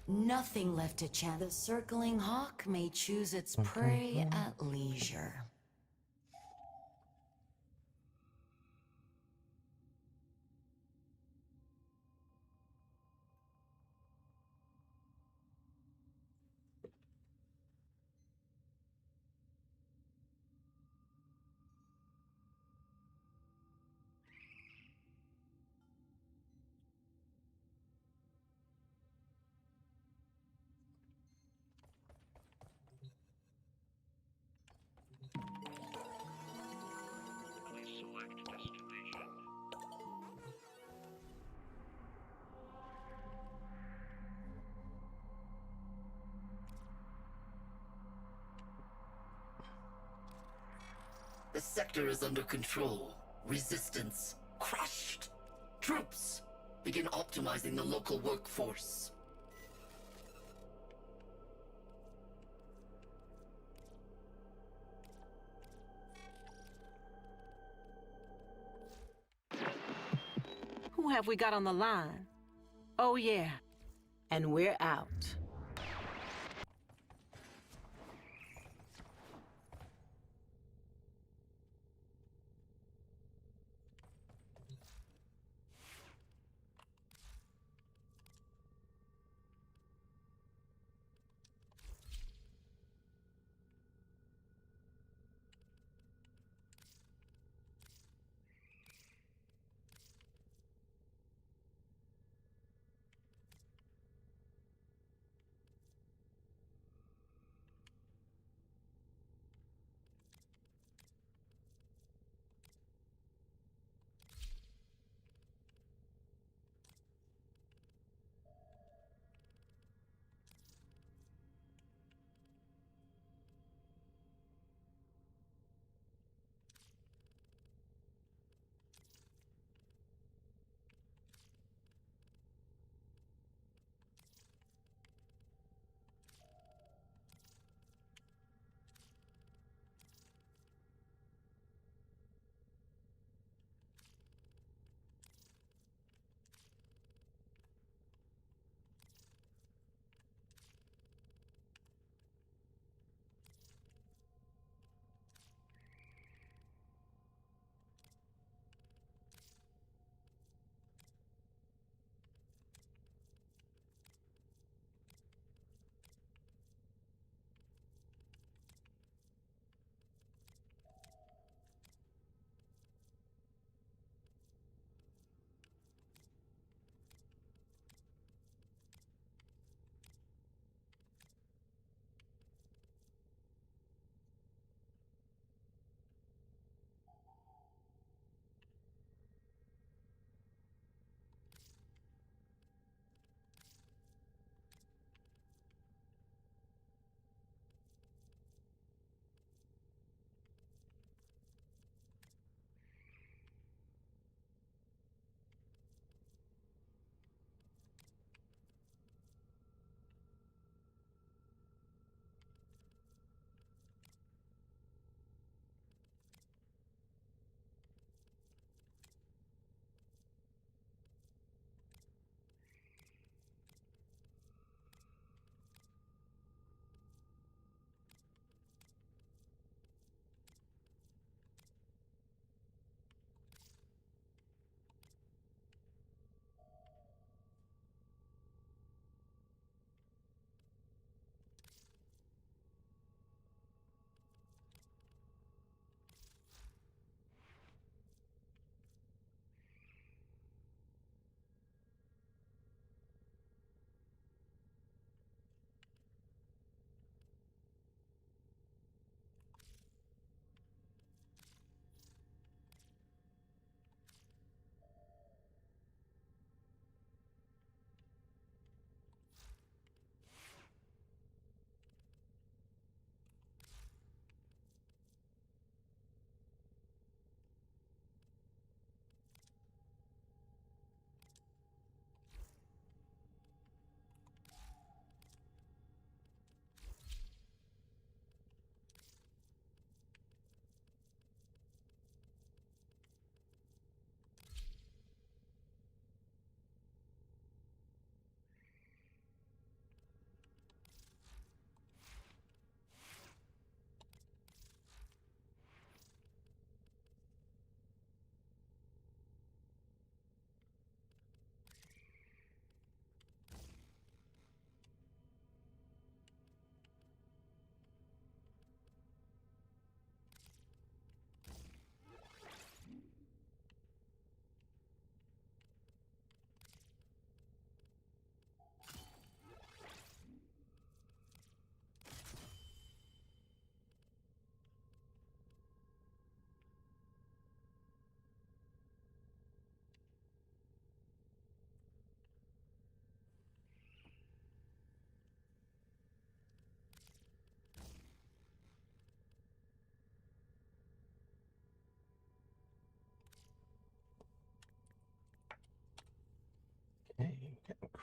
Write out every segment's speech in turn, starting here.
Nothing left to chance. The circling hawk may choose its prey at leisure. Please select destination. The sector is under control. Resistance crushed. Troops, begin optimizing the local workforce. Who have we got on the line? Oh, yeah. And we're out.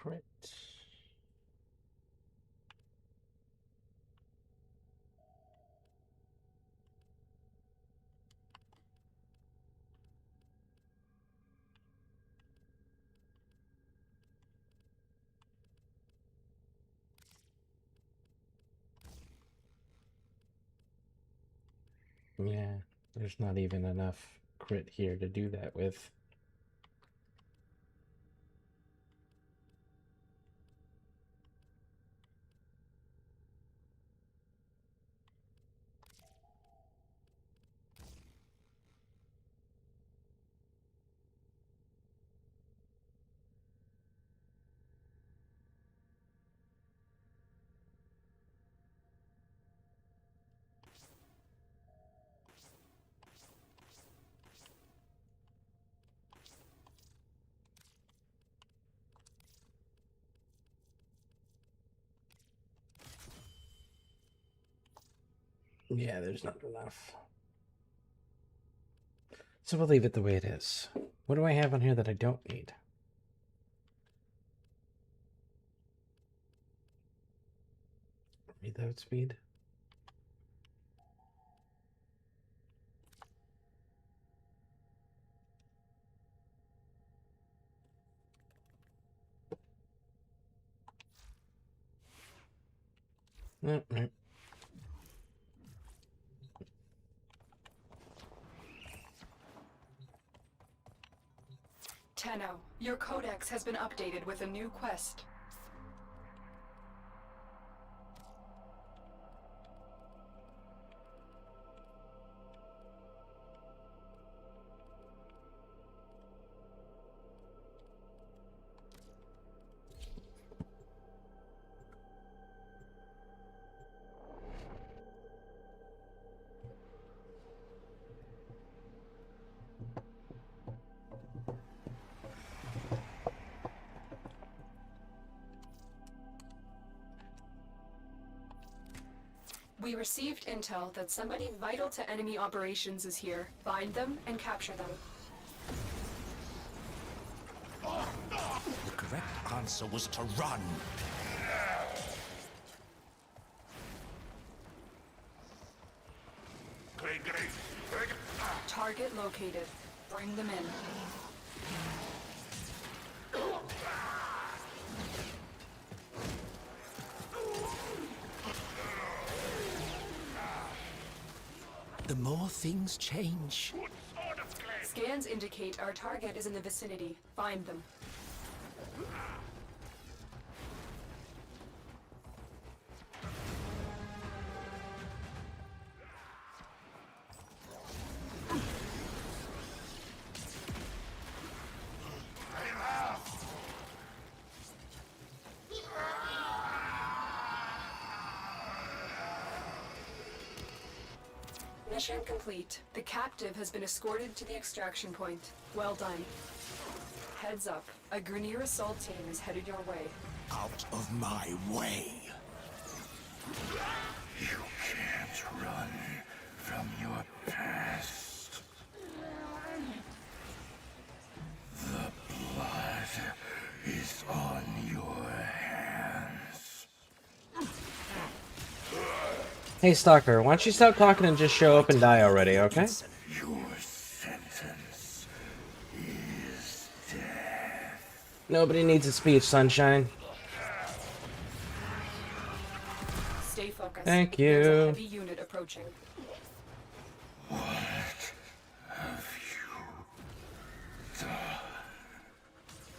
crit. Yeah, there's not even enough crit here to do that with. Yeah, there's not enough. So we'll leave it the way it is. What do I have on here that I don't need? Reload speed. Right. Tenno, your codex has been updated with a new quest. We received intel that somebody vital to enemy operations is here. Find them and capture them. The correct answer was to run. Target located. Bring them in. The more things change. Scans indicate our target is in the vicinity. Find them. Mission complete. The captive has been escorted to the extraction point. Well done. Heads up. A Grineer assault team is headed your way. Out of my way. You can't run from your past. The blood is on your hands. Hey, Stalker, why don't you stop talking and just show up and die already, okay? Your sentence is death. Nobody needs a speech, sunshine. Stay focused. Thank There's a you. heavy unit approaching. What have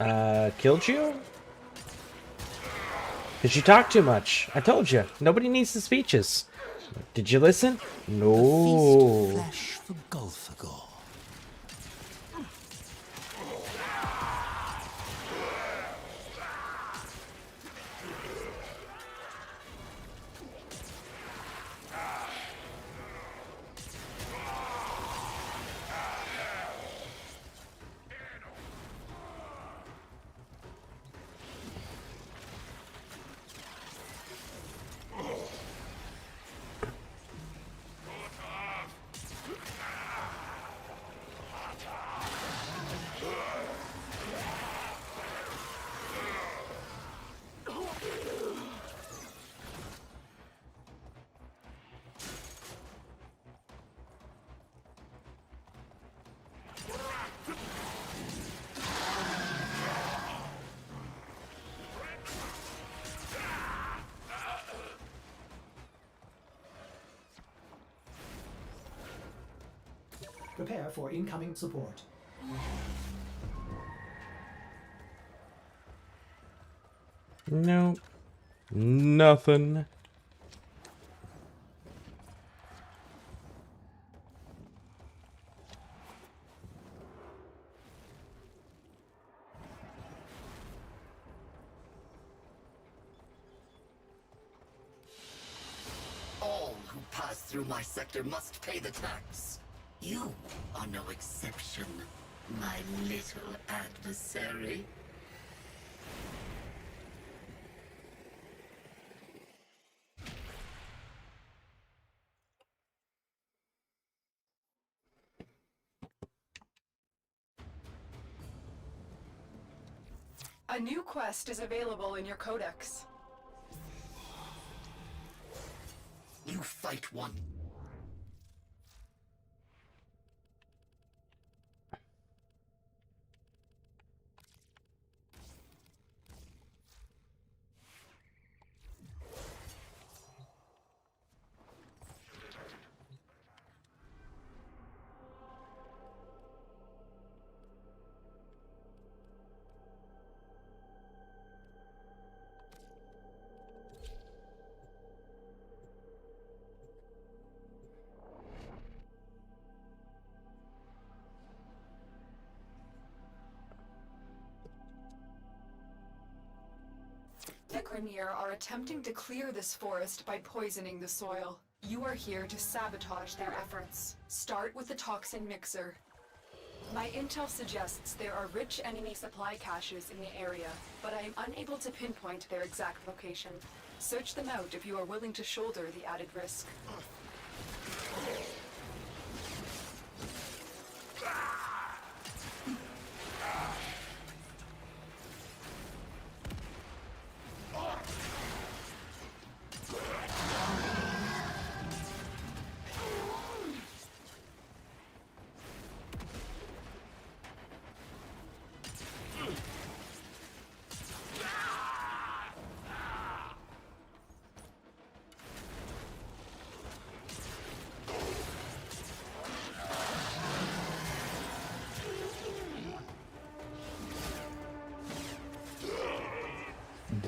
you done? Killed you? Because you talk too much. I told you. Nobody needs the speeches. Did you listen? No. Feast flesh for Golfagor. Prepare for incoming support. No. Nothing. All who pass through my sector must pay the tax. You are no exception, my little adversary. A new quest is available in your codex. You fight one. The Grenier are attempting to clear this forest by poisoning the soil. You are here to sabotage their efforts. Start with the toxin mixer. My intel suggests there are rich enemy supply caches in the area, but I am unable to pinpoint their exact location. Search them out if you are willing to shoulder the added risk.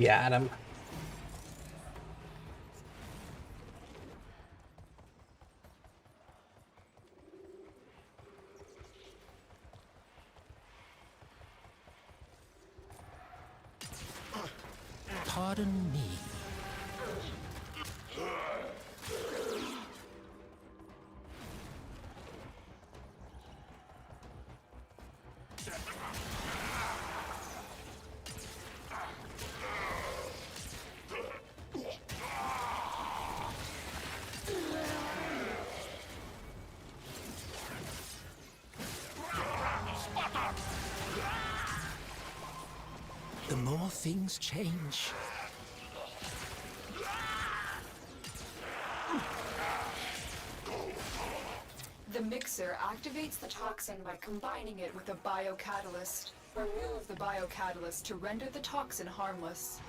Got him. Pardon me. The more things change, The mixer activates the toxin by combining it with a biocatalyst. Remove the biocatalyst to render the toxin harmless.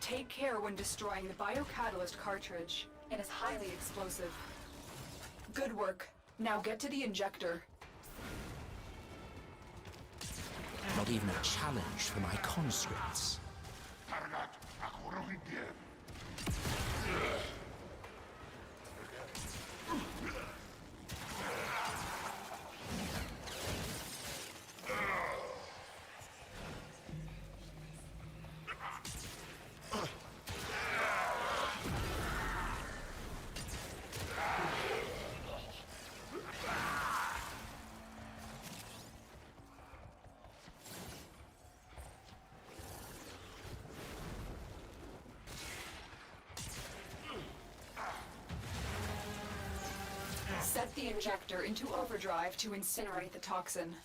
Take care when destroying the biocatalyst cartridge. It is highly explosive. Good work. Now get to the injector. not even a challenge for my conscripts. Set the injector into overdrive to incinerate the toxin.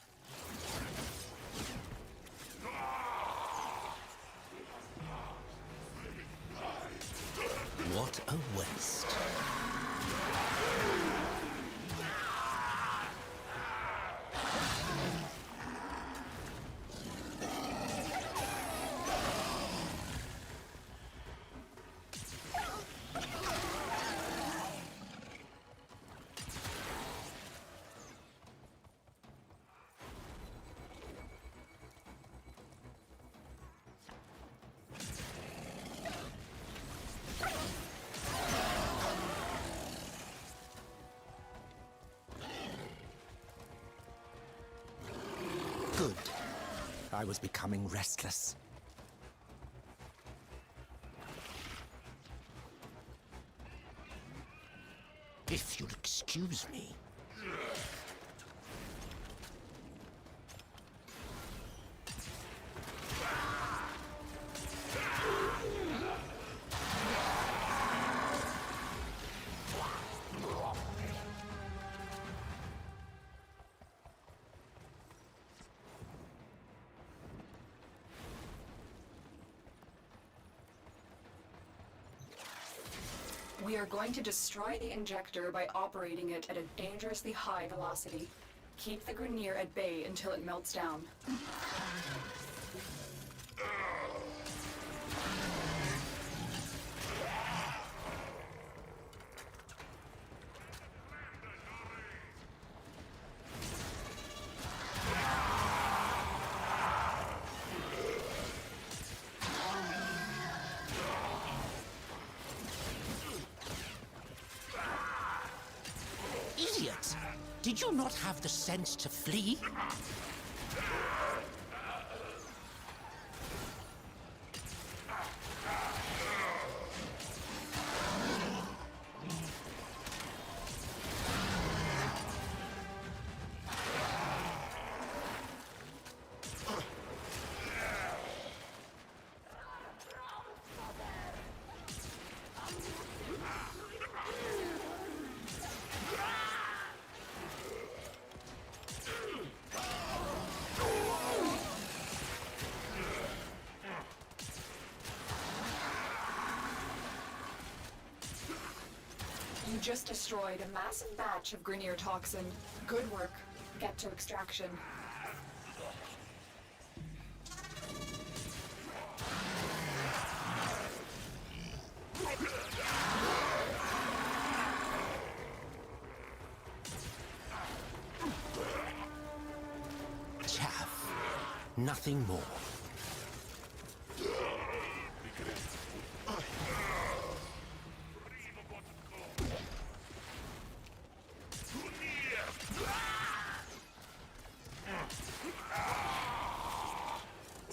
What a waste. Good. I was becoming restless. If you'll excuse me. We are going to destroy the injector by operating it at a dangerously high velocity. Keep the Grineer at bay until it melts down. Idiot! Did you not have the sense to flee? You just destroyed a massive batch of Grineer toxin. Good work. Get to extraction. Chaff. Nothing more.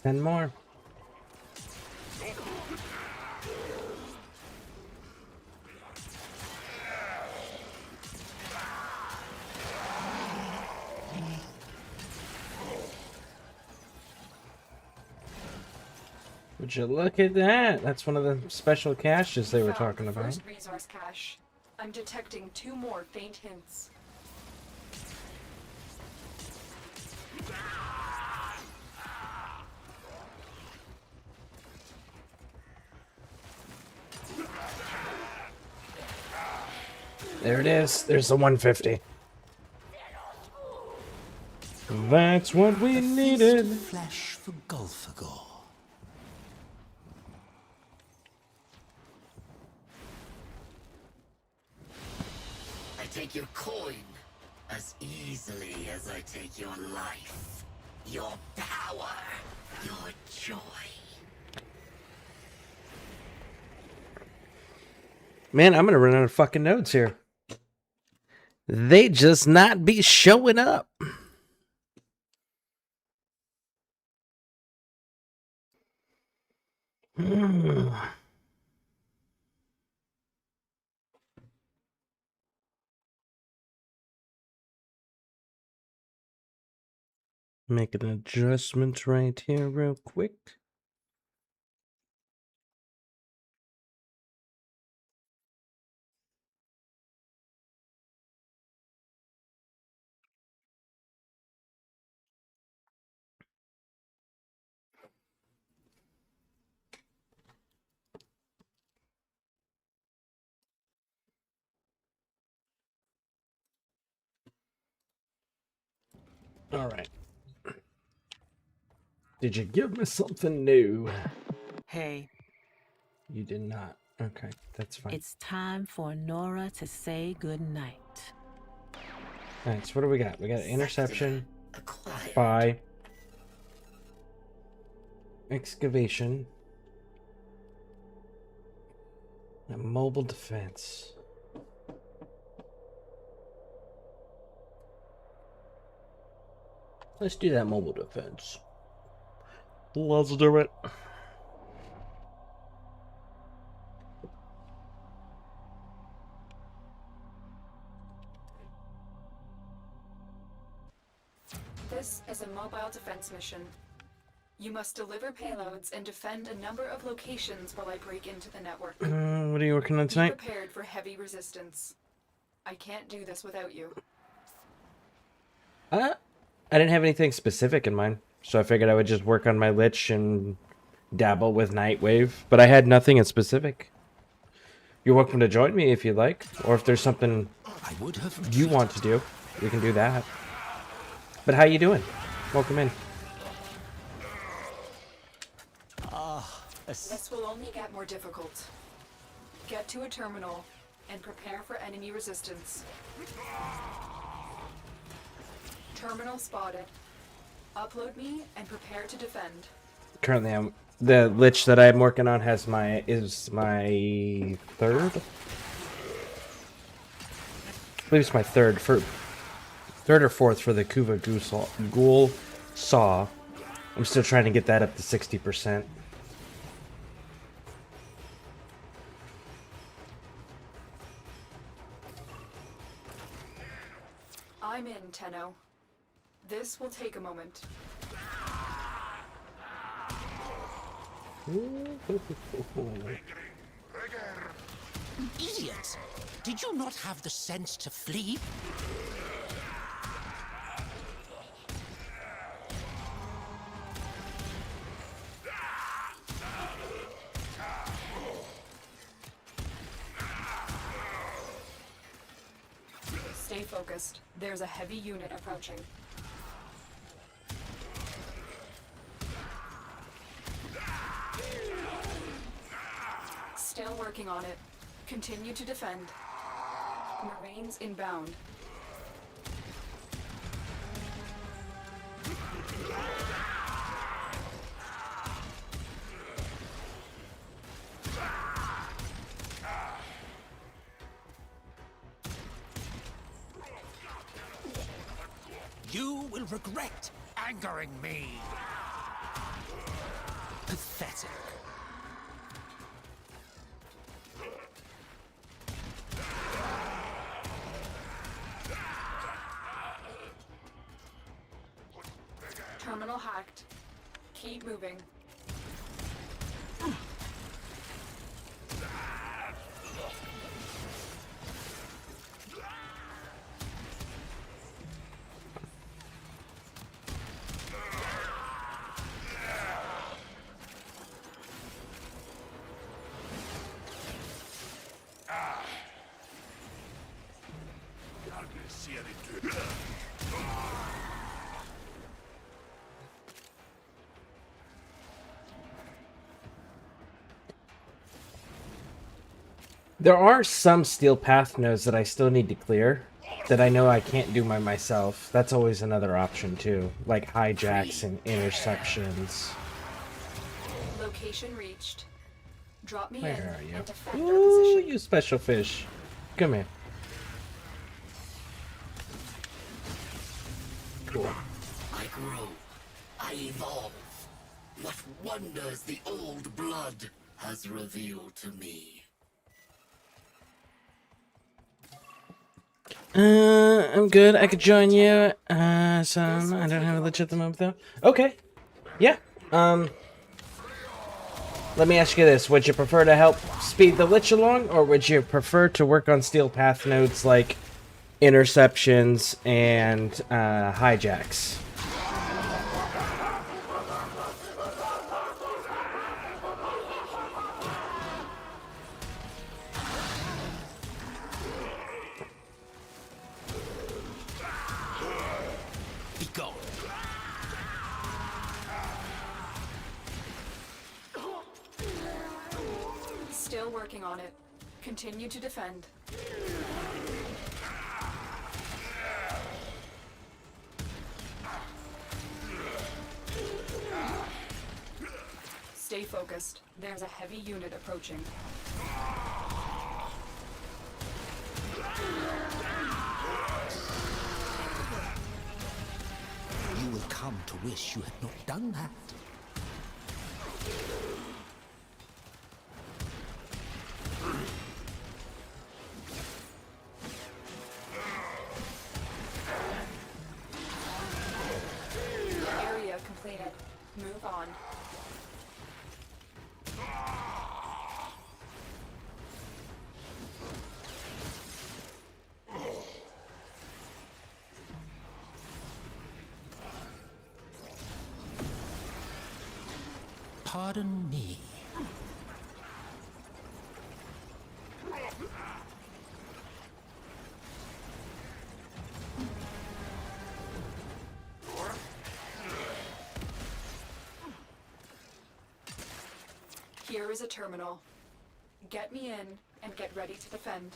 Ten more. Would you look at that? That's one of the special caches they were Found talking the about. First resource cache. I'm detecting 2 more faint hints. There it is. There's the 150. That's what we needed. Flesh for Gulfagor. I take your coin as easily as I take your life, your power, your joy. Man, I'm gonna run out of fucking notes here. They just not be showing up. Make an adjustment right here real quick. All right. Did you give me something new? Hey, You did not. Okay, that's fine. it's time for Nora to say goodnight. All right, so what do we got? We got interception, Acquired. spy, excavation, and mobile defense. Let's do that mobile defense. Let's do it. This is a mobile defense mission. You must deliver payloads and defend a number of locations while I break into the network. What are you working on Be tonight? prepared for heavy resistance. I can't do this without you. I didn't have anything specific in mind, so I figured I would just work on my Lich and dabble with Nightwave, but I had nothing in specific. You're welcome to join me if you'd like, or if there's something I would have you want to do, we can do that. But how you doing? Welcome in. This will only get more difficult. Get to a terminal and prepare for enemy resistance. Terminal spotted. Upload me and prepare to defend. Currently, the Lich that I'm working on is my third. I believe it's my third or fourth for the Kuva Ghoul Saw. I'm still trying to get that up to 60%. I'm in, Tenno. This will take a moment. Idiots! Did you not have the sense to flee? Stay focused. There's a heavy unit approaching. Still working on it. Continue to defend. Marines inbound. You will regret angering me. Pathetic. Terminal hacked. Keep moving. There are some steel path nodes that I still need to clear that I know I can't do by myself. That's always another option too, like hijacks and interceptions. Location reached. Drop me in Where are you? and defend our Ooh, position. you special fish. Come here. Cool. I grow. I evolve. What wonders the old blood has revealed to me. I'm good. I could join you. I don't have a Lich at the moment though. Okay. Yeah. Let me ask you this. Would you prefer to help speed the Lich along, or would you prefer to work on steel path nodes like interceptions and hijacks? Be gone. Still working on it. Continue to defend. Stay focused. There's a heavy unit approaching. You will come to wish you had not done that. Area completed. Move on. Pardon me. Here is a terminal. Get me in and get ready to defend.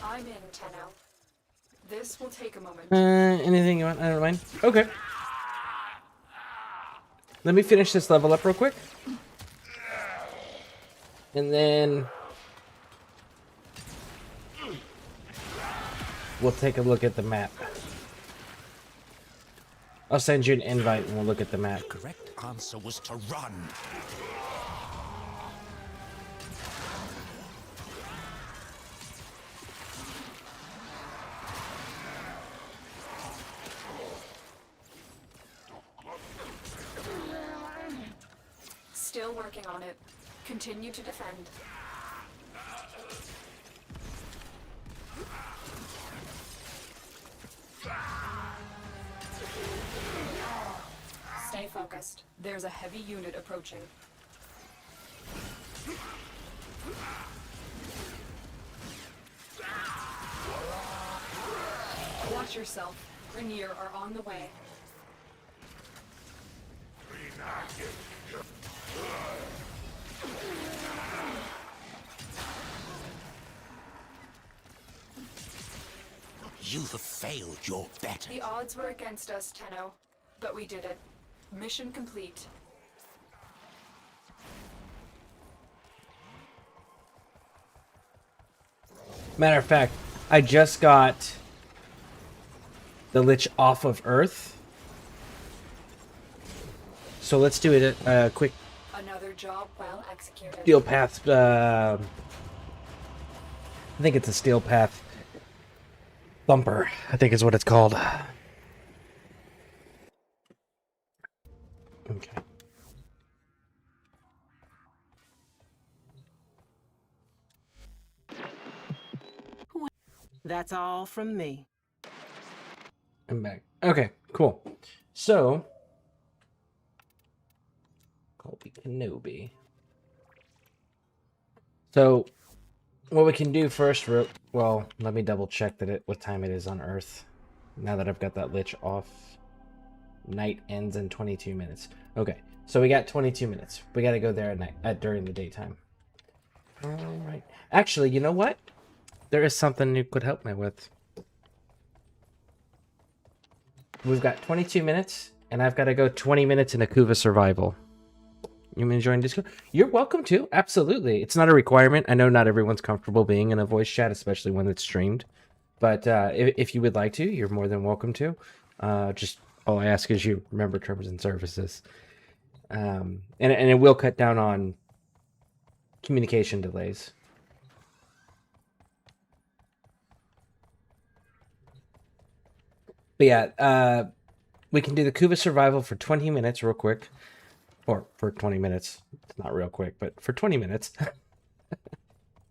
I'm in, Tenno. This will take a moment. Anything you want? I don't mind. Okay. Let me finish this level up real quick. And then we'll take a look at the map. I'll send you an invite and we'll look at the map. The correct answer was to run. Still working on it. Continue to defend. Stay focused. There's a heavy unit approaching. Watch yourself. Rainier are on the way. You have failed your bet. The odds were against us, Tenno, but we did it. Mission complete. Matter of fact, I just got the Lich off of Earth. So let's do it a quick Another job well executed. steel path. I think it's a steel path thumper, I think is what it's called. Okay. That's all from me. I'm back. Okay, cool. So, Colby Kenobi. So, what we can do first, well, let me double check that what time it is on Earth. Now that I've got that Lich off. Night ends in 22 minutes. Okay, so we got 22 minutes. We got to go there at night, during the daytime. All right. Actually, you know what? There is something you could help me with. We've got 22 minutes, and I've got to go 20 minutes in Akuva Survival. You mean join Discord? You're welcome to. Absolutely. It's not a requirement. I know not everyone's comfortable being in a voice chat, especially when it's streamed. But if you would like to, you're more than welcome to. Just all I ask is you remember terms and services. And it will cut down on communication delays. But yeah, we can do the Kuva Survival for 20 minutes real quick. Or for 20 minutes. It's not real quick, but for 20 minutes.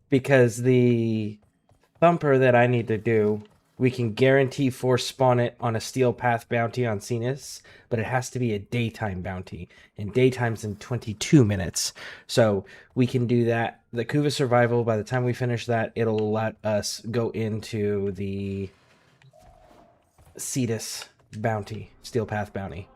Because the thumper that I need to do, we can guarantee force spawn it on a steel path bounty on Cenis, but it has to be a daytime bounty. And daytime's in 22 minutes. So we can do that. The Kuva Survival, by the time we finish that, it'll let us go into the Cetus bounty, steel path bounty.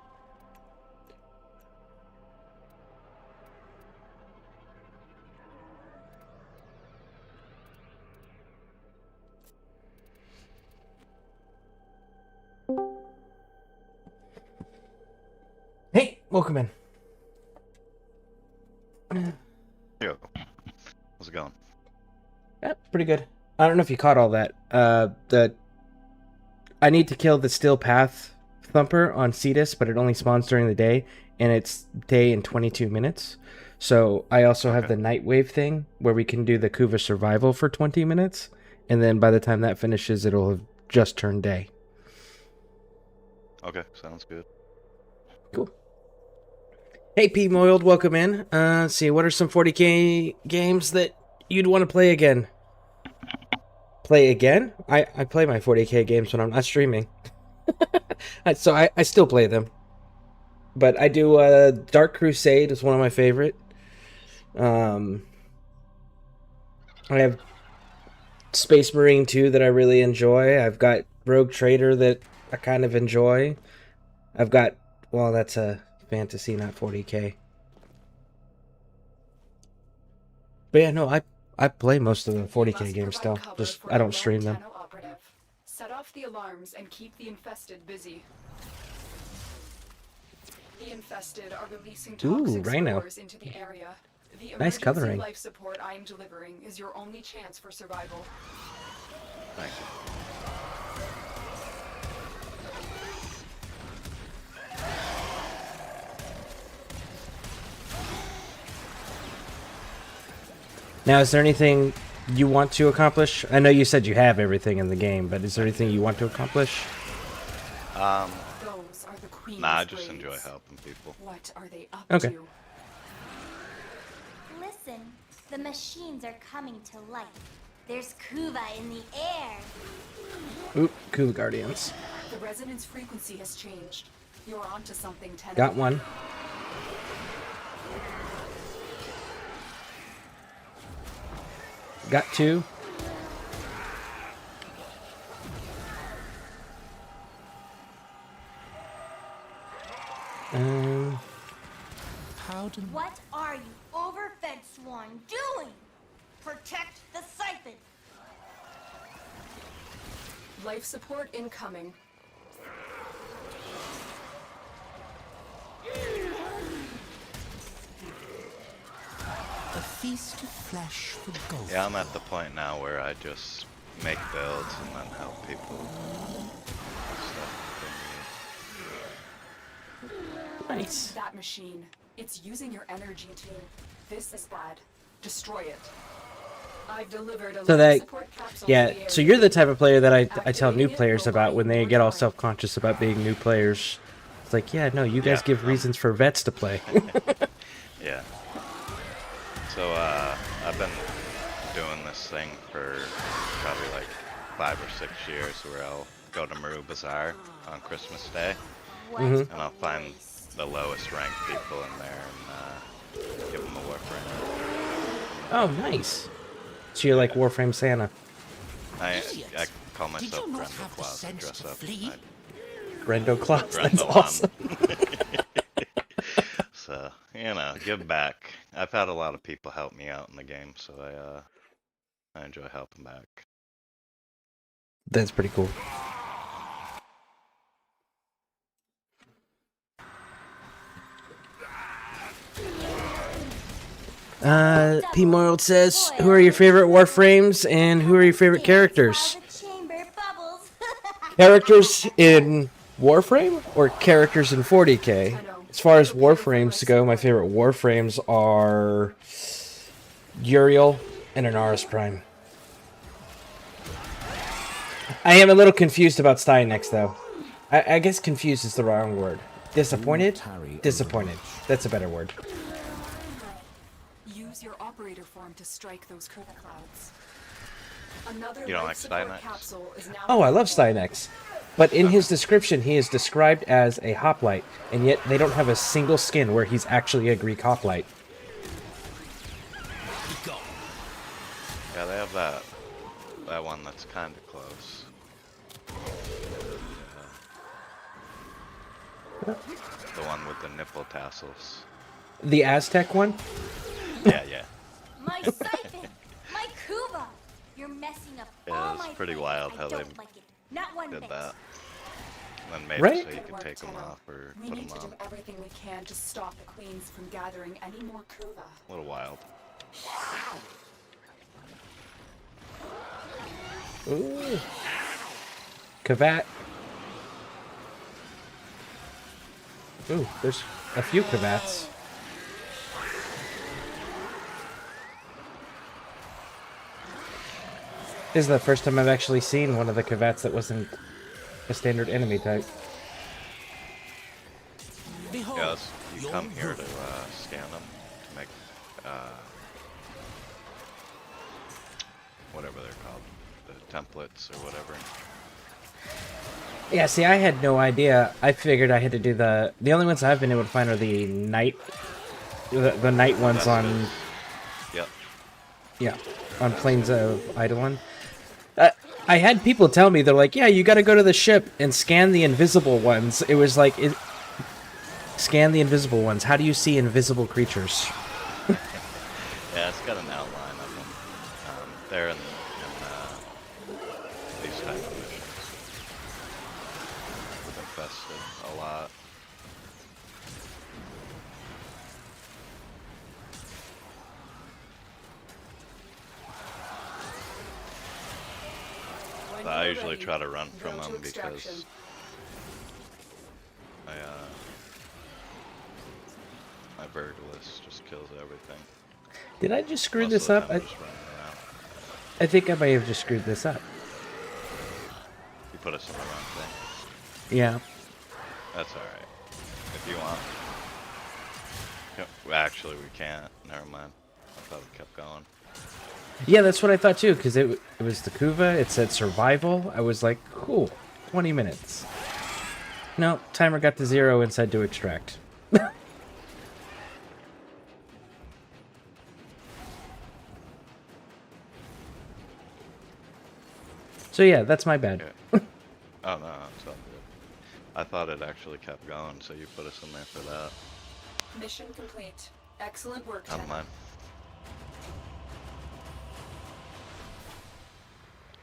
Hey, welcome in. pretty good. I don't know if you caught all that. I need to kill the Steel Path Thumper on Cetus, but it only spawns during the day, and it's day in 22 minutes. So I also have the Nightwave thing, where we can do the Kuva Survival for 20 minutes, and then by the time that finishes, it'll have just turned day. Okay, sounds good. Cool. Hey, P. Moiled, welcome in. Let's see, what are some 40k games that you'd want to play again? Play again? I play my 40k games when I'm not streaming. So I still play them. But I do, Dark Crusade is one of my favorite. I have Space Marine 2 that I really enjoy. I've got Rogue Trader that I kind of enjoy. I've got, well, that's a fantasy, not 40k. But yeah, no, I play most of the 40k games still. Just I don't stream them. Set off the alarms and keep the infested busy. The infested are releasing toxic spores into the area. The Nice emergency coloring. life support I am delivering is your only chance for survival. Thank you. Now, is there anything you want to accomplish? I know you said you have everything in the game, but is there anything you want to accomplish? Those are the Queen's Nah, I just blades. enjoy helping people. What are they up Okay. to? Listen, the machines are coming to life. There's Kuva in the air. Oop, cool Guardians. The resonance frequency has changed. You're onto something, Tenno. Got one. Got two. What are you, overfed swan, doing? Protect the siphon. Life support incoming. A feast of flesh for gold. Yeah, I'm at the point now where I just make builds and then help people. Nice. That machine. It's using your energy too. This is bad. Destroy it. I've delivered a So life that, support capsule yeah, to the area. so you're the type of player that I tell new players about when they get all self-conscious about being new players. It's like, yeah, no, you guys give reasons for vets to play. Yeah. So, I've been doing this thing for probably like 5 or 6 years where I'll go to Maru Bazaar on Christmas Day and I'll find the lowest ranked people in there and give them a Warframe. Oh, nice. So you're like Warframe Santa. I call Did myself you not Grendel have the Claus. I sense dress to up. flee? Grendel Claus, that's Grendel awesome. So, you know, give back. I've had a lot of people help me out in the game, so I enjoy helping back. That's pretty cool. P. Moiled says, who are your favorite Warframes and who are your favorite characters? Chamber bubbles. Characters in Warframe or characters in 40k? As far as Warframes go, my favorite Warframes are Uriel and Anaris Prime. I am a little confused about Stynex, though. I guess confused is the wrong word. Disappointed? Disappointed. That's a better word. Use your operator form to strike those Kuva clouds. Another You don't life like support Stynex? capsule is now Oh, I love Stynex. But in his description, he is described as a hoplite, and yet they don't have a single skin where he's actually a Greek hoplite. Yeah, they have that one that's kind of close. The one with the nipple tassels. The Aztec one? Yeah, yeah. My siphon. My Kuva. You're messing up Yeah, all it's my pretty plans. wild I how they don't like it. Not one did bit. that. And then made Right? it so you could take them off or We put need them to do on. everything we can to stop the queens from gathering any more Kuva. A little wild. Ooh. Kavat. Ooh, there's a few Kavats. This is the first time I've actually seen one of the Kavats that wasn't a standard enemy type. Behold, Yes, you your come here to proof. scan them to make whatever they're called, the templates or whatever. Yeah, see, I had no idea. I figured I had to do the only ones I've been able to find are the night, the night ones on. Vestas. Yep. Yeah, on Plains of Eidolon. I had people tell me, they're like, yeah, you got to go to the ship and scan the invisible ones. It was like, scan the invisible ones. How do you see invisible creatures? Yeah, it's got an outline of them. They're in these type of missions. We've infested a lot. When But I you're usually ready, try to run go from to them extraction. because my Vergalus just kills everything. Did I just screw Most this of the up? time I'm just running around. I think I may have just screwed this up. You put us in the wrong thing. Yeah. That's alright. If you want. Well, actually, we can't. Never mind. I thought we kept going. Yeah, that's what I thought too, because it was the Kuva, it said survival. I was like, cool, 20 minutes. No, timer got to 0 and said to extract. So yeah, that's my bad. Yeah. Oh no, it's all good. I thought it actually kept going, so you put us in there for that. Mission complete. Excellent work, Not Jen. mine.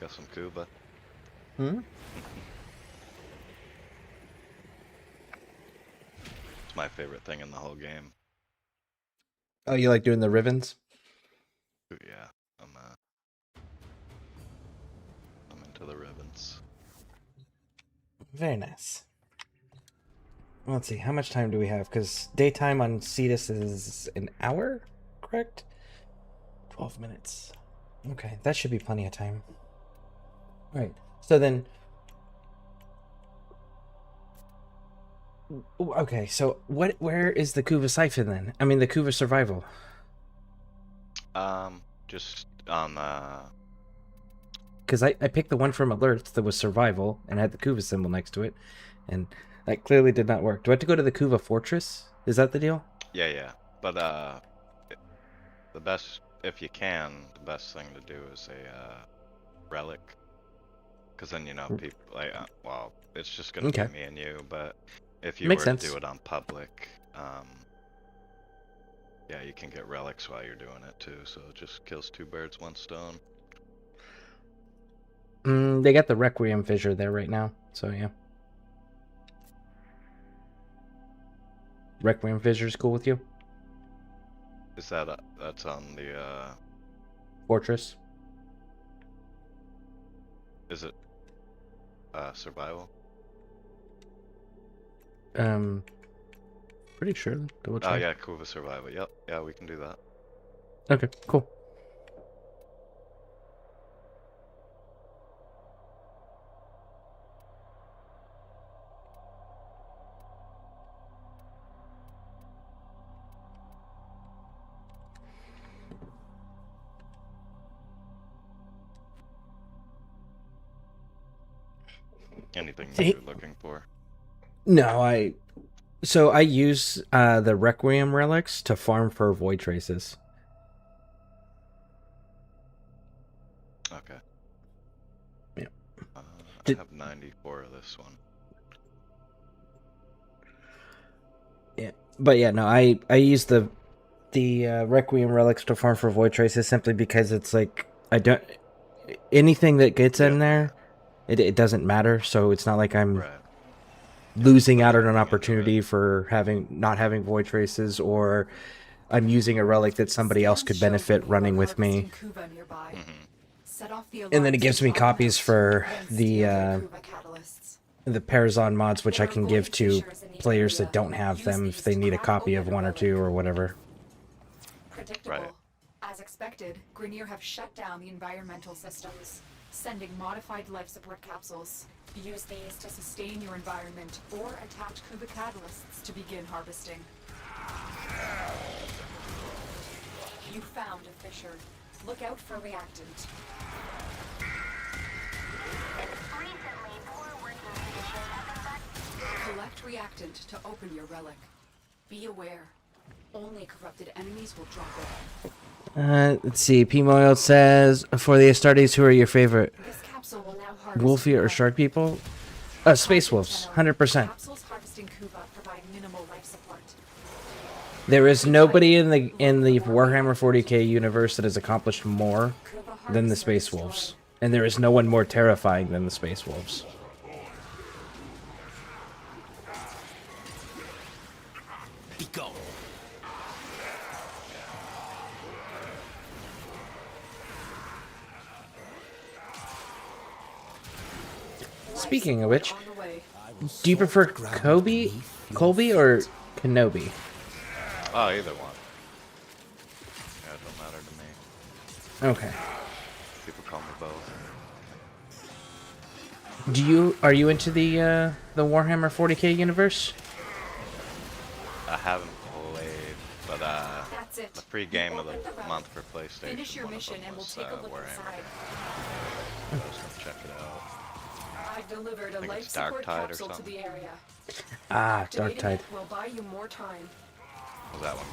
Got some Cuba. Hmm? It's my favorite thing in the whole game. Oh, you like doing the ribbons? Ooh, yeah, I'm into the ribbons. Very nice. Let's see, how much time do we have? Because daytime on Cetus is an hour, correct? 12 minutes. Okay, that should be plenty of time. Alright, so then... Okay, so where is the Kuva Siphon then? I mean, the Kuva Survival. Just on the... Because I picked the one from Alerts that was Survival and had the Kuva symbol next to it. And that clearly did not work. Do I have to go to the Kuva Fortress? Is that the deal? Yeah. But, the best, if you can, the best thing to do is a relic. Because then, you know, people, like, well, it's just going to Okay. be me and you, but if you Makes were sense. to do it on public, yeah, you can get relics while you're doing it too, so it just kills two birds, one stone. They got the Requiem fissure there right now, so yeah. Requiem fissure is cool with you? Is that, that's on the, Fortress? is it, survival? Pretty sure. Double check. Oh yeah, Kuva survival, yep, yeah, we can do that. Okay, cool. Anything See- you're looking for? No, I use the Requiem relics to farm for void traces. Okay. Yeah. I Did- have 94 of this one. Yeah, but yeah, no, I use the Requiem relics to farm for void traces simply because it's like I don't anything that gets in there, it doesn't matter. So it's not like I'm Right. losing out on an into it. opportunity for not having void traces, or I'm using a relic that somebody else could Scans show benefit people running are with me. harvesting Kuva nearby. Set off the And then it alarms gives to me open copies out, for then the steal Kuba catalysts. Parazon mods, which I There are can give void to fissures in the players area. that don't have Use them if these they to need a crack copy of open one or relic. two or whatever. Predictable. Right. As expected, Grenier have shut down the environmental systems, sending modified life support capsules. Use these to sustain your environment or attach Kuba catalysts to begin harvesting. You found a fissure. Look out for reactant. Collect reactant to open your relic. Be aware. Only corrupted enemies will drop it. Let's see. P-Moil says, for the Astartes, who are your favorite? This capsule will now harvest Wolfie or Kuba. Shark people? Space Wolves, 100%. Capsules harvesting Kuba provide minimal life support. There is nobody in the Warhammer 40k universe that has accomplished more than the Space Wolves. And there is no one more terrifying than the Space Wolves. Be gone. Speaking of which, On the way. do you prefer Colby or Kenobi? Oh, either one. Yeah, it don't matter to me. Okay. People call me both. Are you into the Warhammer 40k universe? I haven't played, but That's it. the free game of Open the relic. month for PlayStation. Finish your one of mission them and we'll was, take a look Warhammer. inside. I was gonna check it out. I've delivered a think life it's Dark support Tide or capsule to something. the area. Ah, Activating Dark Tide. it will buy you more time. Was that one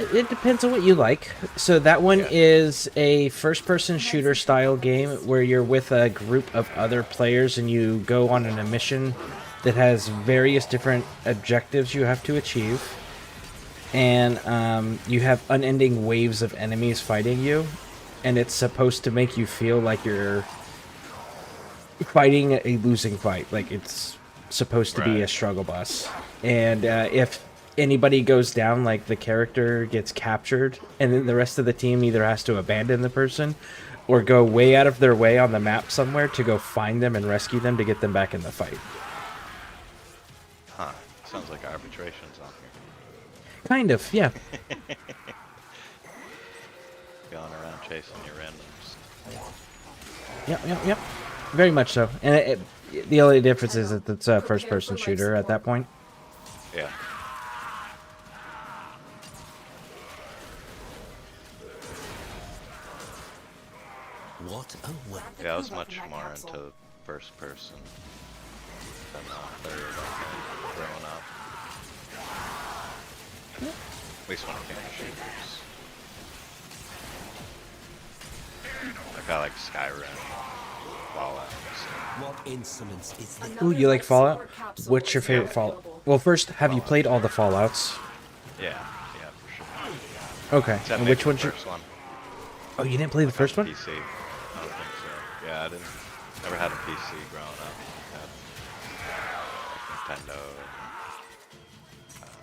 good? It depends on what you like. So that one Yeah. is a first-person shooter style game where you're with a group of other players and you go on a mission that has various different objectives you have to achieve. And you have unending waves of enemies fighting you. And it's supposed to make you feel like you're fighting a losing fight. Like it's supposed to be a Right. struggle bus. And if anybody goes down, like the character gets captured, and then the rest of the team either has to abandon the person or go way out of their way on the map somewhere to go find them and rescue them to get them back in the fight. Huh. Sounds like arbitration's on here. Kind of, yeah. Going around chasing your randoms. Yep. Very much so. And the only difference is that it's a first-person shooter at that point. Yeah. What a way. Yeah, I was much more into first person than third, I think, growing up. At least when it came to shooters. Like I like Skyrim, Fallout. What insolence is this? Ooh, you like Fallout? What's your favorite Fallout? Well, first, have you played all the Fallouts? Yeah, for sure. Okay, Except and maybe which one's the your... first one? Oh, you didn't play the first one? PC. I don't think so. Yeah, I didn't. Never had a PC growing up. Had Nintendo,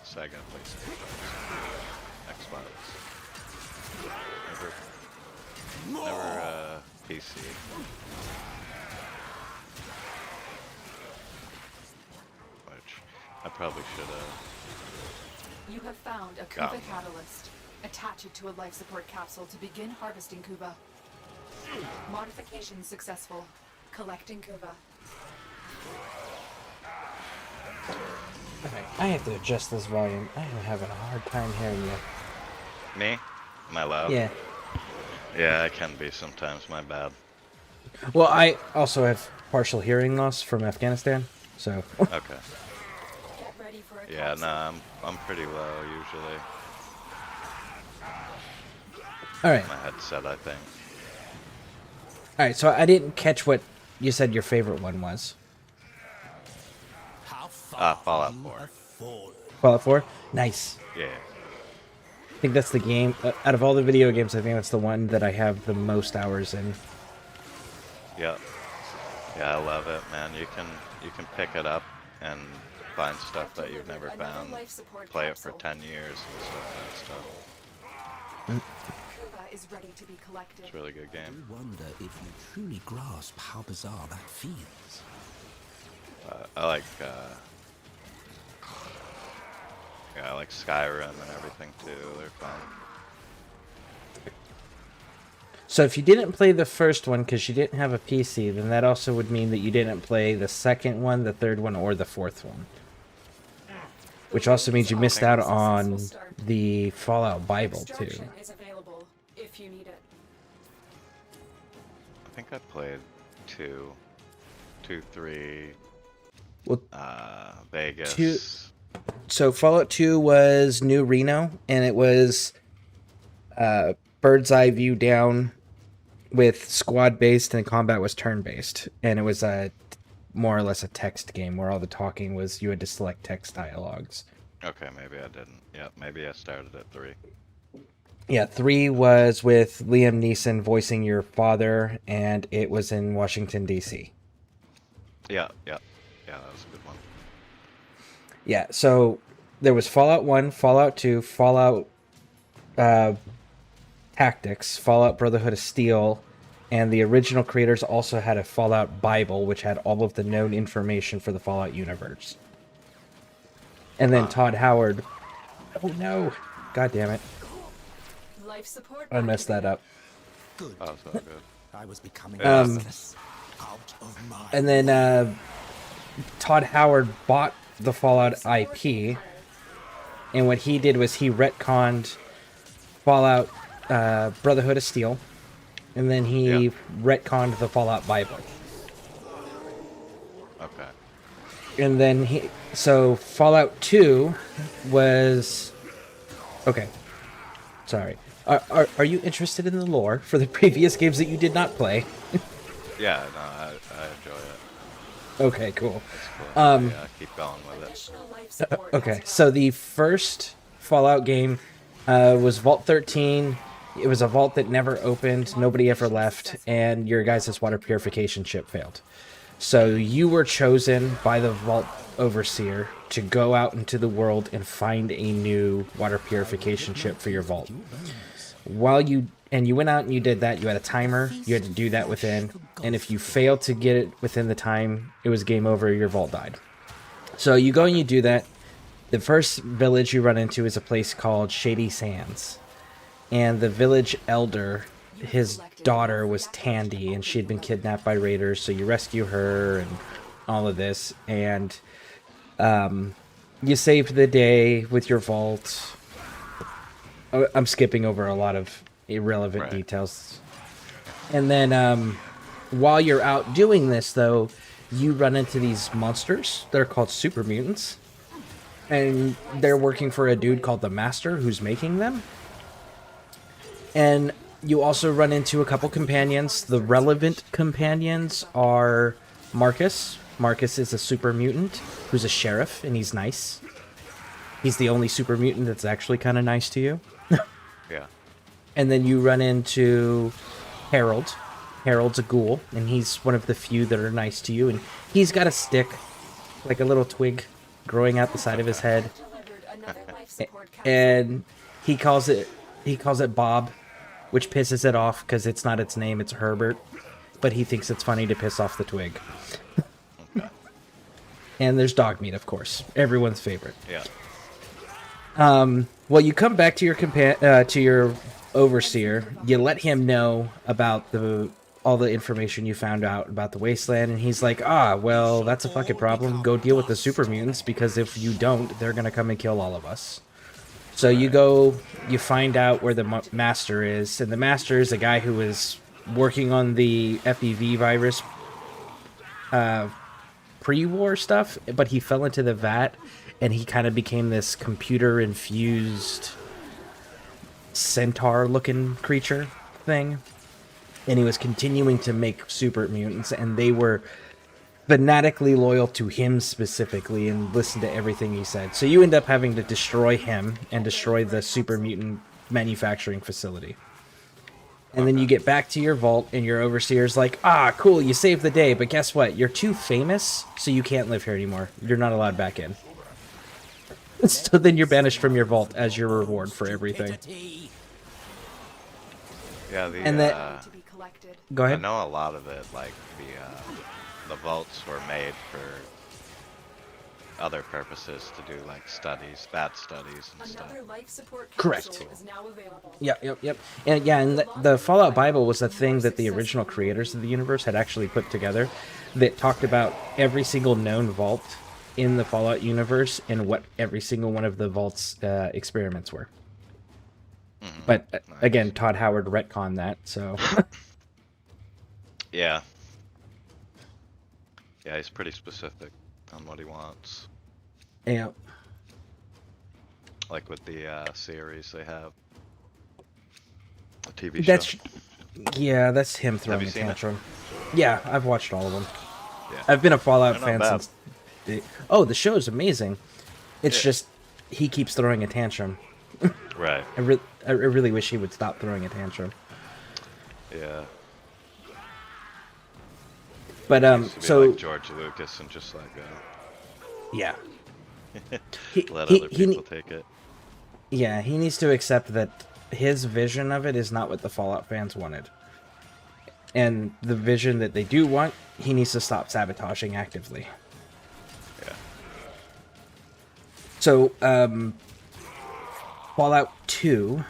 Sega, PlayStation, Xbox. Never PC. Which I probably should have. You have found a Got Kuba me. catalyst. Attach it to a life support capsule to begin harvesting Kuba. Modification successful. Collecting Kuba. Okay, I have to adjust this volume. I am having a hard time hearing you. Me? Am I loud? Yeah. Yeah, I can be sometimes. My bad. Well, I also have partial hearing loss from Afghanistan, so... Okay. Get ready for a Yeah, capsule. nah, I'm pretty low usually. Alright. My headset, I think. Alright, so I didn't catch what you said your favorite one was. How far Fallout you 4. have fallen. Fallout 4? Nice. Yeah. I think that's the game... out of all the video games, I think that's the one that I have the most hours in. Yep. Yeah, I love it, man. You can pick it up and find stuff that you've never found. Play it for 10 years and stuff. Kuba is ready to be collected. It's a really good I game. wonder if you truly grasp how bizarre that feels. I like yeah, I like Skyrim and everything too. They're fun. So if you didn't play the first one because you didn't have a PC, then that also would mean that you didn't play the second one, the third one, or the fourth one. Which also means you missed out on the Fallout Bible too. Extraction is available if you need it. I think I played 2, 3, Well, Vegas. So Fallout 2 was New Reno, and it was bird's eye view down with squad based, and combat was turn based, and it was more or less a text game where all the talking was you had to select text dialogues. Okay, maybe I didn't. Yeah, maybe I started at 3. Yeah, 3 was with Liam Neeson voicing your father, and it was in Washington D.C. Yeah, that was a good one. Yeah, so there was Fallout 1, Fallout 2, Fallout Tactics, Fallout Brotherhood of Steel, and the original creators also had a Fallout Bible, which had all of the known information for the Fallout universe. And then Todd Howard... Oh no! God damn it. Life support. I messed that up. Good. Oh, so good. I was becoming Yeah. restless. Out of my And then Todd Howard bought the Fallout IP, and what he did was he retconned Fallout Brotherhood of Steel, and then he retconned the Fallout Bible. Okay. And then so Fallout 2 was... Okay. Sorry. Are you interested in the lore for the previous games that you did not play? Yeah, no, I enjoy it. Okay, cool. It's cool. Yeah, keep going with it. Additional life support Okay, as so well. the first Fallout game was Vault 13. It was a vault that never opened, nobody ever left, and your guys' water purification ship failed. So you were chosen by the Vault Overseer to go out into the world and find a new water purification ship for your vault. You went out and you did that. You had a timer. You had to do that within, and if you failed to get it within the time, it was game over. Your vault died. So you go and you do that. The first village you run into is a place called Shady Sands. And the village elder, his daughter was Tandy, and she had been kidnapped by raiders, so you rescue her and all of this. And you saved the day with your vault. I'm skipping over a lot of irrelevant details. And then while you're out doing this, though, you run into these monsters. They're called super mutants. And they're working for a dude called the Master who's making them. And you also run into a couple companions. The relevant companions are Marcus. Marcus is a super mutant who's a sheriff, and he's nice. He's the only super mutant that's actually kind of nice to you. Yeah. And then you run into Harold. Harold's a ghoul, and he's one of the few that are nice to you. And he's got a stick, like a little twig, growing out the side of his head. Delivered another life support capsule. And he calls it Bob, which pisses it off because it's not its name, it's Herbert. But he thinks it's funny to piss off the twig. And there's dog meat, of course, everyone's favorite. Yeah. Well, you come back to your overseer. You let him know about all the information you found out about the wasteland, and he's like, well, that's a fucking problem. Go deal with the super mutants, because if you don't, they're gonna come and kill all of us. So you go, you find out where the Master is, and the Master is a guy who was working on the FEV virus pre-war stuff, but he fell into the vat, and he kind of became this computer-infused centaur-looking creature thing. And he was continuing to make super mutants, and they were fanatically loyal to him specifically and listened to everything he said. So you end up having to destroy him and destroy the super mutant manufacturing facility. And then you get back to your vault, and your overseer's like, cool, you saved the day, but guess what? You're too famous, so you can't live here anymore. You're not allowed back in. So then you're banished from your vault as your reward for everything. Yeah, the And that- To be collected. Go I ahead. know a lot of it, like the vaults were made for other purposes to do like studies, bat studies and stuff. Another life support Correct. capsule is now available. Yep. And yeah, and the Fallout Bible was a thing that the original creators of the universe had actually put together that talked about every single known vault in the Fallout universe and what every single one of the vault's experiments were. But again, Todd Howard retconned that, so... Yeah. Yeah, he's pretty specific on what he wants. Yeah. Like with the series they have. The TV That's... show. Yeah, that's him throwing you a seen it? tantrum. Yeah, I've watched all of them. Yeah. I've been a Fallout They're not fan bad. since... Oh, the show's amazing. It's Yeah. just, he keeps throwing a tantrum. Right. I really wish he would stop throwing a tantrum. Yeah. But Used to be so like George Lucas and just like yeah, he, let he- other he ne- people take it. yeah, he needs to accept that his vision of it is not what the Fallout fans wanted, and the vision that they do want, he needs to stop sabotaging actively. Yeah. So, Fallout 2,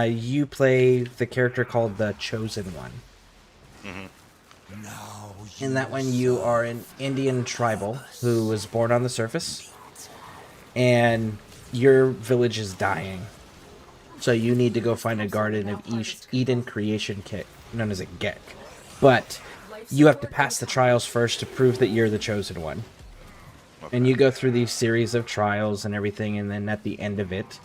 you play the character called the Chosen One. Now In that one, you are an Indian tribal who was born on the surface, and your village is dying. So you need to go find a Garden of Eden creation kit, known as a GEC. But you have to pass the trials first to prove that you're the chosen one. And you go through these series of trials and everything, and then at the end of it,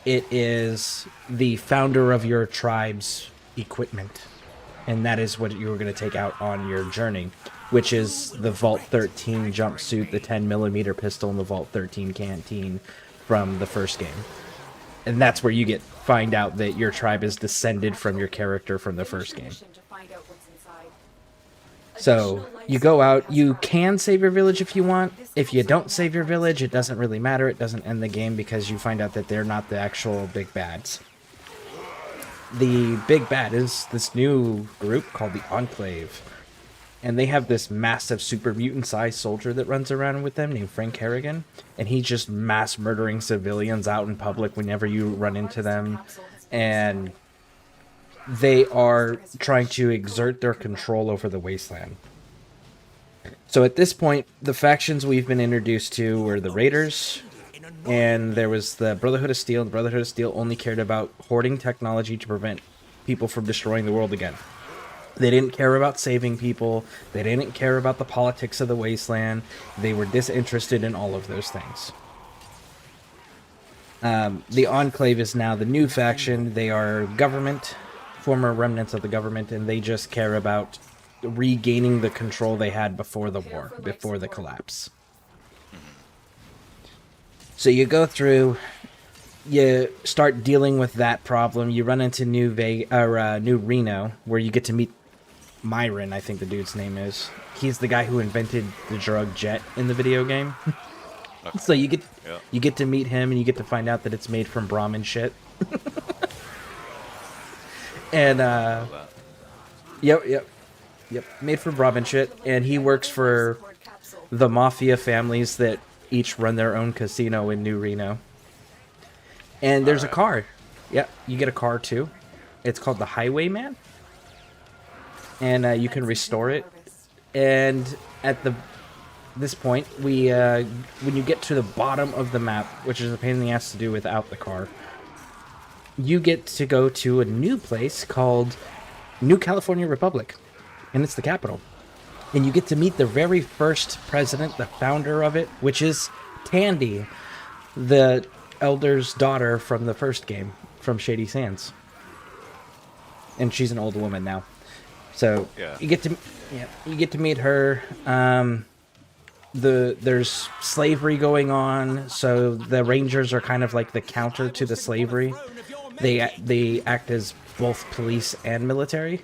it is the founder of your tribe's equipment. And that is what you're going to take out on your journey, which is the Vault 13 jumpsuit, the 10mm pistol, and the Vault 13 canteen from the first game. And that's where you find out that your tribe is descended from your character from the first game. To find out what's inside. So you go out, you can save your village if you want. If you don't save your village, it doesn't really matter. It doesn't end the game because you find out that they're not the actual big bads. The big bad is this new group called the Enclave. And they have this massive super mutant sized soldier that runs around with them named Frank Harrigan. And he's just mass murdering civilians out in public whenever you run into them. And they are trying to exert their control over the wasteland. So at this point, the factions we've been introduced to were the Raiders, and there was the Brotherhood of Steel. The Brotherhood of Steel only cared about hoarding technology to prevent people from destroying the world again. They didn't care about saving people. They didn't care about the politics of the wasteland. They were disinterested in all of those things. The Enclave is now the new faction. They are government, former remnants of the government, and they just care about regaining the control they had before the war, before the collapse. So you go through, you start dealing with that problem. You run into New Reno, where you get to meet Myron, I think the dude's name is. He's the guy who invented the drug jet in the video game. Okay. So you get to meet him, and you get to find out that it's made from Brahmin shit. And yep, made from Brahmin shit. And he works for the mafia families that each run their own casino in New Reno. And there's a car. Yep, you get a car too. It's called the Highwayman. And you can restore it. And at this point, when you get to the bottom of the map, which is a pain in the ass to do without the car, you get to go to a new place called New California Republic. And it's the capital. And you get to meet the very first president, the founder of it, which is Tandy, the elder's daughter from the first game, from Shady Sands. And she's an old woman now. So Yeah. you get to meet her. There's slavery going on, so the Rangers are kind of like the counter to the slavery. They act as both police and military.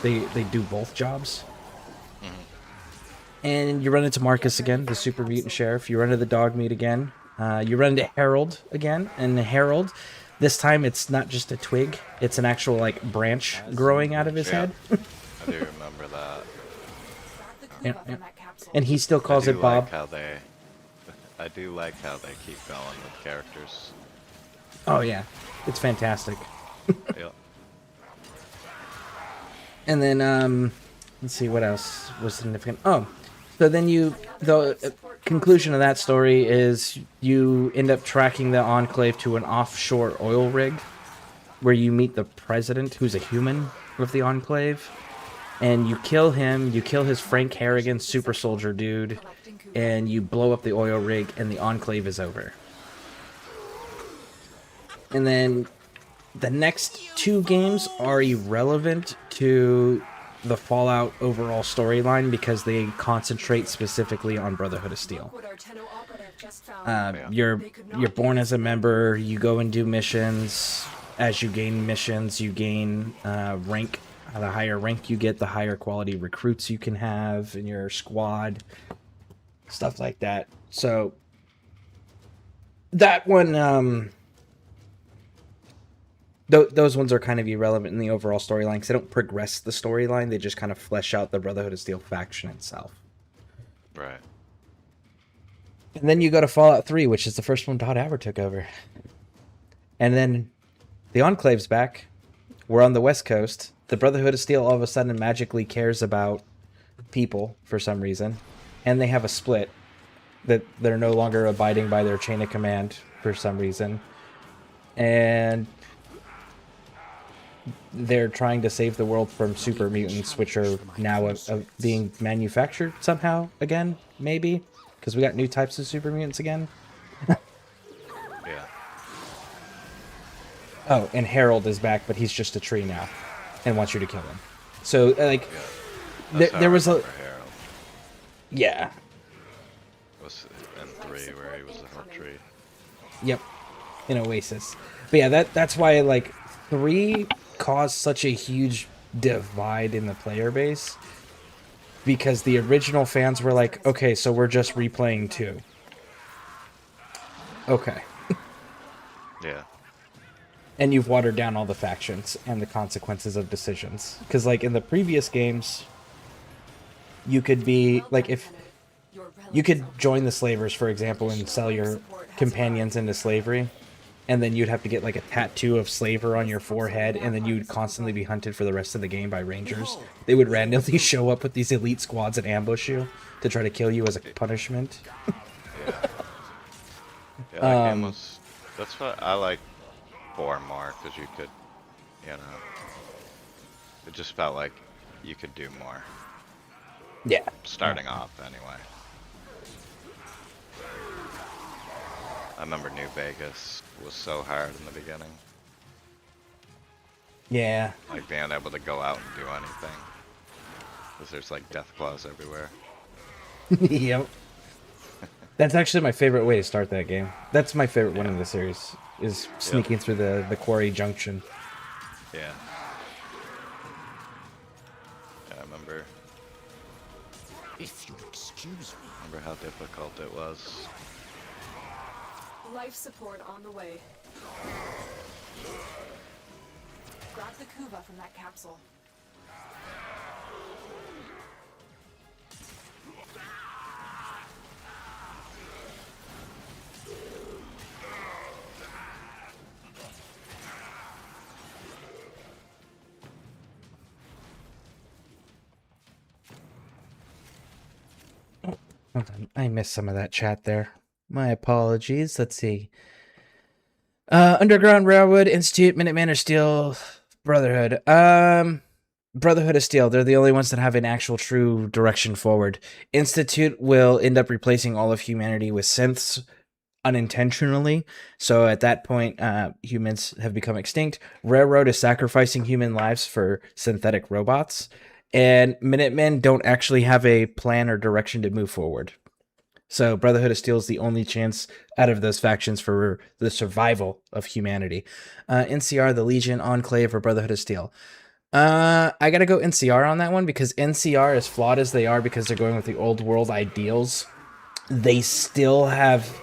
They do both jobs. And you run into Marcus again, the super mutant sheriff. You run into the dog meat again. You run into Harold again. And Harold, This time it's not just a twig; it's an actual like branch growing out of his head. I do remember that. Yeah, yeah. And he still calls it Bob. I do like how they keep going with characters. Oh yeah, it's fantastic. Yep. And then let's see what else was significant. Oh, so then the conclusion of that story is you end up tracking the Enclave to an offshore oil rig where you meet the president, who's a human of the Enclave, and you kill him. You kill his Frank Harrigan super soldier dude, and you blow up the oil rig, and the Enclave is over. And then the next 2 games are irrelevant to the Fallout overall storyline because they concentrate specifically on Brotherhood of Steel. You're born as a member, you go and do missions. As you gain missions, you gain rank. The higher rank you get, the higher quality recruits you can have in your squad. Stuff like that. So that one... those ones are kind of irrelevant in the overall storyline because they don't progress the storyline. They just kind of flesh out the Brotherhood of Steel faction itself. Right. And then you go to Fallout 3, which is the first one Todd Howard took over. And then the Enclave's back. We're on the West Coast. The Brotherhood of Steel all of a sudden magically cares about people for some reason. And they have a split that they're no longer abiding by their chain of command for some reason. And they're trying to save the world from super mutants, which are now being manufactured somehow again, maybe? Because we got new types of super mutants again. Yeah. Oh, and Harold is back, but he's just a tree now and wants you to kill him. So, like, there was a... Harold. Yeah. It was in 3 where he was a whole tree. Yep. In Oasis. But yeah, that's why, like, 3 caused such a huge divide in the player base. Because the original fans were like, okay, so we're just replaying 2. Okay. Yeah. And you've watered down all the factions and the consequences of decisions. Because, like, in the previous games, you could be, like, if... You could join the slavers, for example, and sell your companions into slavery. And then you'd have to get, like, a tattoo of slaver on your forehead, and then you'd constantly be hunted for the rest of the game by rangers. They would randomly show up with these elite squads and ambush you to try to kill you as a punishment. Yeah, that game was... That's what I like 4 more, because you could, you know... It just felt like you could do more. Yeah. Starting off, anyway. I remember New Vegas was so hard in the beginning. Yeah. Like being able to go out and do anything. Because there's like death claws everywhere. Yep. That's actually my favorite way to start that game. That's my favorite one in the series, is sneaking through the Quarry Junction. Yeah. I remember... If you'll excuse me. Remember how difficult it was. Life support on the way. Grab the Kuva from that capsule. Oh, hold on. I missed some of that chat there. My apologies. Let's see. Underground Railroad, Institute, Minuteman or Steel, Brotherhood. Brotherhood of Steel. They're the only ones that have an actual true direction forward. Institute will end up replacing all of humanity with synths unintentionally. So at that point, humans have become extinct. Railroad is sacrificing human lives for synthetic robots. And Minutemen don't actually have a plan or direction to move forward. So Brotherhood of Steel is the only chance out of those factions for the survival of humanity. NCR, the Legion, Enclave, or Brotherhood of Steel. I gotta go NCR on that one because NCR, as flawed as they are because they're going with the old world ideals, they still have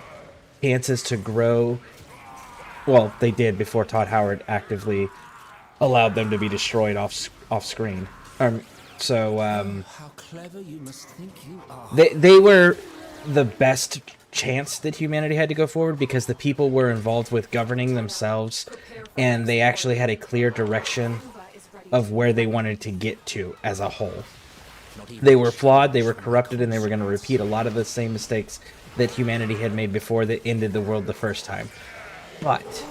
chances to grow Well, they did before Todd Howard actively allowed them to be destroyed off screen. How clever you must think you are. They were the best chance that humanity had to go forward because the people were involved with governing themselves, and they actually had a clear direction of where they wanted to get to as a whole. They were flawed, they were corrupted, and they were going to repeat a lot of the same mistakes that humanity had made before that ended the world the first time. But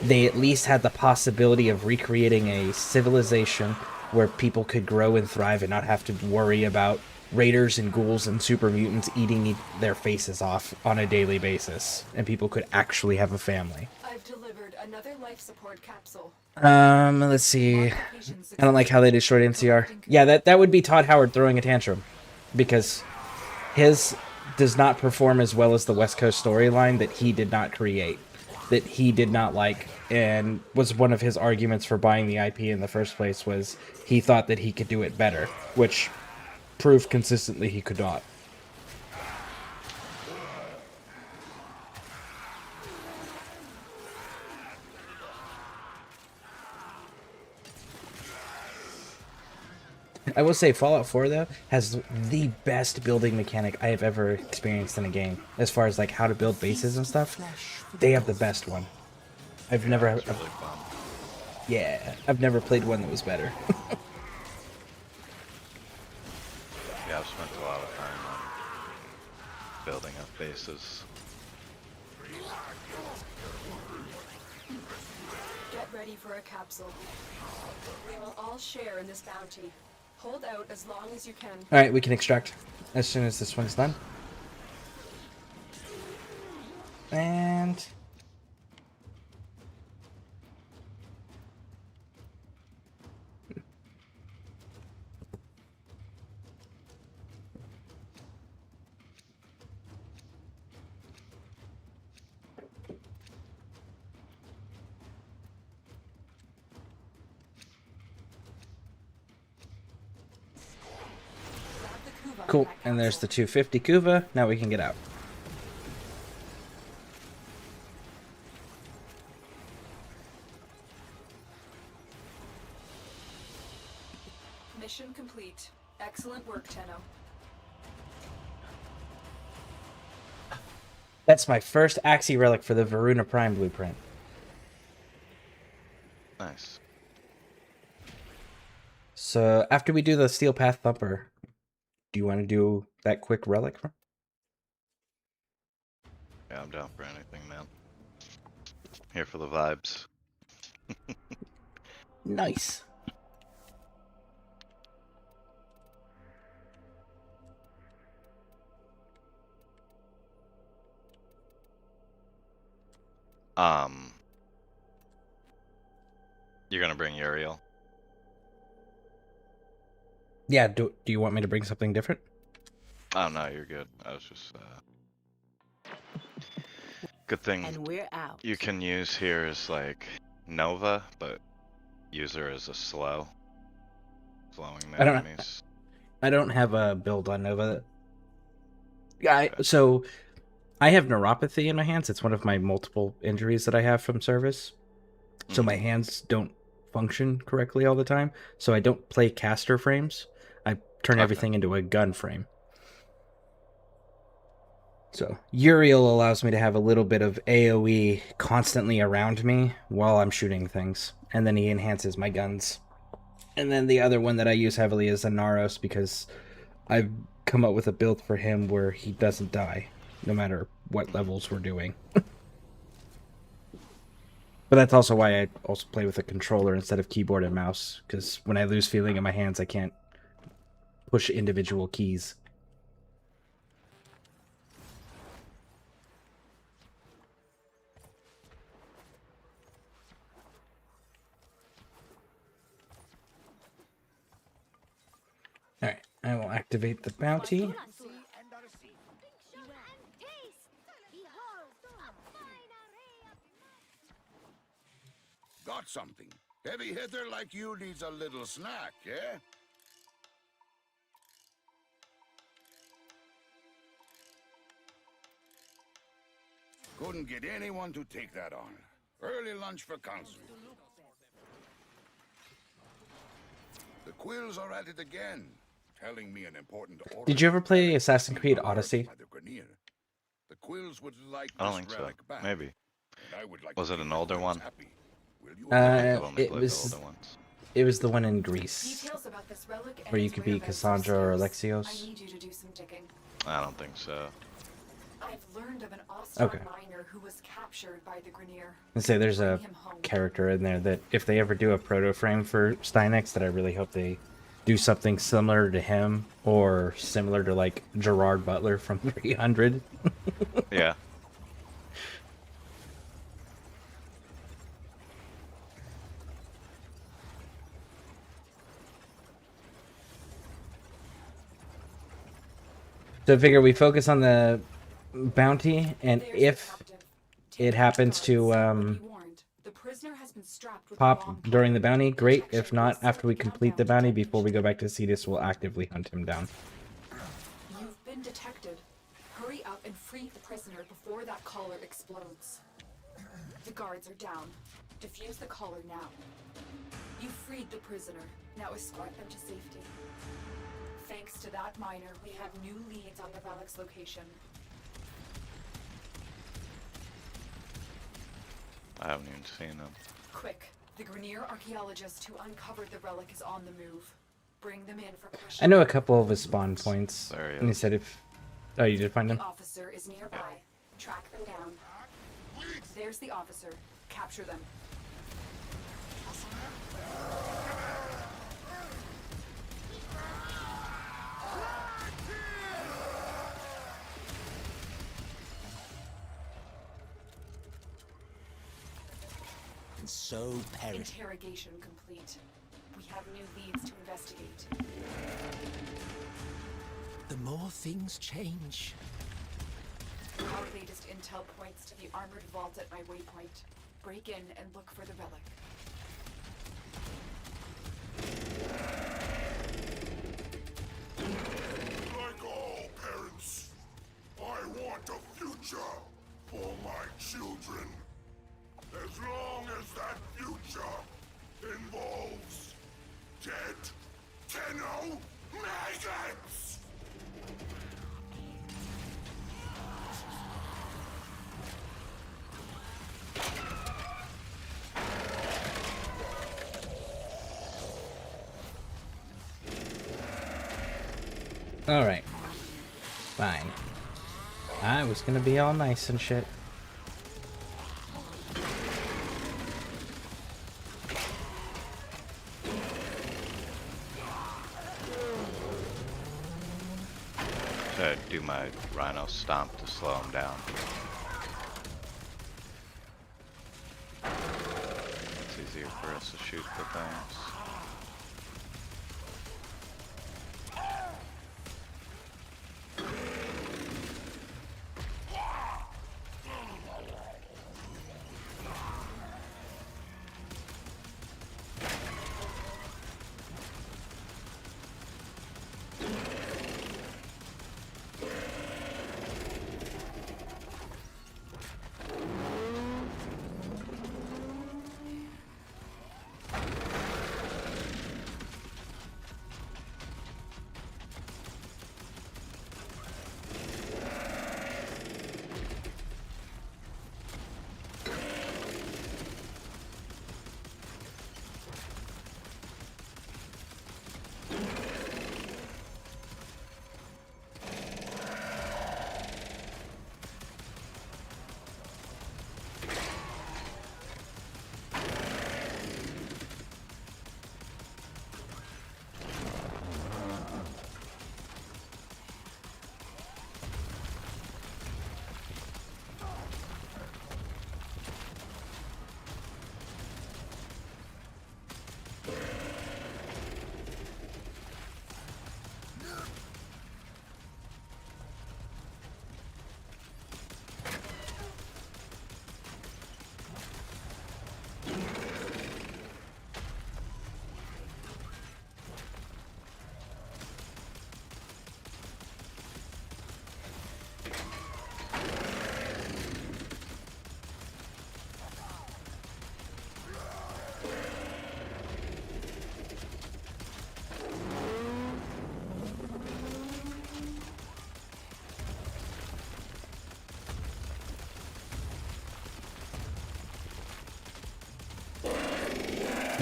they at least had the possibility of recreating a civilization where people could grow and thrive and not have to worry about raiders and ghouls and super mutants eating their faces off on a daily basis, and people could actually have a family. I've delivered another life support capsule. Let's see. I don't like how they destroyed NCR. Yeah, that would be Todd Howard throwing a tantrum, because his does not perform as well as the West Coast storyline that he did not create, that he did not like, and was one of his arguments for buying the IP in the first place was he thought that he could do it better, which proved consistently he could not. I will say Fallout 4 though has the best building mechanic I have ever experienced in a game. As far as like how to build bases and stuff, they have the best one. I've never played one that was better. Yeah, I've spent a lot of time on building up bases. Get ready for a capsule. We will all share in this bounty. Hold out as long as you can. Alright, we can extract as soon as this one's done. And cool, and there's the 250 Kuva. Now we can get out. Mission complete. Excellent work, Tenno. That's my first Axie relic for the Varuna Prime blueprint. Nice. So after we do the Steel Path Thumper, do you want to do that quick relic? Yeah, I'm down for anything, man. Here for the vibes. Nice. You're gonna bring Uriel? Yeah, do you want me to bring something different? Oh no, you're good. I was just good thing And we're out. you can use here is like Nova, but use her as a slowing the enemies. I don't have a build on Nova. So I have neuropathy in my hands. It's one of my multiple injuries that I have from service. So my hands don't function correctly all the time. So I don't play caster frames. I turn everything into a gun frame. So Uriel allows me to have a little bit of AoE constantly around me while I'm shooting things. And then he enhances my guns. And then the other one that I use heavily is Anaros, because I've come up with a build for him where he doesn't die, no matter what levels we're doing. But that's also why I also play with a controller instead of keyboard and mouse, because when I lose feeling in my hands, I can't push individual keys. Alright, I will activate the bounty. Got something. Heavy hitter like you needs a little snack, eh? Couldn't get anyone to take that on. Early lunch for council. The Quills are at it again, telling me an important order. Did you ever play relic Assassin's Creed being Odyssey? by the Grineer. The Quills would like I don't this think so. relic back, Maybe. and I would like Was to it keep an the older Quills one? happy. Will you I've only It played was the older ones. it was the one in Greece Details about this relic and where you its could be whereabouts are Cassandra or scarce. I Alexios. need you to do some digging. I don't think so. I've learned of an Austron Okay. miner who was captured by the Grineer. And say there's a Bring him home. character in there that if they ever do a proto frame for Stynex, that I really hope they do something similar to him or similar to like Gerard Butler from 300. Yeah. So I figure we focus on the bounty, and There's the if captive. it Take happens guards. to Be warned. The prisoner has been strapped with a bomb pop during the bounty, great. If protection not, will set after we the complete the countdown bounty, to before we go back to Cetus, we'll actively hunt him down. You've been detected. Hurry up and free the prisoner before that collar explodes. The guards are down. Defuse the collar now. You freed the prisoner. Now escort them to safety. Thanks to that miner, we have new leads on the relic's location. I haven't even seen them. Quick, the Grineer archaeologist who uncovered the relic is on the move. Bring them in for I questioning. know a couple of his spawn points, There he and he is. said if... Oh, you did find him? The officer is nearby. Track them down. There's the officer. Capture them. And so perish. Interrogation complete. We have new leads to investigate. The more things change. Our latest intel points to the armored vault at my waypoint. Break in and look for the relic. Like all parents, I want a future for my children. As long as that future involves dead Tenno maggots! Alright. Fine. I was gonna be all nice and shit. Should I do my Rhino Stomp to slow him down? It's easier for us to shoot the things.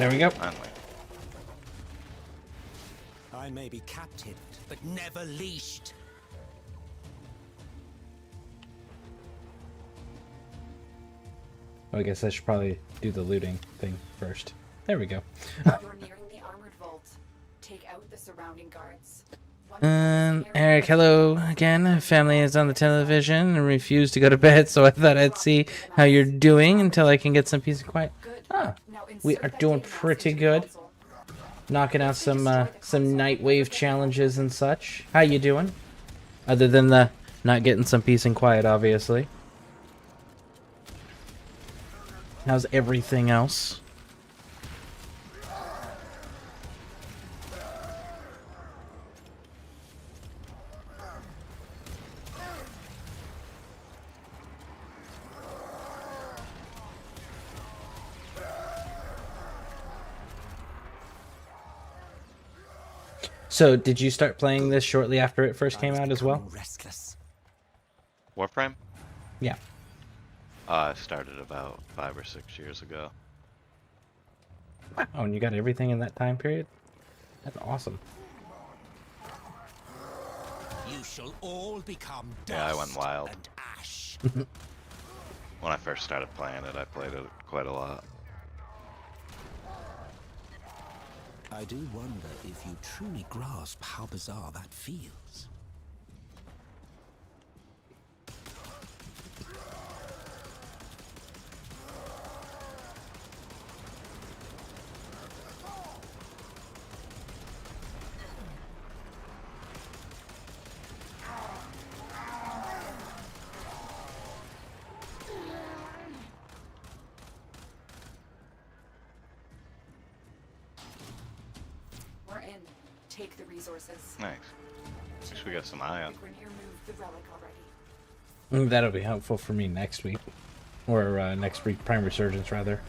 There we go. Finally. I may be captive, but never leashed. Oh, I guess I should probably do the looting thing first. There we go. You're nearing the armored vault. Take out the surrounding guards. Eric, hello again. Family is on the television and refused to go to bed, so I thought I'd see how you're doing until I can get some peace and quiet. Ah, we are doing pretty good. Knocking out some Nightwave challenges and such. How you doing? Other than the not getting some peace and quiet, obviously. How's everything else? So, did you start playing this shortly after it first came out as well? Restless. Warframe? Yeah. I started about 5 or 6 years ago. Wow, and you got everything in that time period? That's awesome. You shall all become dust Yeah, I went wild. and ash. When I first started playing it, I played it quite a lot. I do wonder if you truly grasp how bizarre that feels. We're in. Take the resources. Nice. At least we got some iron. Grineer moved the relic already. That'll be helpful for me next week. Or next week, Prime Resurgence, rather.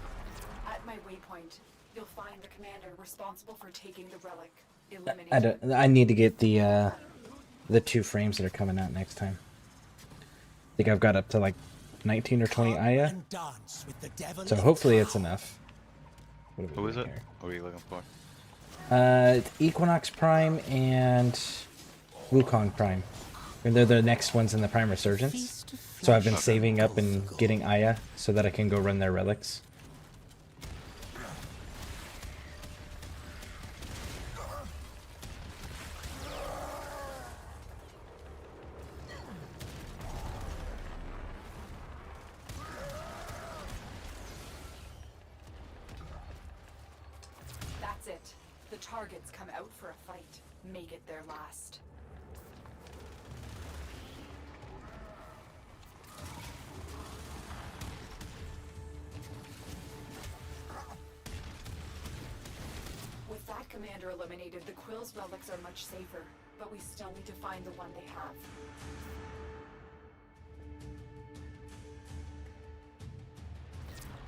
At my waypoint, you'll find the commander responsible for taking the relic. Eliminate I need to get the 2 frames that are coming out next time. I think I've got up to like 19 or 20 Aya. And dance with the devil So in hopefully it's town. enough. What are we Who is doing it? here? What are you looking for? It's Equinox Prime and Wukong Prime. And they're the next ones in the Prime Resurgence. So I've been saving up and getting Aya so that I can go run their relics. That's it. The targets come out for a fight. Make it their last. With that commander eliminated, the Quill's relics are much safer, but we still need to find the one they have.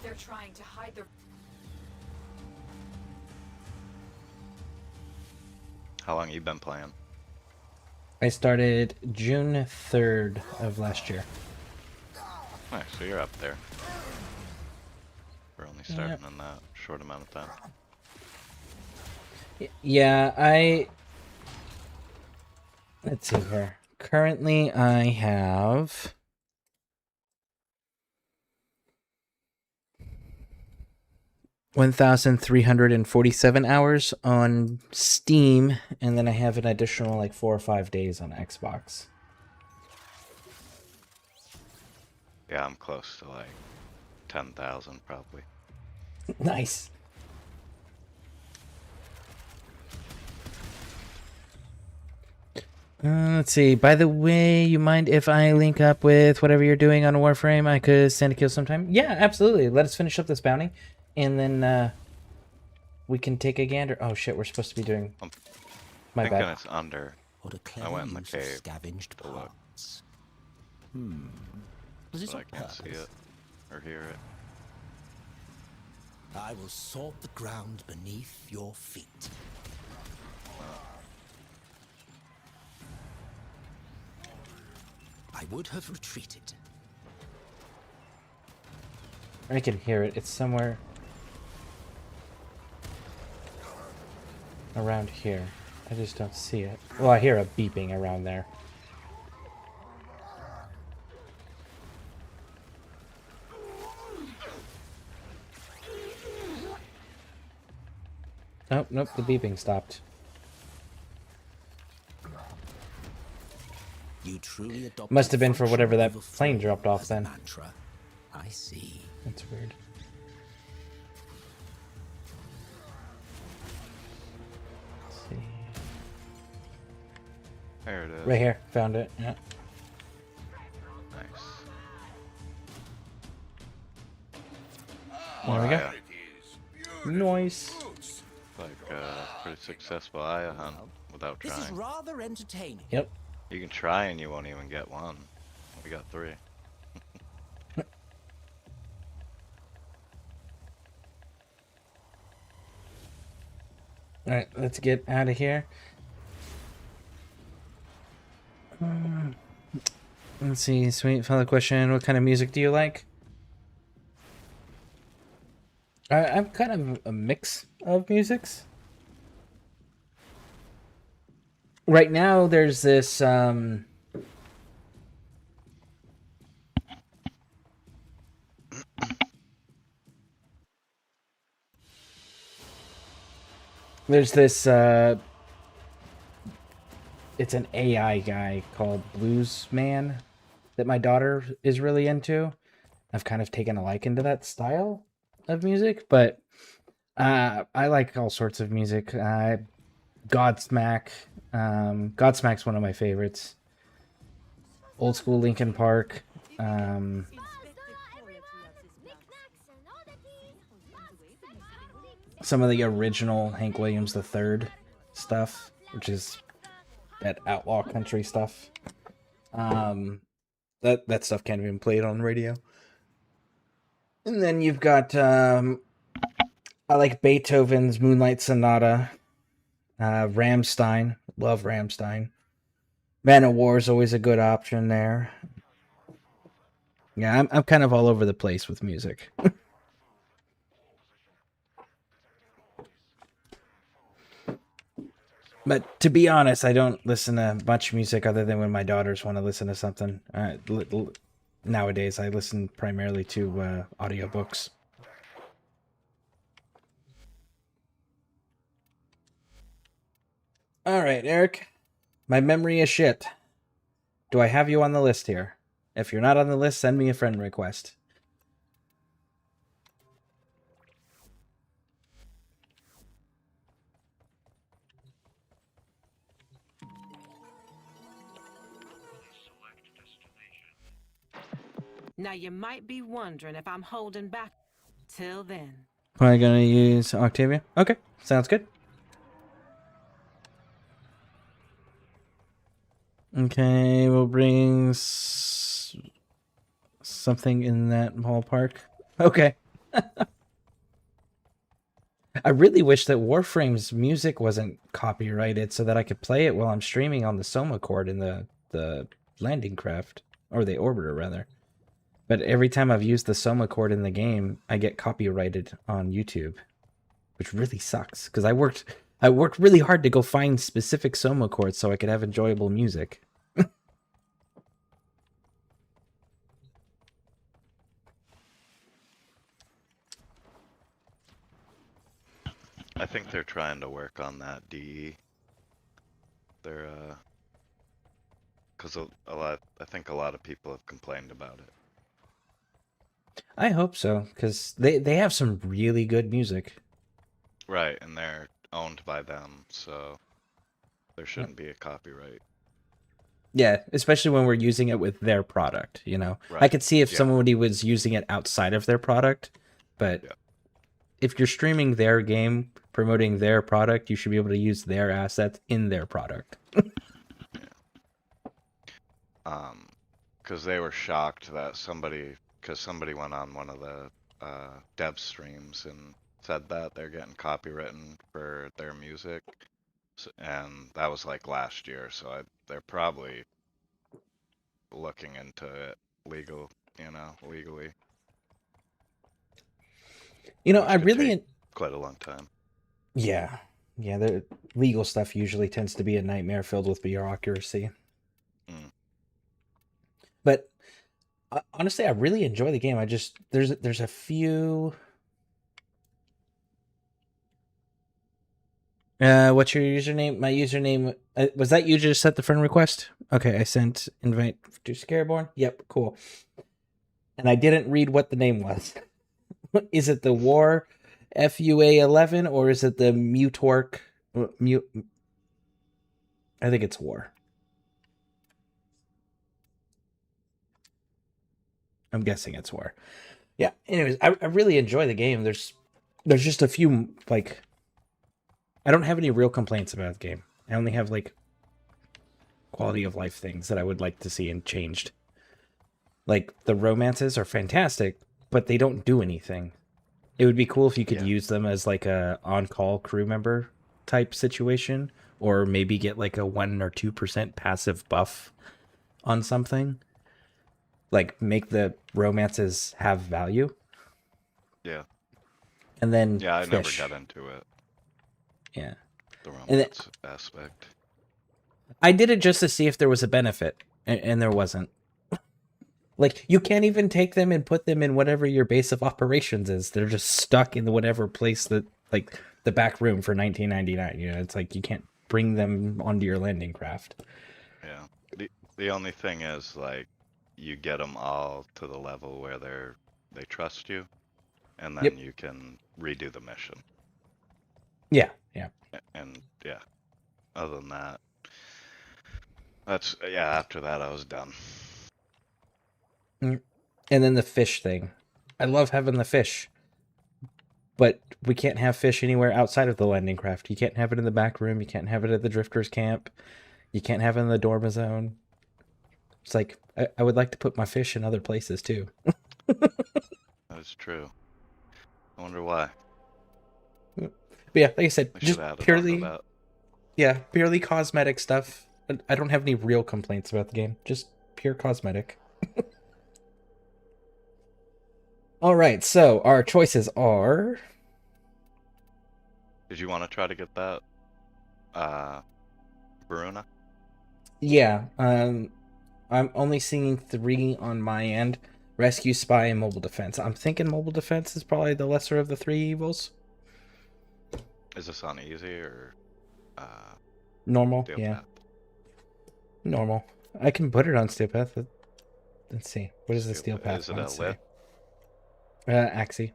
They're trying to hide their... How long you been playing? I started June 3rd of last year. Nice, so you're up there. We're only starting in that short amount of time. Yeah, let's see here. Currently, I have 1,347 hours on Steam, and then I have an additional like 4 or 5 days on Xbox. Yeah, I'm close to like 10,000 probably. Nice. Let's see. By the way, you mind if I link up with whatever you're doing on Warframe? I could stand a kill sometime. Yeah, absolutely. Let us finish up this bounty, and then we can take a gander. Oh shit, we're supposed to be doing. My thinking bad. it's under. What a I clever went in the use of cave scavenged to look, parts. Was this but I on can't see purpose? it or hear it. I will salt the ground beneath your feet. I would have retreated. I can hear it. It's somewhere. around here. I just don't see it. Well, I hear a beeping around there. Nope, nope, the beeping stopped. You truly adopted Must have been for whatever that function over plane form dropped off as a then. mantra. I see. That's weird. Let's see. There it is. Right here, found it. Yeah. Nice. There we go. Aya. Nice. Like pretty successful Aya hunt without This is trying. rather entertaining. Yep. You can try and you won't even get one. We got 3. Alright, let's get out of here. Let's see, sweet fellow question. What kind of music do you like? I'm kind of a mix of musics. Right now, there's this, there's this, it's an AI guy called Blues Man that my daughter is really into. I've kind of taken a liking to that style of music, but I like all sorts of music. Godsmack. Godsmack's one of my favorites. Old school Linkin Park. Some of the original Hank Williams III stuff, which is that outlaw country stuff. That stuff can't even play it on the radio. And then you've got I like Beethoven's Moonlight Sonata. Rammstein, love Rammstein. Man of War is always a good option there. Yeah, I'm kind of all over the place with music. But to be honest, I don't listen to much music other than when my daughters want to listen to something. Nowadays, I listen primarily to audiobooks. All right, Eric. My memory is shit. Do I have you on the list here? If you're not on the list, send me a friend request. Now you might be wondering if I'm holding back. Till then. Probably gonna use Octavia. Okay, sounds good. Okay, we'll bring something in that ballpark. Okay. I really wish that Warframe's music wasn't copyrighted so that I could play it while I'm streaming on the Soma cord in the landing craft, or the orbiter rather. But every time I've used the Soma cord in the game, I get copyrighted on YouTube, which really sucks because I worked really hard to go find specific Soma cords so I could have enjoyable music. I think they're trying to work on that DE. They're because I think a lot of people have complained about it. I hope so, because they have some really good music. Right, and they're owned by them, so there shouldn't be a copyright. Yeah, especially when we're using it with their product, you know? Right. I could see if somebody was using it outside of their product, but if you're streaming their game, promoting their product, you should be able to use their assets in their product. Because they were shocked that somebody went on one of the dev streams and said that they're getting copywritten for their music, and that was like last year, so they're probably looking into it legally. You know, I really... Quite a long time. Yeah. Yeah, the legal stuff usually tends to be a nightmare filled with bureaucracy. Mm. But honestly, I really enjoy the game. I just there's a few. What's your username? My username was that you just sent the friend request? Okay, I sent invite to Scareborne. Yep, cool. And I didn't read what the name was. Is it the War FUA 11 or is it the Mutwork Mute? I think it's War. I'm guessing it's War. Yeah. Anyways, I really enjoy the game. There's just a few like I don't have any real complaints about the game. I only have like quality of life things that I would like to see and changed. Like the romances are fantastic, but they don't do anything. It would be cool if you could use them as like a on-call crew member type situation, or maybe get like a 1 or 2% passive buff on something. Like make the romances have value. Yeah. And then yeah, I fish. never got into it. Yeah. The romance aspect. I did it just to see if there was a benefit, and there wasn't. Like, you can't even take them and put them in whatever your base of operations is. They're just stuck in whatever place that, like, the back room for $19.99. You know, it's like you can't bring them onto your landing craft. Yeah. The only thing is, like, you get them all to the level where they trust you, and then you can redo the mission. Yeah, yeah. And yeah, other than that, after that I was done. And then the fish thing. I love having the fish. But we can't have fish anywhere outside of the landing craft. You can't have it in the back room. You can't have it at the drifters camp. You can't have it in the dorm zone. It's like, I would like to put my fish in other places too. That's true. I wonder why. But yeah, like I said, We just should add it purely, onto that. yeah, purely cosmetic stuff. I don't have any real complaints about the game. Just pure cosmetic. All right, so our choices are. Did you want to try to get that, Bruna? Yeah, I'm only seeing 3 on my end: rescue, spy, and mobile defense. I'm thinking mobile defense is probably the lesser of the 3 evils. Is this on easy or Normal? Steel Yeah. Path? Normal. I can put it on Steel Path. Let's see. What does the Steel Path Is it one a say? lit? Axie.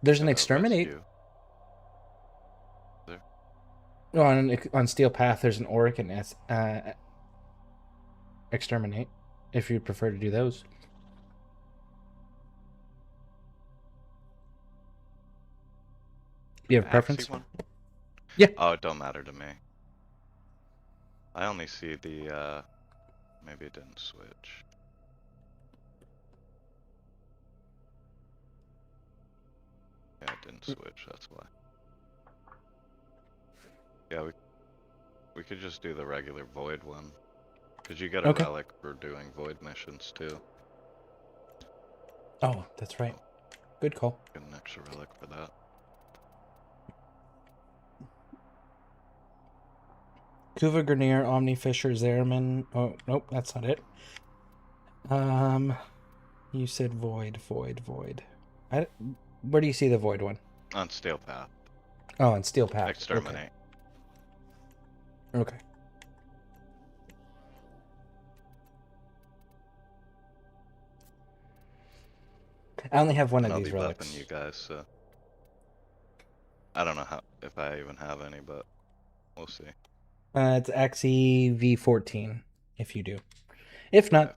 There's an Is it a exterminate. rescue? There? No, on Steel Path, there's an Auric and exterminate. If you prefer to do those. You have a preference? One? Yeah. Oh, it don't matter to me. I only see the, maybe it didn't switch. Yeah, it didn't switch, that's why. Yeah, we could just do the regular Void one. Because you get a relic for doing Void missions, too. Oh, that's right. Good call. Get an extra relic for that. Kuva Grenier, Omni Fisher, Zerman. Oh, nope, that's not it. You said Void. Where do you see the Void one? On Steel Path. Oh, on Steel Path. Exterminate. Okay. I only have one of these relics. I'll be buffing you guys, so I don't know if I even have any, but we'll see. It's Axie V14, if you do. If not,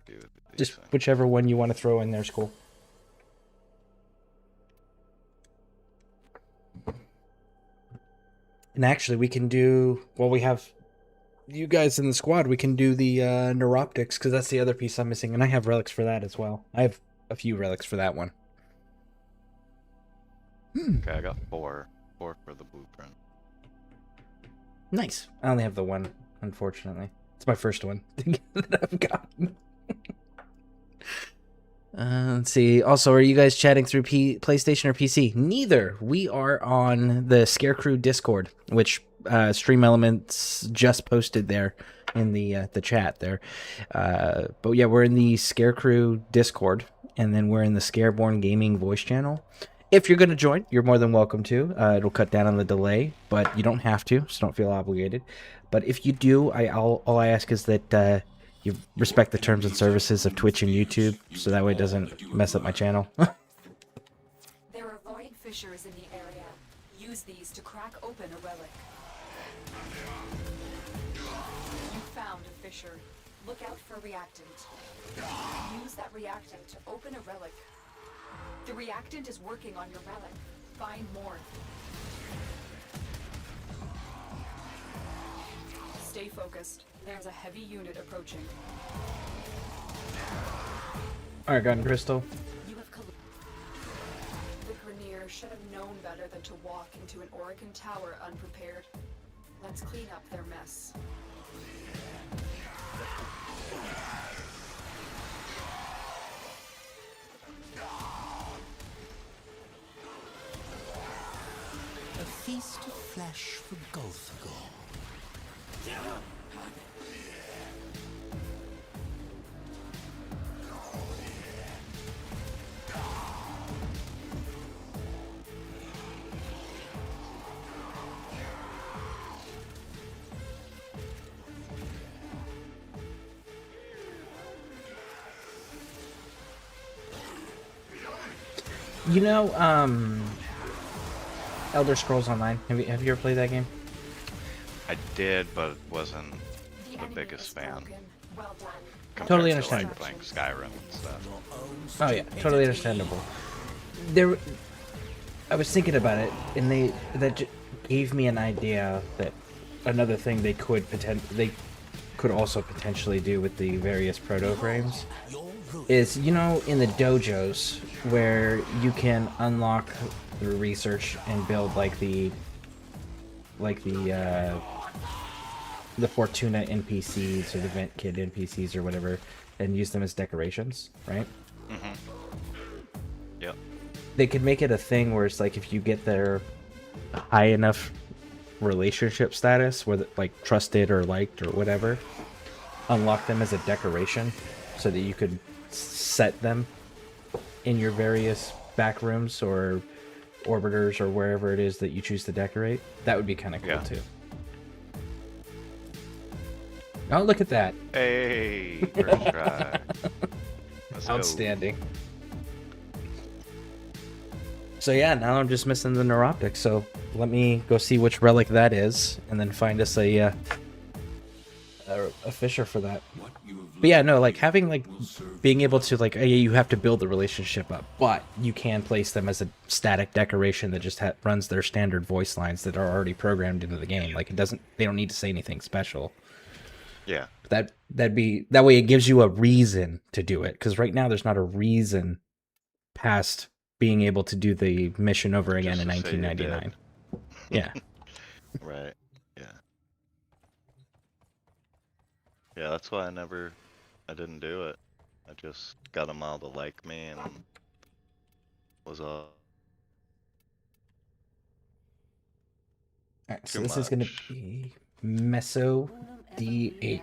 just whichever one you want to throw in there is cool. And actually, we can do, well, we have you guys in the squad, we can do the Neuroptics, because that's the other piece I'm missing, and I have relics for that as well. I have a few relics for that one. Okay, I got 4 for the blueprint. Nice. I only have the one, unfortunately. It's my first one that I've gotten. Let's see. Also, are you guys chatting through PlayStation or PC? Neither. We are on the ScareCrew Discord, which Stream Elements just posted there in the chat there. But yeah, we're in the ScareCrew Discord, and then we're in the Scareborne Gaming voice channel. If you're going to join, you're more than welcome to. It'll cut down on the delay, but you don't have to, so don't feel obligated. But if you do, all I ask is that you respect the terms and services of Twitch and YouTube, so that way it doesn't mess up my channel. There are void fissures in the area. Use these to crack open a relic. You found a fissure. Look out for reactant. Use that reactant to open a relic. The reactant is working on your relic. Find more. Stay focused. There's a heavy unit approaching. Alright, gun crystal. You have the Grenier should have known better than to walk into an Oregon tower unprepared. Let's clean up their mess. A feast of flesh for Golfagor. You know, Elder Scrolls Online. Have you ever played that game? I did, but wasn't the biggest fan. Well done. compared Totally to, understandable. like, playing Skyrim and stuff. Oh yeah, totally understandable. I was thinking about it, and that gave me an idea that another thing they could also potentially do with the various proto frames is, you know, in the dojos where you can unlock through research and build the Fortuna NPCs or the Vent Kid NPCs or whatever, and use them as decorations, right? Mm-hmm. Yep. They could make it a thing where it's like if you get their high enough relationship status, whether like trusted or liked or whatever, unlock them as a decoration so that you could set them in your various back rooms or orbiters or wherever it is that you choose to decorate. That would be kind of cool too. Oh, look at that. Hey, first try. Let's Outstanding. Go. So yeah, now I'm just missing the neuroptic, so let me go see which relic that is, and then find us a fissure for that. But yeah, no, like having being able to you have to build the relationship up, but you can place them as a static decoration that just runs their standard voice lines that are already programmed into the game. Like they don't need to say anything special. Yeah. That way it gives you a reason to do it, because right now there's not a reason past being able to do the mission over again in 1999. Yeah. Right. Yeah. Yeah, that's why I didn't do it. I just got them all to like me and was all. Alright, so this is going to be Meso D8.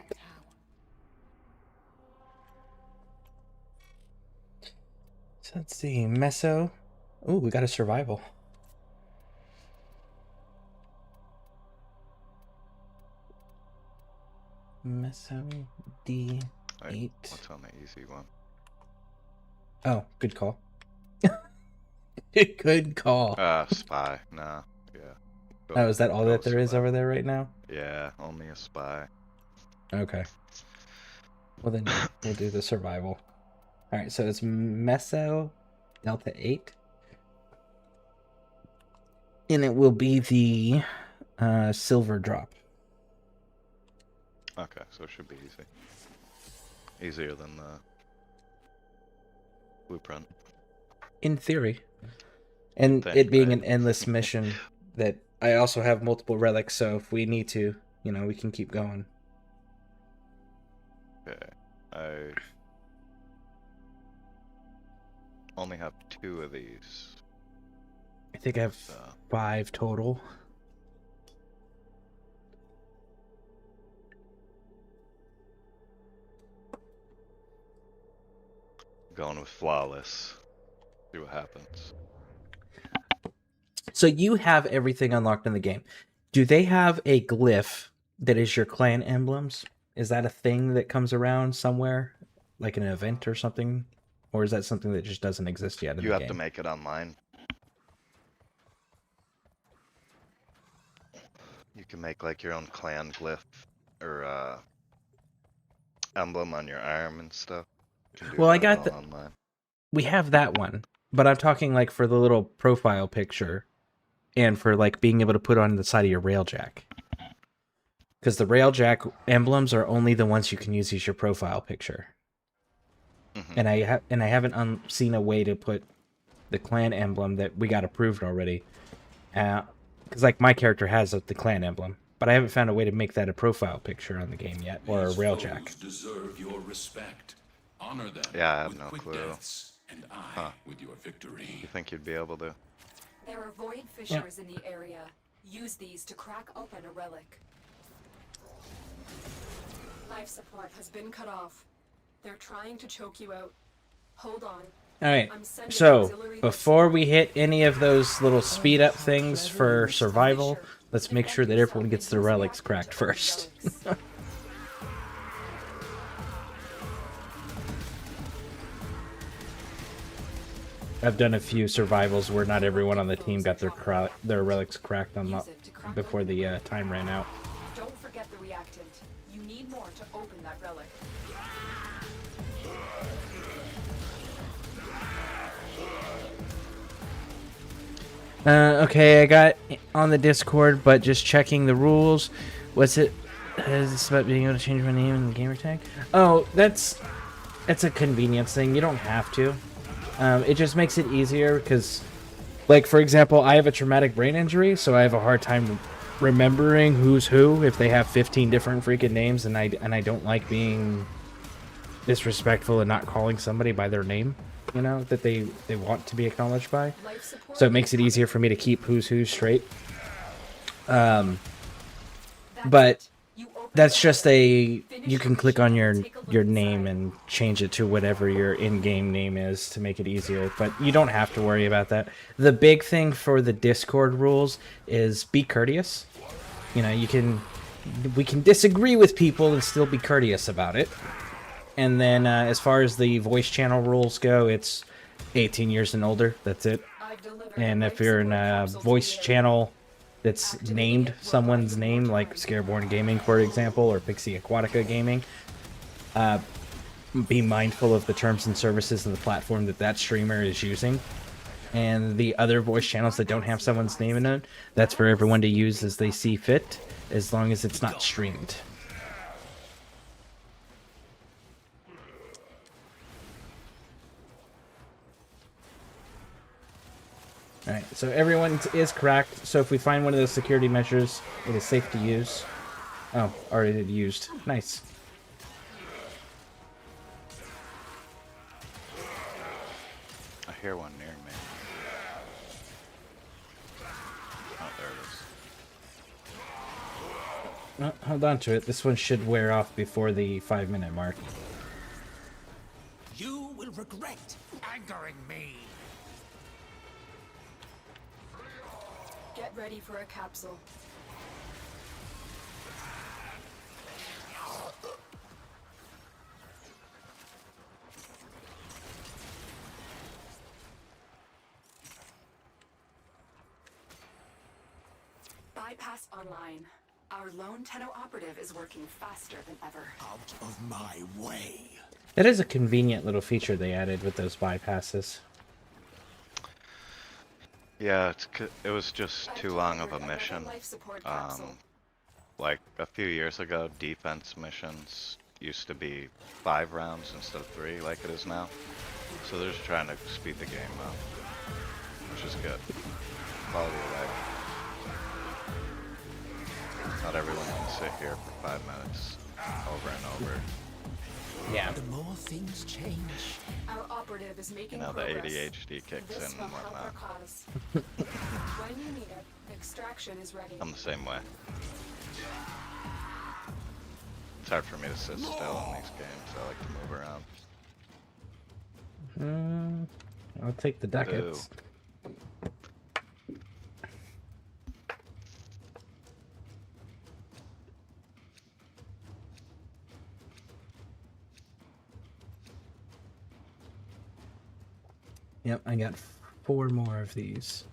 So let's see, Meso. Ooh, we got a survival. Meso D8. Right, what's on the easy one? Oh, good call. Good call. Spy. Nah, yeah. Oh, is that all that there is over there right now? Yeah, only a spy. Okay. Well then, we'll do the survival. Alright, so it's Meso Delta 8. And it will be the silver drop. Okay, so it should be easy. Easier than the blueprint. In theory. And it being an endless mission that I also have multiple relics, so if we need to, we can keep going. Okay. only have 2 of these. I think I have 5 total. Going with flawless. See what happens. So you have everything unlocked in the game. Do they have a glyph that is your clan emblems? Is that a thing that comes around somewhere, like an event or something? Or is that something that just doesn't exist yet in You the have game? to make it online. You can make like your own clan glyph or emblem on your arm and stuff. You can do Well, I that got all the... online. We have that one, but I'm talking like for the little profile picture and for like being able to put on the side of your railjack. Because the railjack emblems are only the ones you can use as your profile picture. And I haven't seen a way to put the clan emblem that we got approved already. Because like my character has the clan emblem, but I haven't found a way to make that a profile picture on the game yet, or a railjack. Deserve your respect. Honor them. Yeah, I have with no quick clue. Deaths, and I with your victory. You think you'd be able to? There are void fissures in the area. Use these to crack open a relic. Life support has been cut off. They're trying to choke you out. Hold on. Alright, so before we hit any of those little speed up things for survival, let's make sure that everyone gets their relics cracked first. I've done a few survivals where not everyone on the team got their relics cracked before the time ran out. Don't forget the reactant. You need more to open that relic. Okay, I got on the Discord, but just checking the rules. What's it? Is this about being able to change my name in the gamer tag? Oh, that's a convenience thing. You don't have to. It just makes it easier because, like, for example, I have a traumatic brain injury, so I have a hard time remembering who's who if they have 15 different freaking names, and I don't like being disrespectful and not calling somebody by their name, you know, that they want to be acknowledged by. So it makes it easier for me to keep who's who straight. But that's just you can click on your name and change it to whatever your in-game name is to make it easier, but you don't have to worry about that. The big thing for the Discord rules is be courteous. You know, we can disagree with people and still be courteous about it. And then as far as the voice channel rules go, it's 18 years and older. That's it. And if you're in a voice channel that's named someone's name, like Scareborne Gaming, for example, or Pixie Aquatica Gaming, be mindful of the terms and services of the platform that streamer is using. And the other voice channels that don't have someone's name in it, that's for everyone to use as they see fit, as long as it's not streamed. Alright, so everyone is cracked, so if we find one of those security measures, it is safe to use. Oh, already used. Nice. I hear one near me. Oh, there it is. Oh, hold on to it. This one should wear off before the 5-minute mark. You will regret angering me. Get ready for a capsule. Bypass online. Our lone Tenno operative is working faster than ever. Out of my way. That is a convenient little feature they added with those bypasses. Yeah, it was just too long of a mission. Like a few years ago, defense missions used to be 5 rounds instead of 3 like it is now. So they're just trying to speed the game up, which is good. Quality of life. Not everyone can sit here for 5 minutes over and over. Yeah. the more things change. Our operative is making You know, the progress. ADHD kicks This in will and help our whatnot. cause. When you need it, extraction is ready. I'm the same way. It's hard for me to sit still in these games. I like to move around. I'll take the ducats. Yep, I got 4 more of these.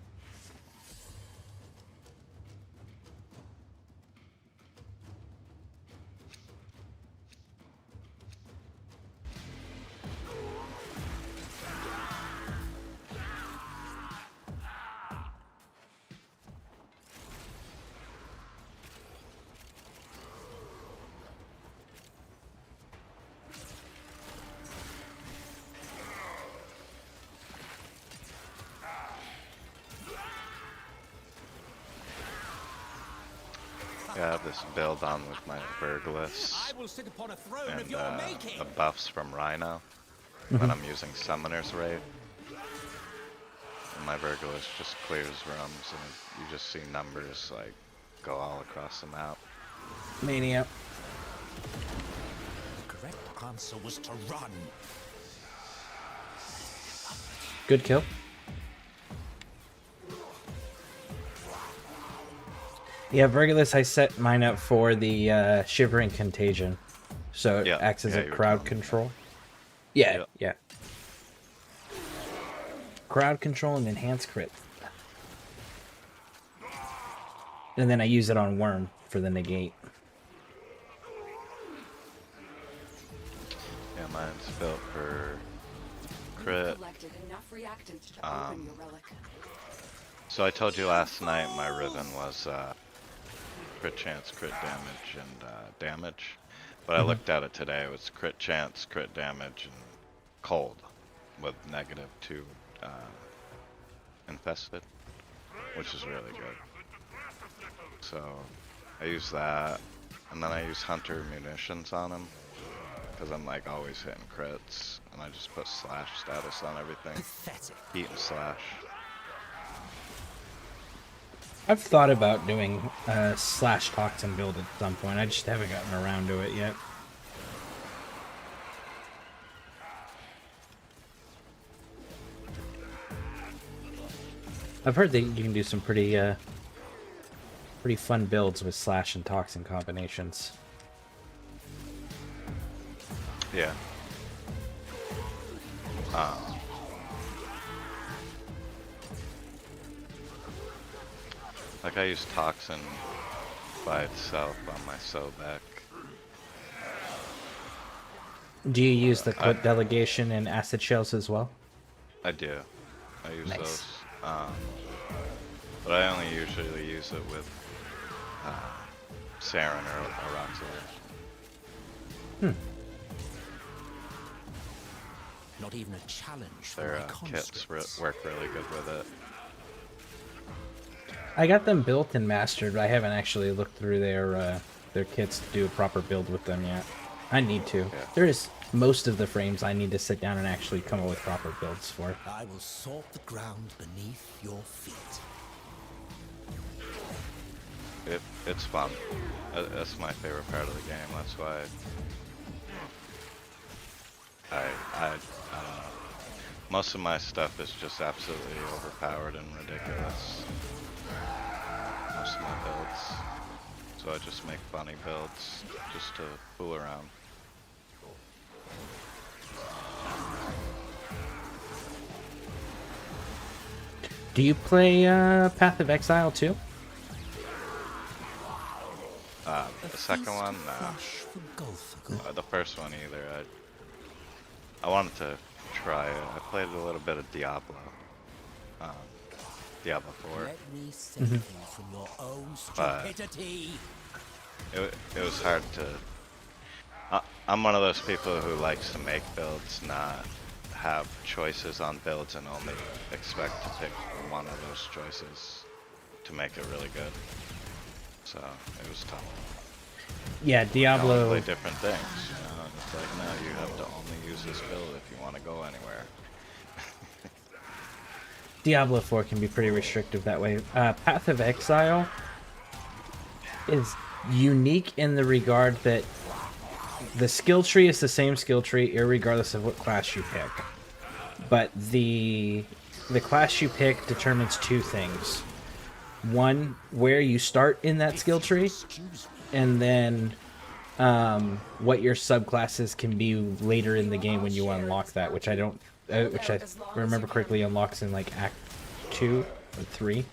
Yeah, I have this build on with my Burglus I will sit upon a throne and of your making. the buffs from Rhino when I'm using Summoner's Raid. And my Burglus just clears rooms and you just see numbers like go all across the map. Mania. The correct answer was to run. Good kill. Yeah, Vergulus, I set mine up for the Shivering Contagion. So it acts as a crowd control. Yeah, yeah. Crowd control and enhanced crit. And then I use it on Worm for the negate. Yeah, mine's built for crit. Collected enough reactants to open your relic. So I told you last night my Riven was crit chance, crit damage, and damage. But I looked at it today, it was crit chance, crit damage, and cold with -2 infested, which is really good. So I use that, and then I use Hunter munitions on him, because I'm like always hitting crits, and I just put slash status on everything. Pathetic. Heat and slash. I've thought about doing a slash toxin build at some point. I just haven't gotten around to it yet. I've heard that you can do some pretty fun builds with slash and toxin combinations. Yeah. Like I use Toxin by itself on my Sobek. Do you use the clip delegation and acid shells as well? I do. I use Nice. those. But I only usually use it with Saren or Roxanne. Not even a challenge for Their my kits conscripts. work really good with it. I got them built and mastered, but I haven't actually looked through their kits to do a proper build with them yet. I need to. Yeah. There is most of the frames I need to sit down and actually come up with proper builds for. I will salt the ground beneath your feet. It's fun. That's my favorite part of the game. That's why I don't know. Most of my stuff is just absolutely overpowered and ridiculous. Most of my builds. So I just make funny builds just to fool around. Do you play Path of Exile too? The second one, nah. The first one either. I wanted to try it. I played a little bit of Diablo. Diablo 4. Let me save you from your own stupidity. It was hard to... I'm one of those people who likes to make builds, not have choices on builds and only expect to pick one of those choices to make it really good. So, it was tough. Yeah, I Diablo. play different things, you know? like, no, you have to only use this build if you want to go anywhere. Diablo 4 can be pretty restrictive that way. Path of Exile is unique in the regard that the skill tree is the same skill tree irregardless of what class you pick. But the class you pick determines two things. One, where you start in that skill tree, and then what your subclasses can be later in the game when you unlock that, which I don't, which I remember correctly unlocks in like Act 2 or 3.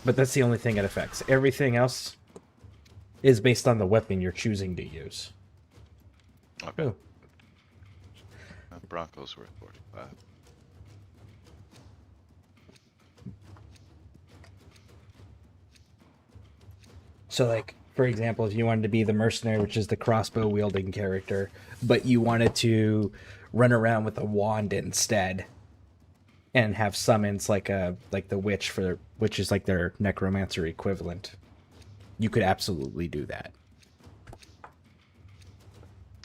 But that's the only thing it affects. Everything else is based on the weapon you're choosing to use. Okay. Ooh. Broncos were 45. So, like, for example, if you wanted to be the mercenary, which is the crossbow wielding character, but you wanted to run around with a wand instead and have summons like the witch, which is like their necromancer equivalent, you could absolutely do that.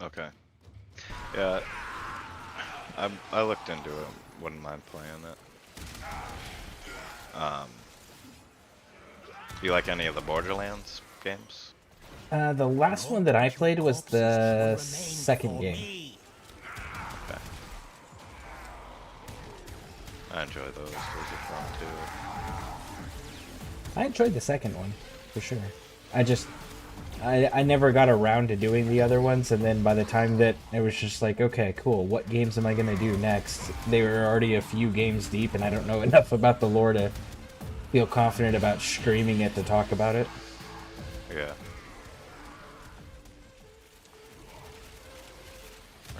Okay. Yeah. I looked into it. Wouldn't mind playing it. Do you like any of the Borderlands games? The last one that I played was the second game. Okay. I enjoy those. Those are fun too. I enjoyed the second one, for sure. I never got around to doing the other ones, and then by the time that it was just like, okay, cool, what games am I going to do next? They were already a few games deep, and I don't know enough about the lore to feel confident about streaming it to talk about it. Yeah.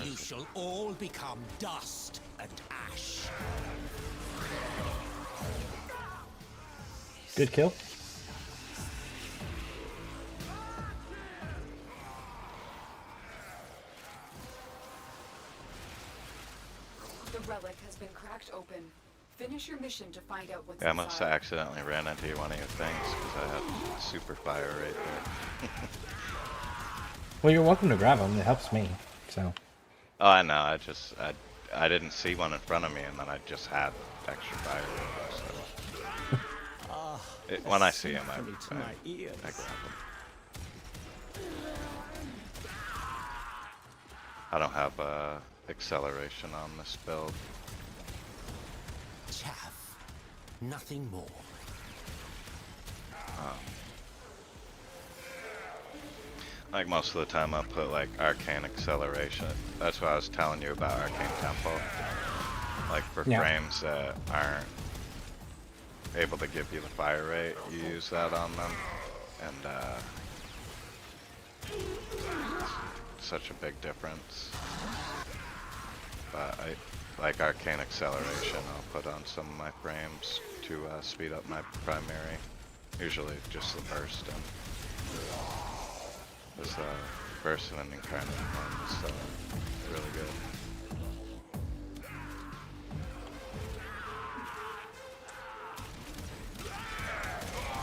You shall all become dust and ash. Good kill. The relic has been cracked open. Finish your mission to find out what's Yeah, I must have inside. accidentally ran into one of your things because I had super fire right there. Well, you're welcome to grab them. It helps me. So. Oh, I know. I didn't see one in front of me, and then I just had extra fire. So. When I see him, I grab him. I don't have acceleration on this build. Chaff, nothing more. Like most of the time I put like arcane acceleration. That's what I was telling you about Arcane Temple. Like for frames that aren't able to give you the fire rate, you use that on them. And it's such a big difference. But I like arcane acceleration, I'll put on some of my frames to speed up my primary. Usually just the burst. And this burst and incarnate one is really good.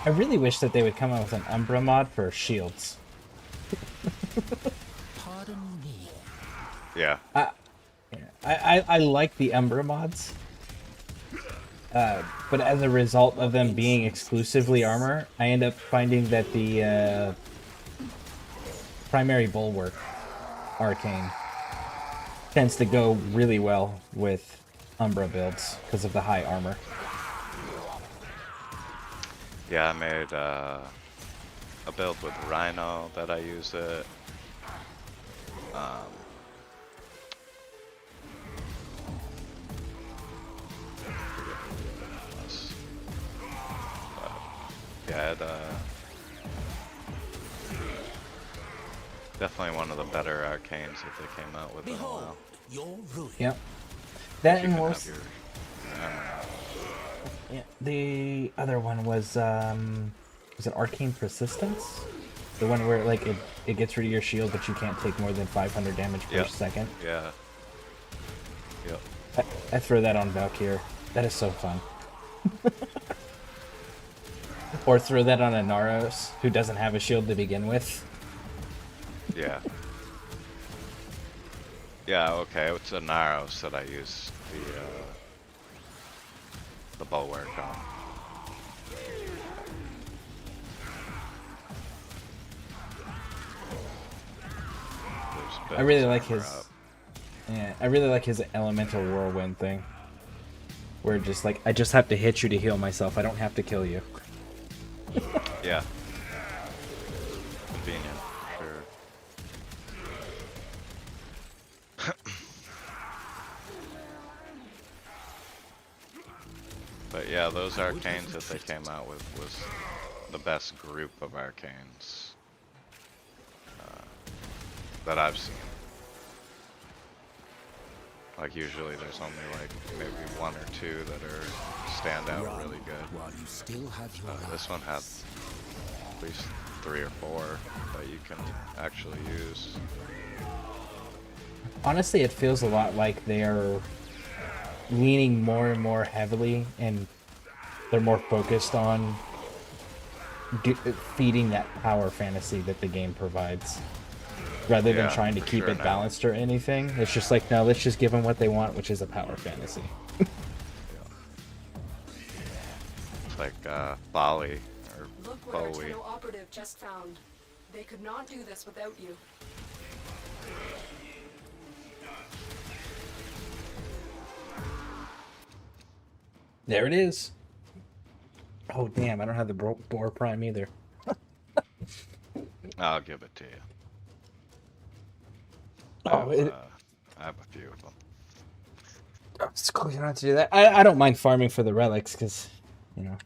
I really wish that they would come out with an Umbra mod for shields. Pardon me. Yeah. I like the Umbra mods, but as a result of them being exclusively armor, I end up finding that the primary bulwark arcane tends to go really well with Umbra builds because of the high armor. Yeah, I made a build with Rhino that I use it. Yeah, definitely one of the better arcanes that they came out with in a while. Your ruin. Yep. That and You can most. have Yeah, the other one was it Arcane Persistence? The one where like it gets rid of your shield, but you can't take more than 500 damage per second. Yeah. Yep. I throw that on Valkyr. That is so fun. Or throw that on a Naros who doesn't have a shield to begin with. Yeah. Yeah, okay, it's a Naros that I use the bulwark on. I really like his. Yeah, I really like his elemental whirlwind thing. Where just like I just have to hit you to heal myself. I don't have to kill you. Yeah. Convenient, sure. But yeah, those arcanes that they came out with was the best group of arcanes that I've seen. Like usually there's only like maybe one or two that are stand out really good. While you still have your This one had at least 3 or 4 that you can actually use. Honestly, it feels a lot like they're leaning more and more heavily, and they're more focused on feeding that power fantasy that the game provides, rather than trying to keep it balanced or anything. It's just like, no, let's just give them what they want, which is a power fantasy. It's like Bali or Look what our Bowie. Tenno operative just found. They could not do this without you. There it is. Oh damn! I don't have the Boar Prime either. I'll give it to you. Oh, I have a few of them. It's cool. You don't have to do that. I don't mind farming for the relics because, you know,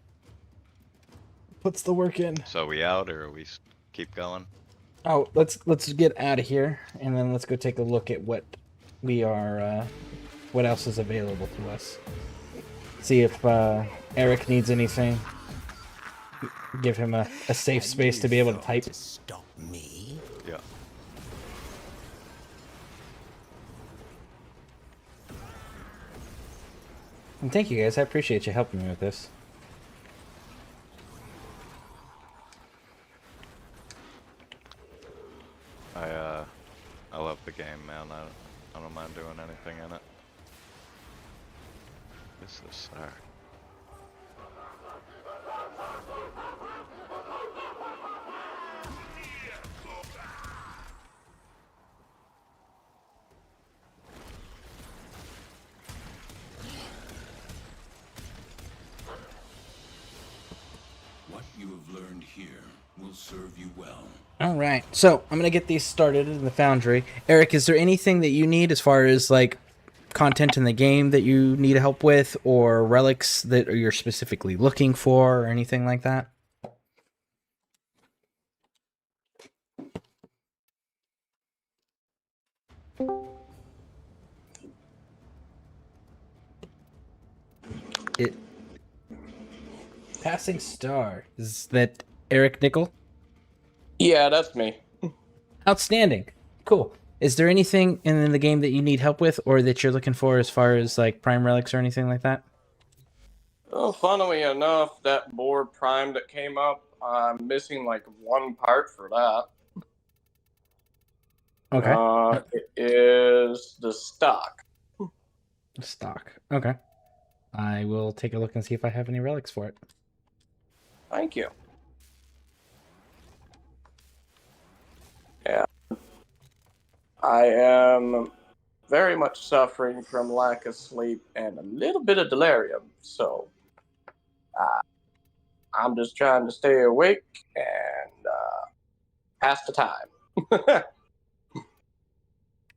puts the work in. So we out or we keep going? Oh, let's get out of here and then let's go take a look at what we are, what else is available to us. See if Eric needs anything. Give him a safe space to be able to type. Stop me? Yeah. And thank you guys. I appreciate you helping me with this. I love the game, man. I don't mind doing anything in it. What's this? Alright. What you have learned here will serve you well. All right, so I'm gonna get these started in the Foundry. Eric, is there anything that you need as far as like content in the game that you need help with, or relics that you're specifically looking for, or anything like that? Passing star. Is that Eric Nickel? Yeah, that's me. Outstanding. Cool. Is there anything in the game that you need help with or that you're looking for as far as like prime relics or anything like that? Well, funnily enough, that board prime that came up, I'm missing like one part for that. Okay. It is the stock. Stock. Okay. I will take a look and see if I have any relics for it. Thank you. Yeah. I am very much suffering from lack of sleep and a little bit of delirium, so I'm just trying to stay awake and pass the time.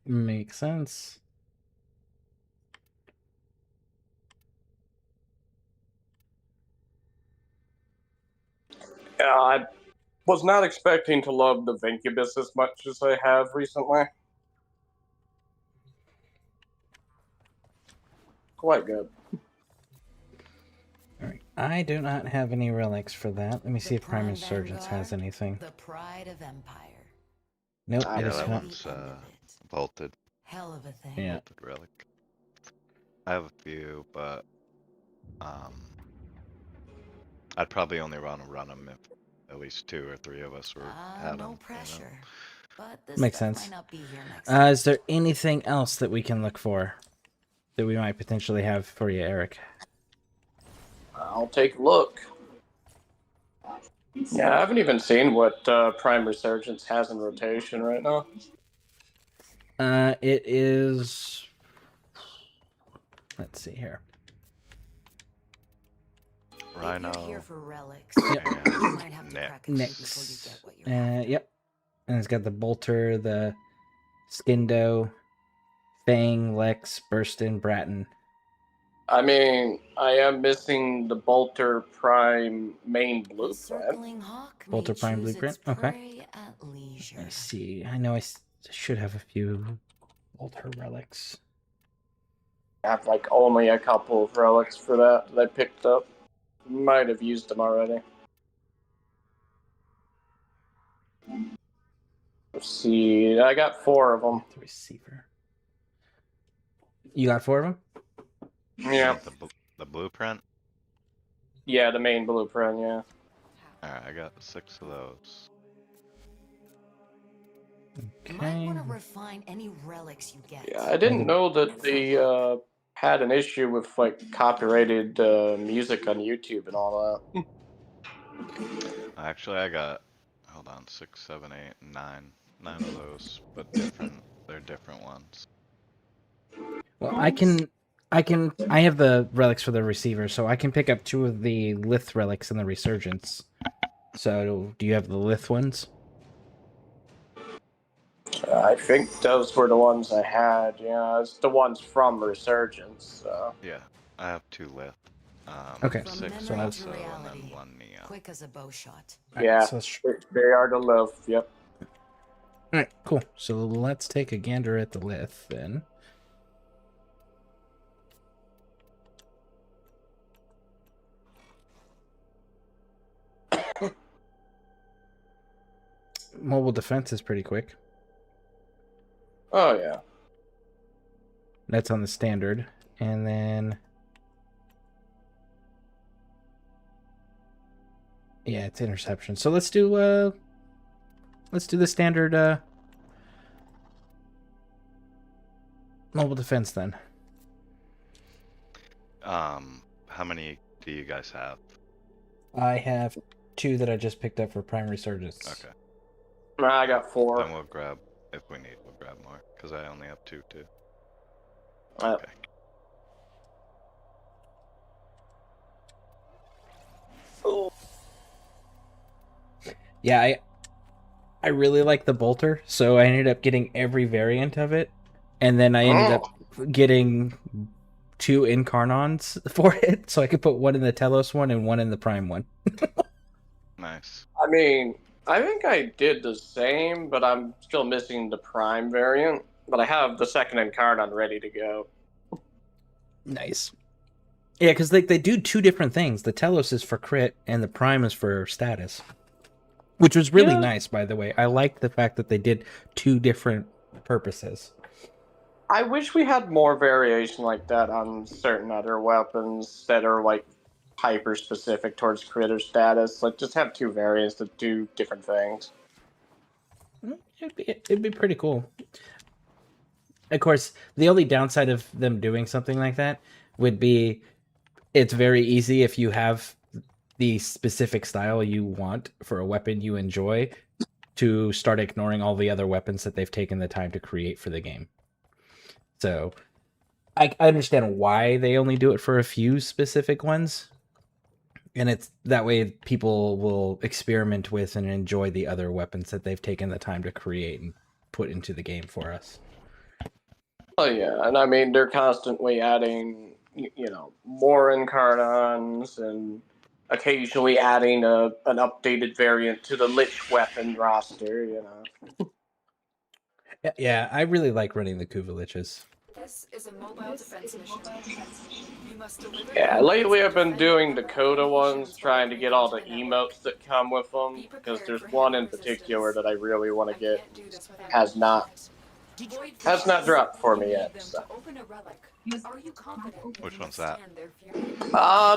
Makes sense. I was not expecting to love the Vincubus as much as I have recently. Quite good. Alright. I do not have any relics for that. Let me see if Prime Prime Insurgents has Vanguard, anything. The pride of Empire. Nope, Yeah, it Yeah, is that not. one's bolted. Hell of a thing. Yeah. Bolted relic. I have a few, but I'd probably only run them if at least 2 or 3 of us were had No them. pressure. but this Makes stuff sense. might not be here next time. Is there anything else that we can look for This stuff is might not be there here next anything else that we can look for that we might potentially have for you, Eric? I'll take a look. Yeah, I haven't even seen what Prime Resurgence has in rotation right now. It is. Let's see here. If you're Rhino. here for relics, Yep. you might have to crack a case before you get Next. what you're after. Yep. And it's got the Bolter, the Skindo, Fang, Lex, Burston, Bratton. I mean, I am missing the Bolter Prime main The blueprint. circling hawk may Bolter Prime choose blueprint? its Okay. prey at leisure. Let's see. I know I should have a few Bolter relics. I have like only a couple of relics for that I picked up. Might have used them already. Let's see. I got 4 of them. The receiver. You got 4 of them? Yeah. The blueprint? Yeah, the main blueprint, yeah. Alright, I got 6 of those. You might want to refine any relics you get. Yeah, I didn't know that they had an issue with like copyrighted music on YouTube and all that. Actually, I got, hold on, 6, 7, 8, 9. 9 of those, but different. They're different ones. Well, I have the relics for the receiver, so I can pick up 2 of the Lith relics in the Resurgence. So, do you have the Lith ones? I think those were the ones I had. Yeah, it's the ones from Resurgence. So. Yeah, I have 2 left. Okay, 6 so also, that's and then 1 Neo. Quick as a bow shot. Yeah, so they are the left. Yep. Alright, cool. So let's take a gander at the Lith then. Mobile defense is pretty quick. Oh, yeah. That's on the standard. And then... yeah, it's interception. So let's do the standard mobile defense then. How many do you guys have? I have 2 that I just picked up for Prime Resurgence. Okay. I got 4. Then we'll grab, if we need, we'll grab more. Because I only have 2 too. Okay. Oh. Yeah, I really like the Bolter, so I ended up getting every variant of it, and then I ended up getting 2 Incarnons for it, so I could put one in the Telos one and one in the Prime one. Nice. I mean, I think I did the same, but I'm still missing the Prime variant. But I have the second Incarnon ready to go. Nice. Yeah, because they do 2 different things. The Telos is for crit, and the Prime is for status. Which was really nice, by the way. I liked the fact that they did 2 different purposes. I wish we had more variation like that on certain other weapons that are like hyper specific towards crit or status. Like just have 2 variants that do different things. It'd be pretty cool. Of course, the only downside of them doing something like that would be it's very easy if you have the specific style you want for a weapon you enjoy to start ignoring all the other weapons that they've taken the time to create for the game. So I understand why they only do it for a few specific ones. And it's that way people will experiment with and enjoy the other weapons that they've taken the time to create and put into the game for us. Oh yeah, and I mean they're constantly adding, more Incarnons and occasionally adding an updated variant to the Lich weapon roster. Yeah, I really like running the Kuva Liches. This is a mobile defense mission. You must deliver. Yeah, lately I've been doing the Coda ones, trying to get all the emotes that come with them, because there's one in particular that I really want to get. Has not dropped for me yet. So. Are you confident? Which one's that?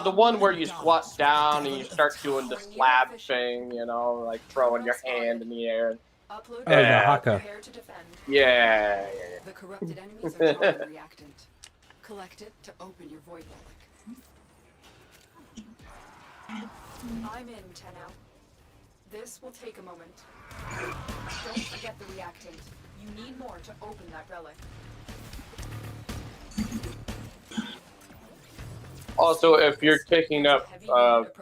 The one where you squat down and you start doing the slab thing, like throwing your hand in the air. Upload Oh, the Yeah. Haka. prepare to defend. Yeah. The corrupted enemies are drawing the reactant. Collect it to open your void relic. I'm in, Tenno. This will take a moment. Don't forget the reactant. You need more to open that relic. Also, if you're picking up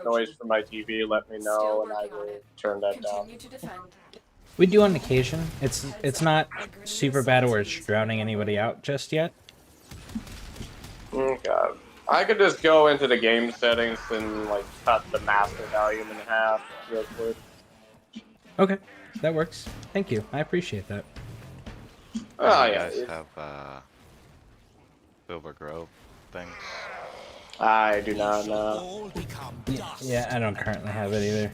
noise from my TV, let me know and I will turn that down. Continue to defend. We do on occasion. It's not super bad where it's drowning anybody out just yet. Okay. I could just go into the game settings and like cut the master volume in half real quick. Okay, that works. Thank you. I appreciate that. Oh you yeah. guys have Silver Grove things? I do not know. Yeah, I don't currently have it either.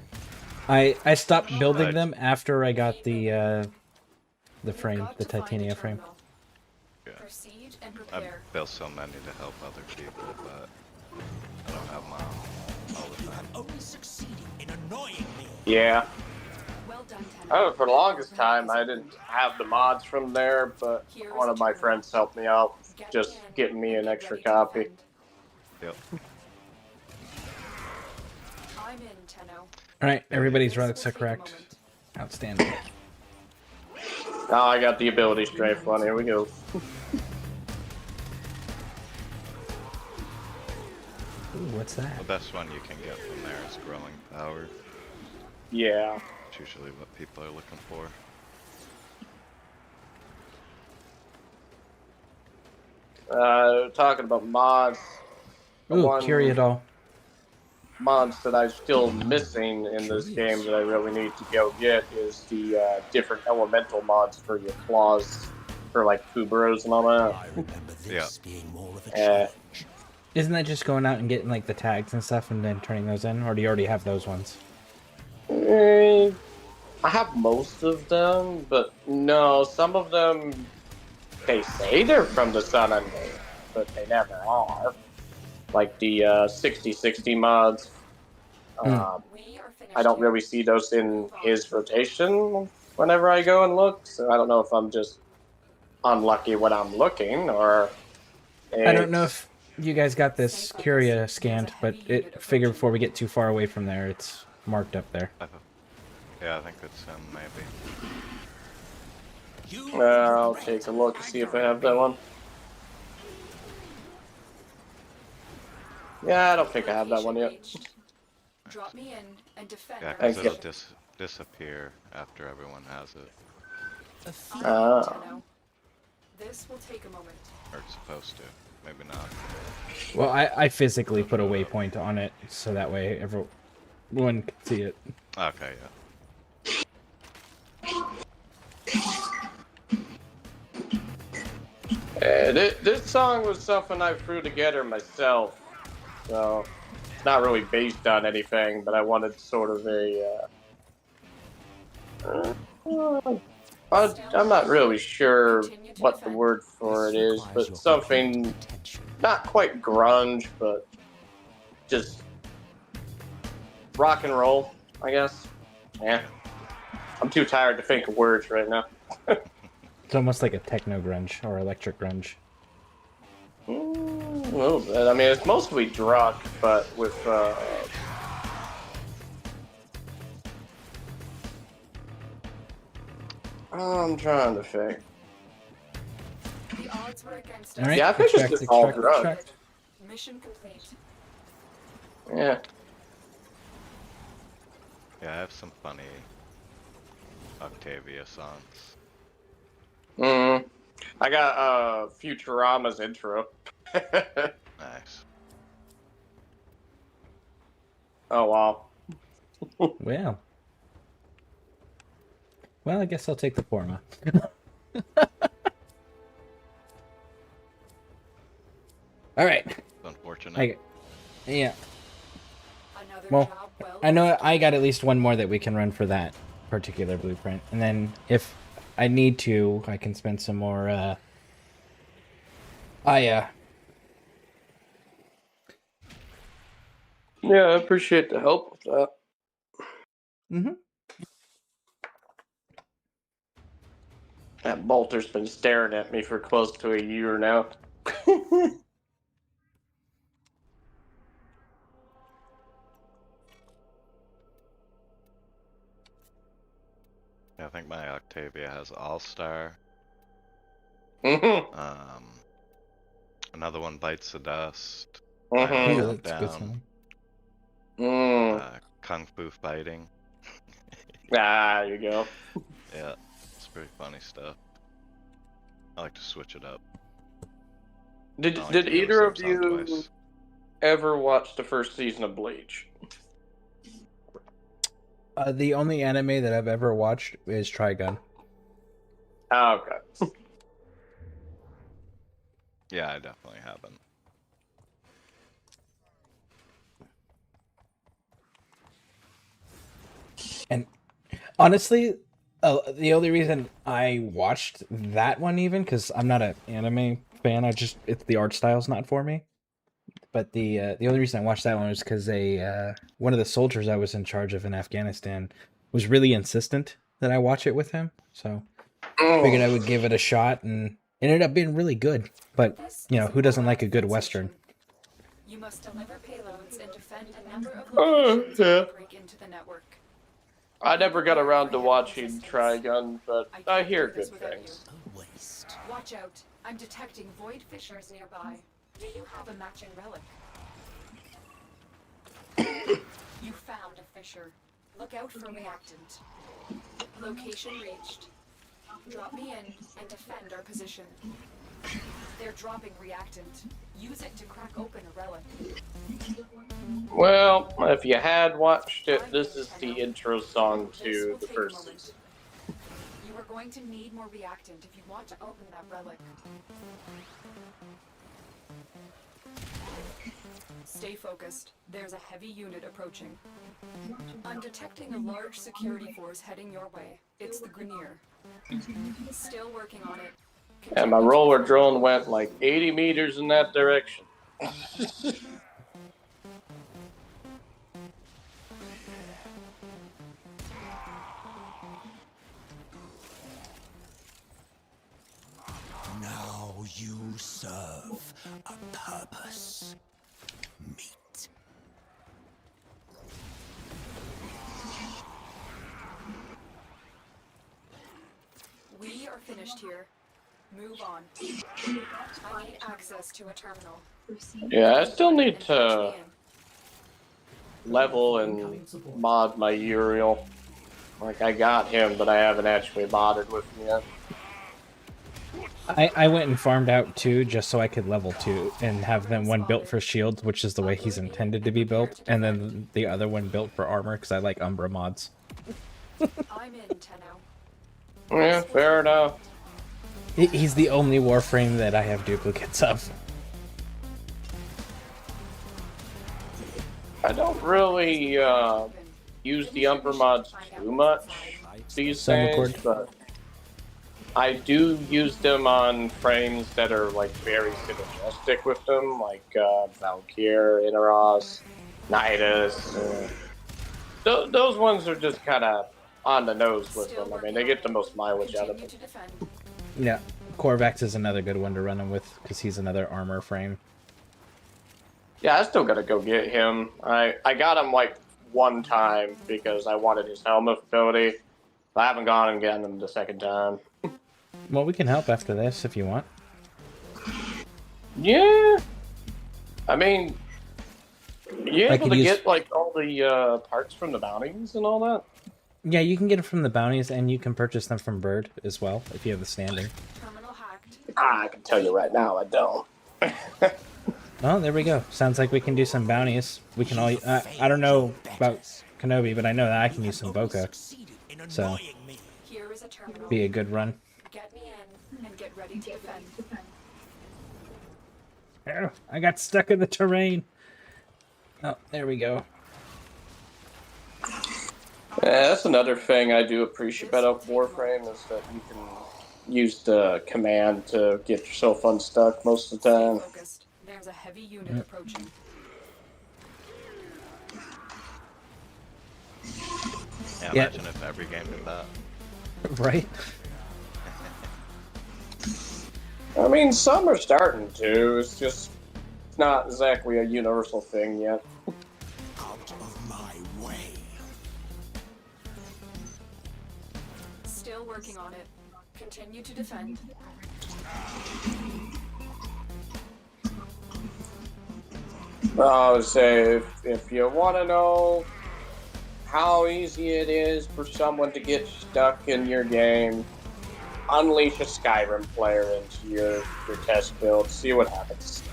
I stopped building them after I got the frame, the titanium frame. Yeah. Proceed and I've prepare. built so many to help other people, but I don't have my own all the time. Only succeeding in annoying me. Yeah. Well done, Tenno. Oh, for the longest time, I didn't have the mods from there, but one of my friends helped me out, just getting me an extra copy. Yep. I'm in, Tenno. Alright, everybody's relics are correct. Outstanding. Now I got the ability strafe one. Here we go. Ooh, what's that? The best one you can get from there is Growing Power. Yeah. It's usually what people are looking for. Talking about mods. Ooh, One Kyriadol. mods that I'm still missing in this game that I really need to go get is the different elemental mods for your claws, for like Kubros and all that. I remember this being more of a Yeah. challenge. Isn't that just going out and getting like the tags and stuff and then turning those in? Or do you already have those ones? I have most of them, but no, some of them, they say they're from the Sun and Moon, but they never are. Like the 60-60 mods. I don't really see those in his rotation whenever I go and look, so I don't know if I'm just unlucky when I'm looking, or... I don't know if you guys got this Curia scanned, but it figure before we get too far away from there, it's marked up there. Yeah, I think it's him, maybe. I'll take a look to see if I have that one. Yeah, I don't think I have that one yet. Drop me in and defend. Yeah, our because Thank it'll you. disappear after everyone has it. Tenno. This will take a moment. Or it's supposed to. Maybe not. Well, I physically put a waypoint on it, so that way everyone can see it. Okay, yeah. This song was something I threw together myself, so it's not really based on anything, but I wanted sort of a... I'm not really sure what the word for it is, but something not quite grunge, but just rock and roll, I guess. Yeah. I'm too tired to think of words right now. It's almost like a techno grunge or electric grunge. A little bit. I mean, it's mostly drunk, but with I'm trying to think. The odds were against All us. right, Yeah, I think it's extract, just all extract, drunk. extract. Mission complete. Yeah. Yeah, I have some funny Octavia songs. I got Futurama's intro. Nice. Oh wow. Well, I guess I'll take the Forma. All right. It's unfortunate. Yeah. Another Well, job well I know I got at least one more that we can run for that particular blueprint, and then if I need to, I can spend some more. Yeah, I appreciate the help with that. That bolter's been staring at me for close to a year now. I think my Octavia has All-Star. Another one bites the dust. Ooh, that's a good Down. song. Kung Fu fighting. There you go. Yeah, it's pretty funny stuff. I like to switch it up. Did I like did to hear the either of same song you twice. ever watch the first season of Bleach? The only anime that I've ever watched is Trigun. Oh, okay. Yeah, I definitely haven't. And honestly, the only reason I watched that one even because I'm not an anime fan, it's the art style's not for me. But the only reason I watched that one was because one of the soldiers I was in charge of in Afghanistan was really insistent that I watch it with him. So I figured I would give it a shot, and it ended up being really good. But you know, who doesn't like a good Western? You must deliver payloads and defend a number of locations to break into the network. I never got around to watching Trigun, but I hear good things. Watch out. I'm detecting void fissures nearby. Do you have a matching relic? You found a fissure. Look out for reactant. Location reached. Drop me in and defend our position. They're dropping reactant. Use it to crack open a relic. Well, if you had watched it, this is the intro song to the first season. You are going to need more reactant if you want to open that relic. Stay focused. There's a heavy unit approaching. I'm detecting a large security force heading your way. It's the Grenier. Still working on it. And my roller drone went like 80 meters in that direction. Now you serve a purpose. Meet. We are finished here. Move on. I need access to a terminal. Yeah, I still need to level and mod my Uriel. Like, I got him, but I haven't actually modded with him yet. I went and farmed out 2 just so I could level 2 and have them one built for shields, which is the way he's intended to be built, and then the other one built for armor because I like Umbra mods. I'm in, Tenno. Yeah, fair enough. He's the only Warframe that I have duplicates of. I don't really use the Umbra mods too much these days, but I do use them on frames that are like very synergistic with them, like Valkyr, Inaros, Nidus. Those ones are just kind of on the nose with them. I mean, they get the most mileage out of them. Yeah, Korvax is another good one to run him with because he's another armor frame. Yeah, I still gotta go get him. I got him like one time because I wanted his helmet ability. I haven't gone and gotten him the second time. Well, we can help after this if you want. Yeah. I mean, you I able could to use- get like all the parts from the bounties and all that? Yeah, you can get them from the bounties, and you can purchase them from Bird as well if you have the standing. I can tell you right now, I don't. Oh, there we go. Sounds like we can do some bounties. We can all. I don't know about Kenobi, but I know that I can use some Boca. So, Here is a terminal. be a good run. Get me in and get ready to defend. Oh, I got stuck in the terrain. Oh, there we go. Yeah, that's another thing I do appreciate about Warframe is that you can use the command to get yourself unstuck most of the time. There's a heavy unit approaching. Yeah, imagine if every game did that. Right? I mean, some are starting to. It's just not exactly a universal thing yet. Out of my way. Still working on it. Continue to defend. I would say if you want to know how easy it is for someone to get stuck in your game, unleash a Skyrim player into your test build. See what happens.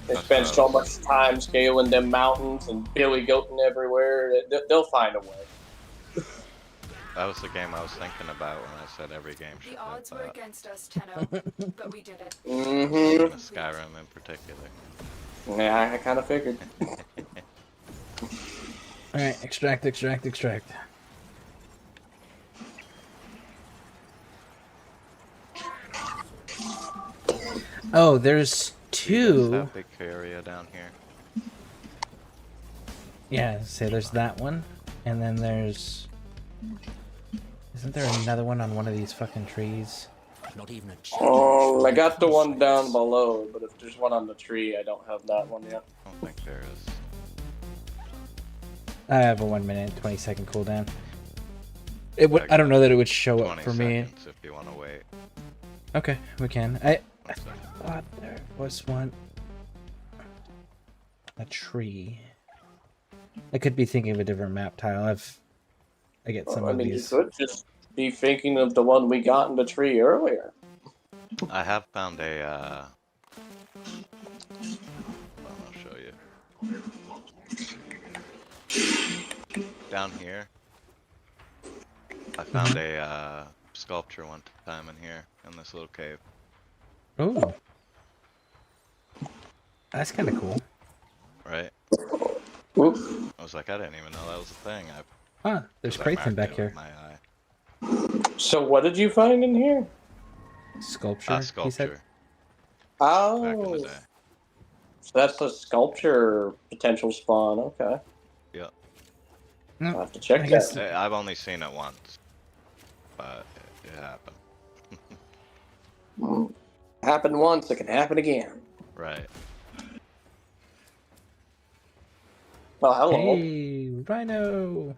They spend so much time scaling them mountains and billy goating everywhere. They'll find a way. That was the game I was thinking about when I said every game should The have odds were that. against us, Tenno, but we did it. Mm-hmm. Skyrim in particular. Yeah, I kind of figured. Alright, extract. Oh, there's two. That big area down here. Yeah, say there's that one, and then there's. Isn't there another one on one of these fucking trees? Not even a Oh, I got the one down below, but if there's one on the tree, I don't have that one yet. I don't think there is. I have a 1 minute, 20-second cooldown. It would. I don't know that it would show up 20 for me. seconds if you want to wait. Okay, we can. I thought there was one. A tree. I could be thinking of a different map tile. I get some of these. You could just be thinking of the one we got in the tree earlier. I have found a, I'll show you. Down here, I found a, sculpture one time in here, in this little cave. Oh. That's kind of cool. Right? Oof. I was like, I didn't even know that was a thing. Huh, there's Kraton back here. My eye. So what did you find in here? Sculpture, he said? Sculpture. Oh. Back in the day. So that's a sculpture potential spawn, okay. Yep. I'll have to check I guess- that. I've only seen it once, but it happened. Happened once, it can happen again. Right. Well, hello. Hey, Rhino!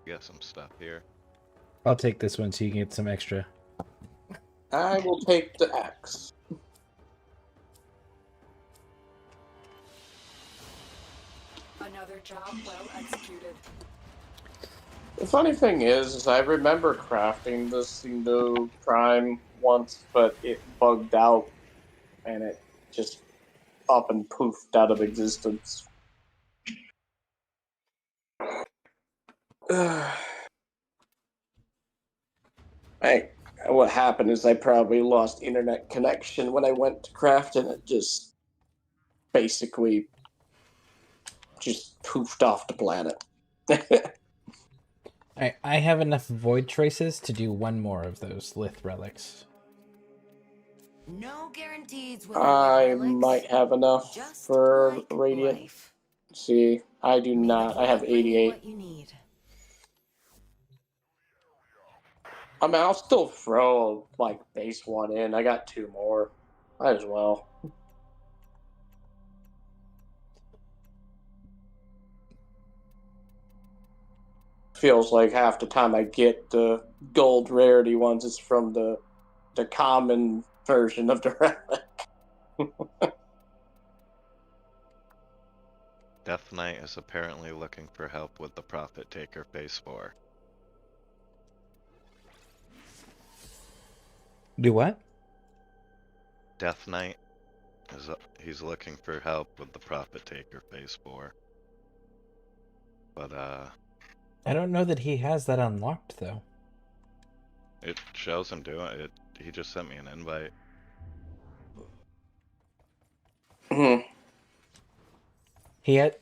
You got some stuff here. I'll take this one so you can get some extra. I will take the axe. Another job well executed. The funny thing is I remember crafting this Indo Prime once, but it bugged out, and it just up and poofed out of existence. What happened is I probably lost internet connection when I went to craft, and it just basically just poofed off the planet. I have enough void traces to do one more of those lith relics. No guarantees with I relics, might have enough just for like Radiant. life. See, I do not. I have Bring 88. what you need. I mean, I'll still throw, like, base one in. I got two more. Might as well. Feels like half the time I get the gold rarity ones is from the common version of the relic. Death Knight is apparently looking for help with the Prophet Taker Phase 4. Do what? Death Knight is he's looking for help with the Prophet Taker Phase 4. But I don't know that he has that unlocked though. it shows him doing it. He just sent me an invite. He had.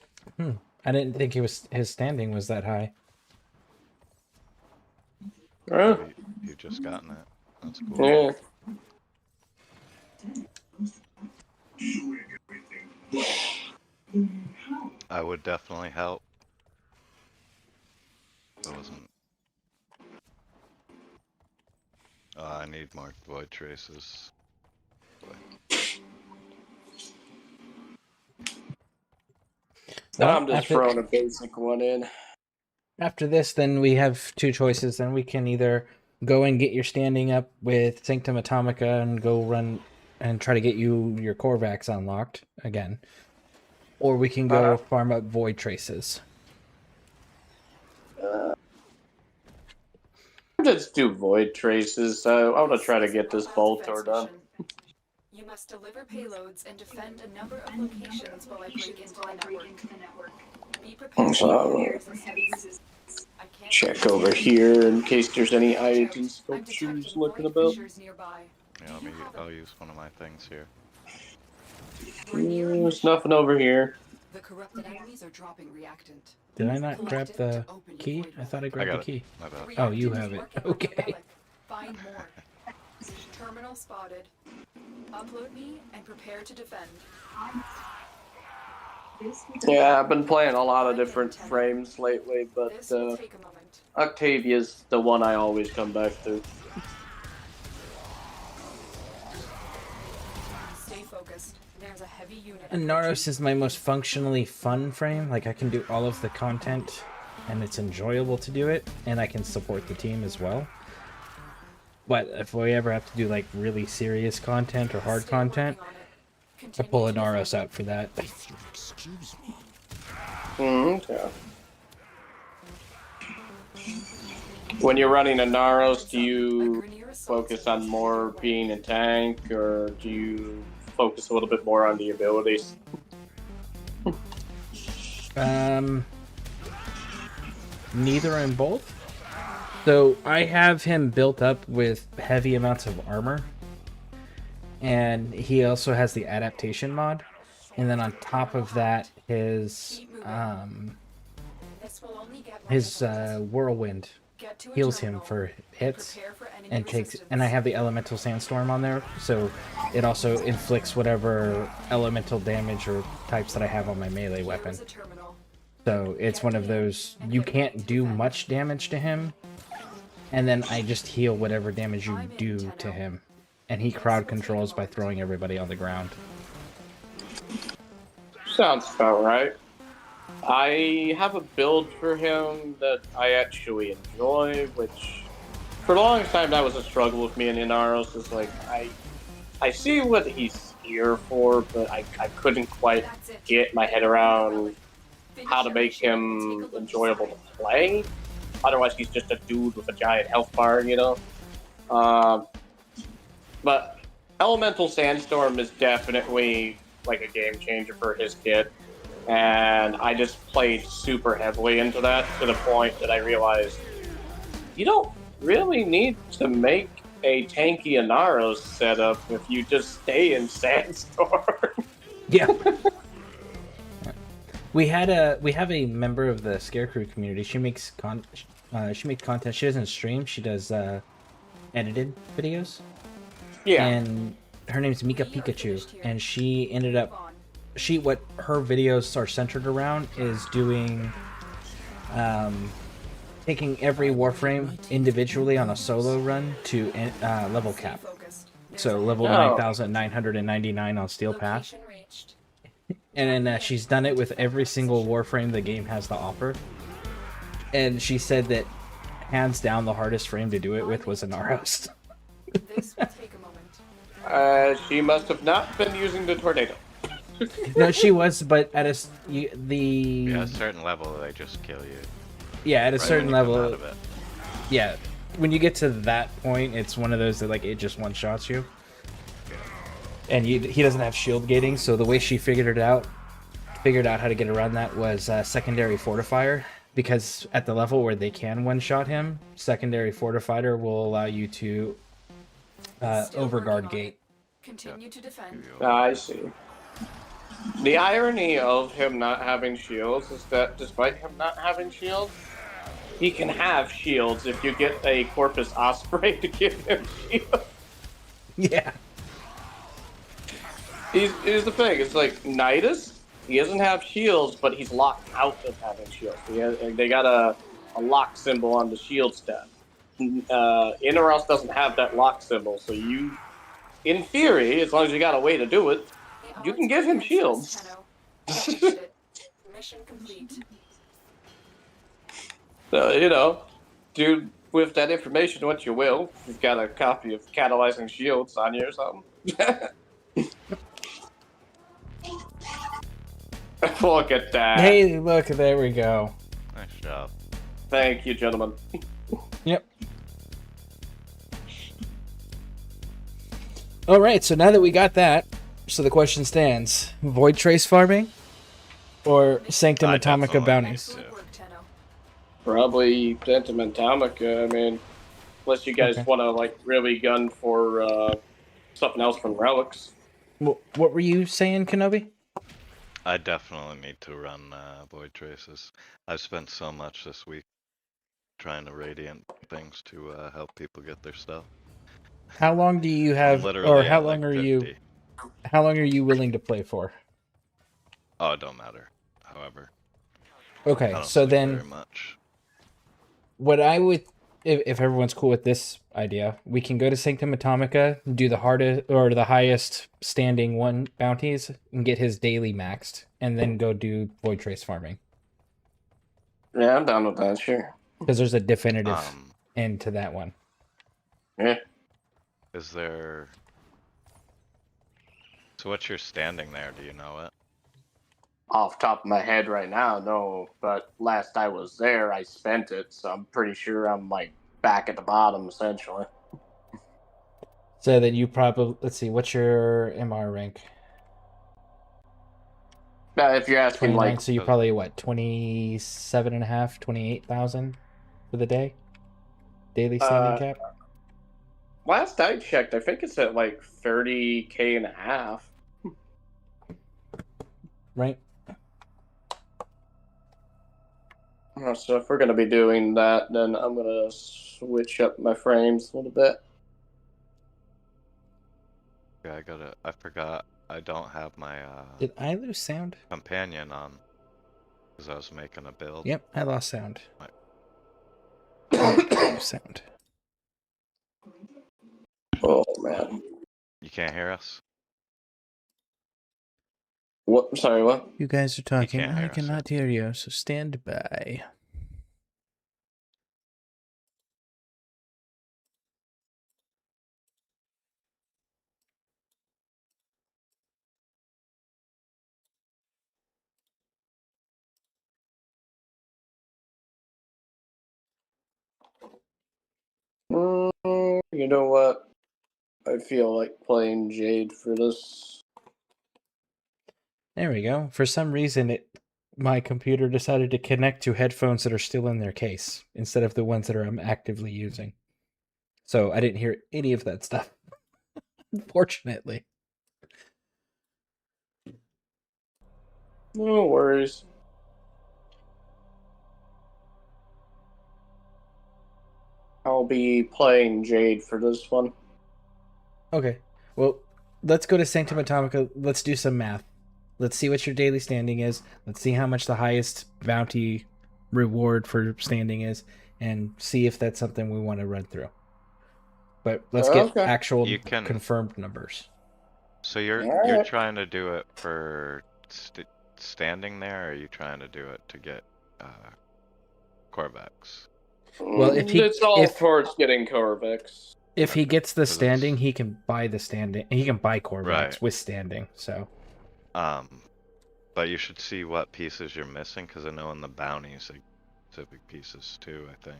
I didn't think his standing was that high. You just gotten it. That's cool. Yeah. I would definitely help. It wasn't. I need more void traces. I'm just throwing a basic one in. After this, then we have two choices. Then we can either go and get your standing up with Sanctum Atomica and go run and try to get your Corvax unlocked again. Or we can go farm up void traces. Just do void traces. I want to try to get this Boltor done. You must deliver payloads and defend a number of locations while I break into the network. Be prepared for resistance. I can't Check over here in case there's any items sculptures looking about. Yeah, I'll use one of my things here. There's nothing over here. The corrupted enemies are dropping reactant. Did I not grab the key? I thought I grabbed the key. Oh, you have it. Okay. Find more. Terminal spotted. Upload me and prepare to defend. Yeah, I've been playing a lot of different frames lately, but Octavia's the one I always come back to. Stay focused. There's a heavy unit. And Naros is my most functionally fun frame. Like, I can do all of the content, and it's enjoyable to do it, and I can support the team as well. But if we ever have to do, like, really serious content or hard content, I pull a Naros out for that. Excuse me. Okay. When you're running a Naros, do you focus on more being a tank, or do you focus a little bit more on the abilities? Neither and both. So I have him built up with heavy amounts of armor, and he also has the adaptation mod, and then on top of that, his whirlwind heals him for hits and takes, and I have the elemental sandstorm on there, so it also inflicts whatever elemental damage or types that I have on my melee weapon. So it's one of those, you can't do much damage to him, and then I just heal whatever damage you do to him. And he crowd controls by throwing everybody on the ground. Sounds about right. I have a build for him that I actually enjoy, which for the longest time that was a struggle with me in Inaros. Is like I see what he's here for, but I couldn't quite get my head around how to make him enjoyable to play. Otherwise, he's just a dude with a giant health bar, you know? But Elemental Sandstorm is definitely like a game changer for his kit. And I just played super heavily into that to the point that I realized you don't really need to make a tanky Inaros setup if you just stay in Sandstorm. Yeah. We have a member of the ScareCrew community. She makes content. She doesn't stream. She does edited videos. Yeah. And her name's Mika Pikachu, and she ended up what her videos are centered around is doing taking every Warframe individually on a solo run to level cap. So level 9,999 on Steel Path. And then she's done it with every single Warframe the game has to offer. And she said that hands down the hardest frame to do it with was a Naros. This will take a moment. She must have not been using the tornado. No, she was, but at a certain level they just kill you. Yeah, at a right certain level. Out of it. Yeah, when you get to that point, it's one of those that like it just one shots you. And he doesn't have shield gating, so the way she figured out how to get around that was secondary fortifier, because at the level where they can one-shot him, secondary fortifier will allow you to overguard gate. Continue to defend. I see. The irony of him not having shields is that despite him not having shields, he can have shields if you get a Corpus Osprey to give him shields. Yeah. Here's the thing, it's like Nidus, he doesn't have shields, but he's locked out of having shields. They got a lock symbol on the shield stat. Inneros doesn't have that lock symbol, so you, in theory, as long as you got a way to do it, you can give him shields. Mission complete. So, do with that information what you will. If you've got a copy of Catalyzing Shields on you or something. Look at that. Hey, look, there we go. Nice job. Thank you, gentlemen. Yep. All right, so now that we got that, so the question stands: Void Trace farming or Sanctum Atomica bounties? Probably Sanctum Atomica. I mean, unless you guys want to like really gun for something else from relics. What were you saying, Kenobi? I definitely need to run Void Traces. I've spent so much this week trying to radiant things to help people get their stuff. How long do you have, or how long are you? How long are you willing to play for? Oh, it don't matter. However. Okay, so then. Very much. What I would, if everyone's cool with this idea, we can go to Sanctum Atomica, do the hardest or the highest standing one bounties, and get his daily maxed, and then go do Void Trace farming. Yeah, I'm down with that, sure. Because there's a definitive end to that one. Yeah. Is there... So what's your standing there? Do you know it? Off top of my head right now, no. But last I was there, I spent it, so I'm pretty sure I'm like back at the bottom essentially. So then you probably, let's see, what's your MR rank? If you're asking 29, like, so you're probably what, 27.5, 28,000 for the day? Daily standing cap? Last I checked, I think it's at like 30K and a half. Right. So if we're going to be doing that, then I'm going to switch up my frames a little bit. Yeah, I forgot. I don't have my Did I lose sound? companion on. Because I was making a build. Yep, I lost sound. Sound. Oh, man. You can't hear us? What? Sorry, what? You guys are talking. can't hear I us, cannot hear you, so stand by. You know what? I feel like playing Jade for this. There we go. For some reason, my computer decided to connect to headphones that are still in their case instead of the ones that I'm actively using. So I didn't hear any of that stuff. Unfortunately. No worries. I'll be playing Jade for this one. Okay. Well, let's go to Sanctum Atomica. Let's do some math. Let's see what your daily standing is. Let's see how much the highest bounty reward for standing is, and see if that's something we want to run through. But let's get actual confirmed numbers. So you're trying to do it for standing there, or are you trying to do it to get Corvex? Well, it's all towards getting Corvex. If he gets the standing, he can buy the standing. He can buy Corvex with standing. So. But you should see what pieces you're missing, because I know in the bounties, like, specific pieces too, I think.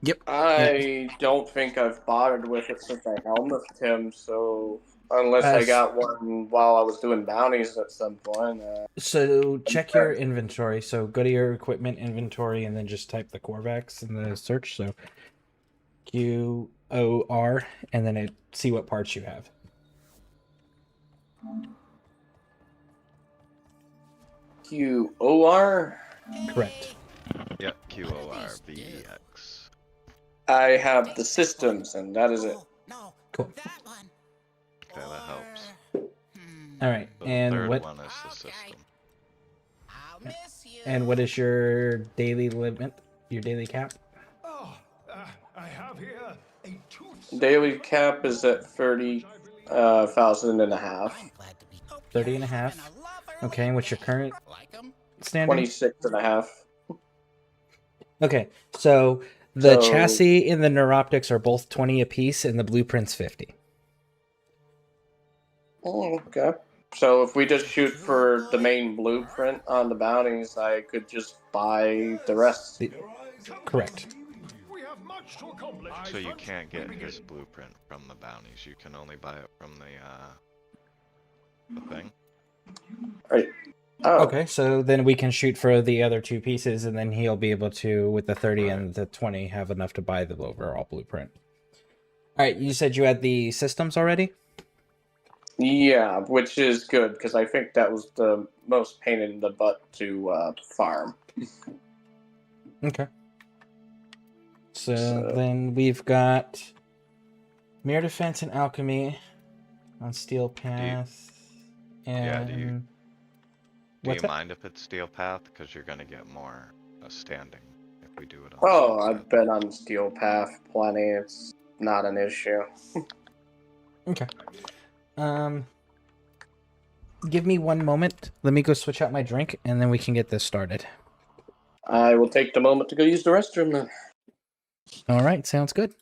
Yep. I don't think I've bothered with it since I helmeted him, so unless I got one while I was doing bounties at some point. So check your inventory. So go to your equipment inventory and then just type the Corvex in the search. So QOR, and then see what parts you have. QOR? Correct. Yep, QORVEX. I have the systems, and that is it. Cool. Okay, that helps. All right, The and third what? one is the system. And what is your daily limit? Your daily cap? Daily cap is at 30,000 and a half. 30 and a half. Okay, and what's your current standing? 26 and a half. Okay, so the chassis and the neuroptics are both 20 apiece, and the blueprint's 50. Oh, okay. So if we just shoot for the main blueprint on the bounties, I could just buy the rest. Correct. So you can't get his blueprint from the bounties. You can only buy it from the thing. Right. Oh. Okay, so then we can shoot for the other two pieces, and then he'll be able to, with the 30 and the 20, have enough to buy the overall blueprint. All right, you said you had the systems already? Yeah, which is good, because I think that was the most pain in the butt to farm. Okay. So then we've got Mirror Defense and Alchemy on Steel Path. And do you mind if it's Steel Path? Because you're going to get more standing if we do it on Oh, I've been on Steel Path plenty. It's not an issue. Okay. Give me one moment. Let me go switch out my drink, and then we can get this started. I will take the moment to go use the restroom then. All right, sounds good.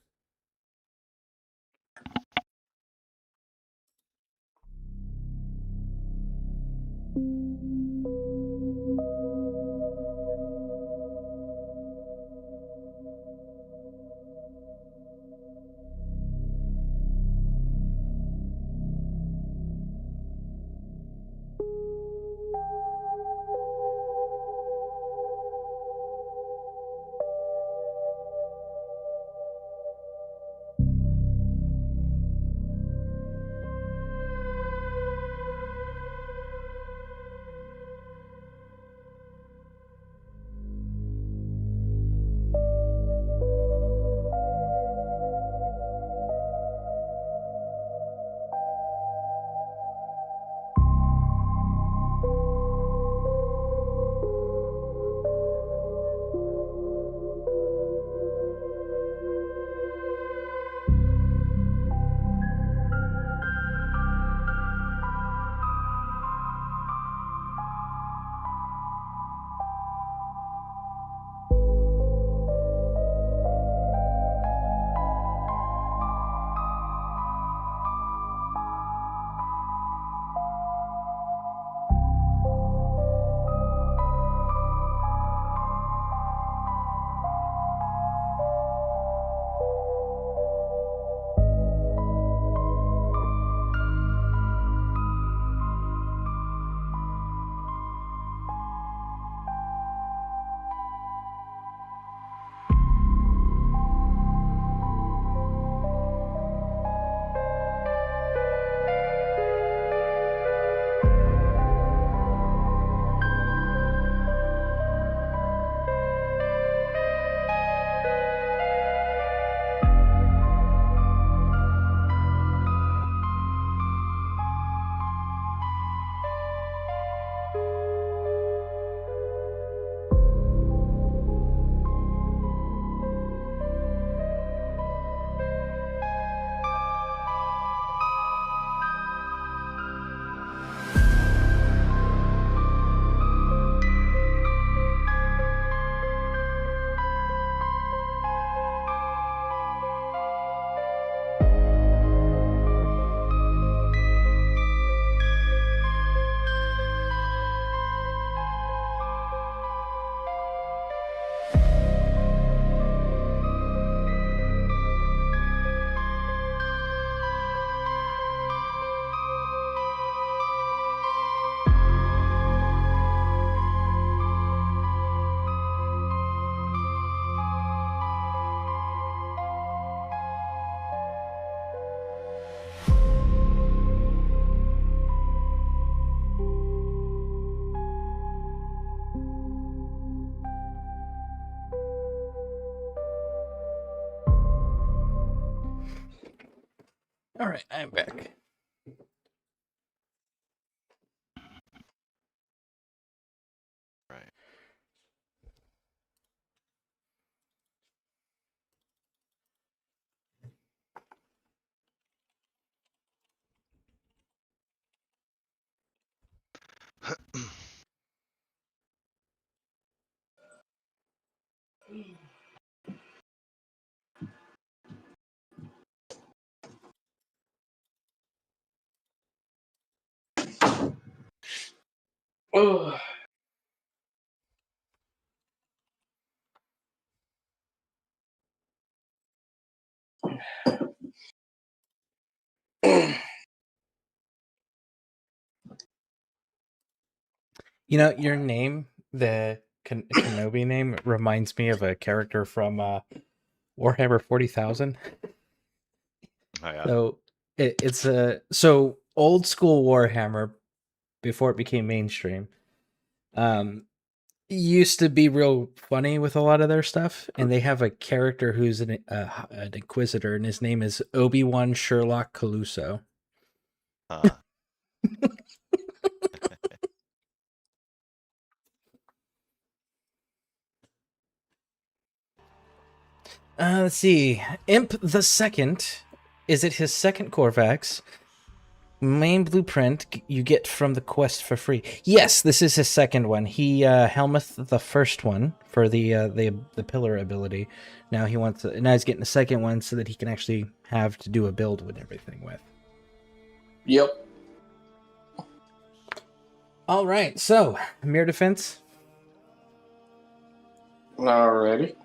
All right, I'm back. Right. Ugh. You know, your name, the Kenobi name, reminds me of a character from Warhammer 40,000. Oh yeah. So it's a so old school Warhammer before it became mainstream. Used to be real funny with a lot of their stuff, and they have a character who's an inquisitor, and his name is Obi-Wan Sherlock Caluso. Huh. Let's see. Imp the Second. Is it his second Corvax? Main blueprint you get from the quest for free. Yes, this is his second one. He helmethed the first one for the pillar ability. Now he's getting the second one so that he can actually have to do a build with everything with. Yep. All right, so mirror defense. Alrighty.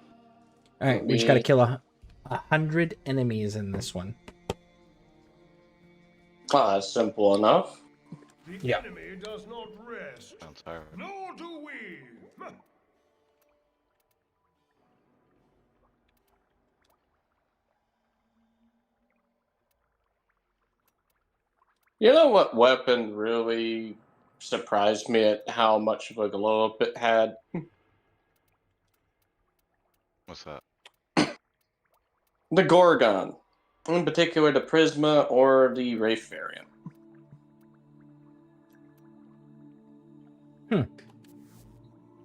All right, we just got to kill 100 enemies in this one. Oh, that's simple enough. Yeah. Enemy does not rest. Sounds hard. Nor do we. You know what weapon really surprised me at how much of a glow up it had? What's that? The Gorgon. In particular, the Prisma or the Wraith variant.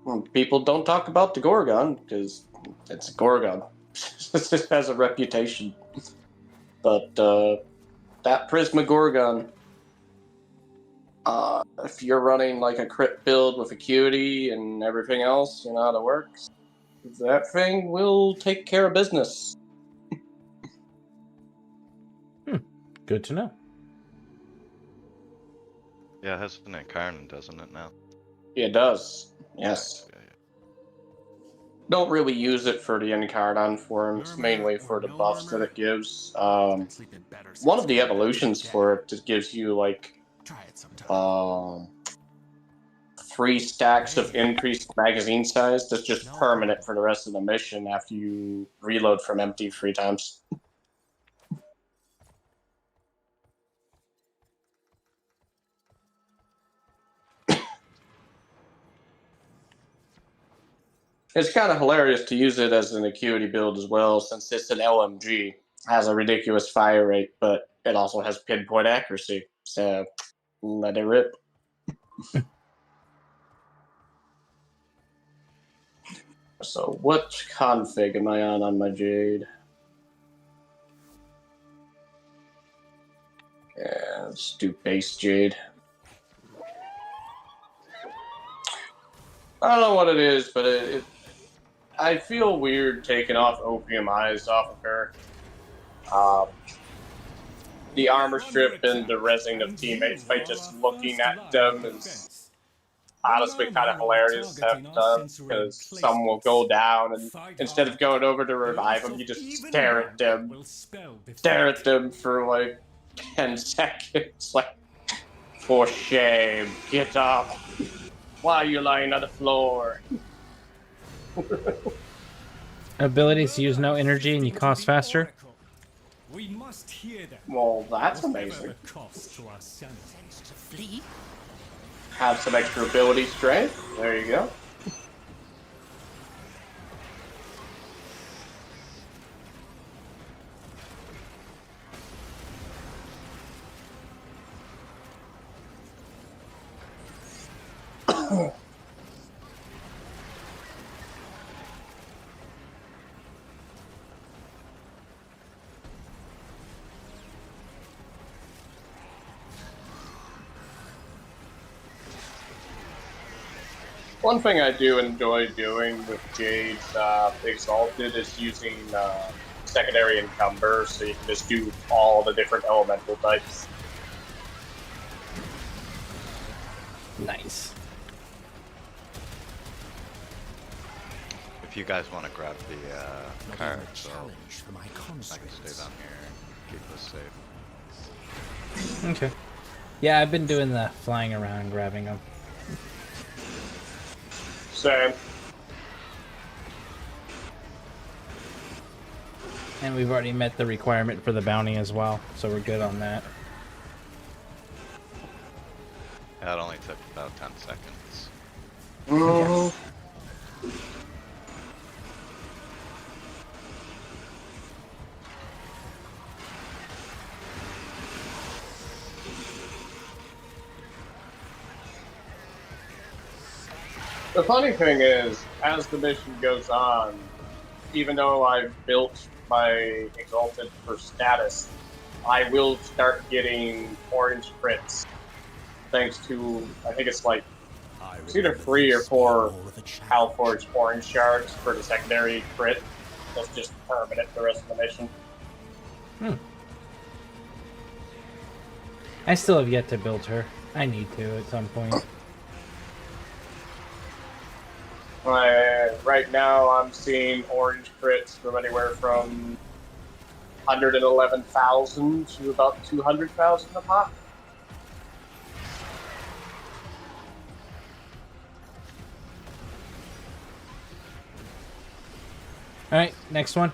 Well, people don't talk about the Gorgon because it's a Gorgon. It just has a reputation. But that Prisma Gorgon, if you're running like a crit build with Acuity and everything else, you know how it works, that thing will take care of business. Good to know. Yeah, it has an incarnate, doesn't it now? It does. Yes. Yeah. Don't really use it for the Incarnon forms, mainly for the buffs that it gives. One of the evolutions for it just gives you like 3 stacks of increased magazine size that's just permanent for the rest of the mission after you reload from empty 3 times. It's kind of hilarious to use it as an Acuity build as well, since it's an LMG. It has a ridiculous fire rate, but it also has pinpoint accuracy. So, let it rip. So, what config am I on my Jade? Yeah, let's do base Jade. I don't know what it is, but I feel weird taking off Opium Eyes off of her. The armor strip and the rezzing of teammates by just looking at them is honestly kind of hilarious because some will go down and instead of going over to revive them, you just stare at them for like 10 seconds. Like, for shame, get up. Why are you lying on the floor? Abilities use no energy and you cost faster. Well, that's amazing. Have some extra ability strength. There you go. One thing I do enjoy doing with Jade's Exalted is using secondary encumber, so you can just do all the different elemental types. Nice. If you guys want to grab the cards, so challenge for my I can stay down here and keep us safe. Okay. Yeah, I've been doing the flying around, grabbing them. Same. And we've already met the requirement for the bounty as well, so we're good on that. Yeah, it only took about 10 seconds. Mm. The funny thing is, as the mission goes on, even though I've built my Exalted for status, I will start getting orange crits. Thanks to, I think it's like, it's either 3 or 4 Halforged orange shards for the secondary crit. That's just permanent the rest of the mission. I still have yet to build her. I need to at some point. Right now, I'm seeing orange crits from anywhere from 111,000 to about 200,000 a pop. Alright, next one.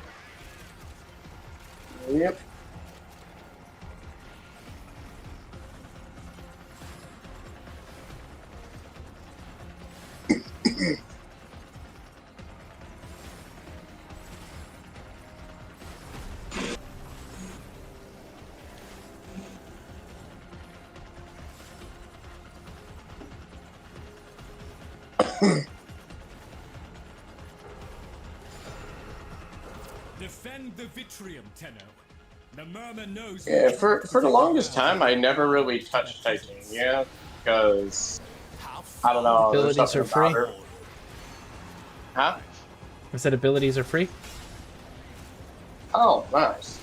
Yep. Defend the Vitrium, Tenno. The murmur knows. Yeah, for the longest time, I never really touched Titania because I don't know. Abilities are free. Huh? I said abilities are free. Oh, nice.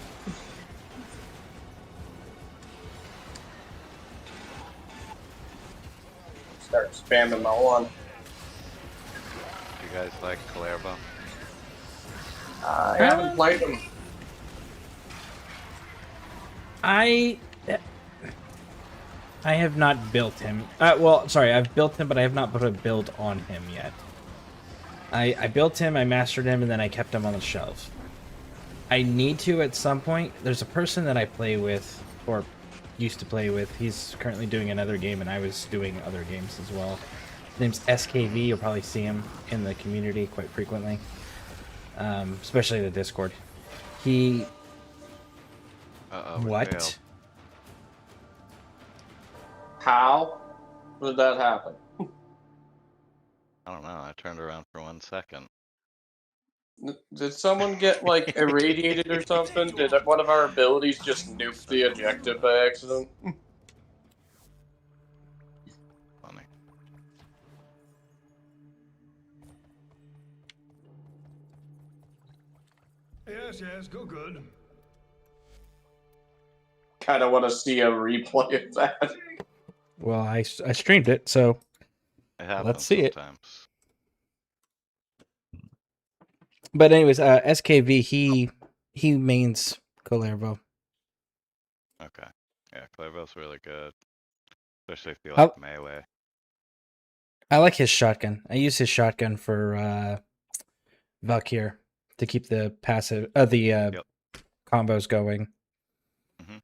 Start spamming my one. You guys like Calerbo? I haven't played them. I have not built him. Well, sorry, I've built him, but I have not put a build on him yet. I built him, I mastered him, and then I kept him on the shelf. I need to at some point. There's a person that I play with, or used to play with. He's currently doing another game, and I was doing other games as well. His name's SKV. You'll probably see him in the community quite frequently, especially the Discord. He... What? Failed. How did that happen? I don't know. I turned around for 1 second. Did someone get, like, irradiated or something? Did one of our abilities just nuke the objective by accident? Funny. Yes, go good. Kind of want to see a replay of that. Well, I streamed it, so It happens let's see sometimes. it. But anyways, SKV, he mains Calervo. Okay. Yeah, Calerbo's really good. Especially if you like melee. I like his shotgun. I use his shotgun for Valkyr to keep the passive combos going. Mm-hmm.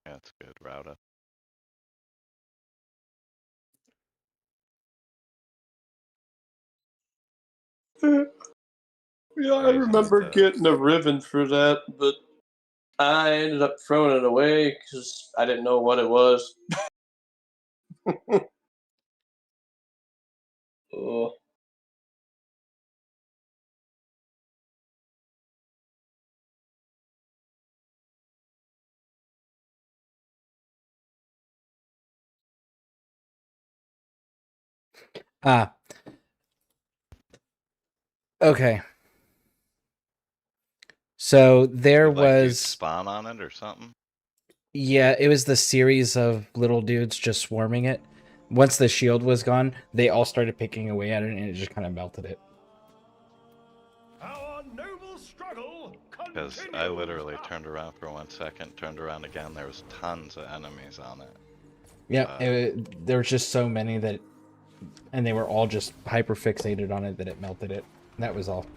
Yeah, it's a good router. Yeah, I remember getting a ribbon for that, but I ended up throwing it away because I didn't know what it was. Oh. Okay. So there Like, you'd was, spawn on it or something. yeah, it was the series of little dudes just swarming it. Once the shield was gone, they all started picking away at it, and it just kind of melted it. Our noble struggle Because I literally turned around for 1 second, turned around again. There was tons of enemies on it. Yeah, there was just so many that, and they were all just hyper fixated on it that it melted it. That was all.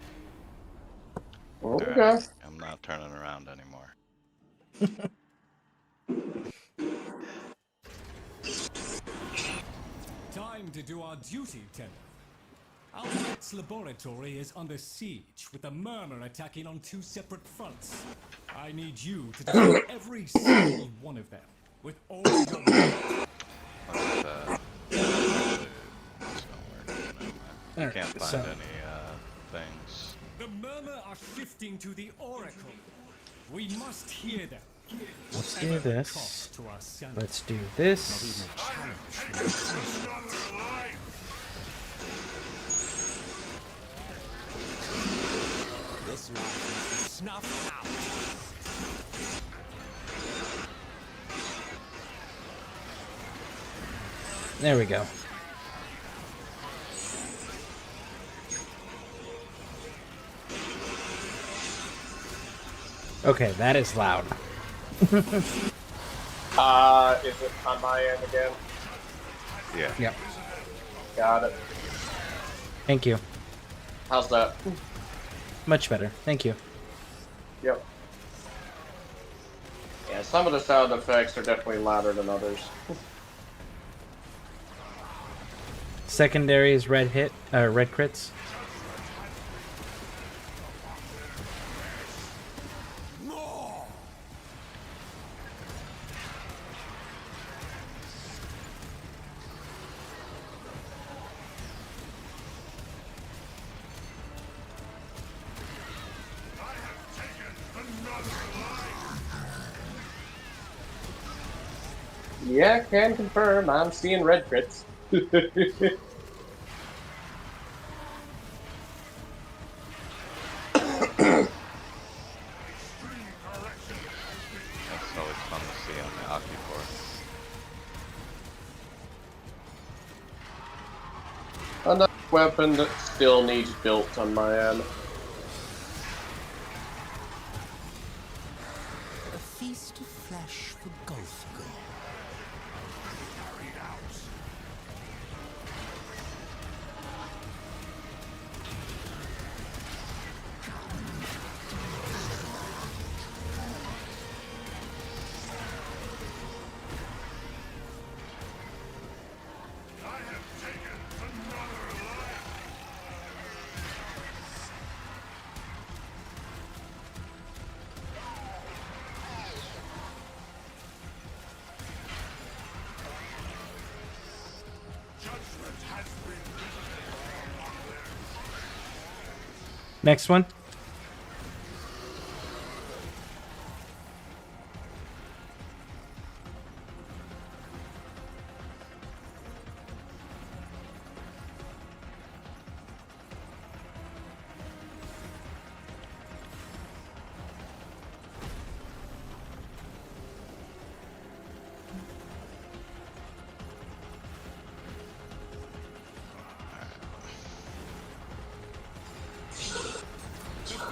Okay. Right, I'm not turning around anymore. Time to do our duty, Tenno. Our Vet's laboratory is under siege, with the Murmur attacking on 2 separate fronts. I need you to destroy every single one of them, with all your might. I can't find any things. The Murmur are shifting to the Oracle. We must hear them. Let's do this. Let's do this. This life is snuffed out. There we go. Okay, that is loud. Is it on my end again? Yeah. Yep. Got it. Thank you. How's that? Much better. Thank you. Yep. Yeah, some of the sound effects are definitely louder than others. Secondary is red crits. Yeah, can confirm. I'm seeing red crits. That's always fun to see on the Octopore. Another weapon that still needs built on my end. A feast of flesh for golf girl. Next one.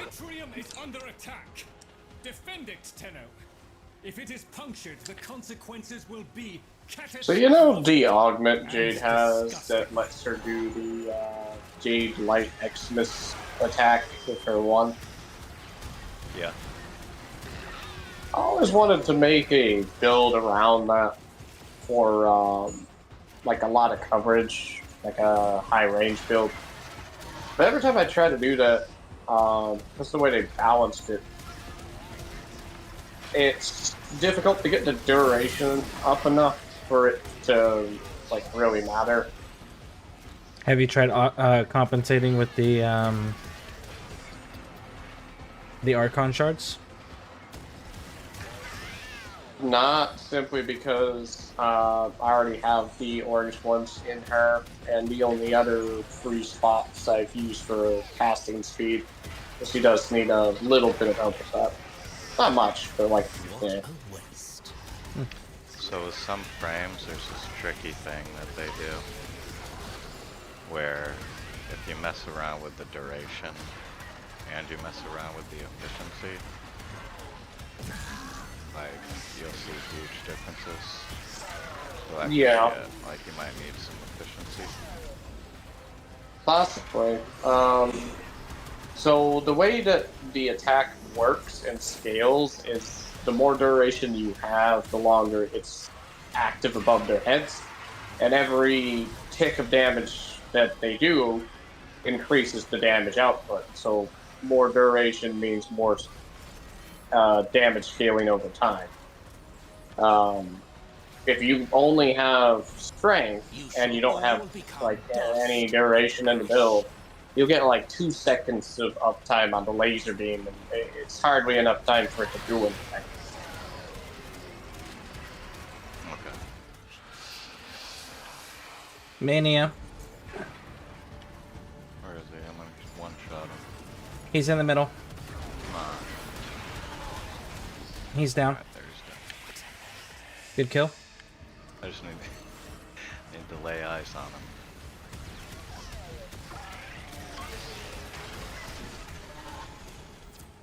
Atrium is under attack. Defend it, Tenno. If it is punctured, the consequences will be catastrophic. So you know the augment Jade has that lets her do the Jade Light Xmas attack with her one? Yeah. I always wanted to make a build around that for like a lot of coverage, like a high range build. But every time I try to do that, that's the way they balanced it. It's difficult to get the duration up enough for it to like really matter. Have you tried compensating with the Archon shards? not, simply because I already have the orange ones in her, and the only other free spots I've used for casting speed. She does need a little bit of help with that. Not much, but like, yeah. So with some frames, there's this tricky thing that they do, where if you mess around with the duration, and you mess around with the efficiency, like, you'll see huge differences. So Yeah. Like, you might need some efficiency. Possibly. So the way that the attack works and scales is the more duration you have, the longer it's active above their heads. And every tick of damage that they do increases the damage output. So more duration means more damage scaling over time. If you only have strength and you don't have like any duration in the build, you'll get like 2 seconds of uptime on the laser beam, and it's hardly enough time for it to do anything. Okay. Mania. Where is he? I'm gonna just one-shot him. He's in the middle. Come on. He's down. Alright, there he's down. Good kill. I just need to lay eyes on him.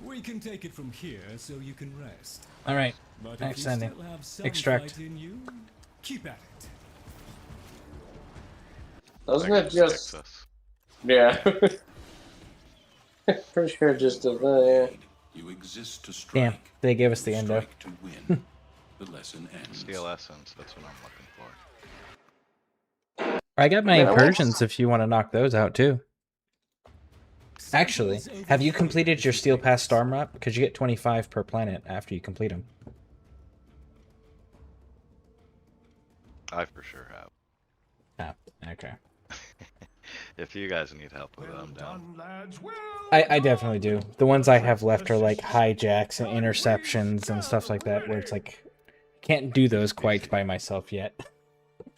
We can take it from here so you can rest. All right. But if you Extending. still have some Extract. fight in you, keep at it. Doesn't That it guy just... sticks us. Yeah. Pretty sure it just does that, yeah. You exist to strike. Damn, they gave us the endo. Strike to win. The lesson ends. Steel essence, that's what I'm looking for. I got my Man, I want- incursions if you want to knock those out too. Actually, have you completed your Steel Pass Storm Wrap? Because you get 25 per planet after you complete them. I for sure have. Oh, okay. If you guys need help with it, I'm down. I definitely do. The ones I have left are like hijacks and interceptions and stuff like that, where it's like, can't do those quite by myself yet.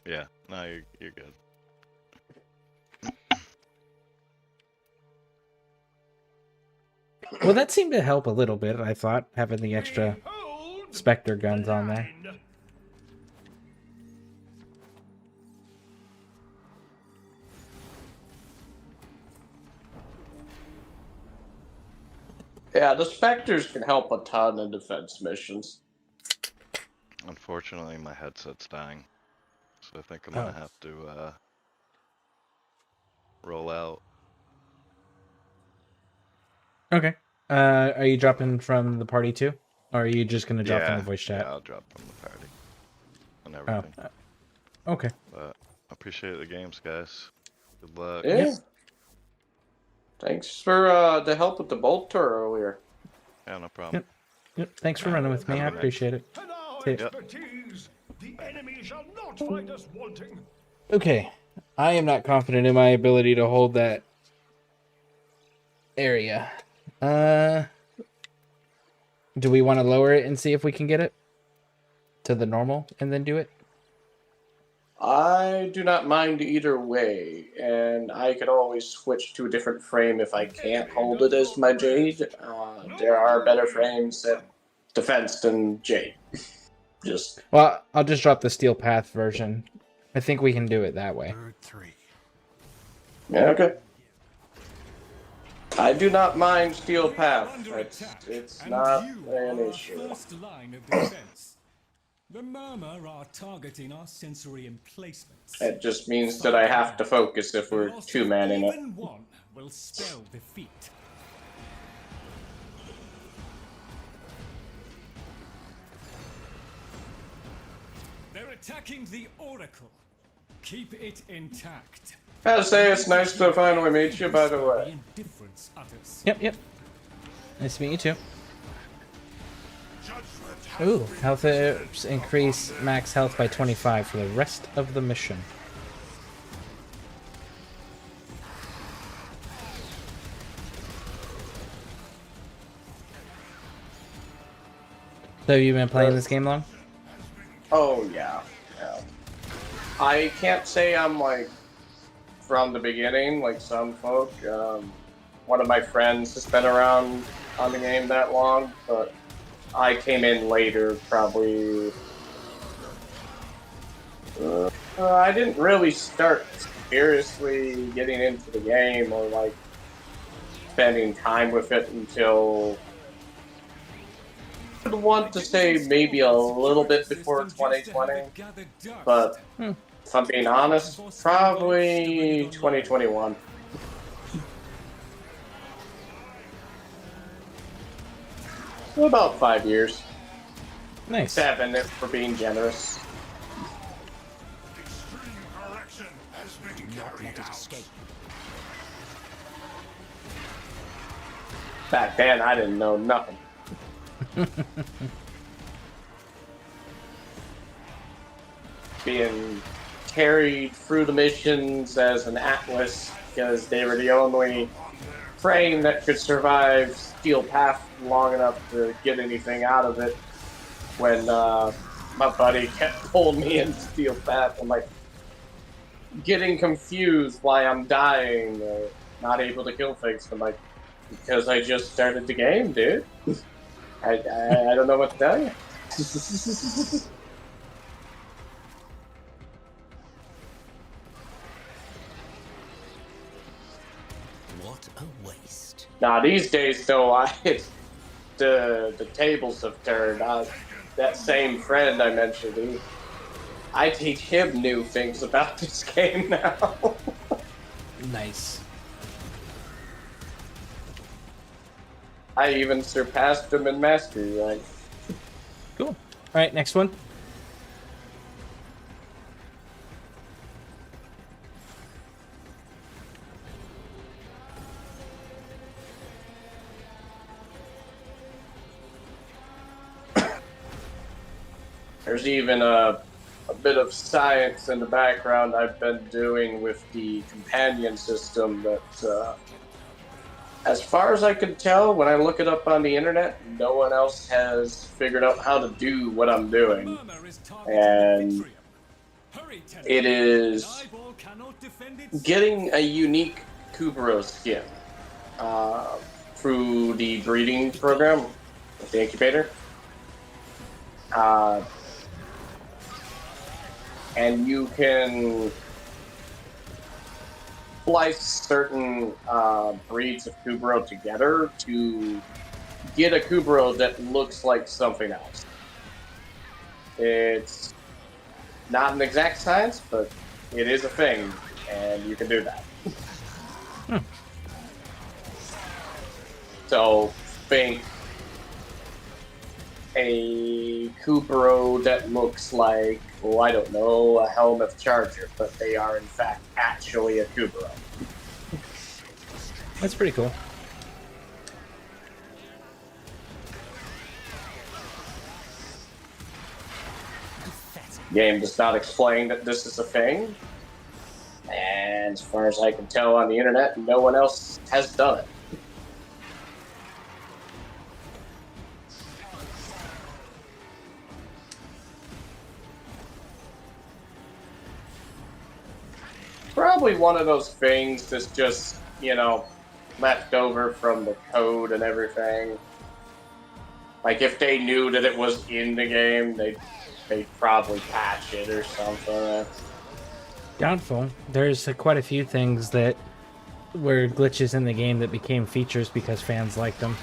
Yeah, no, you're good. Well, that seemed to help a little bit, I thought, having the extra Spectre guns on there. Yeah, the Spectres can help a ton in defense missions. Unfortunately, my headset's dying, so I think I'm gonna have to roll out. Okay. Are you dropping from the party too? Or are you just going to drop from the voice chat? Yeah, I'll drop from the party and everything. Okay. But I appreciate the games, guys. Good luck. Yeah. Yep. Thanks for the help with the bolt tour earlier. Yeah, no problem. Yep. Thanks for running with me. I Have a good night. appreciate it. Yep. The enemy shall not find us wanting. Okay. I am not confident in my ability to hold that area. Do we want to lower it and see if we can get it to the normal and then do it? I do not mind either way, and I could always switch to a different frame if I can't hold it as my Jade. There are better frames at defense than Jade. Well, I'll just drop the Steel Path version. I think we can do it that way. Yeah, okay. I do not mind Steel Path. It's not an issue. First line of defense. The Murmur are targeting our sensory emplacements. It just means that I have to focus if we're two-man in it. Even one will spell defeat. They're attacking the Oracle. Keep it intact. I gotta say, it's nice to finally meet you, by the way. Yep. Nice to meet you too. Ooh, health increase max health by 25 for the rest of the mission. So have you been playing this game long? I can't say I'm like from the beginning, like some folk. One of my friends has been around on the game that long, but I came in later, probably. I didn't really start seriously getting into the game or like spending time with it until I would want to say maybe a little bit before 2020, but if I'm being honest, probably 2021. About 5 years. Nice. 7 if we're being generous. Not let it escape. Back then, I didn't know nothing. Being carried through the missions as an Atlas because they were the only frame that could survive Steel Path long enough to get anything out of it. When my buddy kept pulling me into Steel Path, I'm like getting confused why I'm dying or not able to kill things. I'm like, because I just started the game, dude. I don't know what to tell you. What a waste. Nah, these days though, the tables have turned. That same friend I mentioned, I teach him new things about this game now. Nice. I even surpassed him in mastery rank. Cool. All right, next one. There's even a bit of science in the background I've been doing with the companion system that, as far as I can tell, when I look it up on the internet, no one else has figured out how to do what I'm doing. And it is getting a unique Kubro skin through the breeding program with the incubator. And you can splice certain breeds of Kubro together to get a Kubro that looks like something else. It's not an exact science, but it is a thing, and you can do that. So, think a Kubro that looks like, well, I don't know, a Helmuth Charger, but they are in fact actually a Kubro. That's pretty cool. Game does not explain that this is a thing, and as far as I can tell on the internet, no one else has done it. Probably one of those things that's just, you know, left over from the code and everything. Like, if they knew that it was in the game, they'd probably patch it or something. Doubtful. There's quite a few things that were glitches in the game that became features because fans liked them.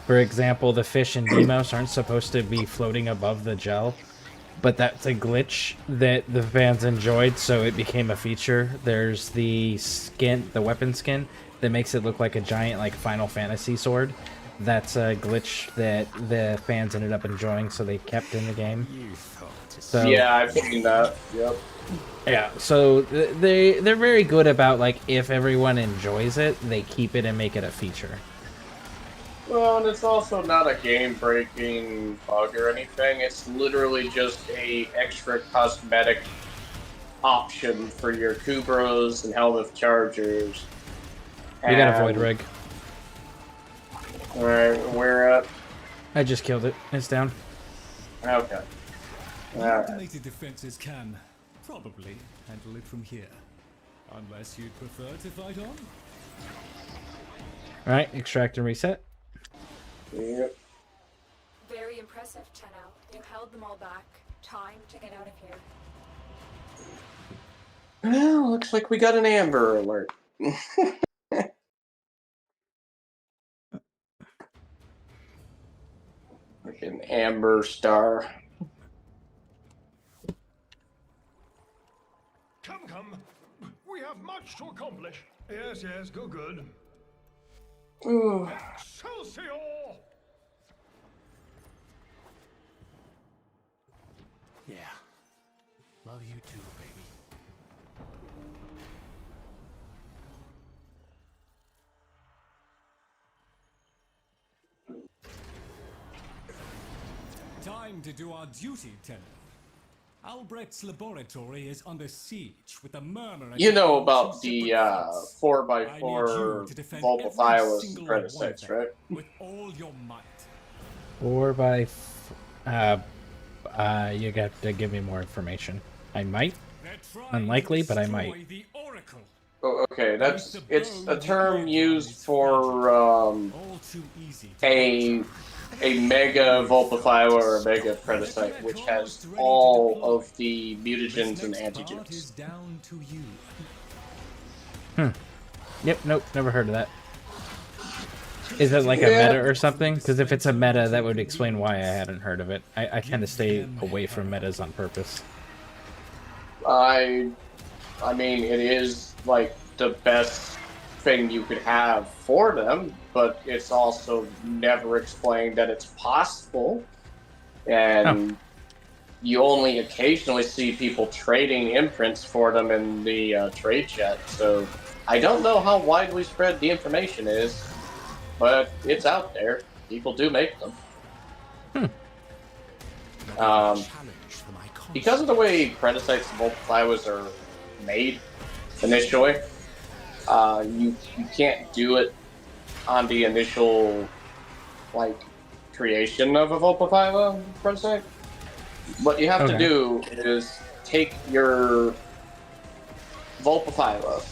For example, the fish and Demos aren't supposed to be floating above the gel, but that's a glitch that the fans enjoyed, so it became a feature. There's the skin, the weapon skin, that makes it look like a giant, like, Final Fantasy sword. That's a glitch that the fans ended up enjoying, so they kept in the game. So, yeah, I've seen that. Yep. Yeah, so they're very good about, like, if everyone enjoys it, they keep it and make it a feature. Well, and it's also not a game-breaking bug or anything. It's literally just a extra cosmetic option for your Kubros and Helmuth Chargers. We got a Void Rig. Alright, where at? I just killed it. It's down. Okay. Automated defenses can probably handle it from here. Unless you'd prefer to fight on? Alright, extract and reset. Yep. Very impressive, Tenno. You held them all back. Time to get out of here. Well, looks like we got an Amber Alert. Like an Amber Star. Come. We have much to accomplish. Yes, go good. Ooh. Excelsior! Yeah. Love you too, baby. Time to do our duty, Tenno. Albrecht's laboratory is under siege with a murmur. You know about the 4x4 Volpathilas and Predececs, right? With all your might. 4x... you got to give me more information. I might. Unlikely, but I might. Oh, okay, it's a term used for a mega Volpathyla or a mega Predecite, which has all of the mutagens and antigens. Yep, nope, never heard of that. Is it like a meta or something? Because if it's a meta, that would explain why I hadn't heard of it. I tend to stay away from metas on purpose. I mean, it is like the best thing you could have for them, but it's also never explained that it's possible. And you only occasionally see people trading imprints for them in the trade chat, so I don't know how widely spread the information is, but it's out there. People do make them. Because of the way Predececs and Volpathylas are made initially, you can't do it on the initial creation of a Volpathyla Predecec. What you have to do is take your Volpathyla,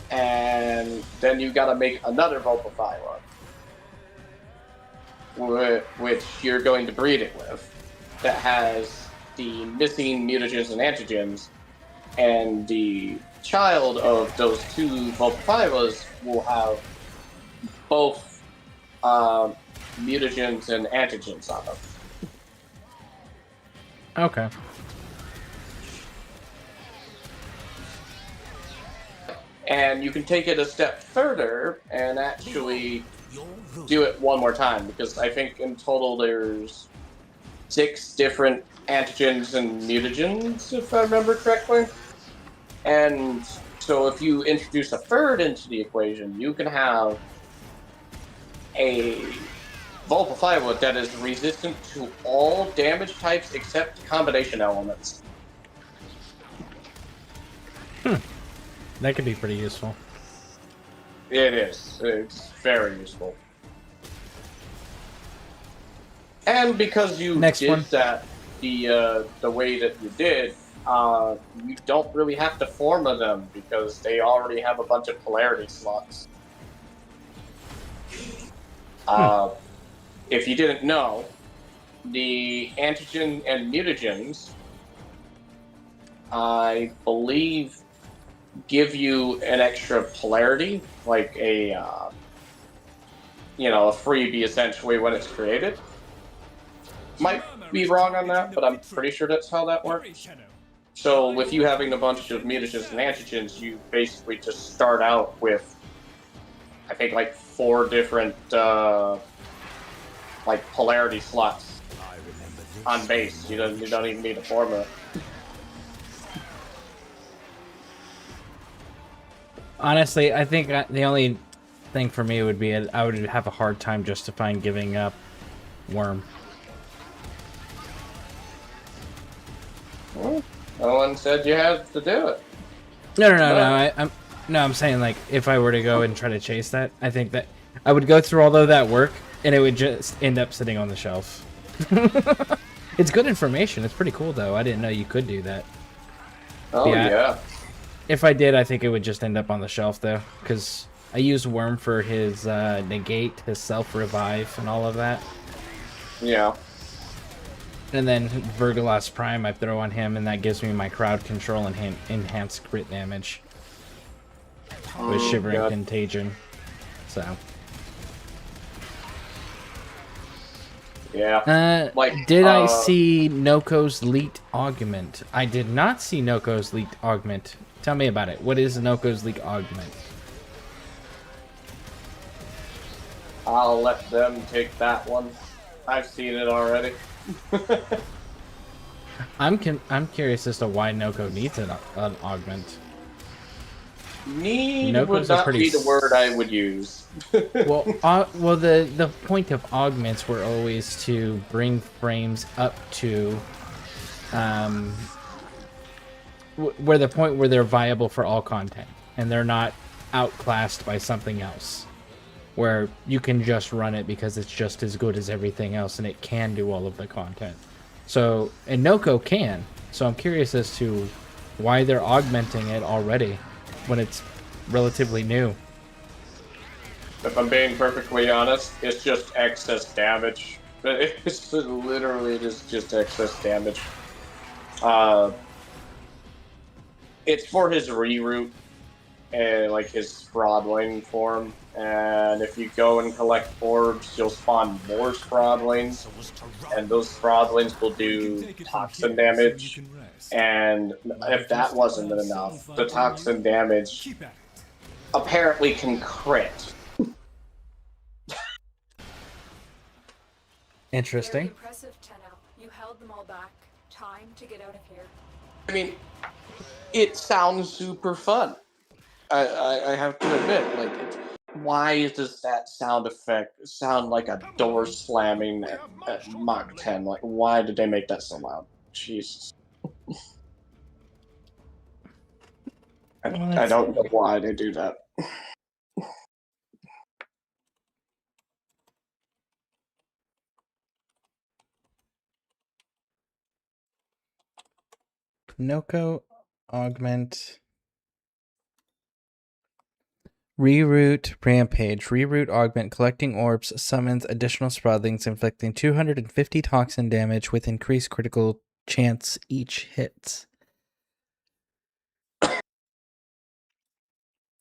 and then you gotta make another Volpathyla, which you're going to breed it with, that has the missing mutagens and antigens, and the child of those two Volpathylas will have both mutagens and antigens on them. Okay. And you can take it a step further and actually do it one more time, because I think in total there's 6 different antigens and mutagens, if I remember correctly. And so if you introduce a third into the equation, you can have a Volpathyla that is resistant to all damage types except combination elements. That could be pretty useful. It is. It's very useful. And because you did that the way that you did, you don't really have to form them because they already have a bunch of polarity slots. If you didn't know, the antigen and mutagens, I believe, give you an extra polarity, like a freebie essentially when it's created. Might be wrong on that, but I'm pretty sure that's how that works. So with you having a bunch of mutagens and antigens, you basically just start out with, I think, 4 different polarity slots on base. You don't even need a formula. Honestly, I think the only thing for me would be I would have a hard time justifying giving up Worm. Well, no one said you had to do it. No. I'm saying if I were to go and try to chase that, I think that I would go through all of that work and it would just end up sitting on the shelf. It's good information. It's pretty cool though. I didn't know you could do that. Oh yeah. If I did, I think it would just end up on the shelf though, because I use Worm for his negate, his self-revive, and all of that. Yeah. And then Vergalas Prime I throw on him, and that gives me my crowd control and enhanced crit damage. With Shivering Contagion. So. Yeah. Did I see Noko's Leet Augment? I did not see Noko's Leet Augment. Tell me about it. What is Noko's Leet Augment? I'll let them take that one. I've seen it already. I'm curious as to why Noko needs an augment. Need Noko's would not be the word I would use. well, the point of augments were always to bring frames up to, where the point where they're viable for all content, and they're not outclassed by something else, where you can just run it because it's just as good as everything else, and it can do all of the content. So, and Noko can. So I'm curious as to why they're augmenting it already when it's relatively new. If I'm being perfectly honest, it's just excess damage. It's literally just excess damage. It's for his reroute and like his Sprodling form. And if you go and collect orbs, you'll spawn more Sprodlings, and those Sprodlings will do toxin damage. And if that wasn't enough, the toxin damage apparently can crit. Interesting. Very impressive, Tenno. You held them all back. Time to get out of here. I mean, it sounds super fun. I have to admit, like, why does that sound effect sound like a door slamming at Mach 10? Like, why did they make that so loud? Jesus. I don't know why they do that. Noko augment. Reroute Rampage. Reroute augment. Collecting orbs summons additional Sprodlings, inflicting 250 toxin damage with increased critical chance each hits.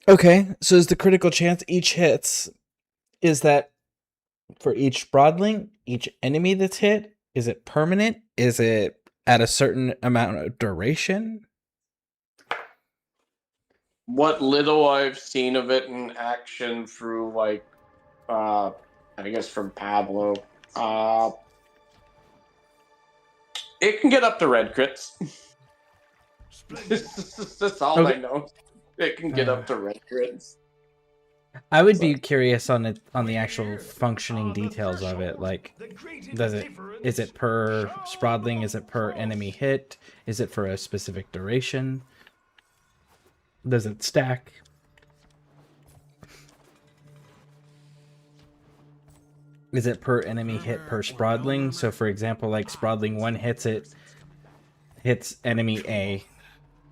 Okay, so is the critical chance each hits, is that for each Sprodling, each enemy that's hit? Is it permanent? Is it at a certain amount of duration? What little I've seen of it in action through, like, I guess from Pablo, it can get up to red crits. That's all I know. It can get up to red crits. I would be curious on the actual functioning details of it. Like, is it per Sprodling? Is it per enemy hit? Is it for a specific duration? Does it stack? Is it per enemy hit per Sprodling? So for example, like Sprodling 1 hits enemy A.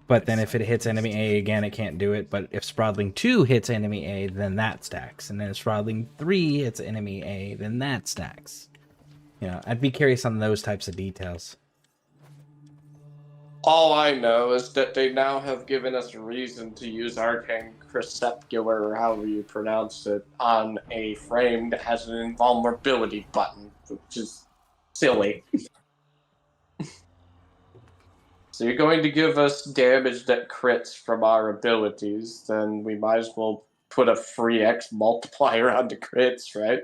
But then if it hits enemy A again, it can't do it. But if Sprodling 2 hits enemy A, then that stacks. And then if Sprodling 3 hits enemy A, then that stacks. You know, I'd be curious on those types of details. All I know is that they now have given us a reason to use Arcane Cresepcular, or however you pronounce it, on a frame that has an invulnerability button, which is silly. So you're going to give us damage that crits from our abilities, then we might as well put a free X multiplier on the crits, right?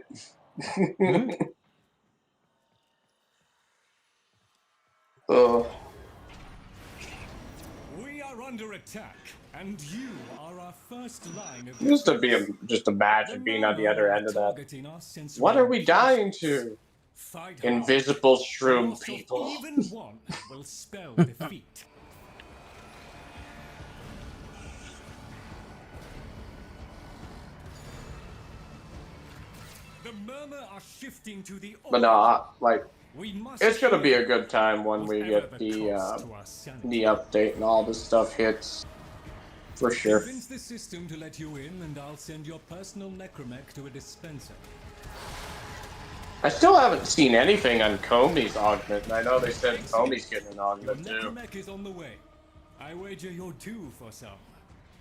Oh. We are under attack, and you are our first line of Just imagine being on the other end of that. What are we dying to? Invisible shroom people. Even one will spell defeat. The murmur are shifting to the But no, like, We must It's gonna be a shield good time when we whatever get the cost to our sanity. the update and all this stuff hits. For sure. Convince the system to let you in, and I'll send your personal necromech to a dispenser. I still haven't seen anything on Comey's augment, and I know they said Comey's getting an Your augment too. necromech is on the way. I wager you're due for some.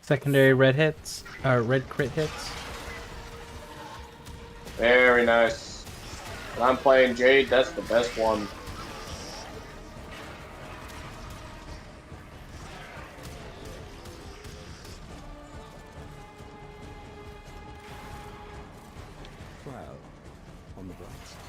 Secondary red hits, red crit hits. Very nice. When I'm playing Jade, that's the best one. Well, on the bright side.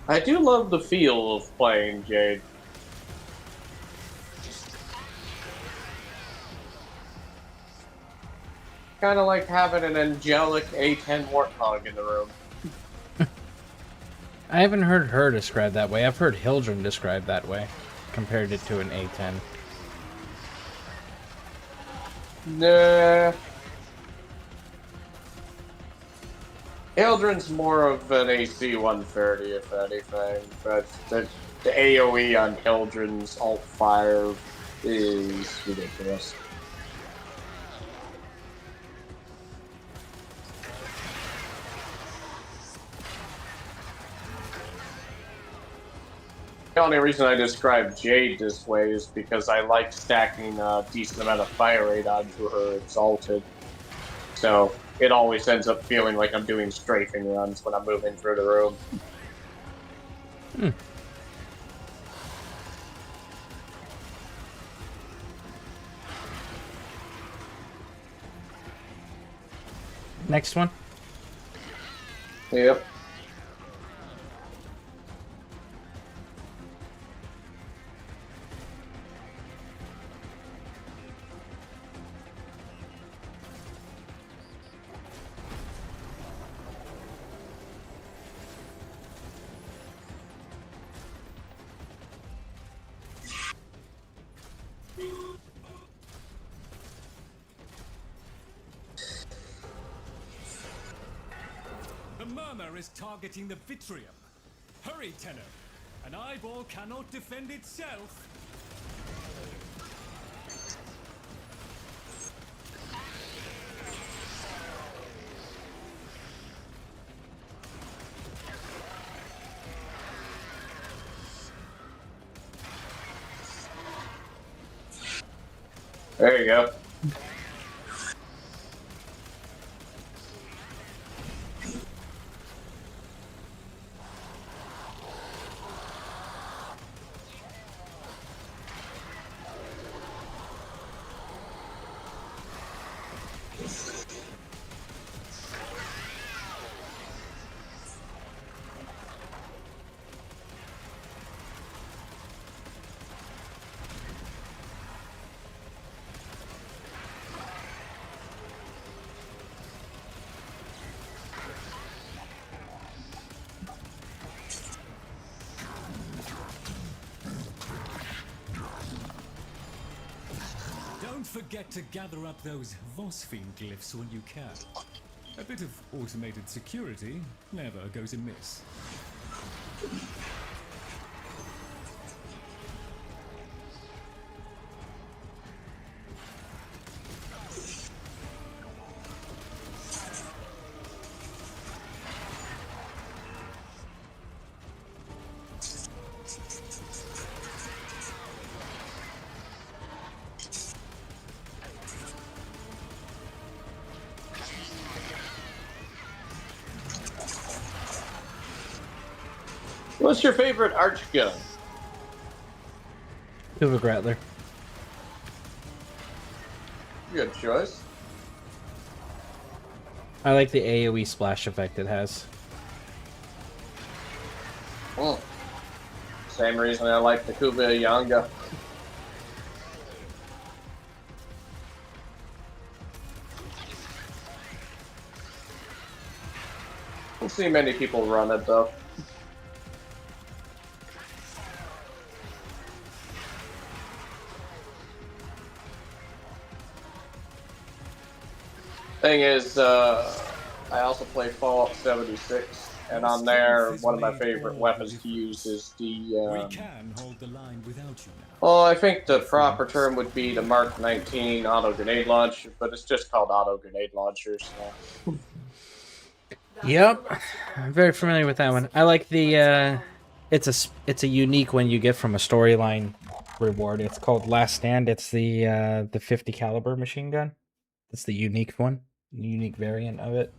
I do love the feel of playing Jade. Kind of like having an angelic A10 warthog in the room. I haven't heard her described that way. I've heard Hildren described that way, compared it to an A10. Nah. Hildren's more of an AC 130, if anything, but the AoE on Hildren's alt fire is ridiculous. The only reason I describe Jade this way is because I like stacking a decent amount of fire rate onto her exalted. So it always ends up feeling like I'm doing strafing runs when I'm moving through the room. Hmm. Next one. Yep. The murmur is targeting the Vitrium. Hurry, Tenor. An eyeball cannot defend itself. There you go. Don't forget to gather up those Warframe glyphs when you can. A bit of automated security never goes amiss. What's your favorite arch gun? Silver Grattler. Good choice. I like the AoE splash effect it has. Same reason I like the Kuba Yanga. Don't see many people run it though. Thing is, I also play Fallout 76, and on there, one of my favorite weapons to use is the. Well, I think the proper term would be the Mark 19 auto grenade launcher, but it's just called auto grenade launchers. So. Yep, I'm very familiar with that one. I like the. It's a unique one you get from a storyline reward. It's called Last Stand. It's the 50 caliber machine gun. It's the unique one, unique variant of it.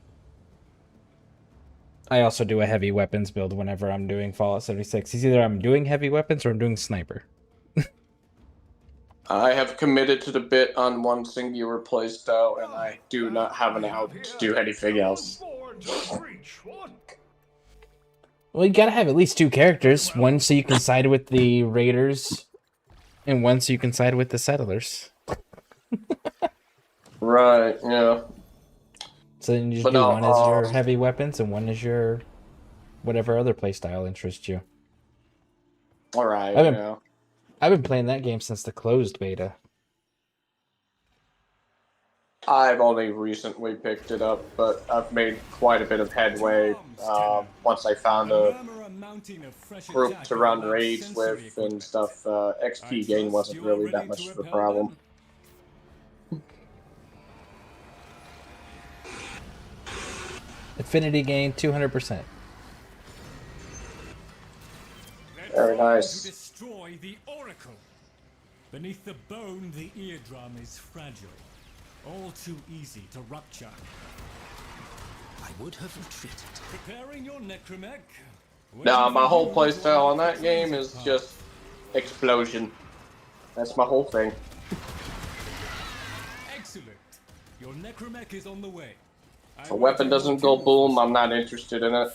I also do a heavy weapons build whenever I'm doing Fallout 76. It's either I'm doing heavy weapons or I'm doing sniper. I have committed to the bit on one singular playstyle, and I do not have an out to do anything else. Well, you gotta have at least 2 characters. One so you can side with the raiders, and one so you can side with the settlers. Right, yeah. So then you do one is your heavy weapons, and one is your whatever other playstyle interests you. Alright, I've been playing that game since the closed beta. I've only recently picked it up, but I've made quite a bit of headway once I found a group to run raids with and stuff. XP gain wasn't really that much of a problem. Affinity gain 200%. Very nice. Destroy the oracle. Beneath the bone, the eardrum is fragile. All too easy to rupture. I would have retreated. Preparing your necromech. Nah, my whole playstyle on that game is just explosion. That's my whole thing. Excellent. Your necromech is on the way. If a weapon doesn't go boom, I'm not interested in it.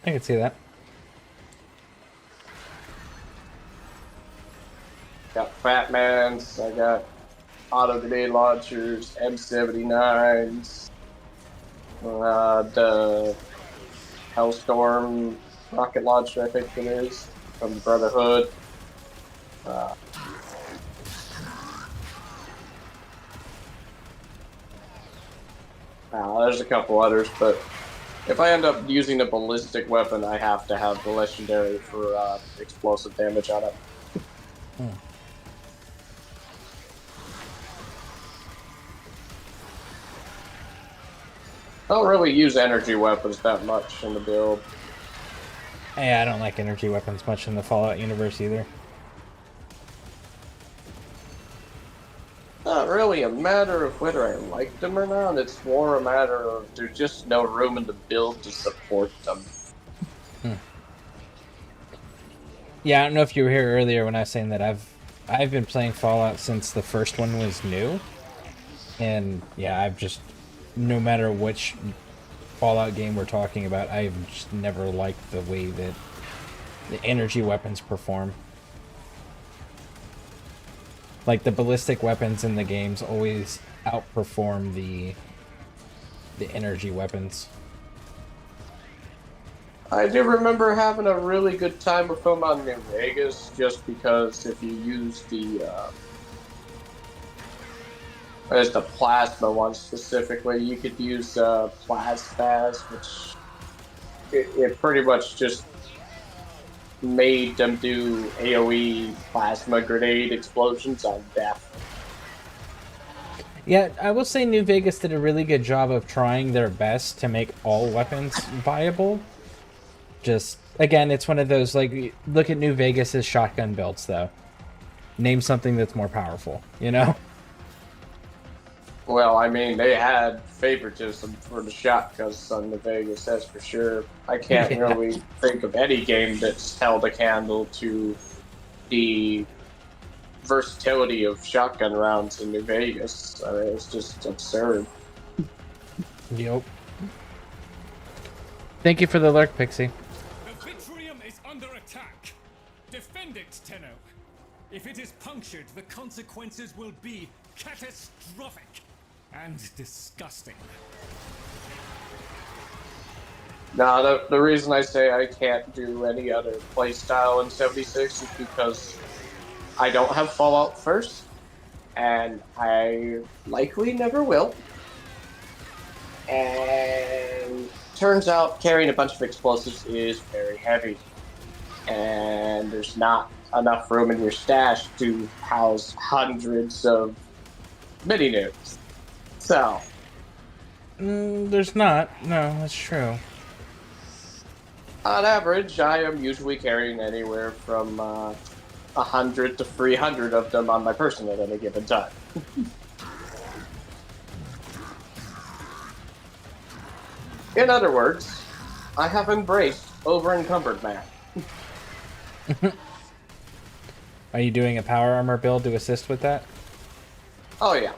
I can see that. Got Fatmans, I got auto grenade launchers, M79s, the Hellstorm rocket launcher, I think it is, from the Brotherhood. There's a couple others, but if I end up using a ballistic weapon, I have to have the legendary for explosive damage on it. I don't really use energy weapons that much in the build. Yeah, I don't like energy weapons much in the Fallout universe either. Not really a matter of whether I like them or not, it's more a matter of there's just no room in the build to support them. Yeah, I don't know if you were here earlier when I was saying that I've been playing Fallout since the first one was new. And yeah, I've just, no matter which Fallout game we're talking about, I've just never liked the way that the energy weapons perform. Like, the ballistic weapons in the games always outperform the energy weapons. I do remember having a really good time with them on New Vegas, just because if you use there's the plasma one specifically, you could use Plasfaz, which it pretty much just made them do AoE plasma grenade explosions on death. Yeah, I will say New Vegas did a really good job of trying their best to make all weapons viable. Just, again, it's one of those, like, look at New Vegas's shotgun builds, though. Name something that's more powerful, you know? Well, I mean, they had favoritism for the shotguns on New Vegas, that's for sure. I can't really think of any game that's held a candle to the versatility of shotgun rounds in New Vegas. I mean, it's just absurd. Yep. Thank you for the lurk, Pixie. The Vitrium is under attack. Defend it, Tenno. If it is punctured, the consequences will be catastrophic and disgusting. Now, the reason I say I can't do any other playstyle in 76 is because I don't have Fallout First, and I likely never will. And turns out carrying a bunch of explosives is very heavy, and there's not enough room in your stash to house hundreds of mini nukes. So, There's not. No, that's true. on average, I am usually carrying anywhere from 100 to 300 of them on my person at any given time. In other words, I have embraced over-encumbered man. Are you doing a power armor build to assist with that? Oh yeah.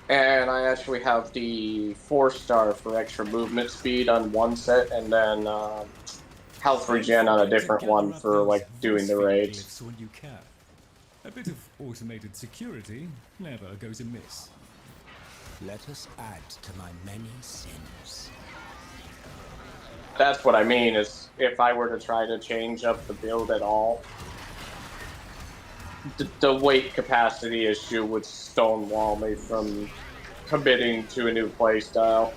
And I actually have the 4-star for extra movement speed on one set, and then health regen on a different one for like doing the raids. When you can. A bit of automated security never goes amiss. Let us add to my many sins. That's what I mean, is if I were to try to change up the build at all, the weight capacity issue would stonewall me from committing to a new playstyle.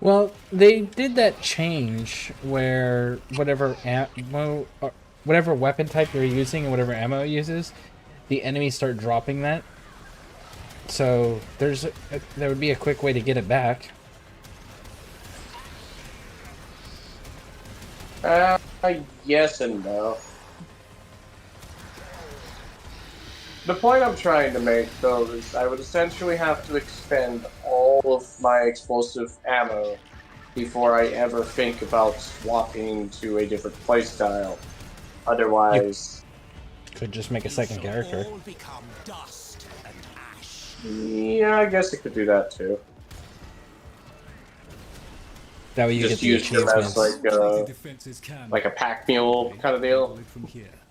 Well, they did that change where whatever whatever weapon type you're using and whatever ammo it uses, the enemies start dropping that. So there would be a quick way to get it back. Yes and no. The point I'm trying to make, though, is I would essentially have to expend all of my explosive ammo before I ever think about swapping to a different playstyle. Otherwise... You could just make a second character. Yeah, I guess I could do that, too. That way you just get the use them as like a pack mule kind of deal.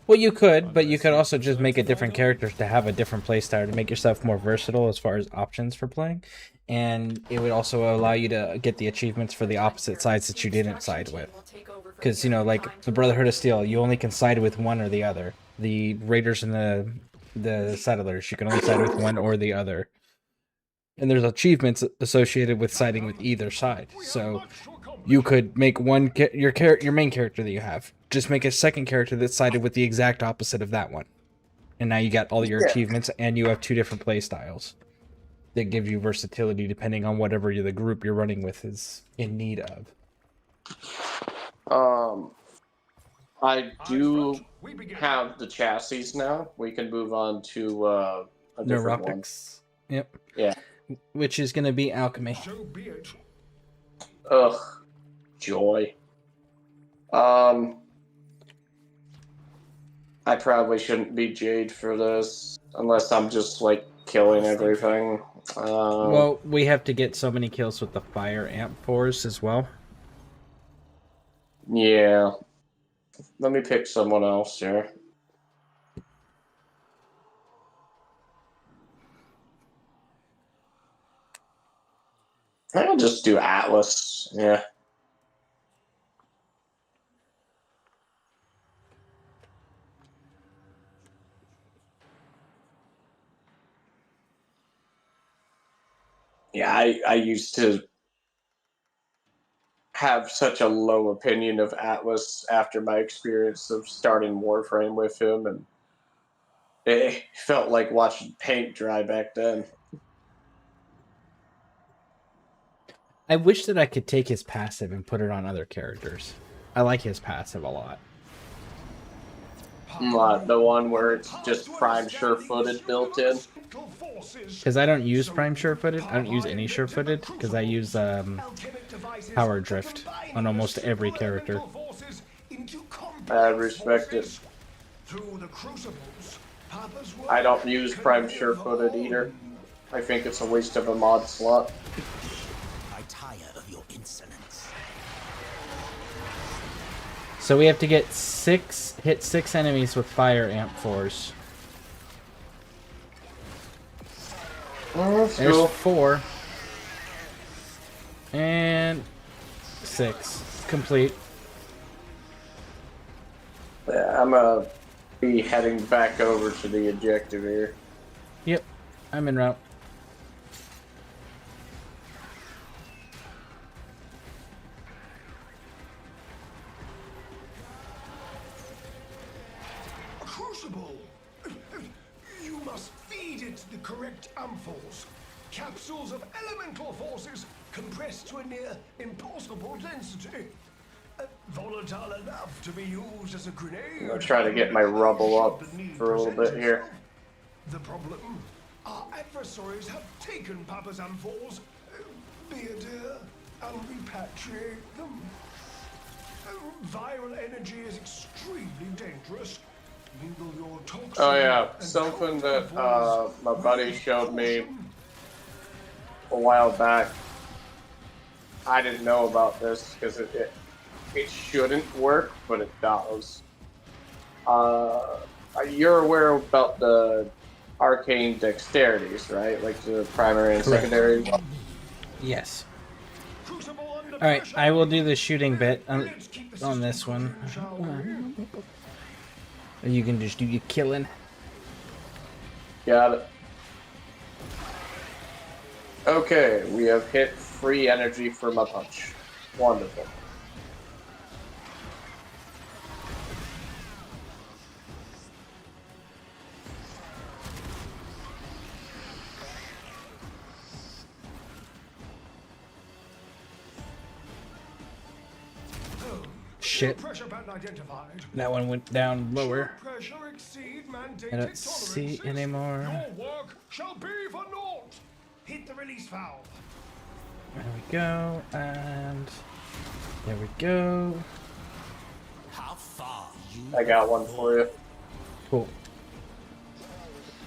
Well, you could, but you could also just make a different character to have a different playstyle to make yourself more versatile as far as options for playing, and it would also allow you to get the achievements for the opposite sides that you didn't side with. Because, you know, like the Brotherhood of Steel, you only can side with one or the other. The Raiders and the Settlers, you can only side with one or the other. And there's achievements associated with siding with either side. So you could make your main character that you have, just make a second character that sided with the exact opposite of that one. And now you got all your achievements, and you have two different play styles that give you versatility depending on whatever the group you're running with is in need of. I do have the chassis now. We can move on to a different one. Yep. Yeah. Which is going to be alchemy. Ugh. Joy. I probably shouldn't be Jade for this, unless I'm just, like, killing everything. Well, we have to get so many kills with the fire amp force as well. Yeah. Let me pick someone else here. I'll just do Atlas, yeah. Yeah, I used to have such a low opinion of Atlas after my experience of starting Warframe with him, and it felt like watching paint dry back then. I wish that I could take his passive and put it on other characters. I like his passive a lot. The one where it's just Prime Sure-Footed built in? Because I don't use Prime Sure-Footed. I don't use any Sure-Footed, because I use Power Drift on almost every character. I respect it. I don't use Prime Sure-Footed either. I think it's a waste of a mod slot. I tire So we have to get hit six enemies with fire amp 4s. There's cool. 4. And 6. Complete. Yeah, I'm gonna be heading back over to the objective here. Yep, I'm en route. Crucible! You must feed it the correct amphols. Capsules of elemental forces compressed to a near impossible density. Volatile enough to be used as a grenade. I'm gonna try to get my rubble up for a little bit here. The problem? Our adversaries have taken Papa's amphols, be it and repatriate them. Viral energy is extremely dangerous. Mingle your toxin. Oh yeah, something that my buddy showed me a while back. I didn't know about this because it shouldn't work, but it does. You're aware about the arcane dexterities, right? Like the primary and Correct. secondary. Yes. Alright, I will do the shooting bit on this one. You can just do your killing. Got it. Okay, we have hit free energy for my punch. Wonderful. Shit. That one went down lower. I don't see anymore. Your work shall be for naught. Hit the release valve. There we go, and there we go. How far I got one for you. Cool.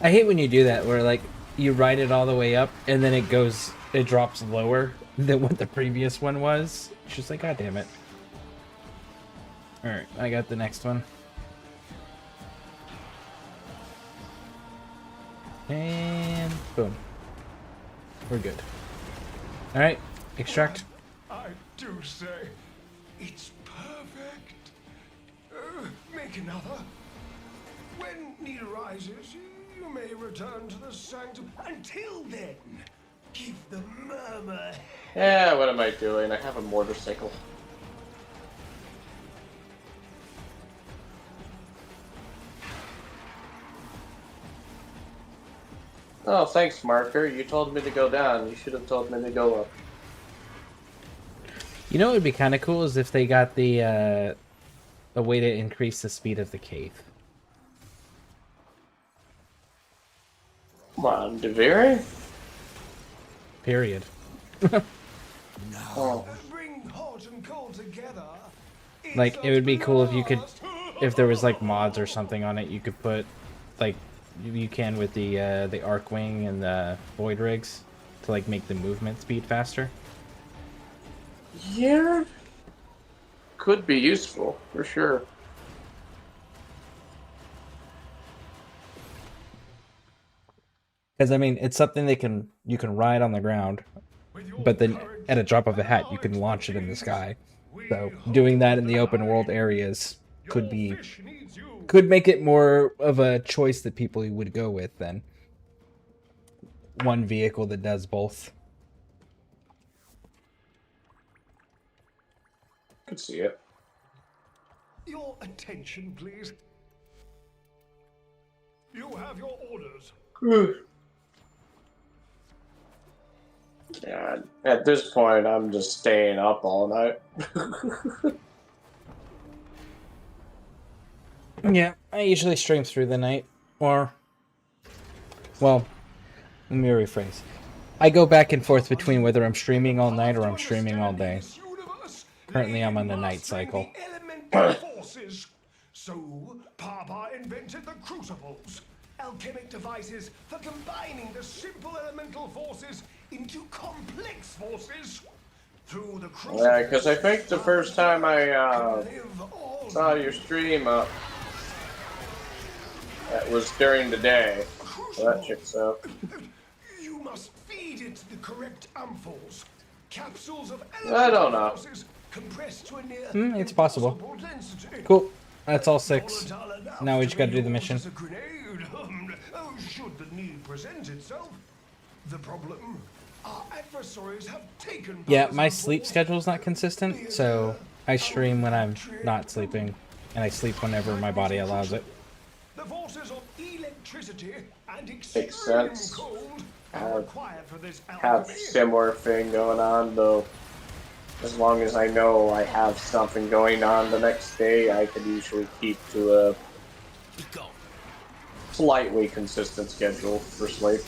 I hate when you do that, where like you ride it all the way up, and then it drops lower than what the previous one was. It's just like, god damn it. Alright, I got the next one. And boom. We're good. Alright, extract. I do say, it's perfect. Make another. When need arises, you may return to the sanctum. Until then, give the murmur. Yeah, what am I doing? I have a motorcycle. Oh, thanks, Marker. You told me to go down. You should have told me to go up. You know what would be kind of cool is if they got the a way to increase the speed of the cave. Come on, Devere? Period. Oh. Bring hot and cold together. Like, it would be cool if you could, if there was like mods or something on it, you could put, like, you can with the Arcwing and the Void Rigs to like make the movement speed faster. Yeah. Could be useful, for sure. Because I mean, it's something you can ride on the ground, but then at a drop of a hat you can launch it in the sky. So doing that in the open world areas could make it more of a choice that people would go with than one vehicle that does both. Could see it. Your attention, please. You have your orders. Yeah, at this point, I'm just staying up all night. Yeah, I usually stream through the night, or, well, let me rephrase. I go back and forth between whether I'm streaming all night or I'm streaming all day. Currently, I'm on the night cycle. Forces. So, Papa invented the crucibles, alchemic devices for combining the simple elemental forces into complex forces. Through the crucibles, Yeah, because I think the first time I Saw your stream up. That was during the day. So that checks out. You must feed it the correct amphols. Capsules of I don't know. forces compressed to a near It's possible. impossible density. Cool. That's all 6. Now we just gotta do the mission. As a grenade. Should the need present itself. The problem, our adversaries have taken. Yeah, my sleep schedule's not consistent, so I stream when I'm not sleeping, and I sleep whenever my body allows it. The forces of electricity and Makes extreme sense. cold I are required for this have alchemy. similar thing going on, though. As long as I know I have something going on the next day, I can usually keep to a slightly consistent schedule for sleep.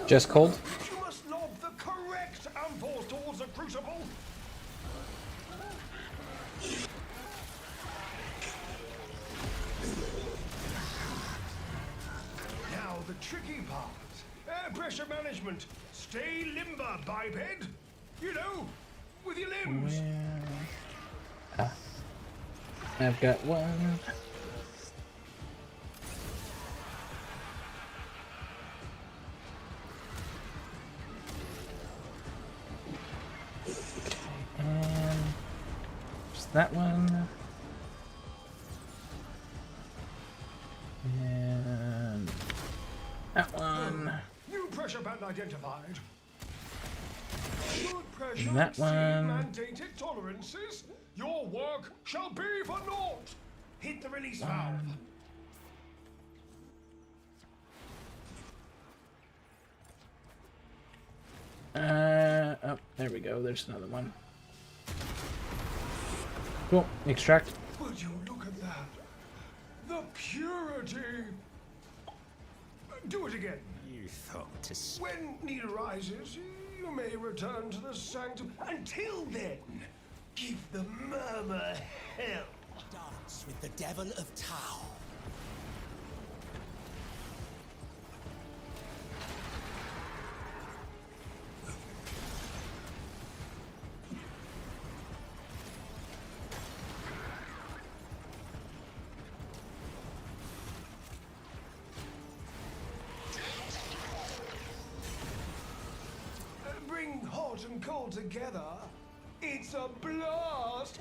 Just cold? You must lob the correct amphols towards the crucible. Now the tricky part. Air pressure management. Stay limber, biped. You know, with your limbs. I've got one. And just that one. And that one. New pressure band identified. Should pressure And that exceed one. mandated tolerances, your work shall be for naught. Hit the release valve. Oh, there we go. There's another one. Cool. Extract. Would you look at that? The purity. Do it again. You thought to... When need arises, you may return to the sanctum. Until then, give the murmur hell. Dance with the devil of Tau. Bring hot and cold together. It's a blast.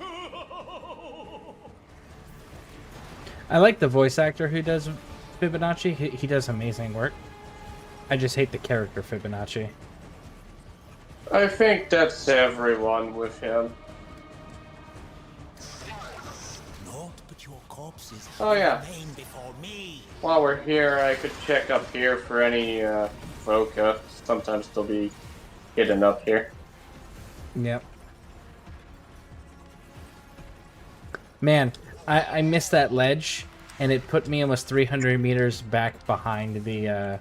I like the voice actor who does Fibonacci. He does amazing work. I just hate the character Fibonacci. I think that's everyone with him. Naught but your corpses Oh yeah. remain before me. While we're here, I could check up here for any Voca. Sometimes they'll be hidden up here. Yep. Man, I missed that ledge, and it put me almost 300 meters back behind the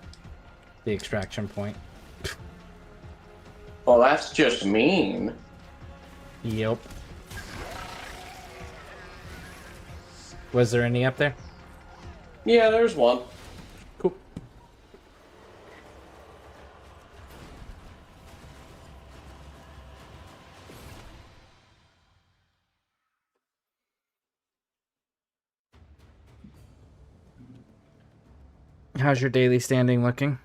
extraction point. Well, that's just mean. Yep. Was there any up there? Yeah, there's one. Cool. How's your daily standing looking?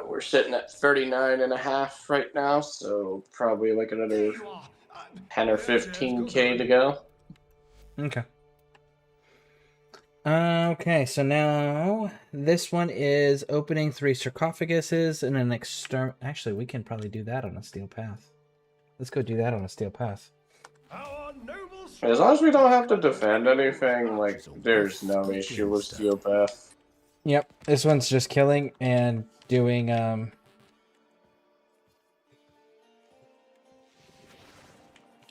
We're sitting at 39.5 right now, so probably like another 10 or 15k to go. Okay. Okay, so now this one is opening 3 sarcophaguses and an Actually, we can probably do that on a steel path. Let's go do that on a steel path. As long as we don't have to defend anything, like, there's no issue with steel path. Yep, this one's just killing and doing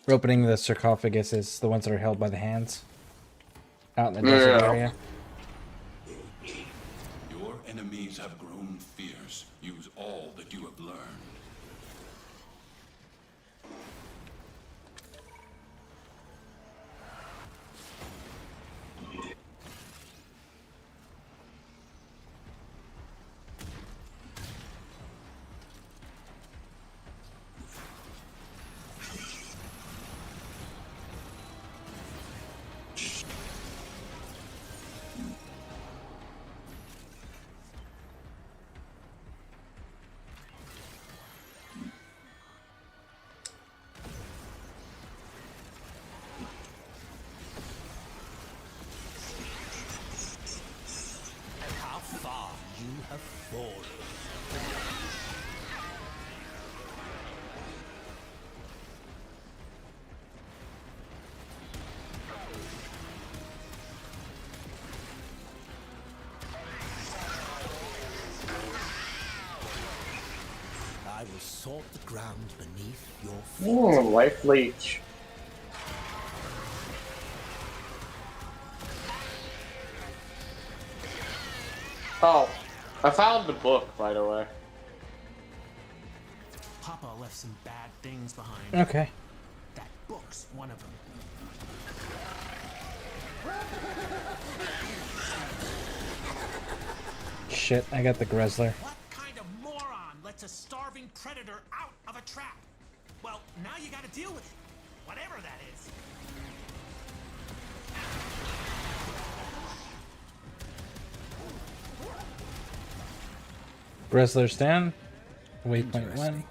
opening the sarcophaguses, the ones that are held by the hands out in the desert area. Your enemies have grown fierce. Use all that you have learned. fall. I will salt the ground beneath your feet. Ooh, life leech. Oh, I found the book, by the way. Papa left some bad things behind. Okay. That book's one of them. Shit, I got the Grizzler. What kind of moron lets a starving predator out of a trap? Well, now you gotta deal with it. Whatever that is. Grizzler's down. Waypoint 1.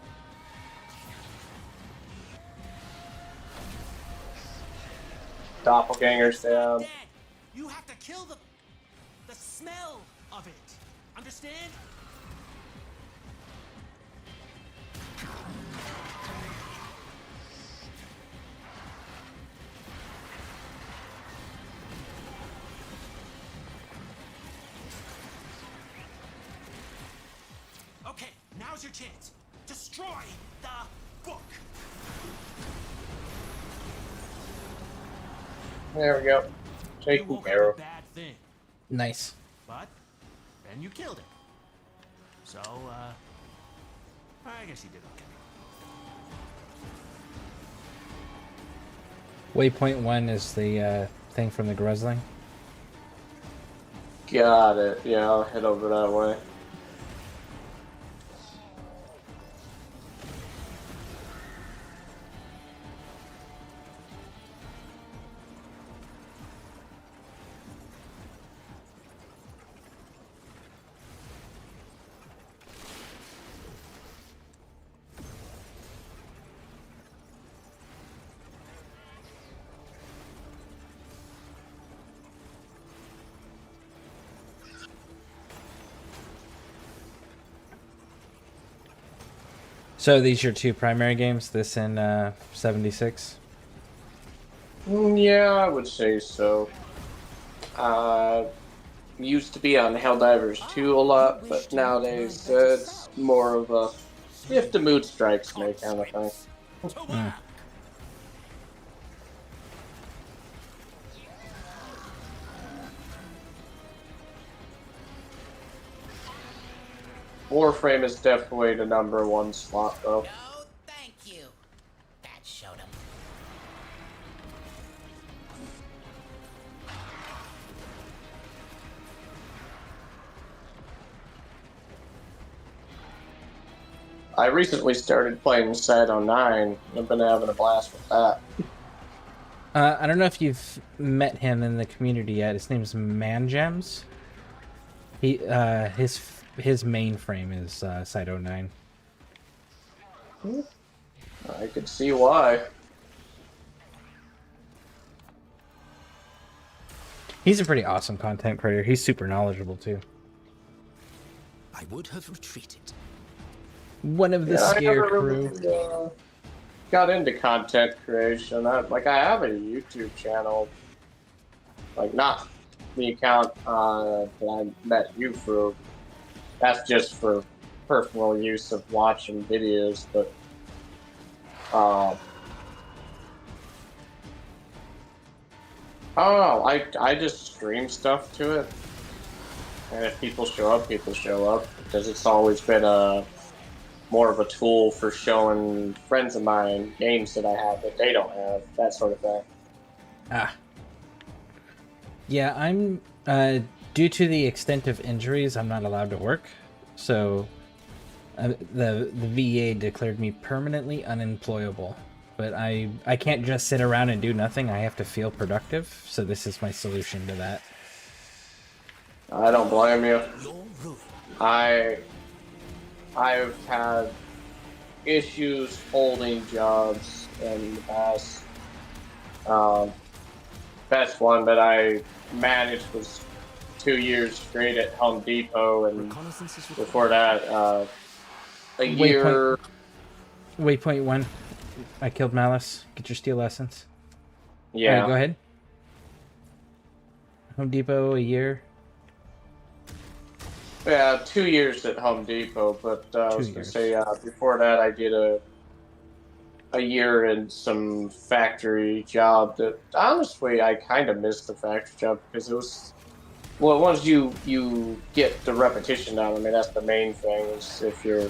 Doppelganger's down. You have to kill the smell of it. Understand? Okay, now's your chance. Destroy the book. There we go. Taken care of. Bad thing. Nice. But then you killed it. So, I guess you did okay. Waypoint 1 is the thing from the Grizzling. Got it. Yeah, I'll head over that way. So these are your two primary games, this and 76? Yeah, I would say so. Used to be on Helldivers 2 a lot, but nowadays it's more of a if the mood strikes me kind of thing. Warframe is definitely the #1 slot, though. No, thank you. That showed him. I recently started playing Shadow 9. I've been having a blast with that. I don't know if you've met him in the community yet. His name's Mangems. He his mainframe is Site 09. I could see why. He's a pretty awesome content creator. He's super knowledgeable too. I would have retreated. One of the I Scare never Crew. really, got into content creation. I have a YouTube channel. Like, not the account that I met you through. That's just for personal use of watching videos, but I just stream stuff to it, and if people show up, people show up, because it's always been more of a tool for showing friends of mine games that I have that they don't have, that sort of thing. Yeah, I'm due to the extent of injuries, I'm not allowed to work, so the VA declared me permanently unemployable. But I can't just sit around and do nothing. I have to feel productive, so this is my solution to that. I don't blame you. I've had issues holding jobs in the past. Best one that I managed was 2 years straight at Home Depot, and before that, a year. Waypoint 1. I killed Malice. Get your steel essence. Yeah. Alright, go ahead. Home Depot, a year. Yeah, 2 years at Home Depot, but I was going to say, before that I did a year in some factory job that, honestly, I kind of missed the factory job because it was, well, once you get the repetition down, I mean, that's the main thing, is if you're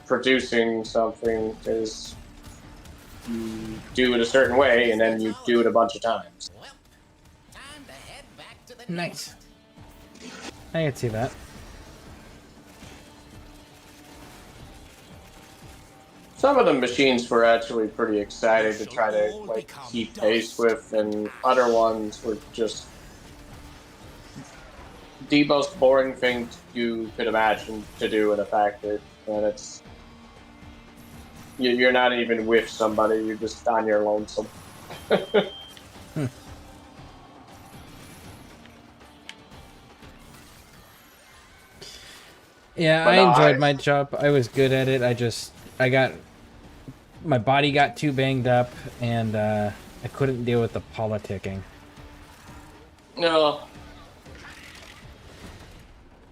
producing something, is you do it a certain way and then you do it a bunch of times. Nice. I can see that. Some of the machines were actually pretty exciting to try to like keep pace with, and other ones were just the most boring thing you could imagine to do in a factory. And it's you're not even with somebody; you're just on your lonesome. Yeah, I enjoyed my job. I was good at it. My body got too banged up, and I couldn't deal with the politicking. No.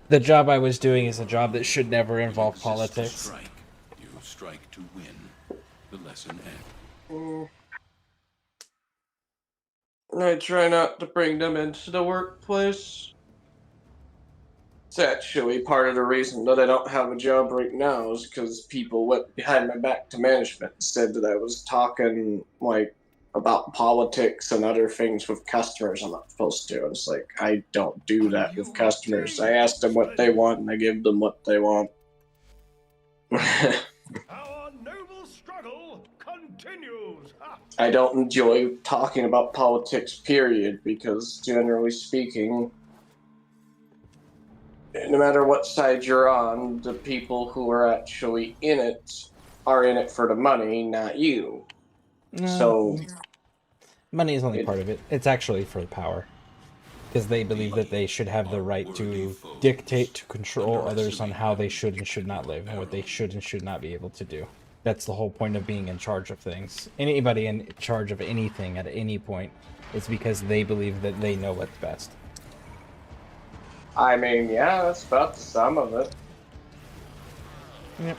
The job I was doing is a job that should never involve politics. You strike to win. The lesson ends. I try not to bring them into the workplace. It's actually part of the reason that I don't have a job right now, is because people went behind my back to management and said that I was talking like about politics and other things with customers I'm not supposed to. It's like, I don't do that with customers. I ask them what they want and I give them what they want. Our noble struggle continues. I don't enjoy talking about politics, period, because generally speaking, no matter what side you're on, the people who are actually in it are in it for the money, not you. So money is only part of it. It's actually for the power. Because they believe that they should have the right to dictate, to control others on how they should and should not live, and what they should and should not be able to do. That's the whole point of being in charge of things. Anybody in charge of anything at any point is because they believe that they know what's best. I mean, yeah, that's about the sum of it. Yep.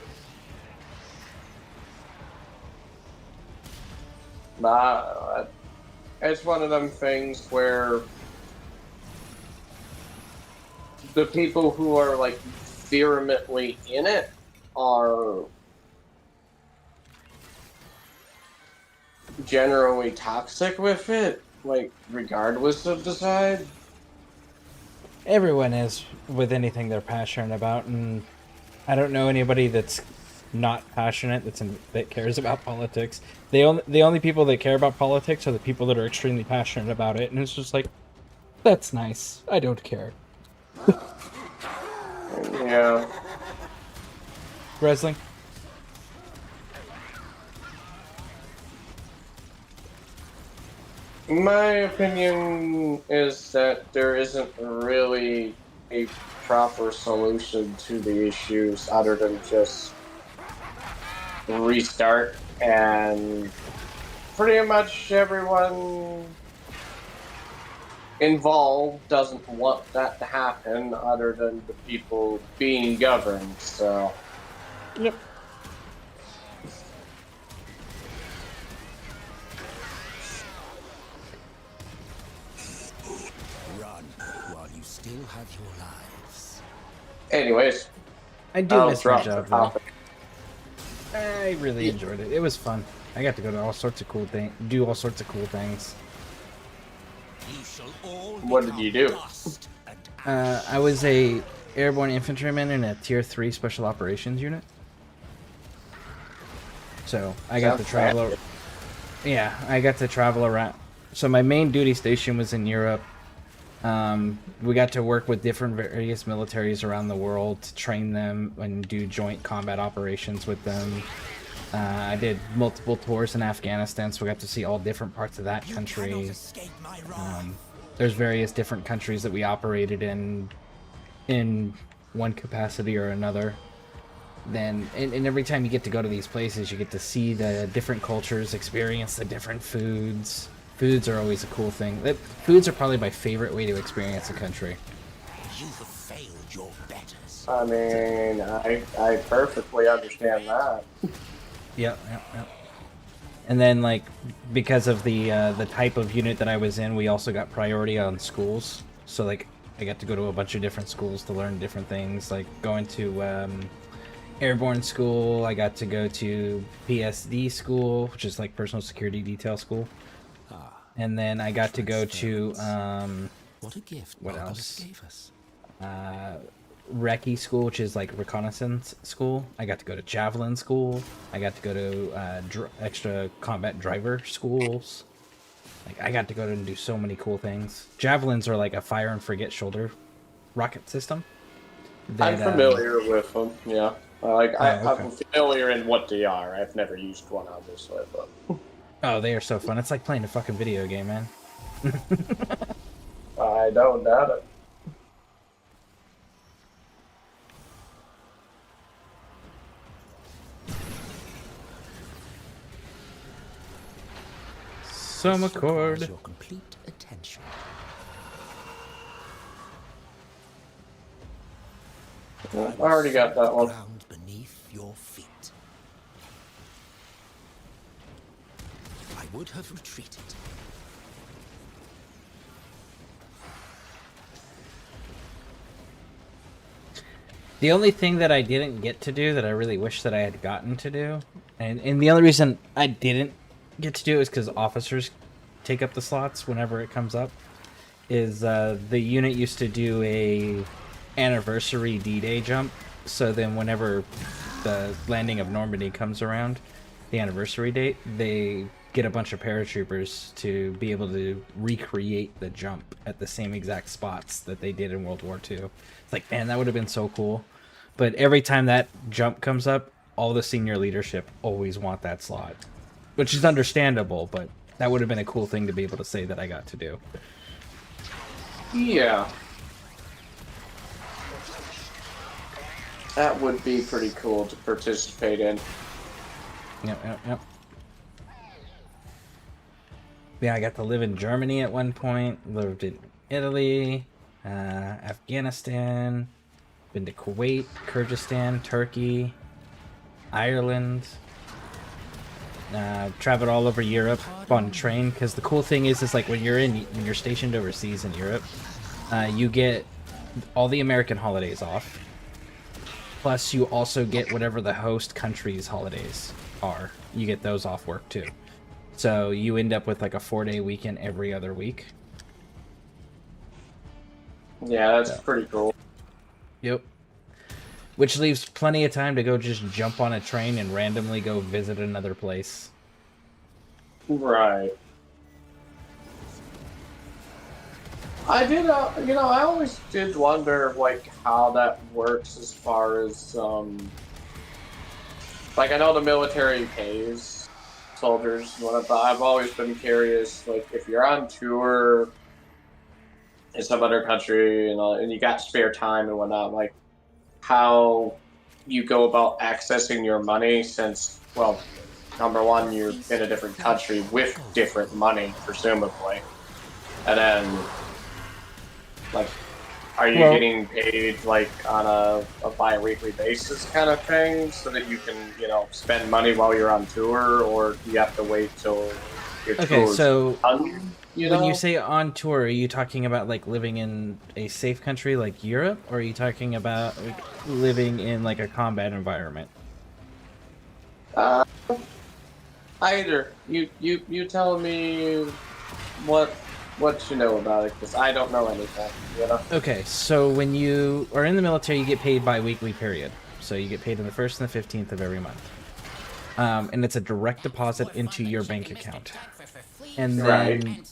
It's one of them things where the people who are like vehemently in it are generally toxic with it, like regardless of the side. Everyone is with anything they're passionate about, and I don't know anybody that's not passionate that cares about politics. The only people that care about politics are the people that are extremely passionate about it, and it's just like, that's nice. I don't care. Yeah. Wrestling. My opinion is that there isn't really a proper solution to the issues other than just restart, and pretty much everyone involved doesn't want that to happen other than the people being governed, so... Yep. Still have your lives. Anyways, I do miss my job though. I really enjoyed it. It was fun. I got to go to all sorts of cool things, do all sorts of cool things. What did you do? I was a airborne infantryman in a tier 3 special operations unit. So I got to travel. Yeah, I got to travel around. So my main duty station was in Europe. We got to work with various militaries around the world to train them and do joint combat operations with them. I did multiple tours in Afghanistan, so we got to see all different parts of that country. there's various different countries that we operated in one capacity or another. Then, and every time you get to go to these places, you get to see the different cultures, experience the different foods. Foods are always a cool thing. Foods are probably my favorite way to experience a country. You have failed your betters. I mean, I perfectly understand that. Yep. And then, like, because of the type of unit that I was in, we also got priority on schools. So, like, I got to go to a bunch of different schools to learn different things. Like, going to Airborne school, I got to go to PSD school, which is, like, personal security detail school. And then I got to go to, What a gift what Barbarous else? gave us. Recce school, which is like reconnaissance school. I got to go to javelin school. I got to go to extra combat driver schools. Like, I got to go to and do so many cool things. Javelins are like a fire and forget shoulder rocket system. I'm familiar with them. Yeah, okay. I'm familiar in what they are. I've never used one, obviously, but. Oh, they are so fun. It's like playing a fucking video game, man. I don't doubt it. Some accord. Your complete attention. I already got that one. Ground beneath your feet. I would have retreated. The only thing that I didn't get to do that I really wish that I had gotten to do, and the only reason I didn't get to do it is because officers take up the slots whenever it comes up, is the unit used to do a anniversary D-Day jump, so then whenever the landing of Normandy comes around, the anniversary date, they get a bunch of paratroopers to be able to recreate the jump at the same exact spots that they did in World War II. It's like, man, that would have been so cool. But every time that jump comes up, all the senior leadership always want that slot, which is understandable, but that would have been a cool thing to be able to say that I got to do. Yeah. That would be pretty cool to participate in. Yep. Yeah, I got to live in Germany at one point, lived in Italy, Afghanistan, been to Kuwait, Kyrgyzstan, Turkey, Ireland, traveled all over Europe on train, because the cool thing is like when you're stationed overseas in Europe, you get all the American holidays off, plus you also get whatever the host country's holidays are. You get those off work too. So you end up with like a 4-day weekend every other week. Yeah, that's pretty cool. Yep. Which leaves plenty of time to go just jump on a train and randomly go visit another place. Right. I did, I always did wonder, like, how that works as far as, like, I know the military pays soldiers and whatnot, but I've always been curious, like, if you're on tour in some other country and you got spare time and whatnot, like, how you go about accessing your money since, well, number one, you're in a different country with different money, presumably. And then, like, are you getting paid, like, on a bi-weekly basis kind of thing so that you can, spend money while you're on tour, or do you have to wait till your tour's done? When you say on tour, are you talking about like living in a safe country like Europe, or are you talking about like living in like a combat environment? Either. You tell me what you know about it, because I don't know anything. Okay, so when you are in the military, you get paid bi-weekly period. So you get paid on the 1st and the 15th of every month. And it's a direct deposit into your bank account. And then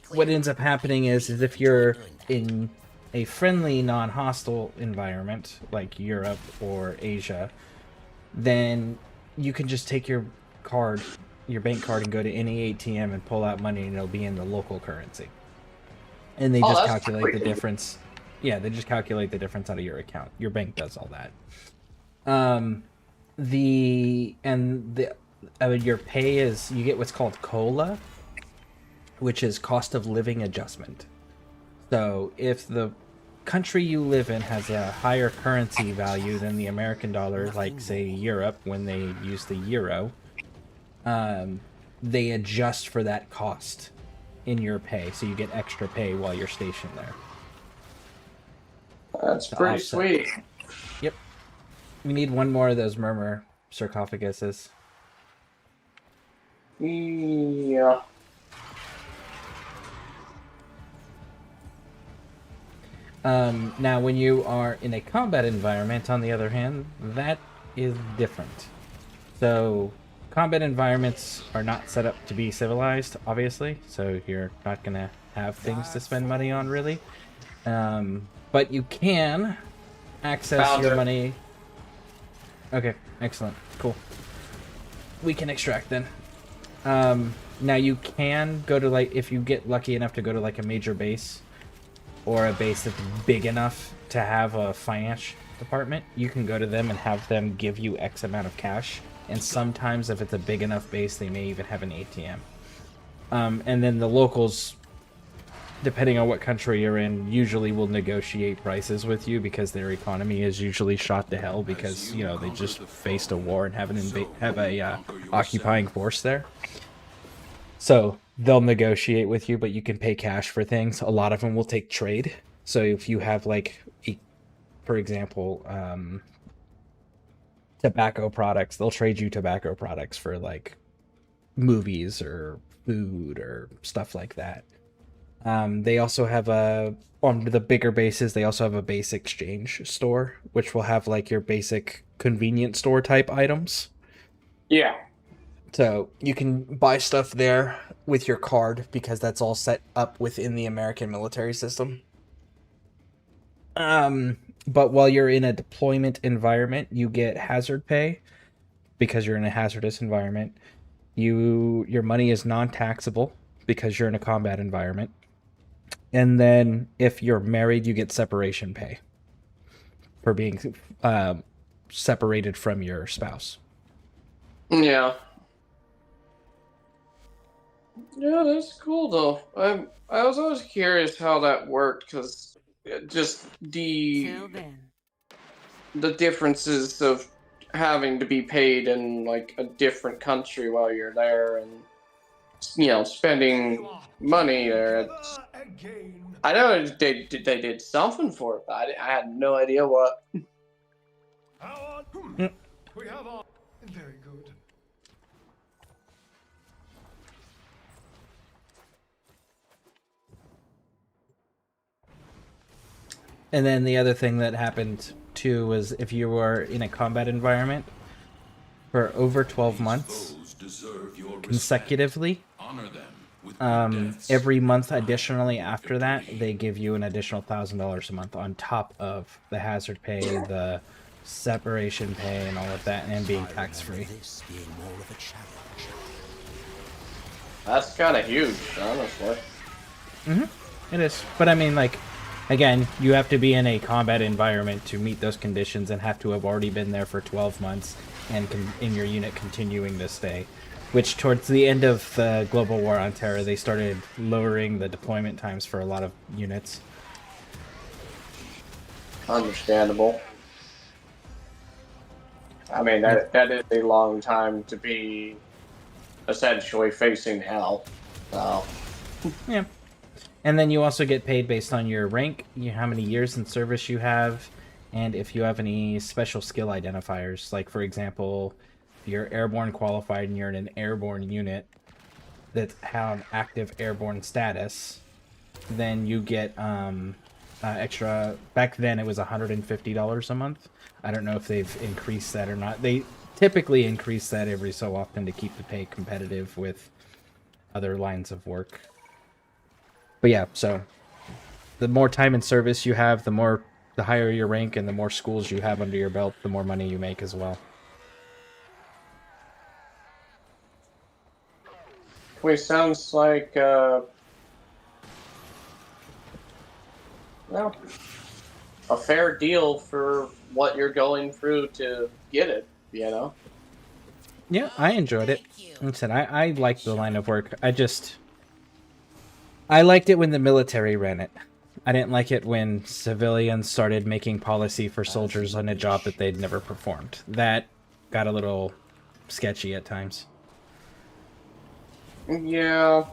what ends up happening is if you're in a friendly, non-hostile environment, like Europe or Asia, then you can just take your bank card, and go to any ATM and pull out money, and it'll be in the local currency. and they Oh, just that's calculate the pretty- difference. Yeah, they just calculate the difference out of your account. Your bank does all that. Your pay is, you get what's called COLA, which is cost of living adjustment. So if the country you live in has a higher currency value than the American dollar, like say Europe when they use the euro, they adjust for that cost in your pay, so you get extra pay while you're stationed there. That's To pretty offset. sweet. Yep. We need one more of those murmur sarcophaguses. Yeah. Now, when you are in a combat environment, on the other hand, that is different. So, combat environments are not set up to be civilized, obviously, so you're not going to have things to spend money on, really. But you can access Found your it. money. Okay, excellent. Cool. We can extract then. Now, you can go to, like, if you get lucky enough to go to, like, a major base, or a base that's big enough to have a finance department, you can go to them and have them give you X amount of cash. And sometimes, if it's a big enough base, they may even have an ATM. And then the locals, depending on what country you're in, usually will negotiate prices with you because their economy is usually shot to hell because, you know, they just faced a war and have a occupying force there. So they'll negotiate with you, but you can pay cash for things. A lot of them will take trade. So if you have, like, for example, tobacco products, they'll trade you tobacco products for, like, movies or food or stuff like that. They also have on the bigger bases, they also have a base exchange store, which will have, like, your basic convenience store type items. Yeah. So you can buy stuff there with your card because that's all set up within the American military system. But while you're in a deployment environment, you get hazard pay because you're in a hazardous environment. Your money is non-taxable because you're in a combat environment. And then if you're married, you get separation pay for being separated from your spouse. Yeah. Yeah, that's cool though. I was always curious how that worked because just Till then. the differences of having to be paid in, like, a different country while you're there, and, you know, spending money there. I know they did something for it, but I had no idea what. We have our... Very good. And then the other thing that happened too was if you were in a combat environment for over 12 months consecutively, every month additionally after that, they give you an additional $1,000 a month on top of the hazard pay, the separation pay, and all of that, and being tax-free. That's kind of huge, honestly. It is. But I mean, like, again, you have to be in a combat environment to meet those conditions and have to have already been there for 12 months and in your unit continuing to stay. Which, towards the end of the global war on terror, they started lowering the deployment times for a lot of units. Understandable. I mean, that is a long time to be essentially facing hell. So. Yeah. And then you also get paid based on your rank, how many years in service you have, and if you have any special skill identifiers. Like, for example, if you're airborne qualified and you're in an airborne unit that have active airborne status, then you get extra. Back then it was $150 a month. I don't know if they've increased that or not. They typically increase that every so often to keep the pay competitive with other lines of work. But yeah, so the more time in service you have, the higher your rank and the more schools you have under your belt, the more money you make as well. Wait, sounds like Well, a fair deal for what you're going through to get it, you know? Yeah, I enjoyed it. Like I said, I like the line of work. I liked it when the military ran it. I didn't like it when civilians started making policy for soldiers on a job that they'd never performed. That got a little sketchy at times. Yeah.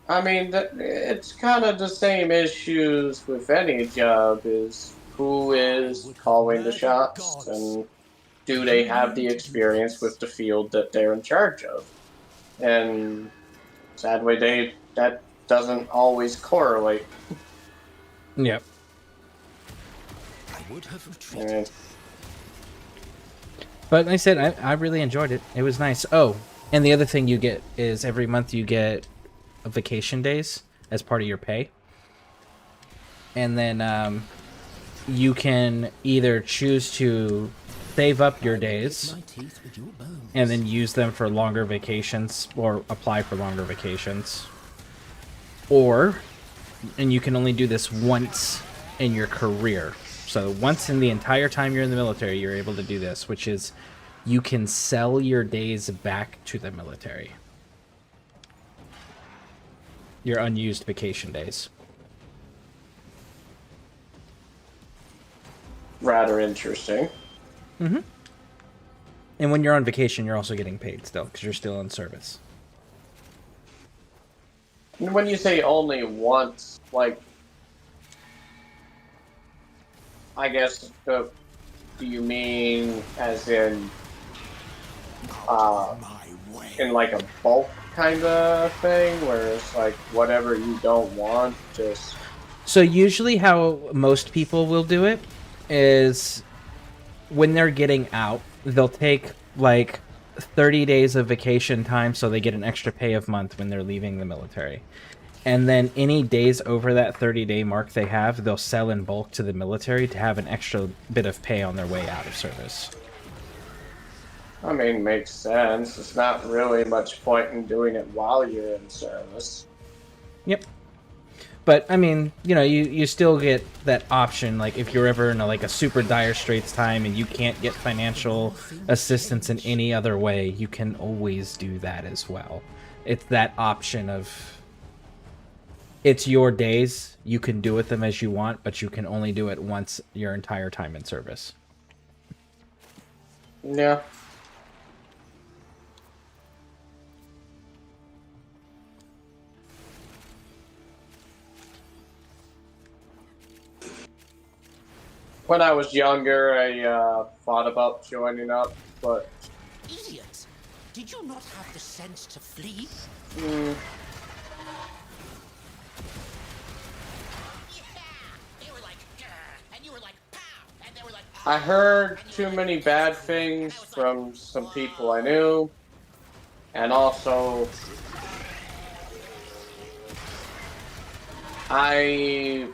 I mean, it's kind of the same issues with any job, is who is calling the shots, and do they have the experience with the field that they're in charge of? And sadly, that doesn't always correlate. Yep. I would have retreated. But like I said, I really enjoyed it. It was nice. Oh, and the other thing you get is every month you get vacation days as part of your pay. And then you can either choose to save up your days and then use them for longer vacations or apply for longer vacations. Or, and you can only do this once in your career. So once in the entire time you're in the military, you're able to do this, which is you can sell your days back to the military. Your unused vacation days. Rather interesting. Mm-hmm. And when you're on vacation, you're also getting paid still, because you're still in service. And when you say only once, like, I guess, do you mean as in like a bulk kind of thing, where it's like whatever you don't want, just... So usually how most people will do it is when they're getting out, they'll take like 30 days of vacation time so they get an extra pay of month when they're leaving the military. And then any days over that 30-day mark they have, they'll sell in bulk to the military to have an extra bit of pay on their way out of service. I mean, makes sense. It's not really much point in doing it while you're in service. Yep. But, I mean, you know, you still get that option, like, if you're ever in a super dire straits time and you can't get financial assistance in any other way, you can always do that as well. It's that option of, it's your days, you can do with them as you want, but you can only do it once your entire time in service. Yeah. When I was younger, I thought about joining up, but... Idiots! Did you not have the sense to flee? I heard too many bad things from some people I knew, and also... I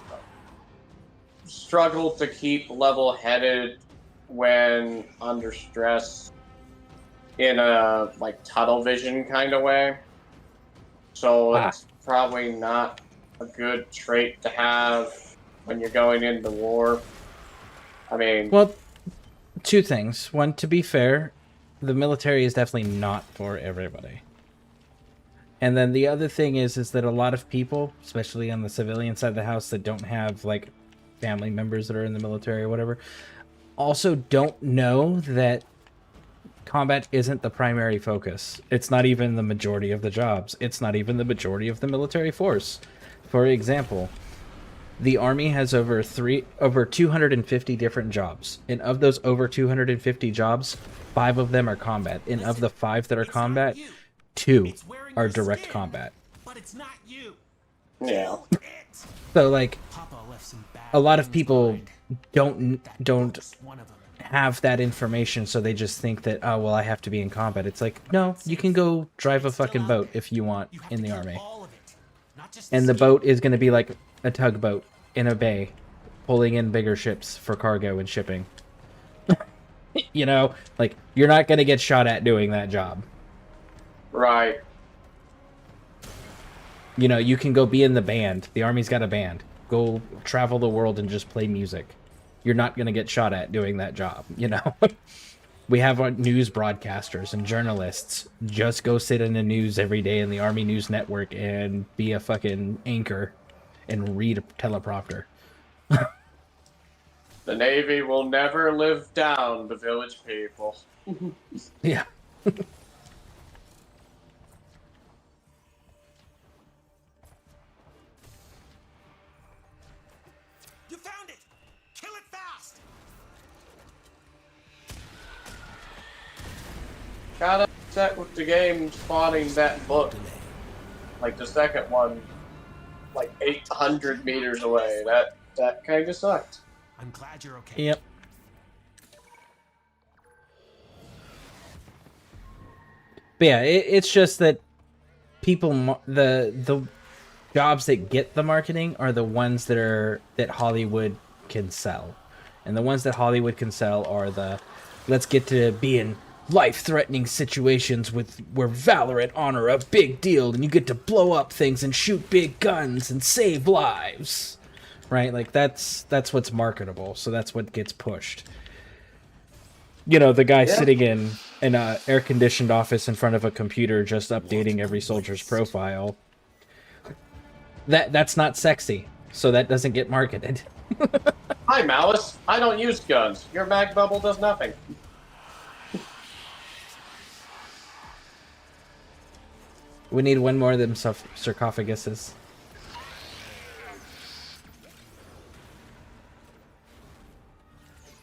struggle to keep level-headed when under stress in a tunnel vision kind of way. So it's probably not a good trait to have when you're going into war. I mean... Well, two things. One, to be fair, the military is definitely not for everybody. And then the other thing is that a lot of people, especially on the civilian side of the house that don't have, family members that are in the military or whatever, also don't know that combat isn't the primary focus. It's not even the majority of the jobs. It's not even the majority of the military force. For example, the Army has over 250 different jobs. And of those over 250 jobs, 5 of them are combat. And of the 5 that are combat, 2 are direct combat. But it's not you. Yeah. So, a lot of people don't have that information, so they just think that, oh, well, I have to be in combat. It's like, no, you can go drive a fucking boat if you want in the Army. And the boat is going to be like a tugboat in a bay, pulling in bigger ships for cargo and shipping. You know, you're not going to get shot at doing that job. Right. You know, you can go be in the band. The Army's got a band. go travel the world and just play music. You're not going to get shot at doing that job, you know? We have our news broadcasters and journalists just go sit in the news every day in the Army News Network and be a fucking anchor and read a teleprompter. The Navy will never live down the village people. Yeah. You found it! Kill it fast! Got upset with the game spawning that book. Like the second one, like 800 meters away. That kind of sucked. I'm glad you're okay. Yep. But yeah, it's just that people, the jobs that get the marketing are the ones that Hollywood can sell, and the ones that Hollywood can sell are the let's get to be in life-threatening situations where valor and honor are a big deal, and you get to blow up things and shoot big guns and save lives, right? Like that's what's marketable, so that's what gets pushed. You know, the guy sitting in an air-conditioned office in front of a computer just updating every soldier's profile. That's not sexy, so that doesn't get marketed. Hi, Malice. I don't use guns. Your mag bubble does nothing. We need one more of them sarcophaguses.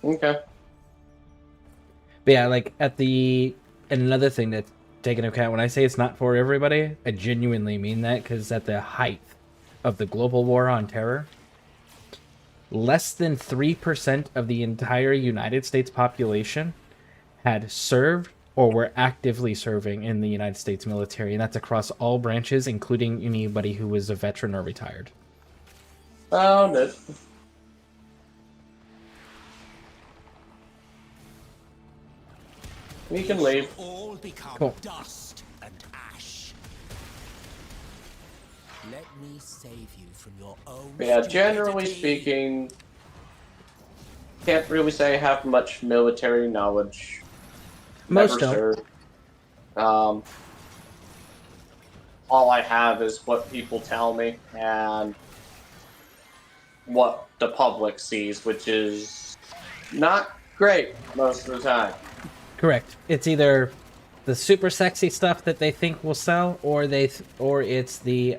Okay. But yeah, like and another thing to take into account when I say it's not for everybody, I genuinely mean that, because at the height of the global war on terror, less than 3% of the entire United States population had served or were actively serving in the United States military, and that's across all branches, including anybody who was a veteran or retired. Found it. We can leave. All become Cool. dust and ash. Let me save you from your own. Yeah, generally speaking, can't really say I have much military knowledge. Most Never don't. served. All I have is what people tell me and what the public sees, which is not great most of the time. Correct. It's either the super sexy stuff that they think will sell, or it's the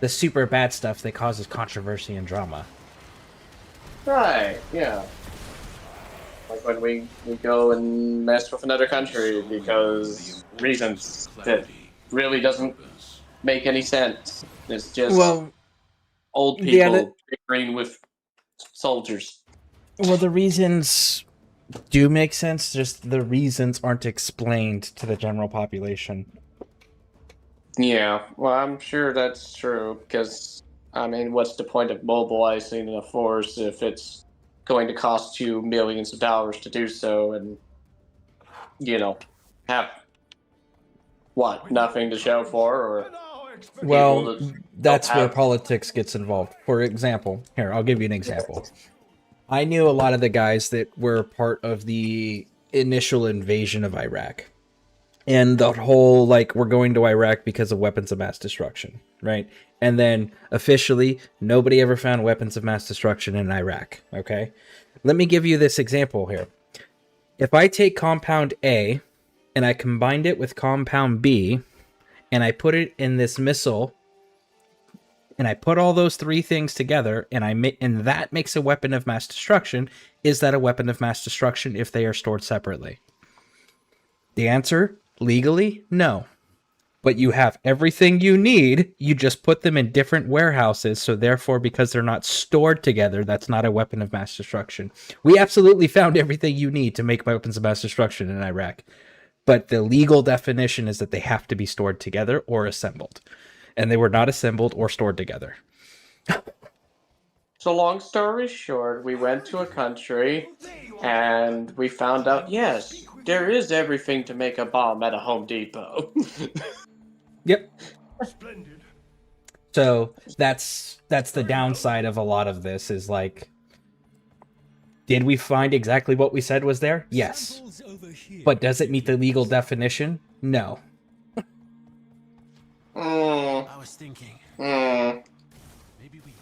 super bad stuff that causes controversy and drama. Right, yeah. Like when we go and mess with another country because reasons that really doesn't make any sense. It's just old people agreeing with soldiers. Well, the reasons do make sense, just the reasons aren't explained to the general population. Yeah, well, I'm sure that's true, because, I mean, what's the point of mobilizing a force if it's going to cost you millions of dollars to do so, and, you know, have, what, nothing to show for, or... Well, that's where politics gets involved. For example, here, I'll give you an example. I knew a lot of the guys that were part of the initial invasion of Iraq. And the whole, like, we're going to Iraq because of weapons of mass destruction, right? And then, officially, nobody ever found weapons of mass destruction in Iraq, okay? Let me give you this example here. If I take compound A, and I combined it with compound B, and I put it in this missile, and I put all those three things together, and that makes a weapon of mass destruction, is that a weapon of mass destruction if they are stored separately? The answer, legally, no. But you have everything you need, you just put them in different warehouses, so therefore, because they're not stored together, that's not a weapon of mass destruction. We absolutely found everything you need to make weapons of mass destruction in Iraq. But the legal definition is that they have to be stored together or assembled. And they were not assembled or stored together. So long story short, we went to a country and we found out, yes, there is everything to make a bomb at a Home Depot. Yep. Splendid. So that's the downside of a lot of this is like, did we find exactly what we said was there? Yes. But does it meet the legal definition? No. I was thinking. Maybe we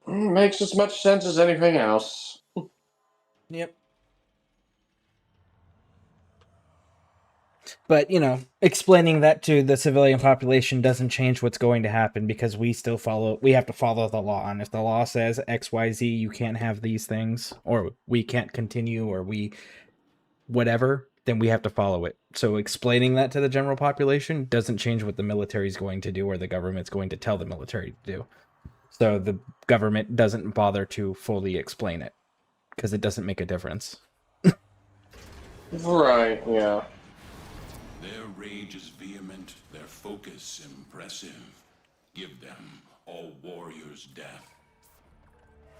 can. Makes as much sense as anything else. Yep. But, you know, explaining that to the civilian population doesn't change what's going to happen because we have to follow the law. And if the law says XYZ, you can't have these things, or we can't continue, or whatever, then we have to follow it. So explaining that to the general population doesn't change what the military is going to do or the government's going to tell the military to do. So the government doesn't bother to fully explain it because it doesn't make a difference. Right, yeah. Their rage is vehement, their focus impressive. Give them all warriors' death.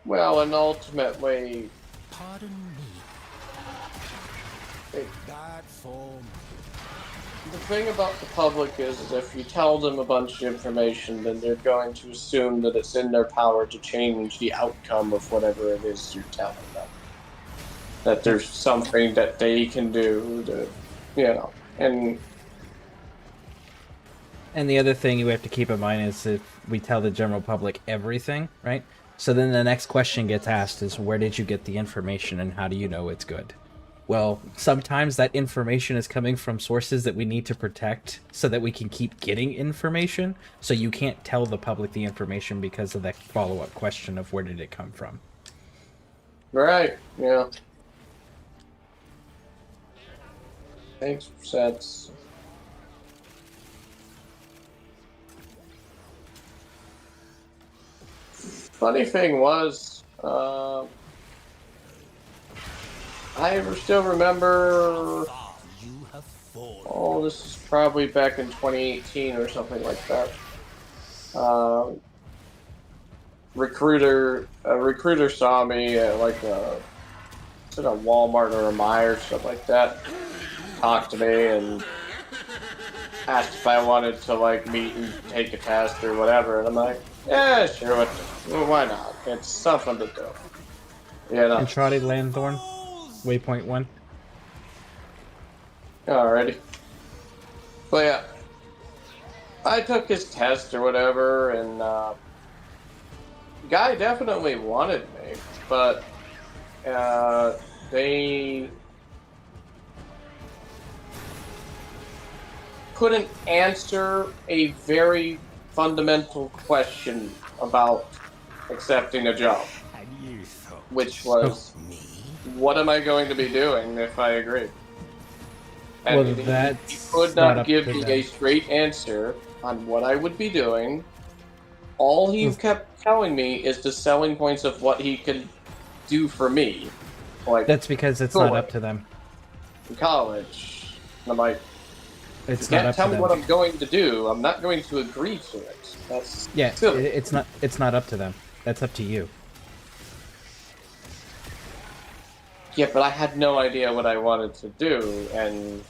Well, and ultimately... Pardon me. That form. The thing about the public is if you tell them a bunch of information, then they're going to assume that it's in their power to change the outcome of whatever it is you're telling them. That there's something that they can do to, you know, and the other thing you have to keep in mind is if we tell the general public everything, right? So then the next question gets asked is, where did you get the information and how do you know it's good? Well, sometimes that information is coming from sources that we need to protect so that we can keep getting information. So you can't tell the public the information because of that follow-up question of where did it come from. right, yeah. Makes sense. Funny thing was, I still remember. Oh, this is probably back in 2018 or something like that. A recruiter saw me at like a Walmart or a Meijer or something like that. Talked to me and asked if I wanted to like meet and take a test or whatever, and I'm like, yeah, sure, why not? It's something to do. You know. Uncharted Landthorn, Waypoint 1. Alrighty. But yeah, I took his test or whatever, and guy definitely wanted me, but they couldn't answer a very fundamental question about accepting a job, which was, what am I going to be doing if I agree? And Well, that's he could not not up give to me them. a straight answer on what I would be doing. All he kept telling me is the selling points of what he could do for me. Like, That's because it's not up to them. in college. And I'm like, It's you not can't up tell to me them. what I'm going to do. I'm not going to agree to it. That's Yeah, silly. it's not up to them. That's up to you. Yeah, but I had no idea what I wanted to do, and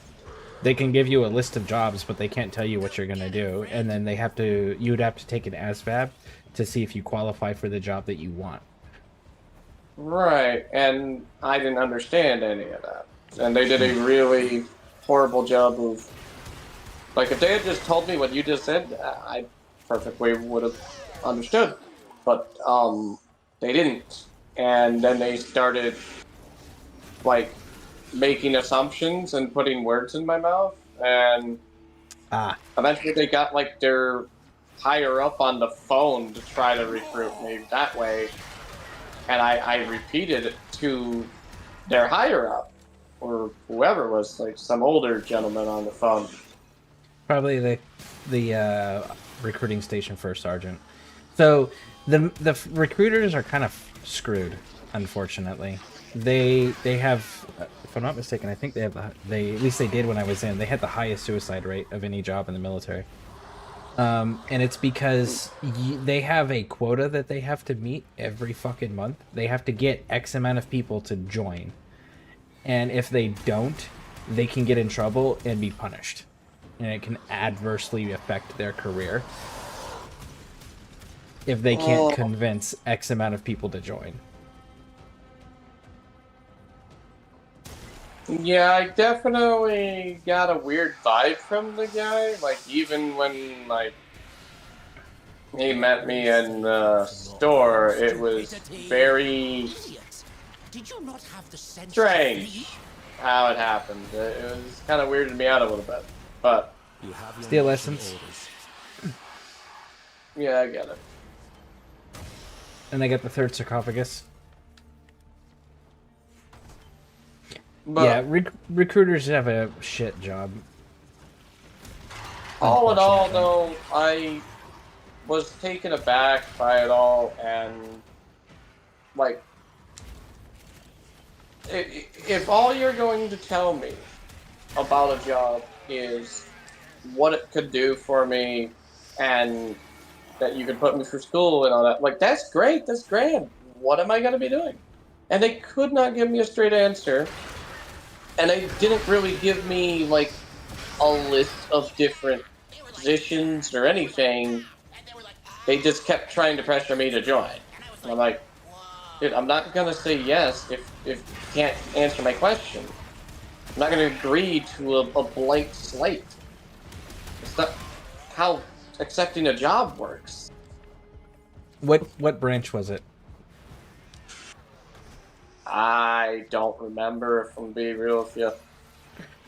They can give you a list of jobs, but they can't tell you what you're gonna do, and then you'd have to take an ASVAB to see if you qualify for the job that you want. right, and I didn't understand any of that. And they did a really horrible job of, like, if they had just told me what you just said, I perfectly would have understood. But they didn't, and then they started like making assumptions and putting words in my mouth, and eventually they got like their higher up on the phone to try to recruit me that way, and I repeated it to their higher up, or whoever was, like some older gentleman on the phone. Probably the recruiting station for a sergeant. So the recruiters are kind of screwed, unfortunately. They have, if I'm not mistaken, I think they have at least they did when I was in. They had the highest suicide rate of any job in the military. And it's because they have a quota that they have to meet every fucking month. They have to get X amount of people to join. and if they don't, they can get in trouble and be punished, and it can adversely affect their career if they can't convince X amount of people to join. Yeah, I definitely got a weird vibe from the guy. Like, even when, like, he met me in the store, it was very Did you not have the sense strange how it happened. It was kind of weirded me out a little bit, but Steel Essence. Yeah, I get it. And I get the third sarcophagus. But yeah, recruiters have a shit job. All in all, though, I was taken aback by it all, and, like, if all you're going to tell me about a job is what it could do for me and that you could put me through school and all that, like, that's great, that's grand. What am I going to be doing? And they could not give me a straight answer. And they didn't really give me, like, a list of different positions or anything. They just kept trying to pressure me to join. And I'm like, dude, I'm not going to say yes if you can't answer my question. I'm not going to agree to a blank slate. It's not how accepting a job works. What branch was it? I don't remember, if I'm being real with you.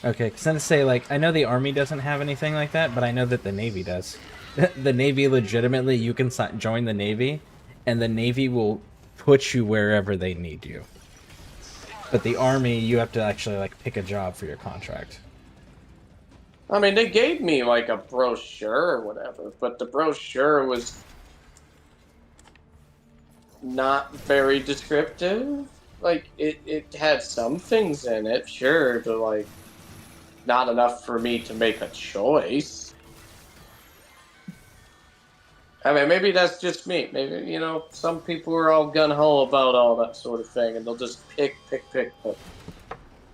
Okay, because then to say, like, I know the Army doesn't have anything like that, but I know that the Navy does. The Navy, legitimately, you can join the Navy, and the Navy will put you wherever they need you. But the Army, you have to actually, like, pick a job for your contract. I mean, they gave me, like, a brochure or whatever, but the brochure was not very descriptive. Like, it had some things in it, sure, but, like, not enough for me to make a choice. I mean, maybe that's just me. Maybe, you know, some people are all gung-ho about all that sort of thing, and they'll just pick, but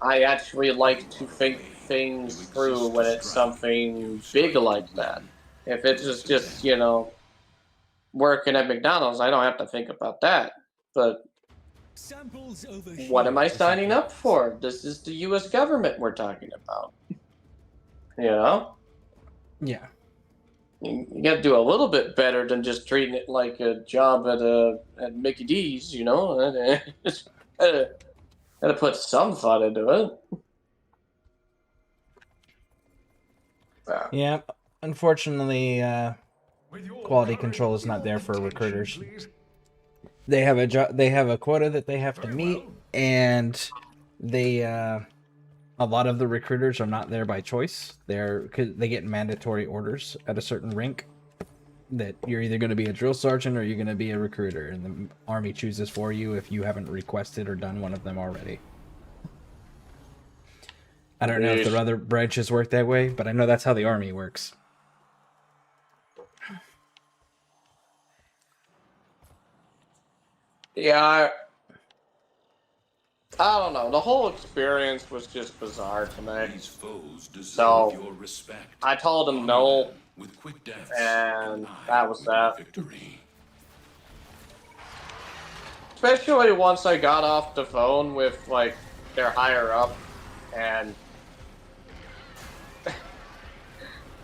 I actually like to think things through when it's something big like that. If it's just, you know, working at McDonald's, I don't have to think about that. But what am I signing up for? This is the U.S. government we're talking about. You know? Yeah. You got to do a little bit better than just treating it like a job at Mickey D's, you know? Got to put some thought into it. Yeah, unfortunately, quality control is not there for recruiters. They have they have a quota that they have to meet, and they a lot of the recruiters are not there by choice. They get mandatory orders at a certain rank that you're either going to be a drill sergeant or you're going to be a recruiter, and the Army chooses for you if you haven't requested or done one of them already. I don't know if the other branches work that way, but I know that's how the Army works. Yeah, I don't know. The whole experience was just bizarre to me. So I told him no, and that was that. Especially once I got off the phone with, like, their higher up, and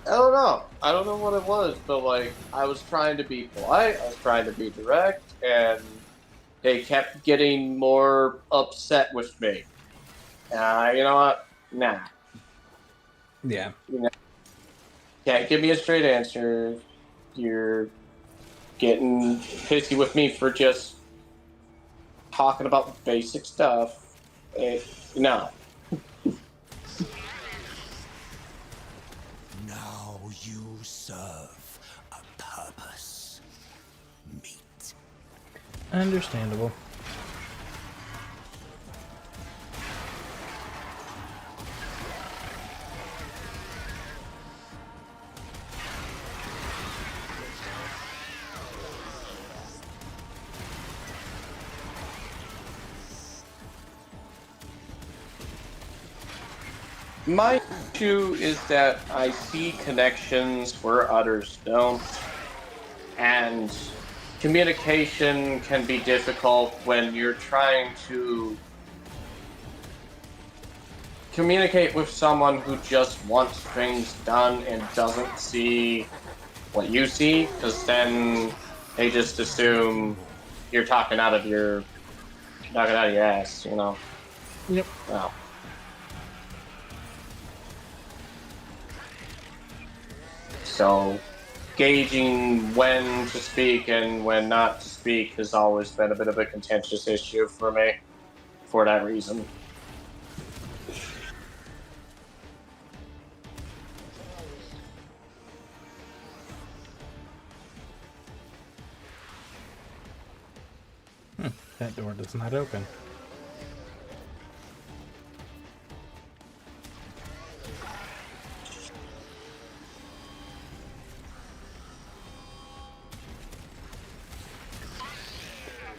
I don't know. I don't know what it was, but, like, I was trying to be polite, I was trying to be direct, and they kept getting more upset with me. You know what? Nah. Yeah. You know, can't give me a straight answer. You're getting pissy with me for just talking about basic stuff. No. Now you serve a purpose. Meet. Understandable. My issue is that I see connections where others don't, and communication can be difficult when you're trying to communicate with someone who just wants things done and doesn't see what you see, because then they just assume you're talking out of your ass, you know. Yep. Well. So, gauging when to speak and when not to speak has always been a bit of a contentious issue for me, for that reason. That door does not open.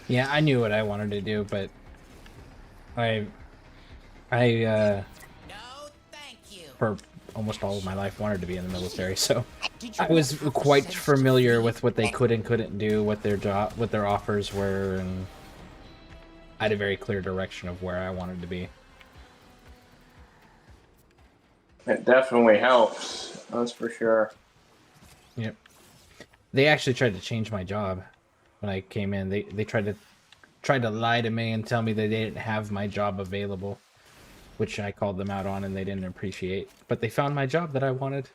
Yeah, I knew what I wanted to do, but for almost all of my life wanted to be in the military, so I was quite familiar with what they could and couldn't do, what their offers were, and I had a very clear direction of where I wanted to be. It definitely helps, that's for sure. Yep. They actually tried to change my job when I came in. They tried to lie to me and tell me that they didn't have my job available, which I called them out on and they didn't appreciate. But they found my job that I wanted.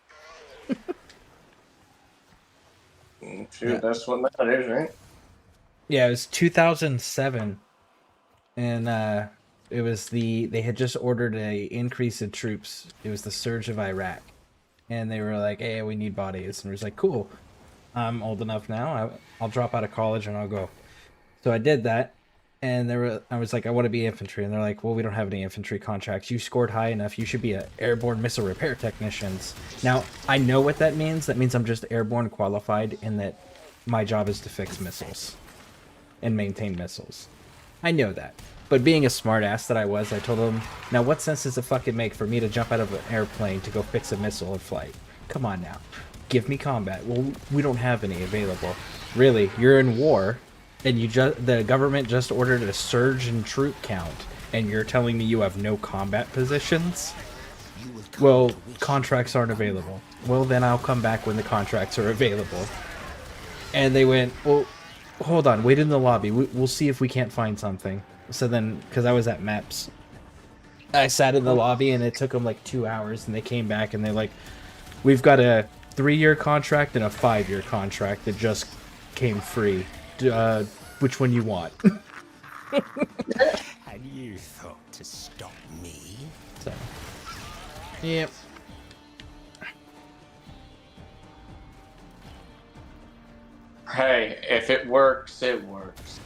Shoot, yeah. That's what matters, right? Yeah, it was 2007, and it was they had just ordered a increase in troops. It was the surge of Iraq, and they were like, "Hey, we need bodies," and we was like, "Cool, I'm old enough now. I'll drop out of college and I'll go." So I did that, and I was like, "I want to be infantry," and they're like, "Well, we don't have any infantry contracts. You scored high enough. You should be a airborne missile repair technicians." Now I know what that means. That means I'm just airborne qualified, in that my job is to fix missiles and maintain missiles. I know that. But being a smartass that I was, I told them, now what sense does it fucking make for me to jump out of an airplane to go fix a missile in flight? Come on now. Give me combat. Well, we don't have any available. Really, you're in war, and the government just ordered a surge in troop count, and you're telling me you have no combat positions? Well, contracts aren't available. Well, then I'll come back when the contracts are available. And they went, well, hold on, wait in the lobby. We'll see if we can't find something. So then, because I was at MEPS, I sat in the lobby and it took them like 2 hours, and they came back and they're like, we've got a 3-year contract and a 5-year contract that just came free. Which one you want? Had you thought to stop me? So, yep. Hey, if it works, it works.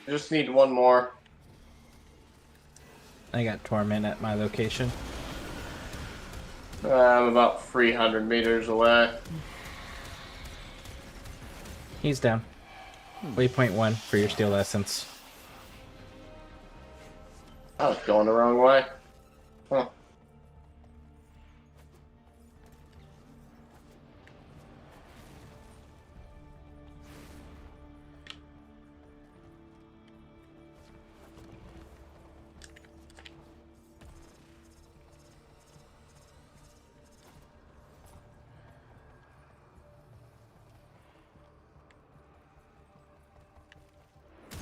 Just need one more. I got Torment at my location. I'm about 300 meters away. He's down. Waypoint 1 for your steel essence. I was going the wrong way. Huh.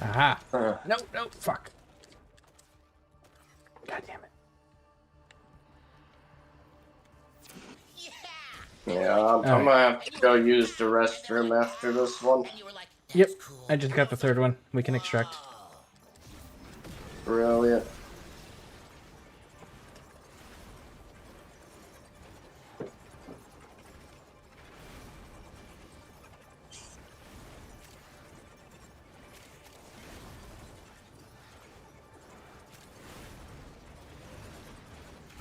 Aha. No, fuck. God damn it. Yeah, I'm gonna have to go use the restroom after this one. Yep, I just got the 3rd one. We can extract. Brilliant.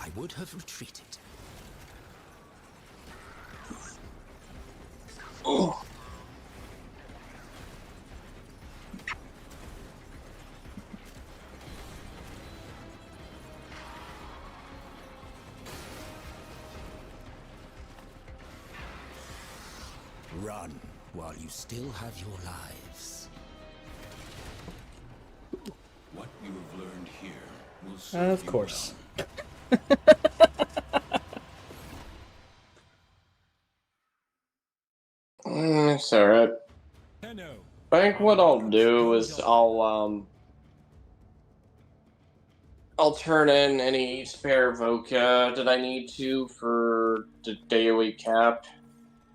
I would have retreated. Run while you still have your lives. What you have learned here will serve Of course. It's alright. I think what I'll do is I'll turn in any spare Voca that I need to for the daily cap,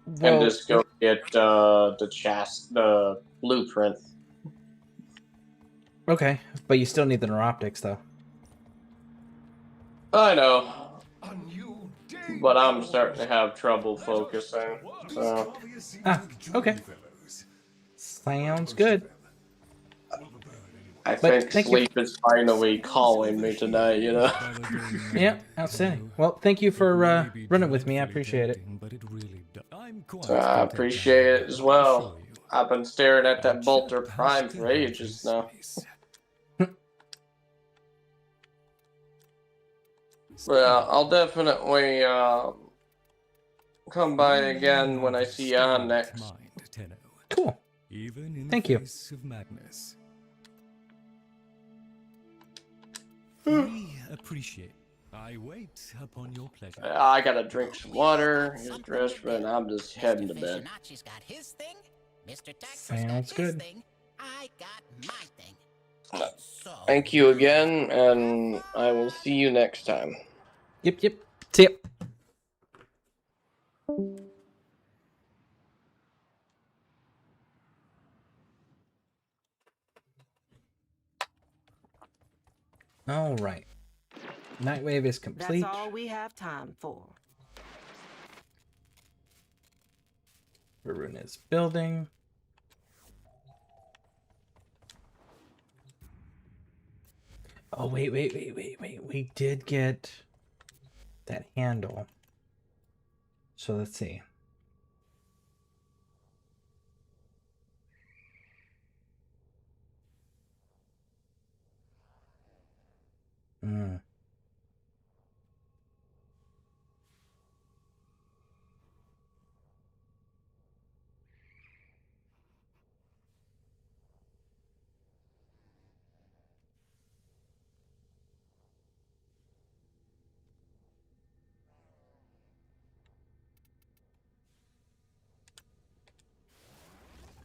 and Well, just go get the blueprint. okay, but you still need the neuroptics, though. I know, but I'm starting to have trouble focusing. So. Okay. Sounds good. I think sleep is finally calling me tonight, you know? Yeah, outstanding. Well, thank you for running with me. I appreciate it. I appreciate it as well. I've been staring at that Bolter Prime for ages now. Well, I'll definitely come by again when I see you on next. Cool. Thank you. We appreciate. I wait upon your pleasure. I gotta drink some water, get dressed, and I'm just heading to bed. Sounds good. Thank you again, and I will see you next time. Yep. See ya. All right. Nightwave is complete. That's all we have time for. Varun is building. Oh, wait. We did get that handle. So let's see.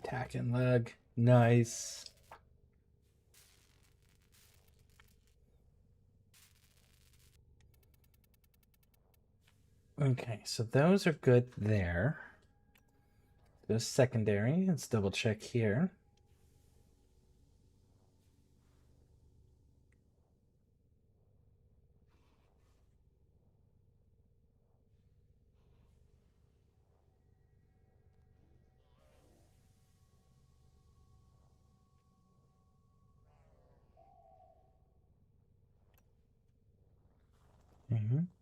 Tack and leg. Nice. Okay, so those are good there. Those secondary. Let's double check here.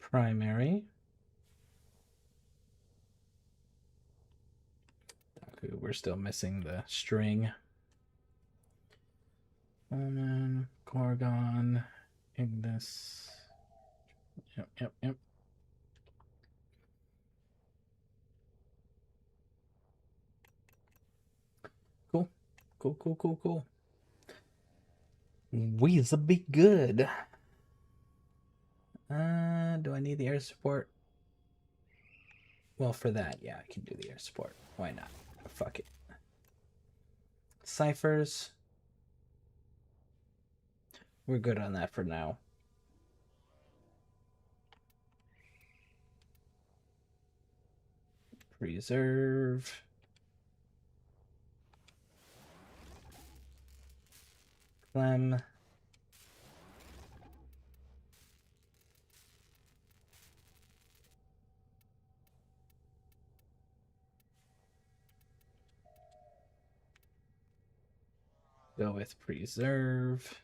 Primary. Okay, we're still missing the string. Gorgon. Ignis. Yep. Cool. We'll be good. Do I need the air support? Well, for that, yeah, I can do the air support. Why not? Fuck it. Ciphers. We're good on that for now. Preserve. Clem. Go with preserve.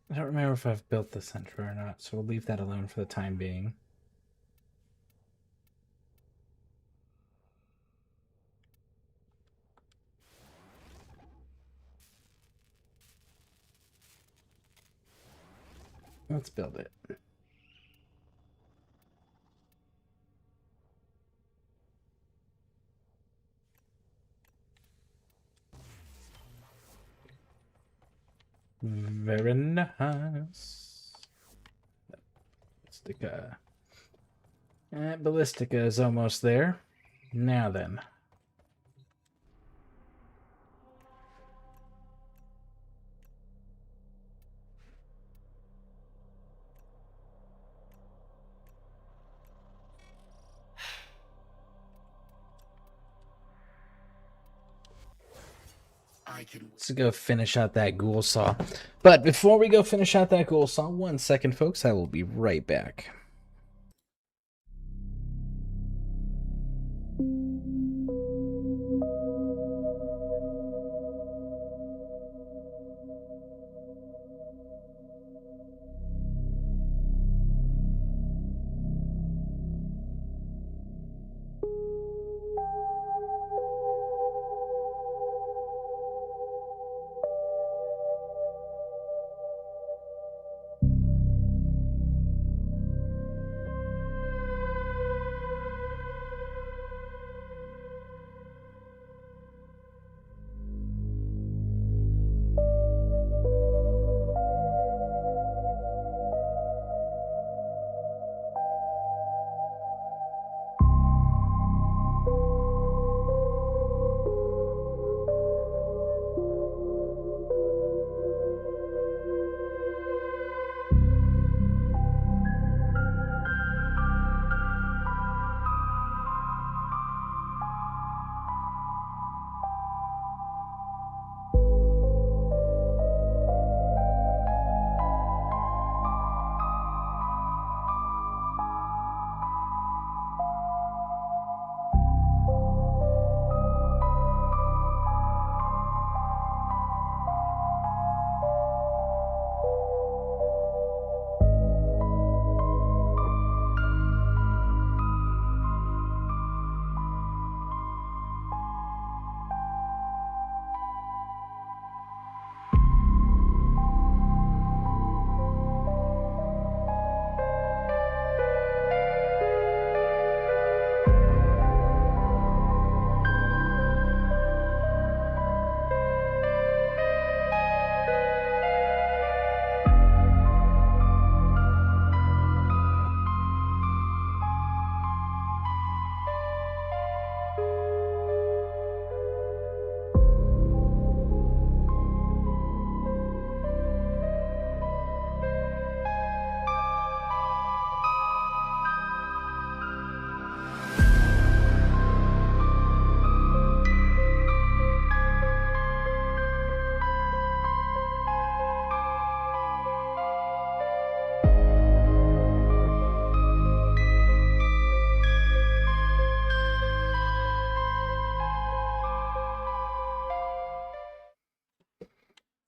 I don't remember if I've built the center or not, so we'll leave that alone for the time being. Let's build it. Very nice. Ballistica. Ballistica is almost there. Now then. Let's go finish out that ghoul saw. But before we go finish out that ghoul saw, 1 second, folks, I will be right back.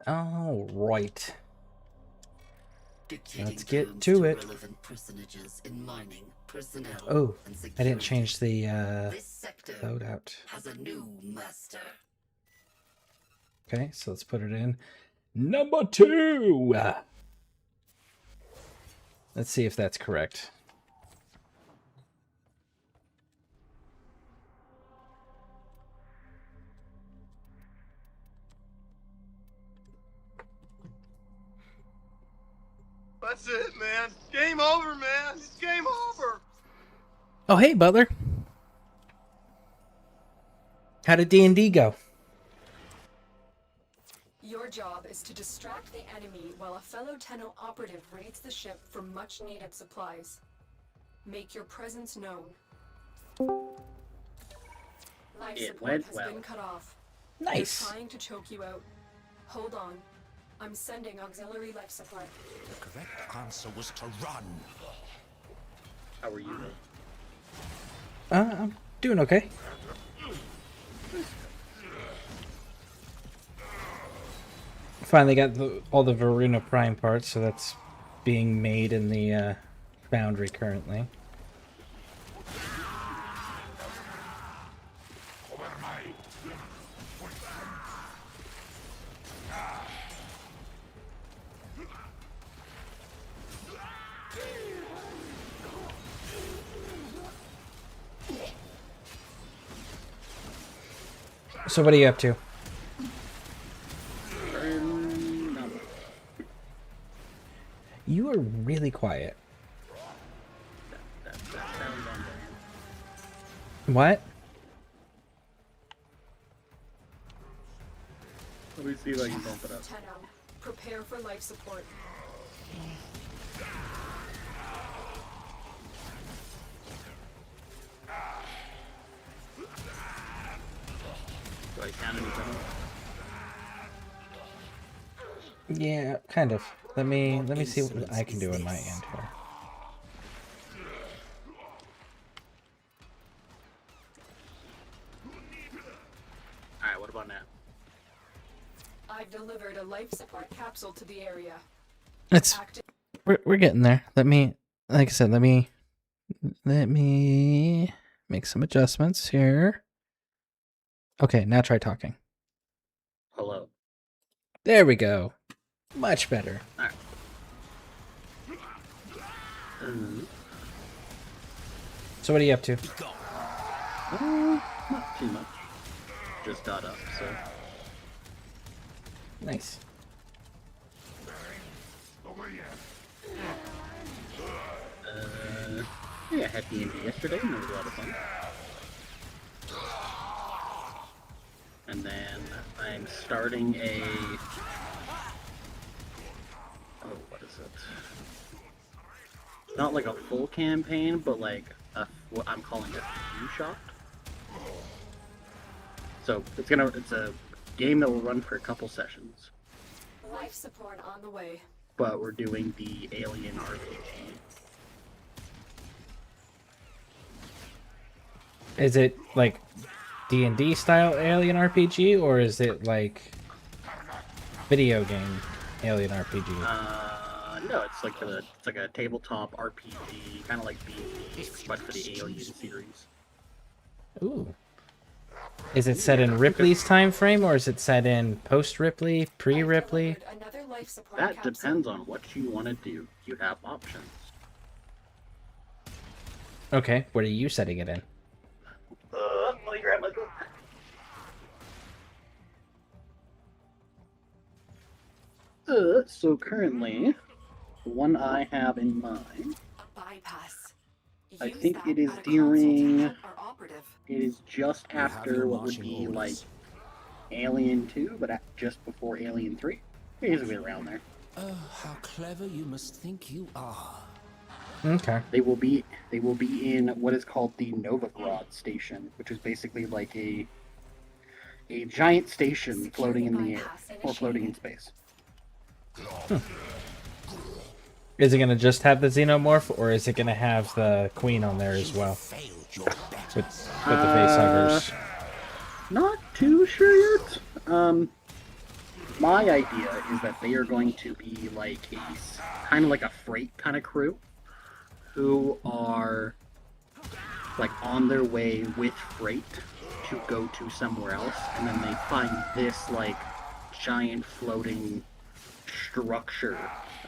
All right. Let's get to it. Oh, I didn't change the loadout. Has a new master. Okay, so let's put it in. Number 2! Let's see if that's correct. That's it, man. Game over, man. It's game over. Oh, hey, Butler. How did D&D go? Your job is to distract the enemy while a fellow Tenno operative raids the ship for much-needed supplies. Make your presence known. Life support has been cut off. Nice. They're trying to choke you out. Hold on. I'm sending auxiliary life supply. The correct answer was to run. How are you? I'm doing okay. Finally got all the Varuna Prime parts, so that's being made in the foundry currently. So what are you up to? You are really quiet. What? Let me see if I can bump it up. Prepare for life support. Do I count anything? Yeah, kind of. Let me see what I can do on my end here. Alright, what about now? I've delivered a life support capsule to the area. It's we're getting there. Like I said, let me make some adjustments here. Okay, now try talking. Hello. There we go. Much better. Alright. So what are you up to? Not too much. Just got up, so. Nice. Yeah, I had D&D yesterday, and it was a lot of fun. And then I'm starting a... Oh, what is it? Not like a full campaign, but like what I'm calling a few shot. So it's a game that will run for a couple sessions. Life support on the way. But we're doing the Alien RPG. Is it like D&D style Alien RPG, or is it like video game Alien RPG? No, it's like a tabletop RPG, kind of like D&D, but for the Alien series. Ooh. Is it set in Ripley's time frame, or is it set in post-Ripley, pre-Ripley? That depends on what you want to do. You have options. Okay, what are you setting it in? Let me grab my book. So currently, the one I have in mind, I think it is during, it is just after what would be like Alien 2, but just before Alien 3. Basically around there. Oh, how clever you must think you are. Okay. They will be in what is called the Novigrad station, which is basically like a giant station floating in the air or floating in space. Is it gonna just have the xenomorph, or is it gonna have the queen on there as well? With the facehuggers. Not too sure yet. My idea is that they are going to be like kind of like a freight kind of crew, who are like on their way with freight to go to somewhere else, and then they find this like giant floating structure,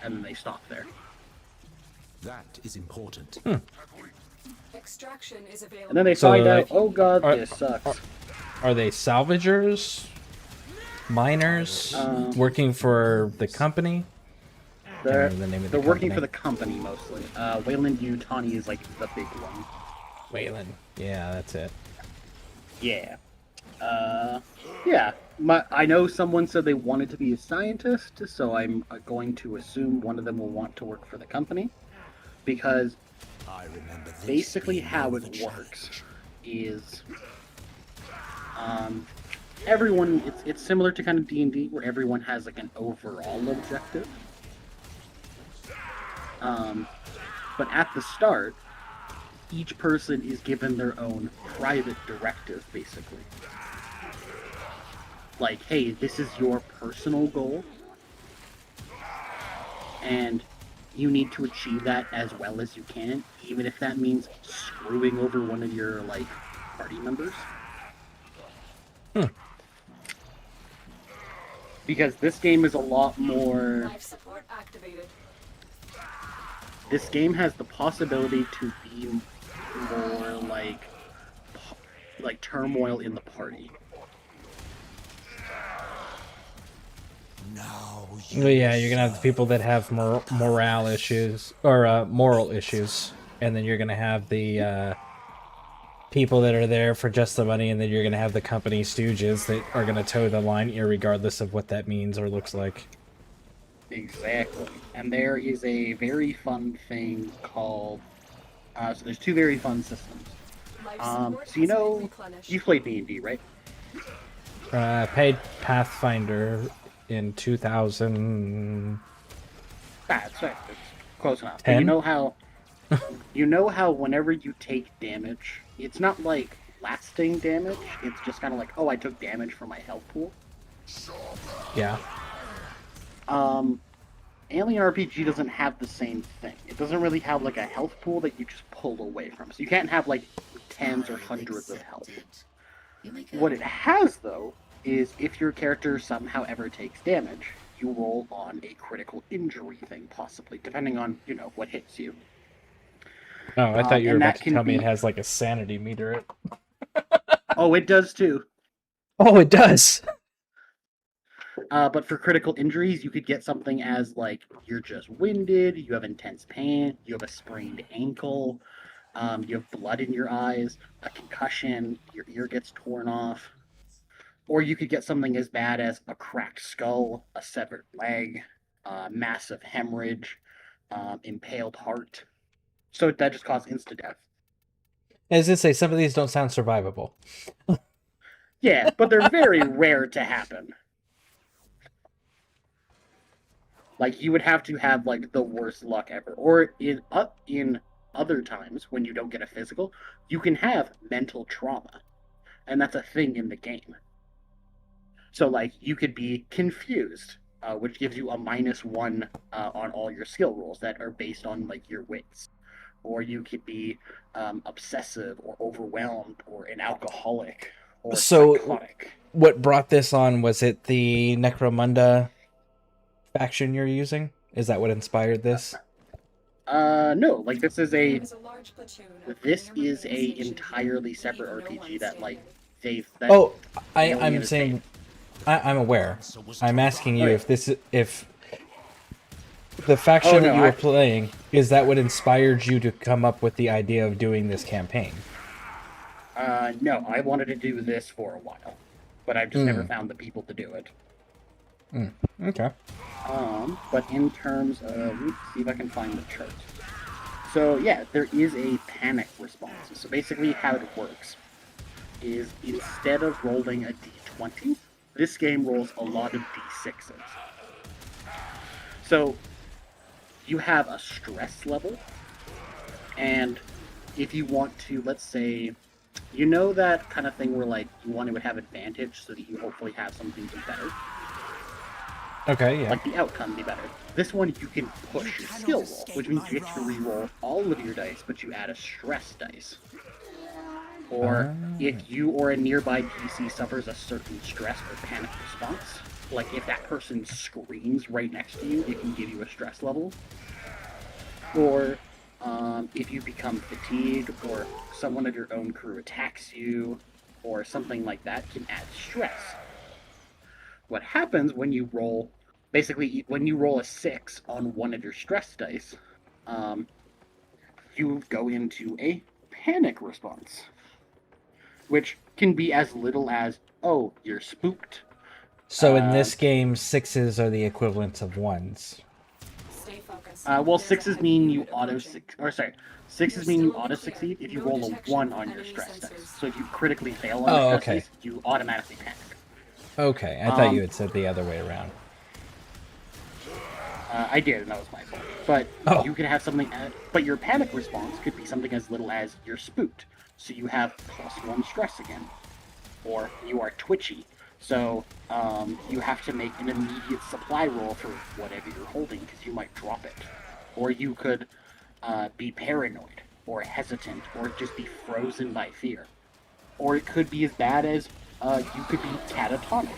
and then they stop there. That is important. Extraction is available. And then they find out, oh god, this sucks. Are they salvagers? Miners? Working for the company? They're the working for the company mostly. Wayland Yutani is like the big one. Wayland. Yeah, that's it. Yeah. Yeah. I know someone said they wanted to be a scientist, so I'm going to assume one of them will want to work for the company. Because basically how it works is everyone, it's similar to kind of D&D, where everyone has like an overall objective. But at the start, each person is given their own private directive, basically. Like, hey, this is your personal goal, And you need to achieve that as well as you can, even if that means screwing over one of your, like, party members. Because this game is a lot more... Life support activated. This game has the possibility to be more like turmoil in the party. Well, yeah, you're gonna have the people that have morale issues or moral issues, and then you're gonna have the people that are there for just the money, and then you're gonna have the company stooges that are gonna toe the line, irregardless of what that means or looks like. Exactly. And there is a very fun thing called... so there's two very fun systems. So you know, you played D&D, right? Paid Pathfinder in 2000. That's right. It's close enough. 10? You know how whenever you take damage, it's not like lasting damage. It's just kind of like, oh, I took damage from my health pool. Yeah. Alien RPG doesn't have the same thing. It doesn't really have like a health pool that you just pull away from. So you can't have like tens or hundreds of health. What it has though is if your character somehow ever takes damage, you roll on a critical injury thing, possibly, depending on, you know, what hits you. Oh, I thought you were about to tell me it has like a sanity meter. Oh, it does too. Oh, it does. But for critical injuries, you could get something as, like, you're just winded, you have intense pain, you have a sprained ankle, you have blood in your eyes, a concussion, your ear gets torn off. Or you could get something as bad as a cracked skull, a severed leg, massive hemorrhage, impaled heart. So that just causes insta-death. As I say, some of these don't sound survivable. Yeah, but they're very rare to happen. Like, you would have to have, like, the worst luck ever. Or in other times, when you don't get a physical, you can have mental trauma. And that's a thing in the game. So, like, you could be confused, which gives you a -1 on all your skill rolls that are based on, like, your wits. Or you could be obsessive or overwhelmed or an alcoholic or psychotic. What brought this on? Was it the Necromunda faction you're using? Is that what inspired this? No, like this is a entirely separate RPG that like I'm saying I'm aware. I'm asking you if the faction that you were playing, is that what inspired you to come up with the idea of doing this campaign? No, I wanted to do this for a while, but I've just never found the people to do it. Okay. But in terms of, let's see if I can find the chart. So yeah, there is a panic response. So basically how it works is instead of rolling a d20, this game rolls a lot of d6s. So you have a stress level, and if you want to, let's say, you know that kind of thing where like you want to have advantage so that you hopefully have something be better? Okay, yeah. Like the outcome be better. This one you can push your skill roll, which means you get to re-roll all of your dice, but you add a stress dice. Or if you or a nearby PC suffers a certain stress or panic response, like if that person screams right next to you, it can give you a stress level. Or if you become fatigued, or someone of your own crew attacks you, or something like that, can add stress. What happens when you roll, basically when you roll a 6 on one of your stress dice, you go into a panic response, which can be as little as, oh, you're spooked. So in this game, 6s are the equivalent of 1s. Stay focused. Well, 6s mean you sixes mean you auto succeed if you roll a 1 on your stress dice. So if you critically fail on your stress dice, you automatically panic. Okay, I thought you had said the other way around. I did, and that was my fault. But you could have something, but your panic response could be something as little as you're spooked, so you have +1 stress again. Or you are twitchy, So you have to make an immediate supply roll for whatever you're holding because you might drop it. Or you could be paranoid, or hesitant, or just be frozen by fear. Or it could be as bad as you could be catatonic.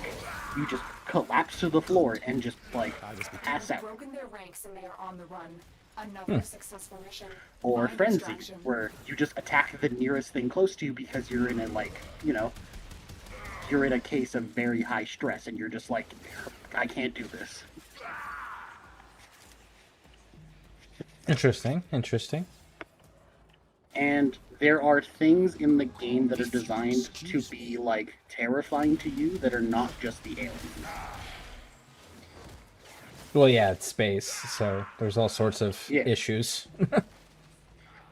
You just collapse to the floor and just, like, pass out. Broken their ranks and they are on the run. Another successful mission. Or My frenzy, distraction. where you just attack the nearest thing close to you because you're in a, like, you know, you're in a case of very high stress and you're just like, I can't do this. Interesting, interesting. And there are things in the game that are designed to be, like, terrifying to you that are not just the aliens. Well, yeah, it's space, so there's all sorts of issues.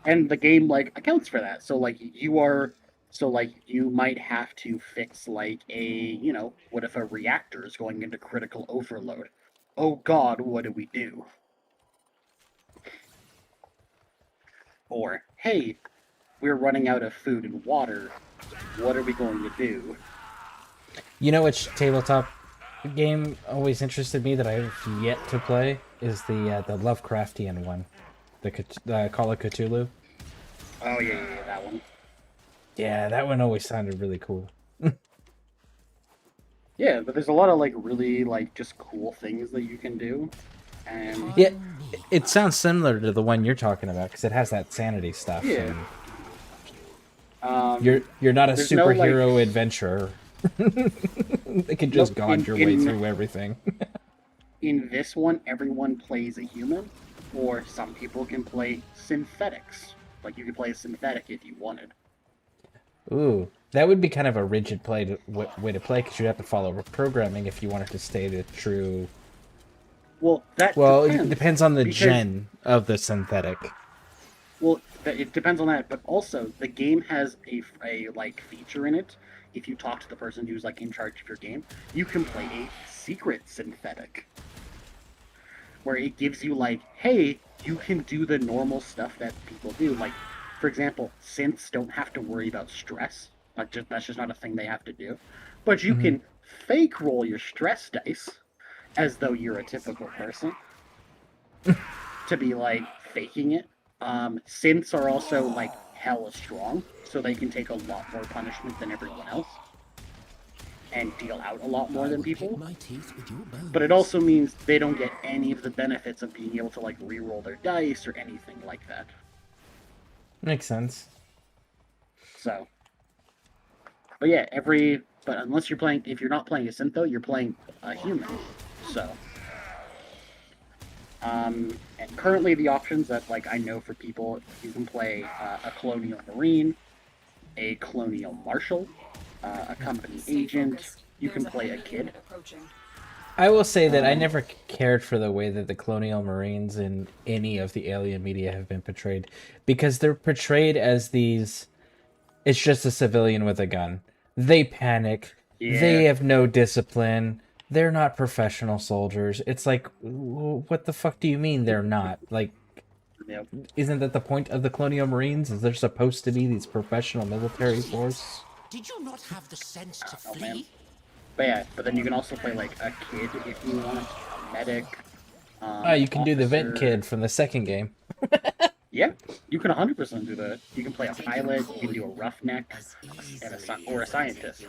And the game, like, accounts for that. So, like, you might have to fix, like, you know, what if a reactor is going into critical overload? Oh god, what do we do? Or, hey, we're running out of food and water. What are we going to do? You know which tabletop game always interested me that I've yet to play is the Lovecraftian one, the Call of Cthulhu. Oh yeah, that one. Yeah, that one always sounded really cool. Yeah, but there's a lot of, like, really, like, just cool things that you can do. And yeah, it sounds similar to the one you're talking about because it has that sanity stuff. Yeah. And you're not a superhero adventurer. They can just god your way through everything. In this one, everyone plays a human, or some people can play synthetics. Like, you could play a synthetic if you wanted. Ooh, that would be kind of a rigid way to play because you'd have to follow programming if you wanted to stay the true. Well, it depends on the gen of the synthetic. Well, it depends on that, but also the game has a like feature in it. If you talk to the person who's, like, in charge of your game, you can play a secret synthetic, where it gives you, like, hey, you can do the normal stuff that people do. Like, for example, synths don't have to worry about stress. That's just not a thing they have to do. But you can fake roll your stress dice as though you're a typical person to be, like, faking it. Synths are also, like, hella strong, so they can take a lot more punishment than everyone else and deal out a lot more than people. But it also means they don't get any of the benefits of being able to, like, re-roll their dice or anything like that. Makes sense. So, but yeah, but unless you're playing, if you're not playing a synth though, you're playing a human. So, and currently the options that, like, I know for people, you can play a colonial marine, a colonial marshal, a company agent. You can play a kid. I will say that I never cared for the way that the colonial marines in any of the alien media have been portrayed, because they're portrayed as these. It's just a civilian with a gun. They panic. Yeah. They have no discipline. They're not professional soldiers. It's like, what the fuck do you mean they're not? Like, yep. Isn't that the point of the colonial marines? Is they're supposed to be these professional military force? Did you not have the sense to Oh, flee? man. But yeah, but then you can also play, like, a kid if you want, a medic. You can do the vent kid from the second game. Yeah, you can 100% do that. You can play a pilot, you can do a roughneck, and or a scientist.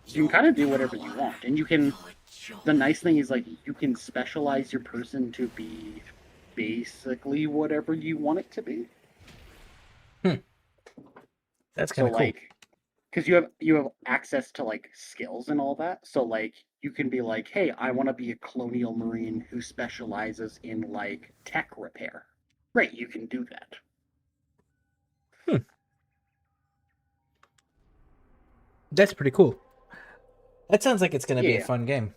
You can kind of do whatever you want, and you can. The nice thing is, like, you can specialize your person to be basically whatever you want it to be. That's kind of cool. Like, because you have access to, like, skills and all that. So, like, you can be like, hey, I want to be a colonial marine who specializes in, like, tech repair. Great, you can do that. That's pretty cool. That sounds like it's going to be a fun game.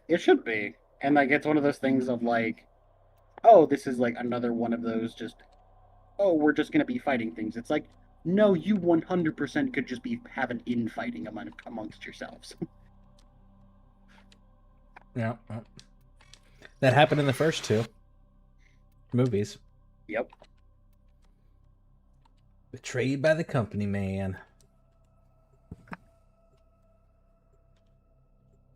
It should be. And, like, it's one of those things of, like, oh, this is, like, another one of those just, oh, we're just going to be fighting things. It's like, no, you 100% could just be having infighting amongst yourselves. Yeah. That happened in the first two movies. Yep. Betrayed by the company, man.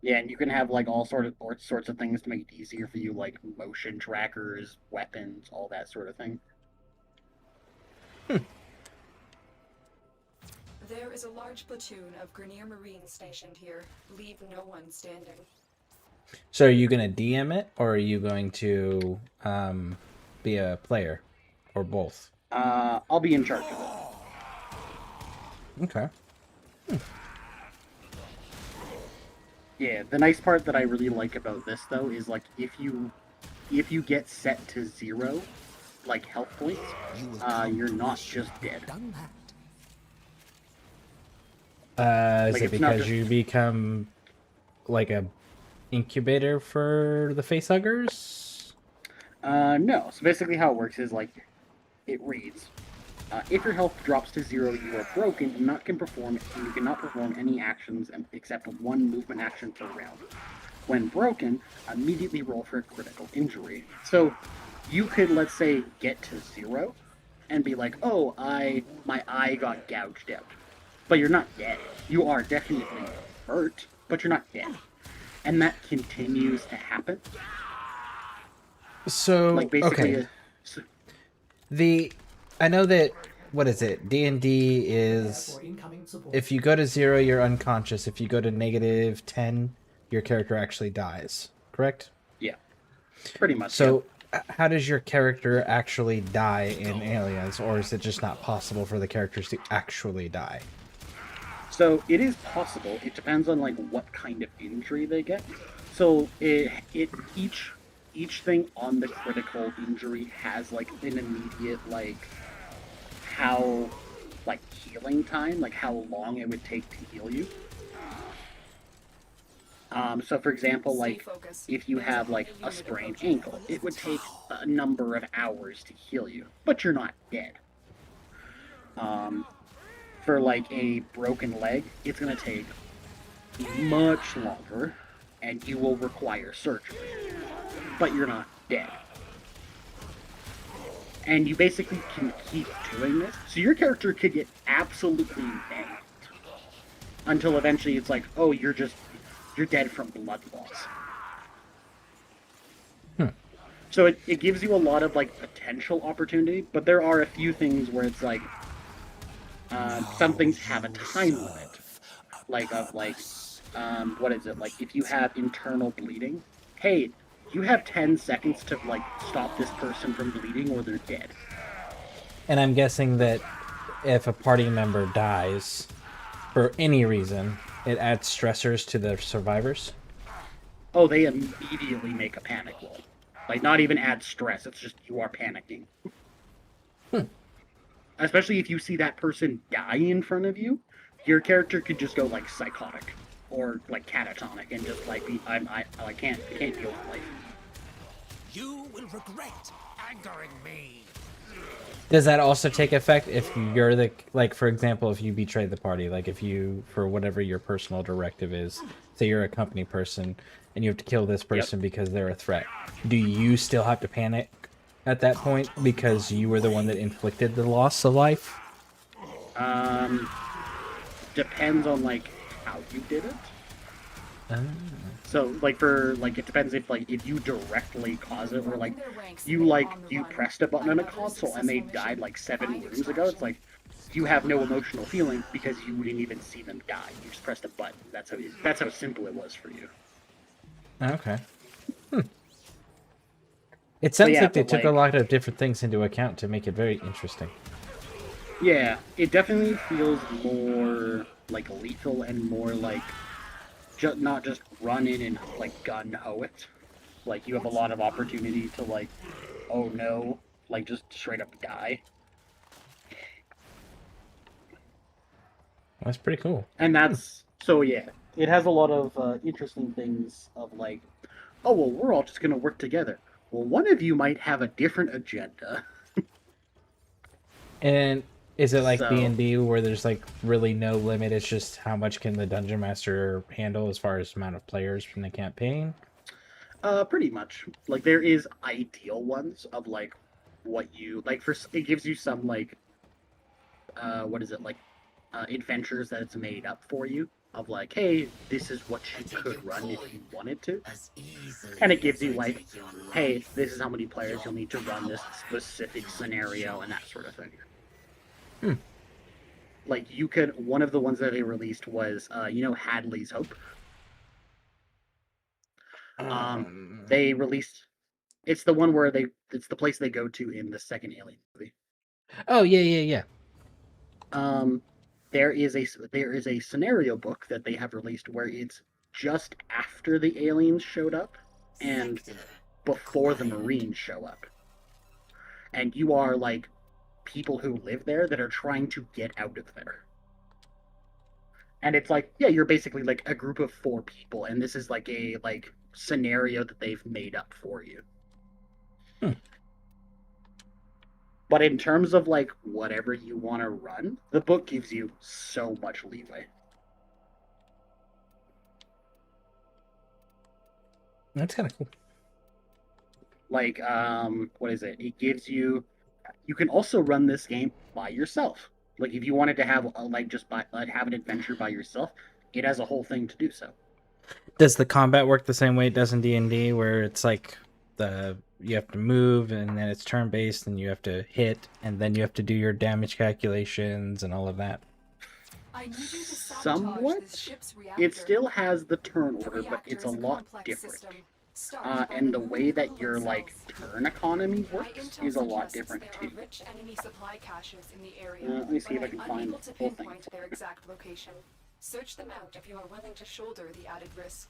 Yeah, and you can have like all sorts of things to make it easier for you, like motion trackers, weapons, all that sort of thing. There is a large platoon of Grenier Marines stationed here. Leave no one standing. So are you going to DM it, or are you going to be a player, or both? I'll be in charge of it. Okay. Yeah, the nice part that I really like about this though is like if you get set to 0, like health points, you're not just dead. Is it because you become like a incubator for the facehuggers? No. So basically how it works is like, it reads, if your health drops to 0, you are broken and you cannot perform any actions except one movement action per round. When broken, immediately roll for a critical injury. So you could, let's say, get to 0 and be like, oh, my eye got gouged out. But you're not dead. You are definitely hurt, but you're not dead. And that continues to happen. So, like basically, okay. I know that, what is it? D&D is, if you go to 0, you're unconscious. If you go to -10, your character actually dies. Correct? Yeah. Pretty much. So, how does your character actually die in Aliens, or is it just not possible for the characters to actually die? So it is possible. It depends on like what kind of injury they get. So each thing on the critical injury has like an immediate like how like healing time, like how long it would take to heal you. So for example, like if you have like a sprained ankle, it would take a number of hours to heal you, but you're not dead. For like a broken leg, it's going to take much longer, and you will require surgery. But you're not dead. And you basically can keep doing this. So your character could get absolutely banged. Until eventually it's like, oh, you're dead from blood loss. So it gives you a lot of like potential opportunity, but there are a few things where it's like, some things have a time limit, what is it, like if you have internal bleeding, hey, you have 10 seconds to like stop this person from bleeding or they're dead. And I'm guessing that if a party member dies for any reason, it adds stressors to the survivors? Oh, they immediately make a panic roll. Like, not even add stress, it's just you are panicking. Especially if you see that person die in front of you, your character could just go like psychotic or like catatonic and just like be, I can't deal with life. You will regret angering me. Does that also take effect if you're the, like, for example, if you betray the party, like if you, for whatever your personal directive is, say you're a company person and you have to kill this person because they're a threat, do you still have to panic at that point because you were the one that inflicted the loss of life? Depends on like how you did it. So like it depends if you directly cause it, or like you pressed a button on a console and they died like 7 rooms ago. It's like you have no emotional feeling because you didn't even see them die. You just pressed a button. That's how simple it was for you. Okay. It sounds like they took a lot of different things into account to make it very interesting. Yeah, it definitely feels more like lethal and more like not just run in and like gun ho it. Like you have a lot of opportunity to like, oh no, like just straight up die. That's pretty cool. And that's so yeah, it has a lot of interesting things of like, oh well, we're all just gonna work together. Well, one of you might have a different agenda. And is it like So- D&D where there's like really no limit? It's just how much can the dungeon master handle as far as amount of players from the campaign? Pretty much. Like there is ideal ones of like what you like. It gives you some like, what is it like, adventures that it's made up for you. of like, hey, this is what you could run if you wanted to. And it gives you like, hey, this is how many players you'll need to run this specific scenario and that sort of thing. Like you could, one of the ones that they released was, Hadley's Hope. They released, it's the one where it's the place they go to in the second Alien movie. Oh yeah. There is a scenario book that they have released where it's just after the aliens showed up and before the Marines show up. And you are like people who live there that are trying to get out of there. And it's like, yeah, you're basically like a group of 4 people, and this is like a scenario that they've made up for you. But in terms of like whatever you want to run, the book gives you so much leeway. That's kind of cool. Like, what is it? It gives you can also run this game by yourself. Like, if you wanted to have have an adventure by yourself, it has a whole thing to do so. Does the combat work the same way it does in D&D, where it's like you have to move and then it's turn based and you have to hit and then you have to do your damage calculations and all of that? Somewhat. It still has the turn order, but it's a lot different. And the way that your turn economy works is a lot different too. Let me see if I can find the whole thing. Their exact location. Search them out if you are willing to shoulder the added risk.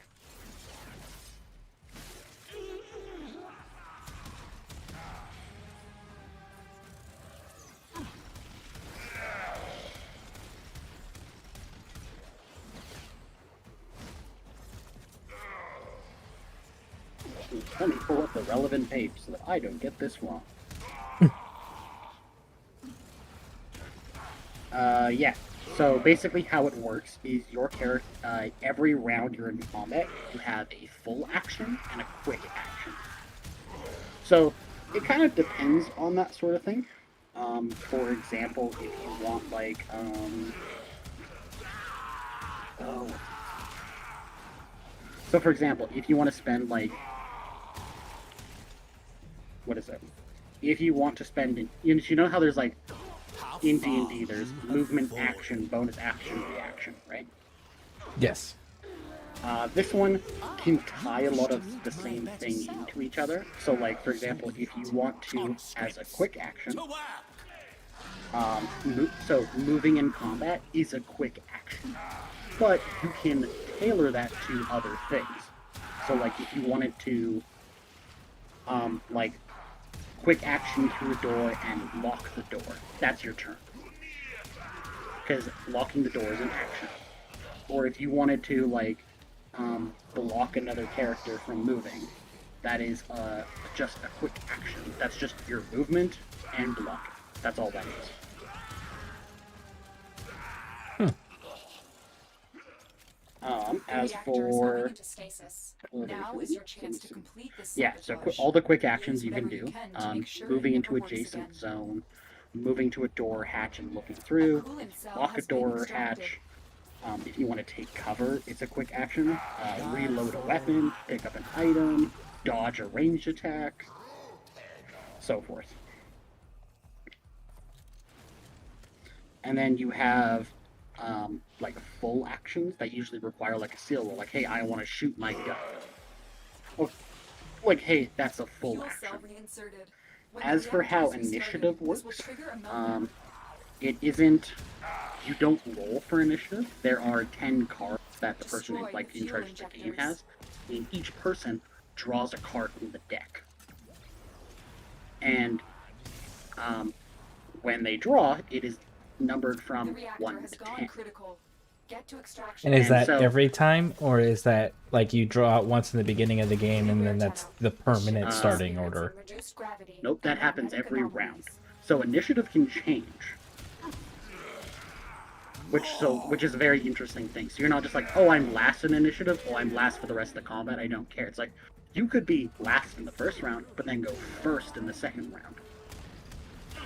Let me pull up the relevant page so that I don't get this wrong. Yeah. So basically how it works is your character, every round you're in combat, you have a full action and a quick action. So it kind of depends on that sort of thing. For example, if you want So for example, if you want to spend what is it? If you want to spend, you know how there's in D&D, there's movement, action, bonus action, reaction, right? Yes. This one can tie a lot of the same thing into each other. So, for example, if you want to, as a quick action, so moving in combat is a quick action, but you can tailor that to other things. So, if you wanted to, quick action through a door and lock the door. That's your turn. Because locking the door is an action. Or if you wanted to, block another character from moving, that is just a quick action. That's just your movement and blocking. That's all that is. As for... Now is your chance to complete this. Yeah, so all the quick actions you can do, moving into adjacent zone, moving to a door, hatch, and looking through, lock a door or hatch. If you want to take cover, it's a quick action. Reload a weapon, pick up an item, dodge a ranged attack, so forth. And then you have full actions that usually require a skill roll, hey, I want to shoot my gun. Or, hey, that's a full action. As for how initiative works, it isn't, you don't roll for initiative. There are 10 cards that the person in charge of the game has, and each person draws a card from the deck. And when they draw, it is numbered from 1 to 10. And is that every time, or is that you draw it once in the beginning of the game and then that's the permanent starting order? Nope, that happens every round. So initiative can change. Which is a very interesting thing. So you're not just oh, I'm last in initiative, oh, I'm last for the rest of the combat, I don't care. It's you could be last in the first round, but then go first in the second round.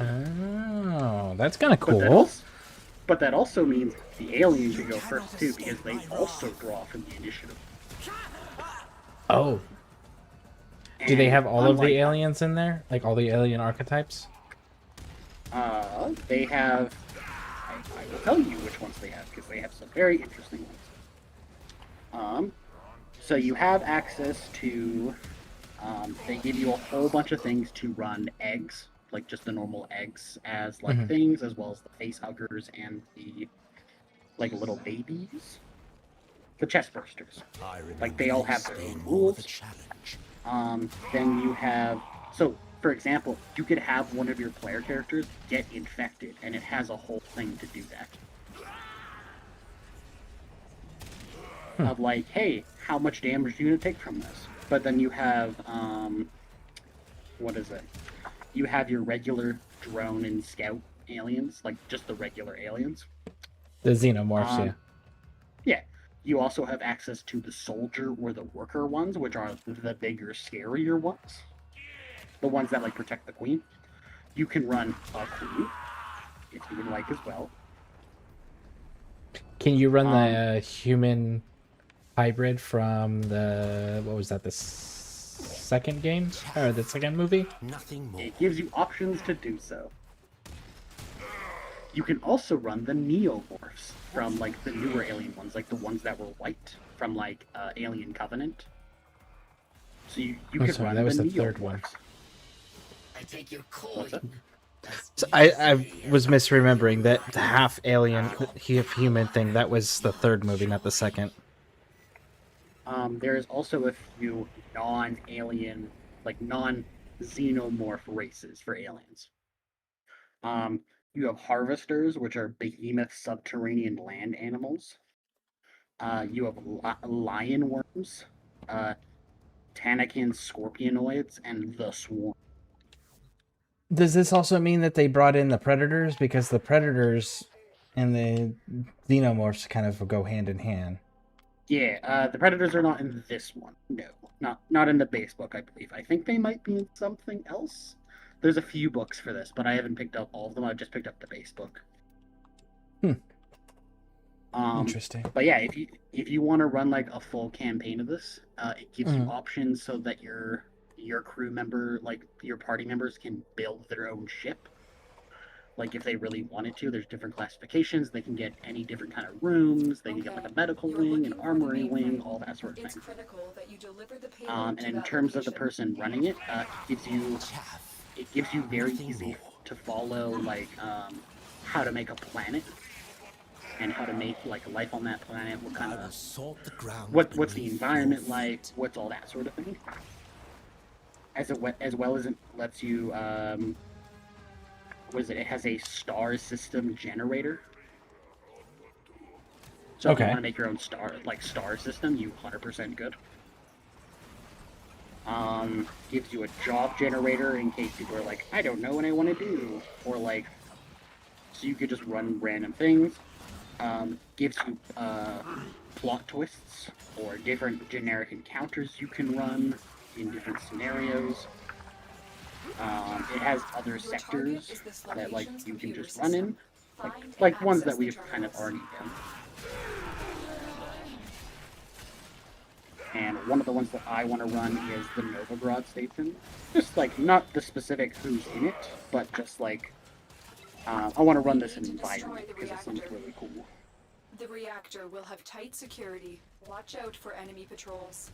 Oh, that's kind of cool. But that also means the alien should go first too, because they also draw from the initiative. Oh. Do they have all of unlike- the aliens in there? Like all the alien archetypes? They have... I will tell you which ones they have, because they have some very interesting ones. So you have access to... they give you a whole bunch of things to run eggs, like just the normal eggs as like things, as well as the face huggers and the like little babies, the chest bursters. Like they all have their own rules. Then you have for example, you could have one of your player characters get infected, and it has a whole thing to do that. Of like, hey, how much damage are you gonna take from this? But then you have what is it? You have your regular drone and scout aliens, like just the regular aliens. The xenomorphs, yeah. Yeah. You also have access to the soldier or the worker ones, which are the bigger, scarier ones. The ones that like protect the queen. You can run a queen, if you would like as well. Can you run the human hybrid from the, what was that, the second game? Or the second movie? Nothing more. It gives you options to do so. You can also run the neomorphs from like the newer alien ones, like the ones that were white from like Alien Covenant. So you can run that was the the third one. I take your coin. So I was misremembering that the half alien, half human thing. That was the third movie, not the second. There is also a few non-alien, like non-xenomorph races for aliens. You have harvesters, which are behemoth subterranean land animals. You have lion worms, Tanakin scorpionoids, and the swarm. Does this also mean that they brought in the predators? Because the predators and the xenomorphs kind of go hand in hand. Yeah, the predators are not in this one. No, not in the base book, I believe. I think they might be in something else. There's a few books for this, but I haven't picked up all of them. I've just picked up the base book. Interesting. But yeah, if you want to run like a full campaign of this, it gives you options so that your crew member, like your party members, can build their own ship. Like if they really wanted to, there's different classifications. They can get any different kind of rooms. They can get like a medical wing, an armory wing, all that sort of thing. And in terms of the person running it, it gives you very easy to follow, like how to make a planet and how to make like life on that planet. What kind of what's the environment like? What's all that sort of thing. As well as it lets you, it has a star system generator. So if you want to make your own star system, you 100% good. Gives you a job generator in case people are like, I don't know what I want to do, or like, so you could just run random things. Gives you plot twists or different generic encounters you can run in different scenarios. It has other sectors that like you can just run in, like ones that we've kind of already done. And one of the ones that I want to run is the Novigrad station. Just like not the specific who's in it, but just like I want to run this environment because it seems really cool. The reactor will have tight security. Watch out for enemy patrols.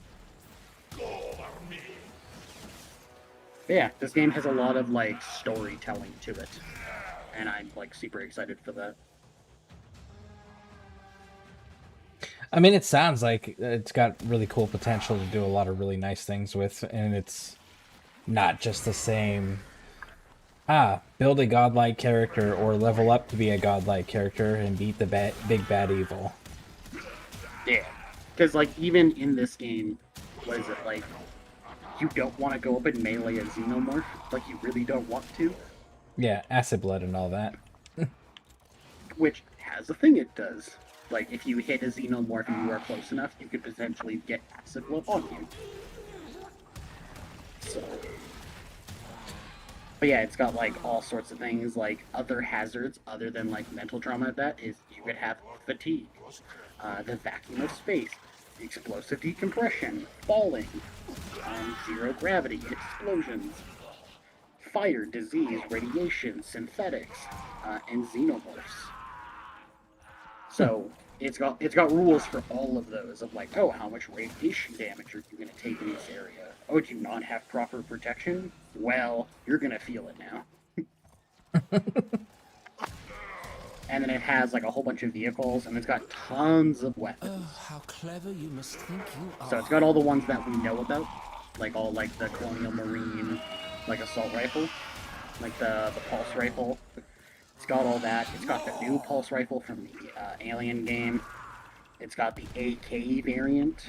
Yeah, this game has a lot of like storytelling to it, and I'm like super excited for that. I mean, it sounds like it's got really cool potential to do a lot of really nice things with, and it's not just the same, build a godlike character or level up to be a godlike character and beat the big bad evil. Yeah, because like even in this game, what is it like? You don't want to go up and melee a xenomorph, like you really don't want to. Yeah, acid blood and all that. Which has a thing it does. Like if you hit a xenomorph and you are close enough, you could potentially get acid blood on you. So, But yeah, it's got like all sorts of things, like other hazards other than like mental trauma. That is, you could have fatigue, the vacuum of space, explosive decompression, falling, zero gravity, explosions, fire, disease, radiation, synthetics, and xenomorphs. So it's got rules for all of those of like, oh, how much radiation damage are you going to take in this area? Oh, do you not have proper protection? Well, you're going to feel it now. And then it has like a whole bunch of vehicles, and it's got tons of weapons. Oh, how clever you must think you are. So it's got all the ones that we know about, like all like the Colonial Marine, like assault rifle, like the pulse rifle. It's got all that. It's got the new pulse rifle from the Alien game. It's got the AK variant.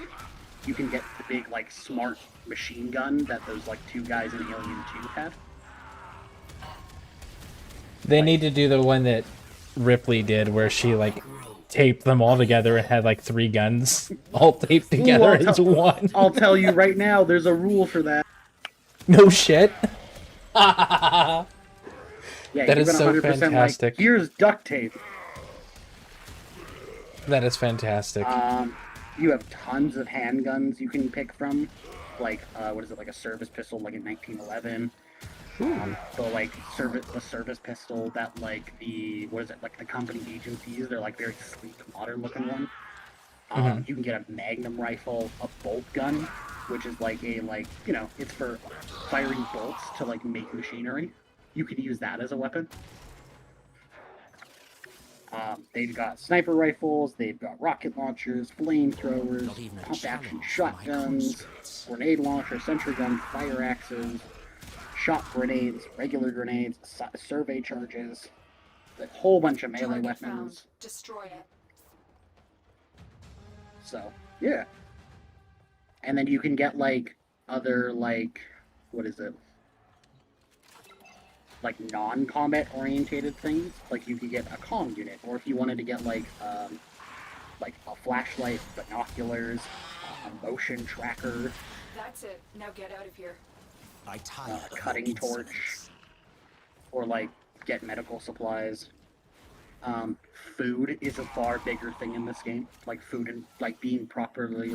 You can get the big like smart machine gun that those like two guys in Alien 2 had. They need to do the one that Ripley did, where she like taped them all together and had like 3 guns all taped together into one. I'll tell you right now, there's a rule for that. No shit. Yeah, that is so 100% fantastic. Like, here's duct tape. That is fantastic. You have tons of handguns you can pick from, like what is it, like a service pistol, like in 1911. The service pistol that like the like the company agencies, they're like very sleek, modern looking one. You can get a magnum rifle, a bolt gun, which is like a it's for firing bolts to like make machinery. You can use that as a weapon. They've got sniper rifles, they've got rocket launchers, flamethrowers, pump-action shotguns, grenade launcher, sentry guns, fire axes, shock grenades, regular grenades, survey charges, a whole bunch of melee weapons. Destroy it. So, yeah. And then you can get, like, other, like, what is it? Like, non-combat orientated things. Like, you could get a comm unit, or if you wanted to get, like a flashlight, binoculars, a motion tracker. That's it. Now get out of here. Cutting torch, or like get medical supplies. Food is a far bigger thing in this game. Like food and like being properly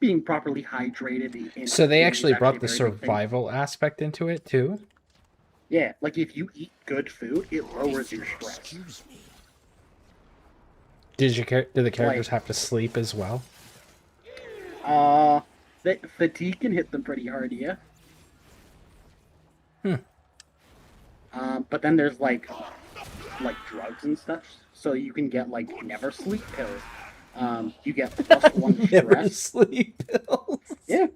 hydrated. So they actually brought the survival aspect into it too. Yeah, like if you eat good food, it lowers your stress. Did the characters have to sleep as well? Fatigue can hit them pretty hard, yeah. But then there's like drugs and stuff, so you can get like never sleep pills. You get +1 stress. Never sleep pills. Yeah,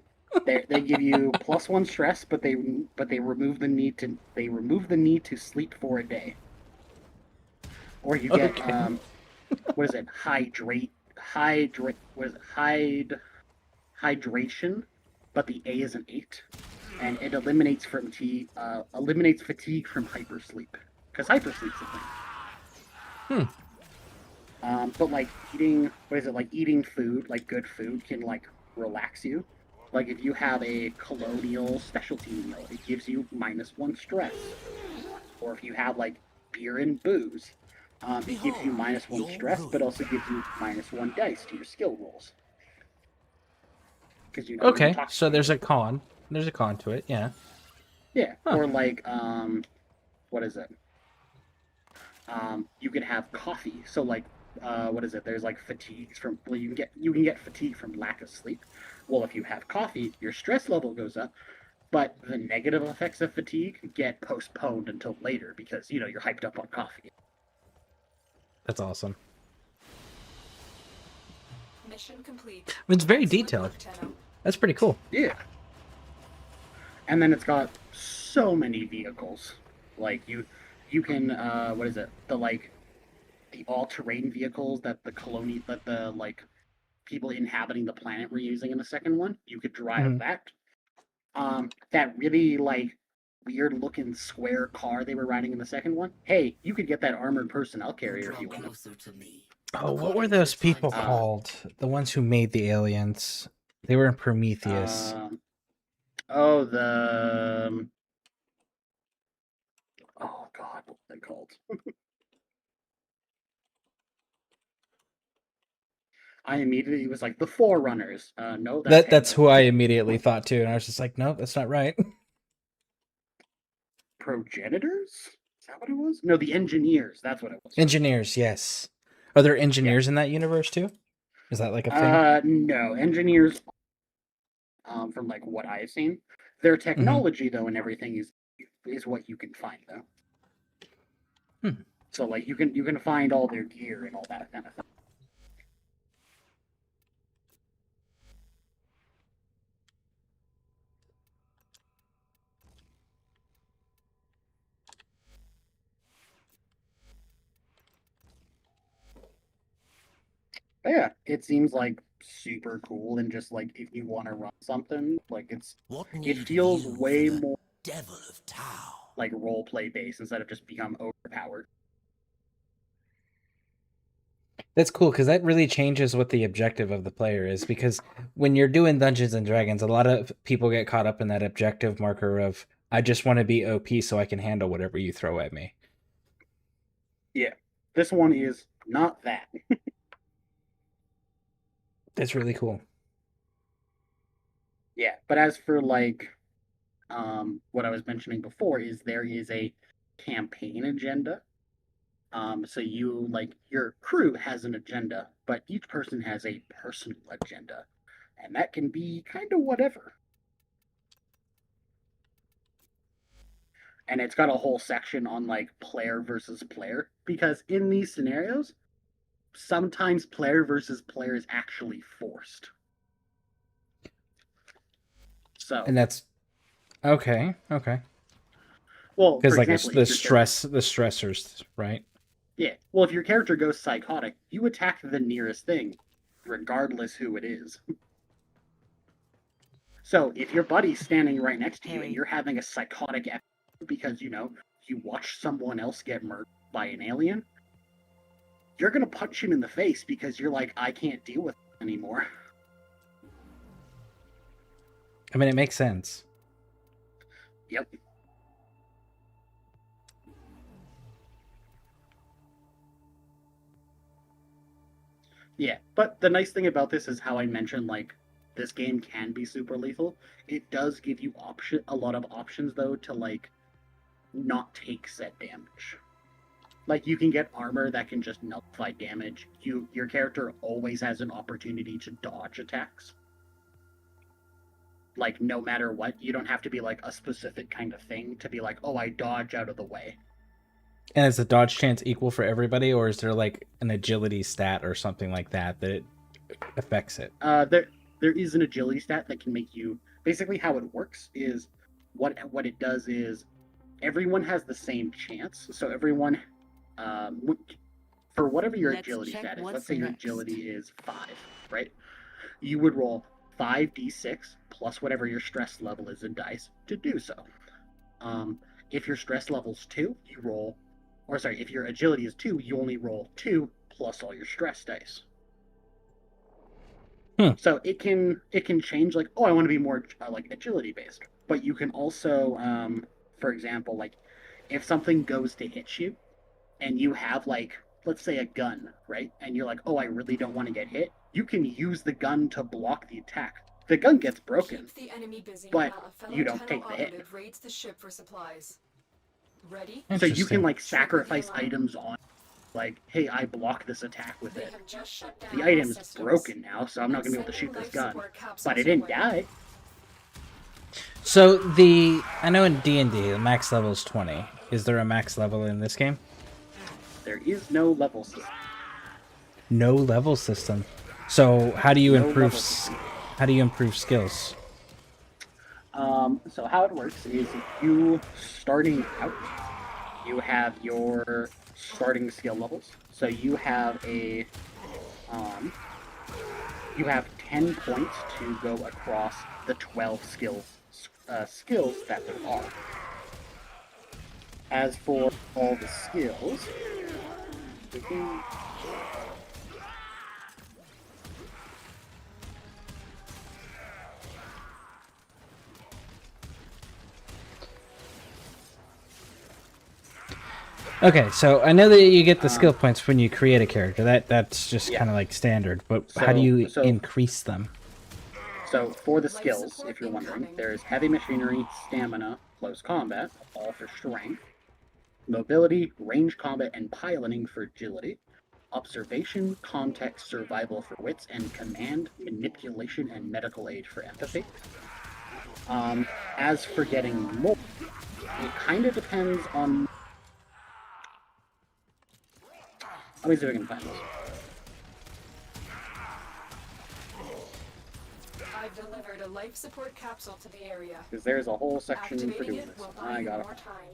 they give you +1 stress, but they remove the need to sleep for a day. Or you get what is it? Hydration, but the A is an 8, and it eliminates fatigue from hypersleep, because hypersleep's a thing. But like eating food, like good food, can like relax you. Like if you have a colonial specialty meal, it gives you -1 stress. Or if you have like beer and booze, it gives you -1 stress, but also gives you -1 dice to your skill rolls. Okay, so there's a con. There's a con to it, yeah. Yeah, or like, what is it? You can have coffee. So like, what is it? There's like fatigues from. Well, you can get fatigue from lack of sleep. Well, if you have coffee, your stress level goes up, but the negative effects of fatigue get postponed until later because you're hyped up on coffee. That's awesome. Mission complete. It's very detailed. That's pretty cool. Yeah. And then it's got so many vehicles. Like you can what is it? The all-terrain vehicles that the people inhabiting the planet were using in the second one. You could drive that. That really weird looking square car they were riding in the second one. Hey, you could get that armored personnel carrier if you want. Oh, what were those people called? The ones who made the aliens. They were in Prometheus. one called? I immediately was like, the Forerunners. No, That's who I immediately thought too, and I was just like, no, that's not right. Progenitors? Is that what it was? No, the Engineers. That's what it was. Engineers, yes. Are there engineers in that universe too? Is that like a thing? No, Engineers. From like what I've seen, their technology though and everything is what you can find though. So like you can find all their gear and all that kind of thing. But yeah, it seems like super cool and just like if you want to run something, like it feels way more Devil of Tau. like role play based instead of just become overpowered. That's cool because that really changes what the objective of the player is. Because when you're doing Dungeons and Dragons, a lot of people get caught up in that objective marker of I just want to be OP so I can handle whatever you throw at me. Yeah, this one is not that. That's really cool. Yeah, but as for like what I was mentioning before is there is a campaign agenda. So you like your crew has an agenda, but each person has a personal agenda, and that can be kind of whatever. And it's got a whole section on like player versus player because in these scenarios, sometimes player versus player is actually forced. So And that's okay. Well, because for like example, the stressors, right? Yeah. Well, if your character goes psychotic, you attack the nearest thing, regardless who it is. So if your buddy's standing right next to you and you're having a psychotic episode because, you watch someone else get murdered by an alien, you're going to punch him in the face because you're like, I can't deal with it anymore. I mean, it makes sense. Yep. Yeah, but the nice thing about this is how I mentioned, like, this game can be super lethal. It does give you a lot of options, though, to, like, not take set damage. Like, you can get armor that can just nullify damage. Your character always has an opportunity to dodge attacks. Like, no matter what, you don't have to be, like, a specific kind of thing to be like, oh, I dodge out of the way. And is the dodge chance equal for everybody, or is there like an agility stat or something like that that it affects it? There is an agility stat that can make you. Basically, how it works is what it does is everyone has the same chance. So everyone, for whatever your agility stat is, let's say your agility is 5, right? You would roll 5d6 plus whatever your stress level is in dice to do so. If your stress level's 2, you roll. Or sorry, if your agility is 2, you only roll 2 plus all your stress dice. So it can change, like, oh, I want to be more like agility based. But you can also, for example, like if something goes to hit you, and you have like, let's say a gun, right? And you're like, oh, I really don't want to get hit. You can use the gun to block the attack. The gun gets broken, the enemy busy but while a fellow you don't tunnel take the hit. operative raids the ship for supplies. Ready? So you can like sacrifice items on, like, hey, I block this attack with it. The item's broken now, so I'm not gonna be able to shoot this gun. But it didn't die. So I know in D&D the max level is 20. Is there a max level in this game? There is no level system. No level system. So how do you improve skills? So how it works is you starting out, you have your starting skill levels. So you have you have 10 points to go across the 12 skills that there are. As for all the skills, Okay, so I know that you get the skill points when you create a character. That's just kind of like standard. But how do you increase them? So for the skills, if you're wondering, there's heavy machinery, stamina, close combat, all for strength, mobility, range combat, and piloting for agility, observation, context, survival for wits, and command, manipulation, and medical aid for empathy. As for getting more, it kind of depends on... Let me see if I can find this. I've delivered a life support capsule to the area. Because there's a whole section for Activating doing it this. will buy I you got it. more time.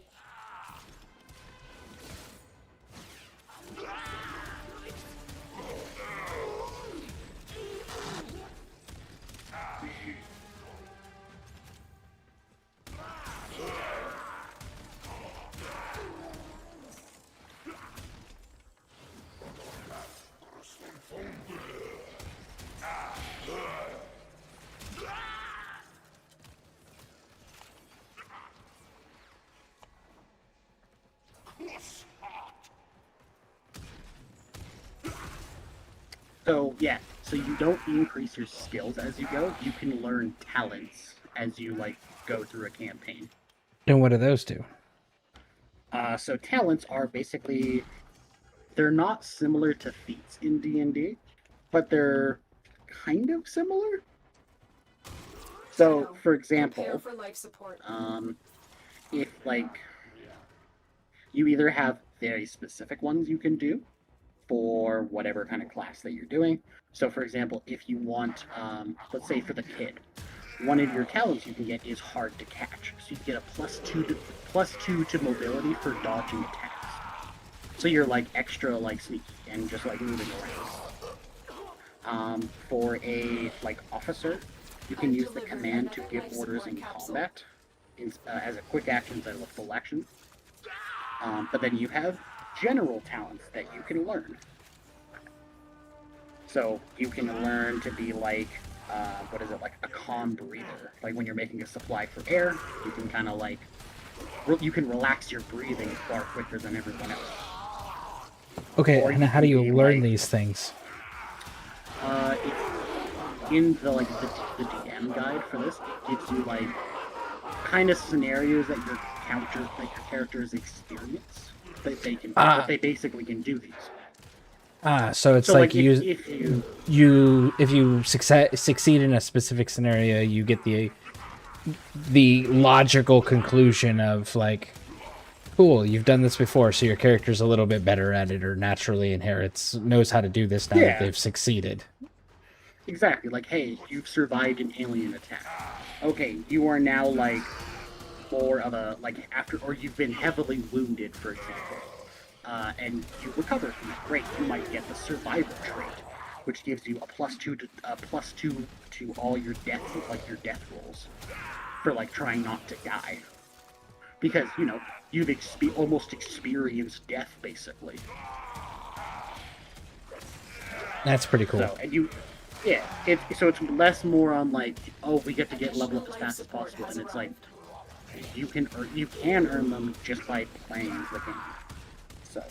So, yeah, so you don't increase your skills as you go. You can learn talents as you, like, go through a campaign. And what do those do? So talents are basically... They're not similar to feats in D&D, but they're kind of similar. So, for example, For life support. if, like, you either have very specific ones you can do for whatever kind of class that you're doing. So, for example, if you want, let's say for the kid, one of your talents you can get is hard to catch. So you get a +2 to mobility for dodging attacks. So you're like extra like sneaky and just like moving around. For a like officer, you can use the command to give orders in combat as a quick action instead of a full action. But then you have general talents that you can learn. So you can learn to be like, what is it, like a calm breather. Like when you're making a supply for air, you can kind of like, you can relax your breathing far quicker than everyone else. Okay, and how do you learn these things? In the like the DM guide for this, it gives you like kind of scenarios that your characters experience that they can that they basically can do these. So it's like if you succeed in a specific scenario, you get the logical conclusion of like, cool, you've done this before, so your character's a little bit better at it, or naturally knows how to do this now that they've succeeded. Exactly, like, hey, you've survived an alien attack. Okay, you are now like more of a or you've been heavily wounded, for example. And you recover from it. Great, you might get the survivor trait, which gives you a +2 to all your death rolls for like trying not to die, because you know you've almost experienced death basically. That's pretty cool. So it's less more on like, oh, we get to get level up as fast as possible, and it's like you can earn them just by playing the game. So.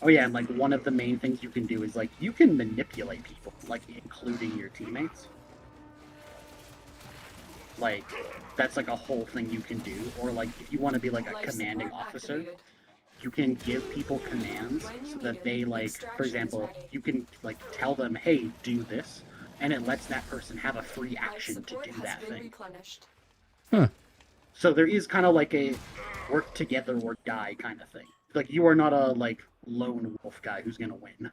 Oh yeah, and like one of the main things you can do is like you can manipulate people, like including your teammates. Like that's like a whole thing you can do. Or like if you want to be like a commanding officer, you can give people commands so that they like, for example, you can like tell them, hey, do this, and it lets that person have a free action to do that thing. So there is kind of like a work together or die kind of thing. Like you are not a like lone wolf guy who's gonna win.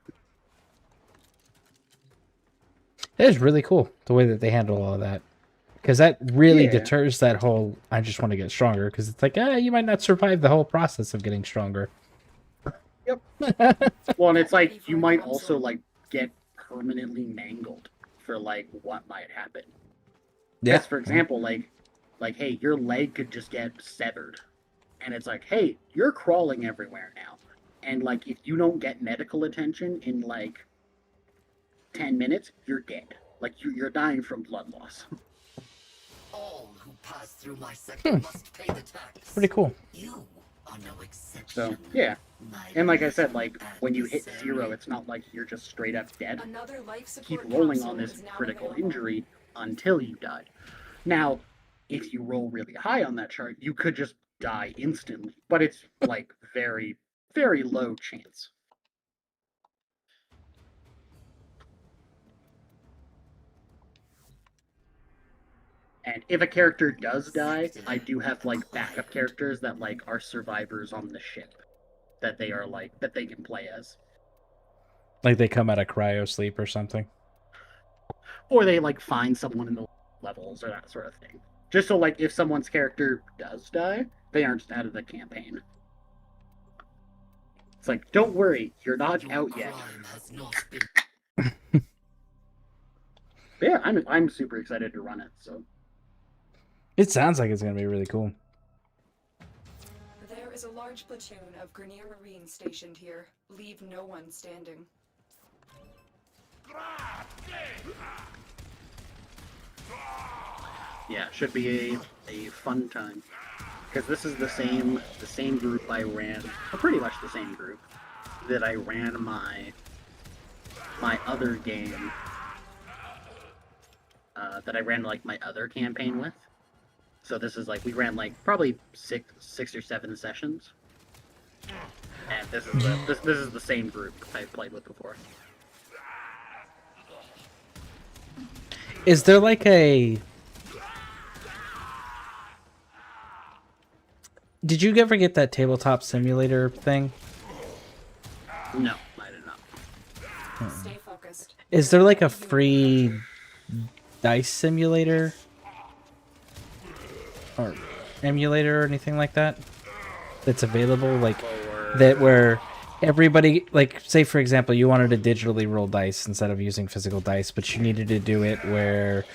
It is really cool the way that they handle all of that, because that really deters that whole I just want to get stronger, because it's like, you might not survive the whole process of getting stronger. Yep. Well, and it's like you might also like get permanently mangled for like what might happen. Yeah. Yes, for example, like hey, your leg could just get severed, and it's like, hey, you're crawling everywhere now, and like if you don't get medical attention in like 10 minutes, you're dead. Like you're dying from blood loss. All who pass through my sector must pay the tax. Pretty cool. You are no exception. So yeah, and like I said, like when you hit 0, it's not like you're just straight up dead. Another life support Keep rolling capsule on this is now critical available. injury until you died. Now, if you roll really high on that chart, you could just die instantly, but it's like very, very low chance. And if a character does die, I do have like backup characters that like are survivors on the ship that they are like that they can play as. Like they come out of cryo sleep or something. Or they like find someone in the levels or that sort of thing. Just so like if someone's character does die, they aren't out of the campaign. It's like, don't worry, you're not out yet. Yeah, I'm super excited to run it, so. It sounds like it's gonna be really cool. There is a large platoon of Grenier Marines stationed here. Leave no one standing. Yeah, should be a fun time. Because this is the same group I ran, or pretty much the same group, that I ran my other game, that I ran like my other campaign with. So this is like, we ran like probably six or 7 sessions. And this is the same group I played with before. Is there like a... Did you ever get that tabletop simulator thing? No, I did not. Stay focused. Is there like a free dice simulator? Or emulator or anything like that? That's available? Like, that where everybody, like, say for example, you wanted to digitally roll dice instead of using physical dice, but you needed to do it where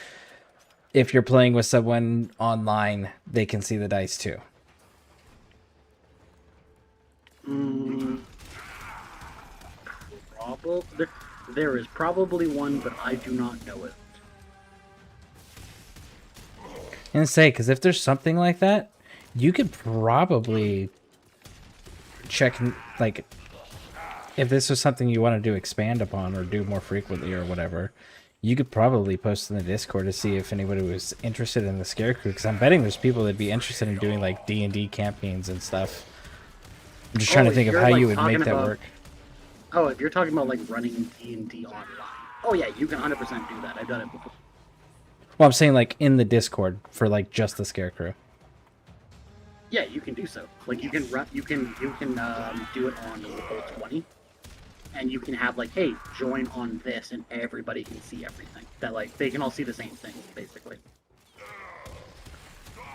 if you're playing with someone online, they can see the dice too. There is probably one, but I do not know it. And say, because if there's something like that, you could probably check, like, if this was something you wanted to expand upon or do more frequently or whatever, you could probably post in the Discord to see if anybody was interested in the ScareCrew, because I'm betting there's people that'd be interested in doing, like, D&D campaigns and stuff. I'm just trying to think of how you would make that work. Oh, if you're talking about, like, running D&D online. Oh, yeah, you can 100% do that. I've done it before. Well, I'm saying, like, in the Discord for, like, just the ScareCrew. Yeah, you can do so. Like, you can run, you can do it on Roll20, and you can have, like, hey, join on this, and everybody can see everything. That, like, they can all see the same thing, basically.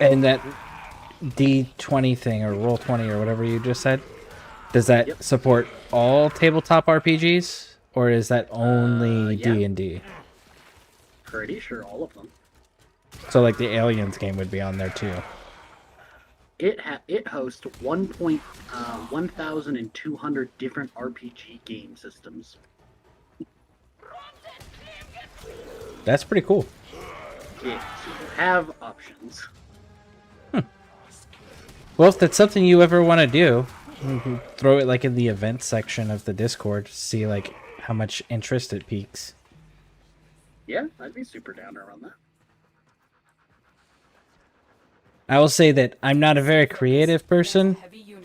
And that D20 thing, or Roll20, or whatever you just said, does that support all tabletop RPGs, or is that only D&D? Pretty sure all of them. So, like, the Aliens game would be on there, too. It hosts 1,200 different RPG game systems. That's pretty cool. Yeah, so you have options. Well, if that's something you ever want to do, throw it, like, in the events section of the Discord to see, like, how much interest it piques. Yeah, I'd be super down to run that. I will say that I'm not a very creative person,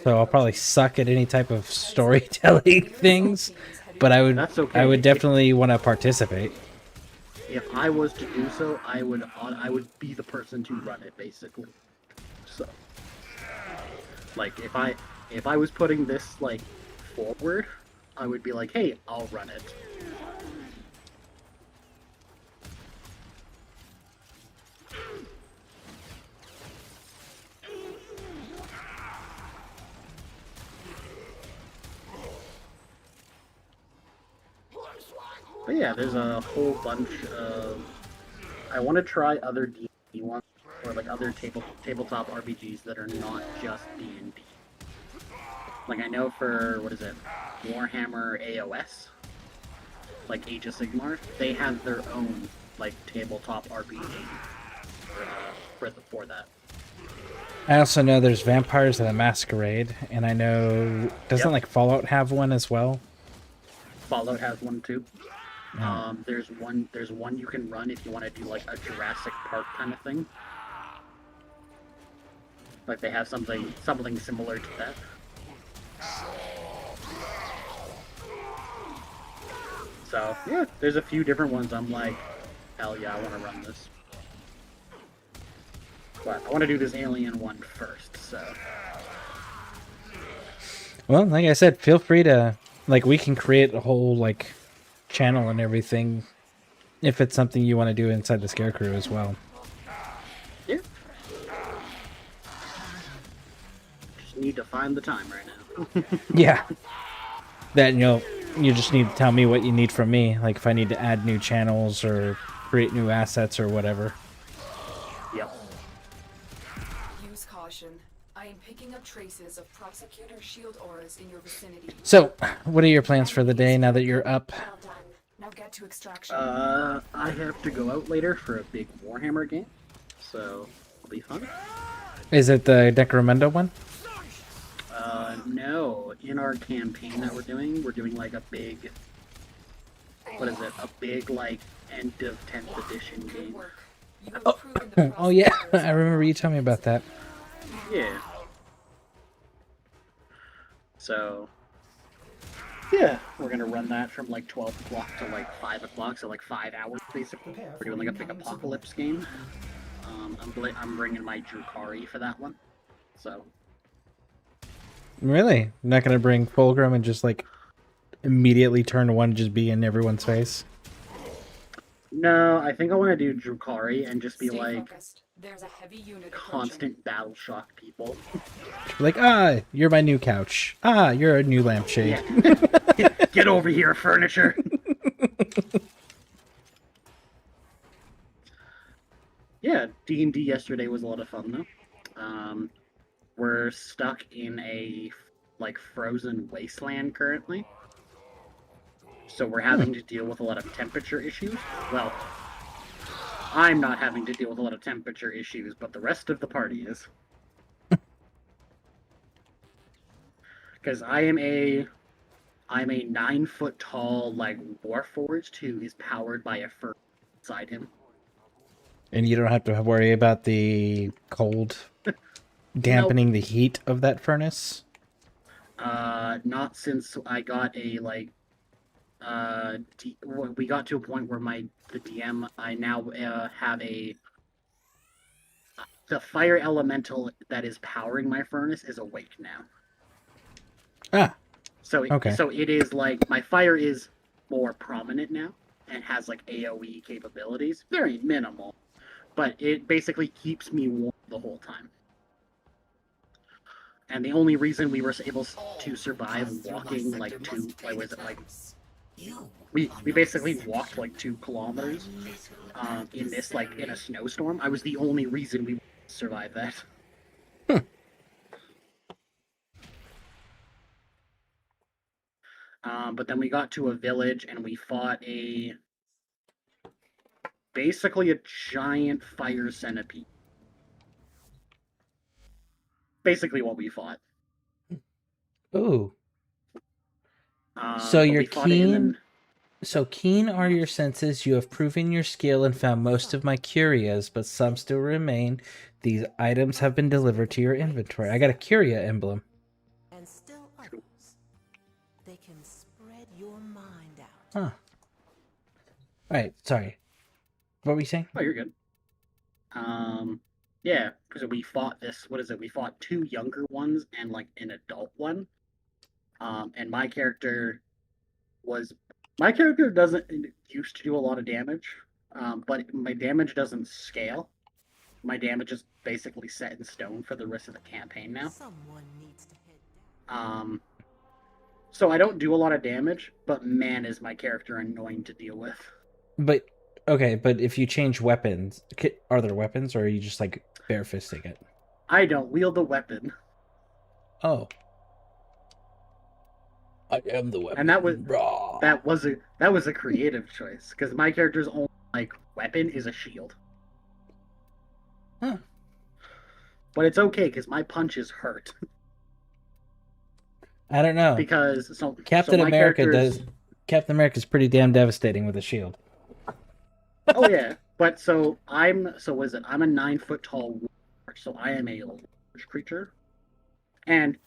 so I'll probably suck at any type of storytelling things, but I would okay. I would definitely want to participate. If I was to do so, I would be the person to run it, basically. So, like, if I was putting this, like, forward, I would be like, hey, I'll run it. But yeah, there's a whole bunch of... I want to try other D&D ones, or like other tabletop RPGs that are not just D&D. Like, I know for, what is it, Warhammer AOS, like Age of Sigmar, they have their own like tabletop RPG for that. I also know there's Vampires of the Masquerade, and I know doesn't like Fallout have one as well? Fallout has one too. Yeah. There's one you can run if you want to do like a Jurassic Park kind of thing. Like they have something similar to that. So yeah, there's a few different ones. I'm like, hell yeah, I want to run this. But I want to do this alien one first. So. Well, like I said, feel free to like we can create a whole like channel and everything if it's something you want to do inside the ScareCrew as well. Yeah. Just need to find the time right now. Yeah. That you just need to tell me what you need from me, like if I need to add new channels or create new assets or whatever. Yep. Use caution. I am picking up traces of prosecutor shield auras in your vicinity. So, what are your plans for the day now that you're up? Well done. Now get to extraction. I have to go out later for a big Warhammer game, so it'll be fun. Is it the Necromunda one? No. In our campaign that we're doing like a big, what is it? A big like end of 10th edition game. Oh yeah, I remember you telling me about that. Yeah. So, yeah, we're gonna run that from like 12 o'clock to like 5 o'clock, so like 5 hours basically. We're doing like a big apocalypse game. I'm bringing my Drukari for that one. So. Really? You're not gonna bring Fulgrim and just like immediately turn one, just be in everyone's face? No, I think I want to do Drukari and just be Stay like focused. There's a heavy unit constant battle shock people. Like, ah, you're my new couch. Ah, you're a new lampshade. Yeah. Get over here, furniture. Yeah, D&D yesterday was a lot of fun though. We're stuck in a like frozen wasteland currently. So we're having to deal with a lot of temperature issues. Well, I'm not having to deal with a lot of temperature issues, but the rest of the party is. Because I'm a 9-foot tall like Warforged who is powered by a fur inside him. And you don't have to worry about the cold dampening the heat of that furnace? Not since I got a like we got to a point where the DM I now have the fire elemental that is powering my furnace is awake now. Ah. So okay. So it is like my fire is more prominent now and has like AoE capabilities. Very minimal, but it basically keeps me warm the whole time. And the only reason we were able to survive walking like we basically walked like 2 kilometers in this like in a snowstorm. I was the only reason we survived that. But then we got to a village and we fought basically a giant fire centipede. Basically what we fought. Ooh. So you're keen. So keen are your senses. You have proven your skill and found most of my curias, but some still remain. These items have been delivered to your inventory. I got a curia emblem. And still others. They can spread your mind out. Huh. Alright, sorry. What were you saying? Oh, you're good. Yeah, because we fought we fought 2 younger ones and like an adult one. And my character doesn't used to do a lot of damage, but my damage doesn't scale. My damage is basically set in stone for the rest of the campaign now. Someone needs to head down. So I don't do a lot of damage, but man, is my character annoying to deal with. But okay, but if you change weapons, are there weapons, or are you just like bare-fisting it? I don't wield a weapon. Oh. I am the weapon. And that was a creative choice because my character's only like weapon is a shield. Huh. But it's okay because my punches hurt. I don't know. Because Captain my America character's- does. Captain America's pretty damn devastating with a shield. Oh yeah, but I'm a 9 foot tall warrior, so I am a large creature, and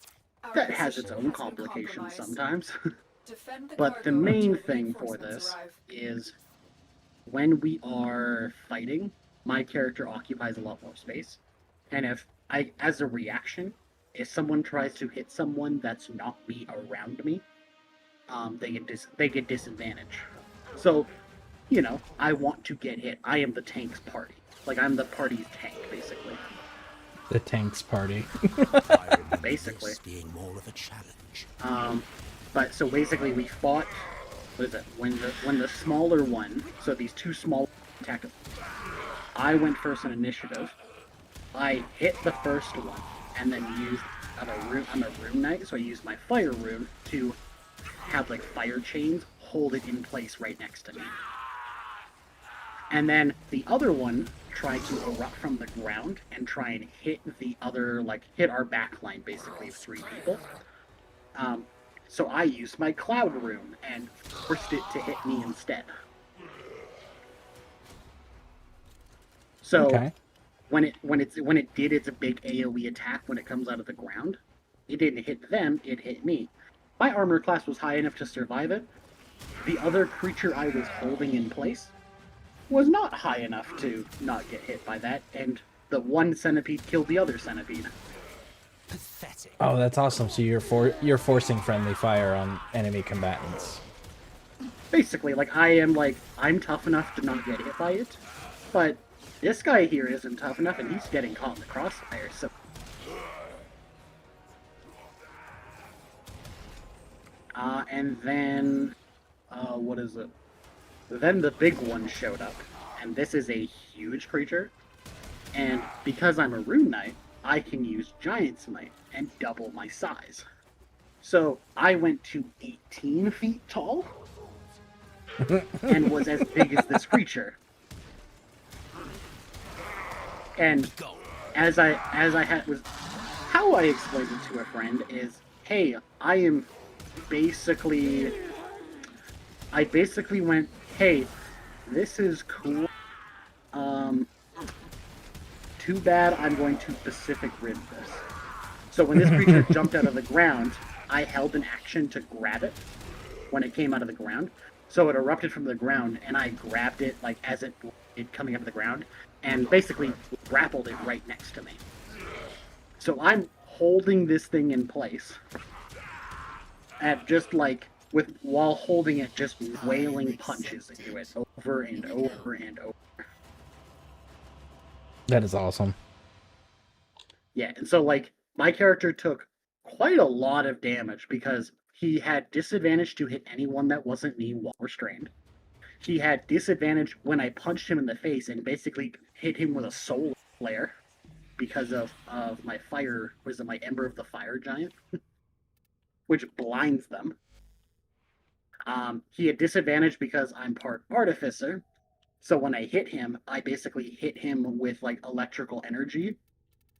that has its own complications sometimes. But the main thing for this is when we are fighting, my character occupies a lot more space, and as a reaction, if someone tries to hit someone that's not me around me, they get disadvantage. So, I want to get hit. I am the tank's party. Like, I'm the party's tank, basically. The tank's party. Basically. Being more of a challenge. But so basically we fought. What is it? When the smaller one. So these two small attacked us. I went first in initiative. I hit the first one, and then used. I'm a rune knight, so I used my fire rune to have like fire chains hold it in place right next to me. And then the other one tried to erupt from the ground and try and hit the other, hit our backline, basically, of 3 people. So I used my cloud rune and forced it to hit me instead. So Okay. when it did its big AoE attack when it comes out of the ground, it didn't hit them, it hit me. My armor class was high enough to survive it. The other creature I was holding in place was not high enough to not get hit by that, and the one centipede killed the other centipede. Pathetic. Oh, that's awesome. So you're forcing friendly fire on enemy combatants. Basically, I'm tough enough to not get hit by it, but this guy here isn't tough enough, and he's getting caught in the crossfire, so... and then... what is it? Then the big one showed up, and this is a huge creature, and because I'm a rune knight, I can use Giant Smite and double my size. So I went to 18 feet tall, and was as big as this creature. And as I had was how I explained it to a friend is, hey, I basically went, hey, this is cool. Too bad I'm going to Pacific Rim this. So when this creature jumped out of the ground, I held an action to grab it when it came out of the ground. So it erupted from the ground, and I grabbed it as it coming up of the ground, and basically grappled it right next to me. So I'm holding this thing in place, at just while holding it, just wailing punches into it over and over and over. That is awesome. Yeah, and so my character took quite a lot of damage because he had disadvantage to hit anyone that wasn't me while restrained. He had disadvantage when I punched him in the face and basically hit him with a soul flare because of my fire, my Ember of the Fire Giant, which blinds them. He had disadvantage because I'm part Artificer, so when I hit him, I basically hit him with electrical energy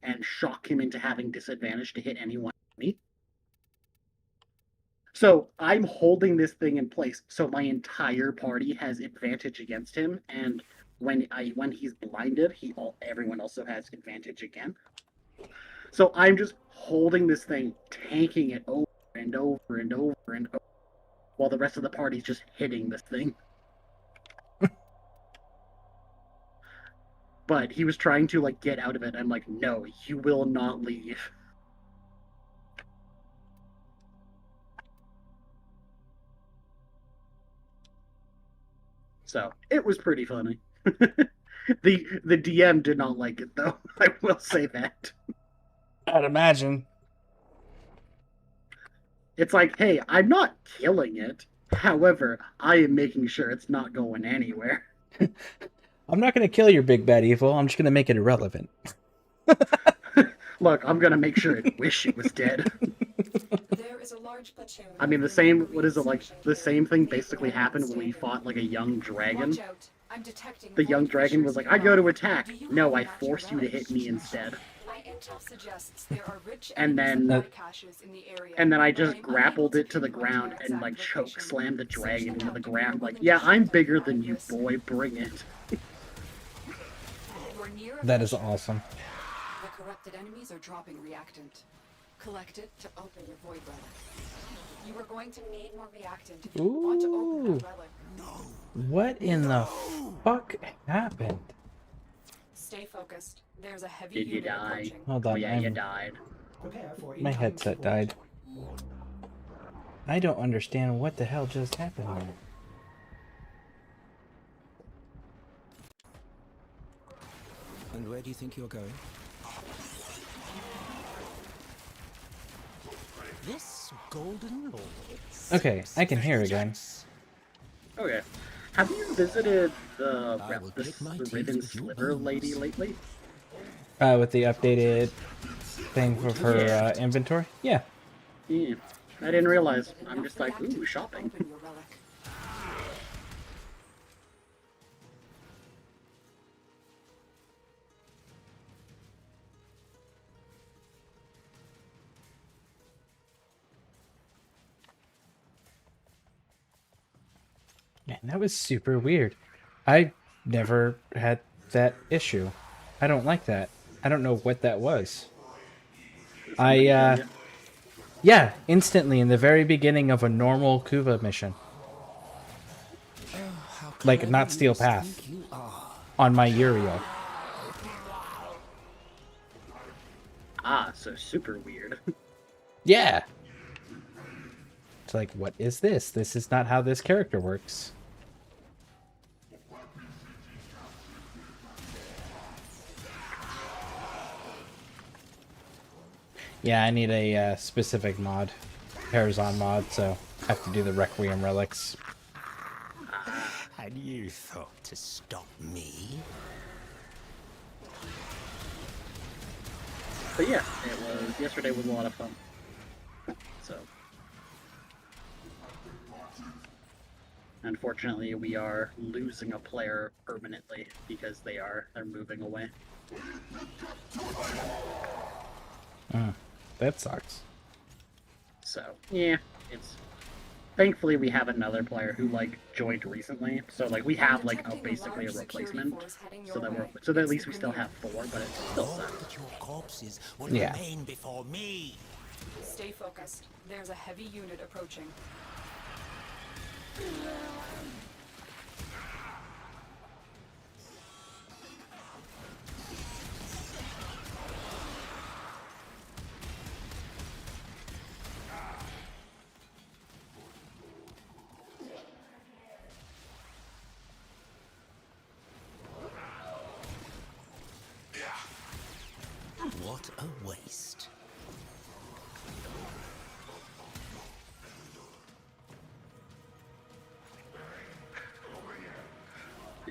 and shock him into having disadvantage to hit anyone me. So I'm holding this thing in place, so my entire party has advantage against him, and when he's blinded, everyone also has advantage again. So I'm just holding this thing, tanking it over and over and over and over, while the rest of the party's just hitting this thing. But he was trying to get out of it. I'm like, no, you will not leave. So it was pretty funny. The DM did not like it though. I will say that. I'd imagine. It's like, hey, I'm not killing it. However, I am making sure it's not going anywhere. I'm not going to kill your big bad evil. I'm just going to make it irrelevant. Look, I'm going to make sure it wish it was dead. There is a large platoon. I mean, the same thing basically happened when we fought a young dragon I'm detecting The young void dragon was fissures like, I go to nearby. attack. Do you No, have I any magic forced you to relics? hit me instead. My intel suggests there are rich And enemy then- supply caches in the area. And then I but just I'm grappled unable it to the pinpoint ground your and exact like choke location. slammed the Seems dragon you into have the to be ground. willing Like, to yeah, I'm shift bigger and than you, risk. boy. Bring it. You're near a That is fissure. awesome. The corrupted enemies are dropping reactant. Collect it to open your void relic. You are going to need more reactant if you want to open that relic. What in the fuck happened? Stay focused. There's a heavy Did you unit die? approaching. Hold Oh on, yeah, you I'm- died. Prepare for My incoming headset support. died. I don't understand what the hell just happened there. And where do you think you're going? This golden lord. Okay, I can hear again. Okay. Have you visited the I will the break my teeth Riven with your Sliver bones. lady lately? With the updated thing of her Yeah. inventory? Yeah. Yeah. I didn't realize. I'm just like, ooh, shopping. Open your relic. Man, that was super weird. I never had that issue. I don't like that. I don't know what that was. Yeah, instantly in the very beginning of a normal Kuva mission. Like, not Steel Path. On my Uriel. Ah, so super weird. Yeah! It's like, what is this? This is not how this character works. Yeah, I need a specific Horizon mod, so I have to do the Requiem relics. And you thought to stop me? But yeah, yesterday was a lot of fun. So unfortunately we are losing a player permanently because they're moving away. That sucks. So yeah, it's thankfully we have another player who like joined recently, so like we have like basically a replacement, so that at least we still have 4, but it still sucks. That your corpses will Yeah. remain before me. Stay focused. There's a heavy unit approaching. What a waste.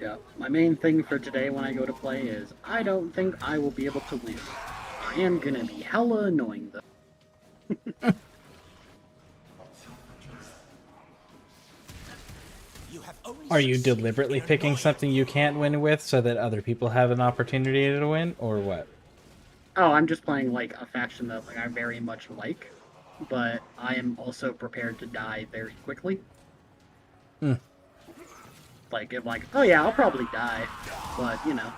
Yeah, my main thing for today when I go to play is I don't think I will be able to win. I am gonna be hella annoying though. Are you deliberately picking something you can't win with so that other people have an opportunity to win, or what? Oh, I'm just playing like a faction that like I very much like, but I am also prepared to die very quickly. Like, if like, oh yeah, I'll probably die, but you know,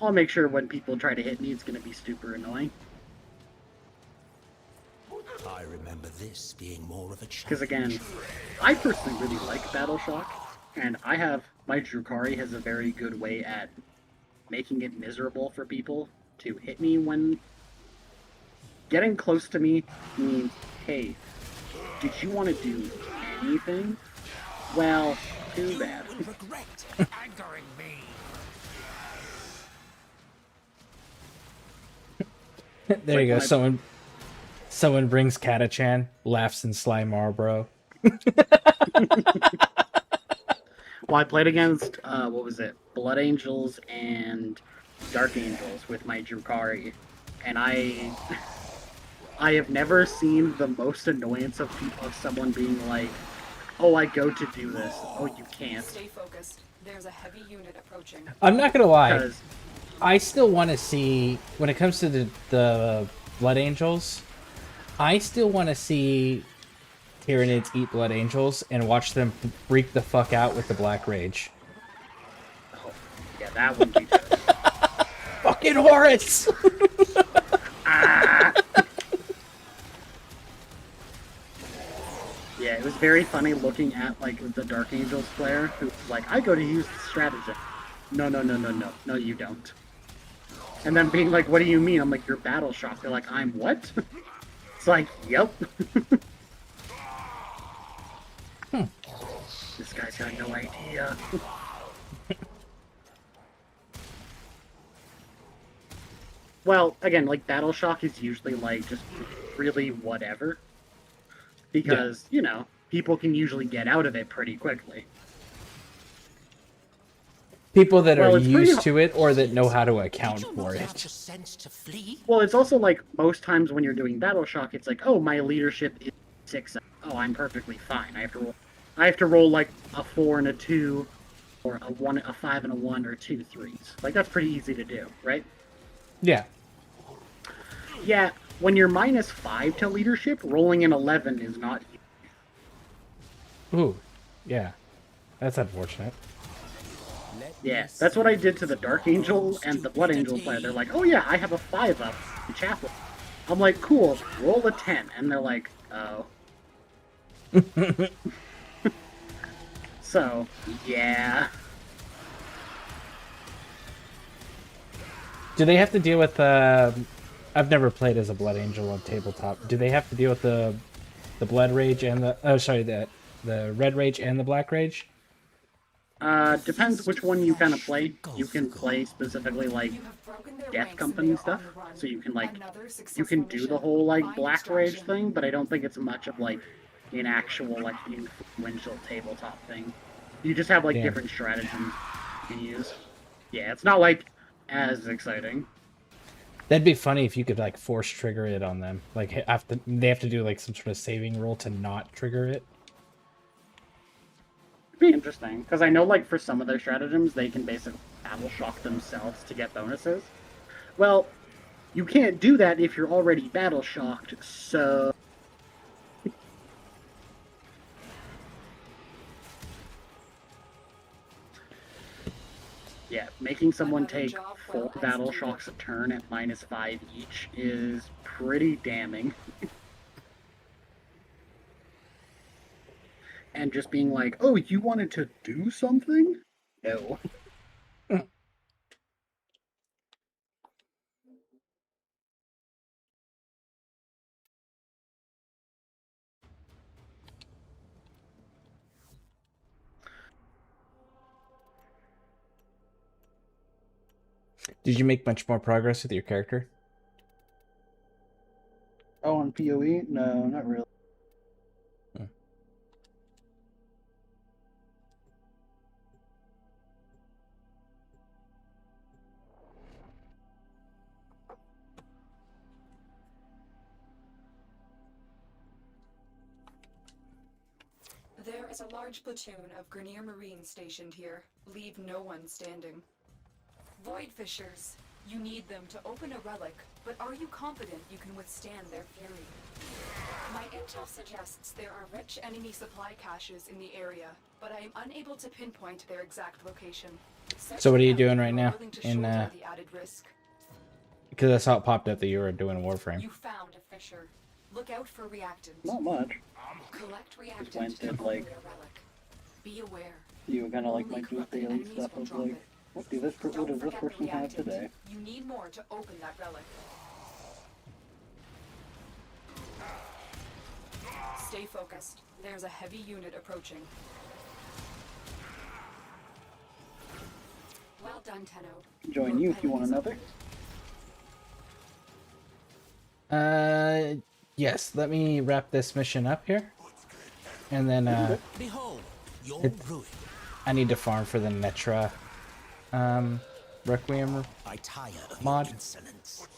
I'll make sure when people try to hit me, it's gonna be super annoying. I remember this being more of a challenge. Because again, I personally really like Battle Shock, and my Drukari has a very good way at making it miserable for people to hit me when getting close to me means, hey, did you want to do anything? Well, too bad. You will regret angering me. There you go. Someone brings Katachan, laughs in Sly Marlboro. Well, I played against, what was it, Blood Angels and Dark Angels with my Drukari, and I have never seen the most annoyance of someone being like, oh, I go to do this. Oh, you can't. Stay focused. There's a heavy unit approaching. I'm not gonna lie. 'Cause- I still want to see, when it comes to the Blood Angels, I still want to see Tyranids eat Blood Angels and watch them freak the fuck out with the Black Rage. Oh, yeah, that would be good. Fucking Horus! Ah! Yeah, it was very funny looking at, like, the Dark Angels player who's like, I go to use the stratagem. No, you don't. And then being like, what do you mean? I'm like, you're battle shocked. They're like, I'm what? It's like, yep. This guy's got no idea. Well, again, like, battle shock is usually, like, just really whatever. Because, you know, people can usually get out of it pretty quickly. People that Well, are it's pretty used to it or that know how to account for it. Well, it's also like most times when you're doing battle shock, it's like, oh, my leadership is 6. Oh, I'm perfectly fine. I have to roll like a 4 and a 2, or a 5 and a 1, or 2 3s. Like that's pretty easy to do, right? Yeah. Yeah. When you're -5 to leadership, rolling an 11 is not easy. Ooh. Yeah. That's unfortunate. Yeah, that's what I did to the Dark Angel and the Blood Angel player. They're like, oh yeah, I have a 5 up in Chapel. I'm like, cool, roll a 10. And they're like, oh. So, yeah. Do they have to deal with, I've never played as a Blood Angel on tabletop. Do they have to deal with the Blood Rage and the, oh sorry, the Red Rage and the Black Rage? Depends which one you kind of play. You can play specifically, like, Death Company stuff, so you can, like, you can do the whole, like, Black Rage thing, but I don't think it's much of, like, an actual, like, influential tabletop thing. You just have, like, Damn. different strategies you can use. Yeah, it's not, like, as exciting. That'd be funny if you could, like, force trigger it on them. Like, they have to do, like, some sort of saving roll to not trigger it. Be interesting, because I know, like, for some of their stratagems, they can basically battle shock themselves to get bonuses. Well, you can't do that if you're already battle shocked, so... Yeah, making someone take 4 battle shocks a turn at -5 each is pretty damning. And just being like, oh, you wanted to do something? No. Did you make much more progress with your character? Oh, on PoE? No, not really. There is a large platoon of Grenier Marines stationed here. Leave no one standing. Void Fishers, you need them to open a relic, but are you confident you can withstand their fury? My intel suggests there are rich enemy supply caches in the area, but I am unable to pinpoint their exact location. So what are you doing right now? In The added risk. because I saw it popped up that you were doing Warframe. You found a Fisher. Look out for reactants. Not much. Collect reactant Just went to and, open like, their relic. Be aware. you kind of like my do daily stuff of like, what does this person have today? You need more to open that relic. Stay focused. There's a heavy unit approaching. Well done, Tenno. Join you if you want another. Yes, let me wrap this mission up here. And then, Behold, your ruin. I need to farm for the Netra, Requiem I tire of mod. your insolence.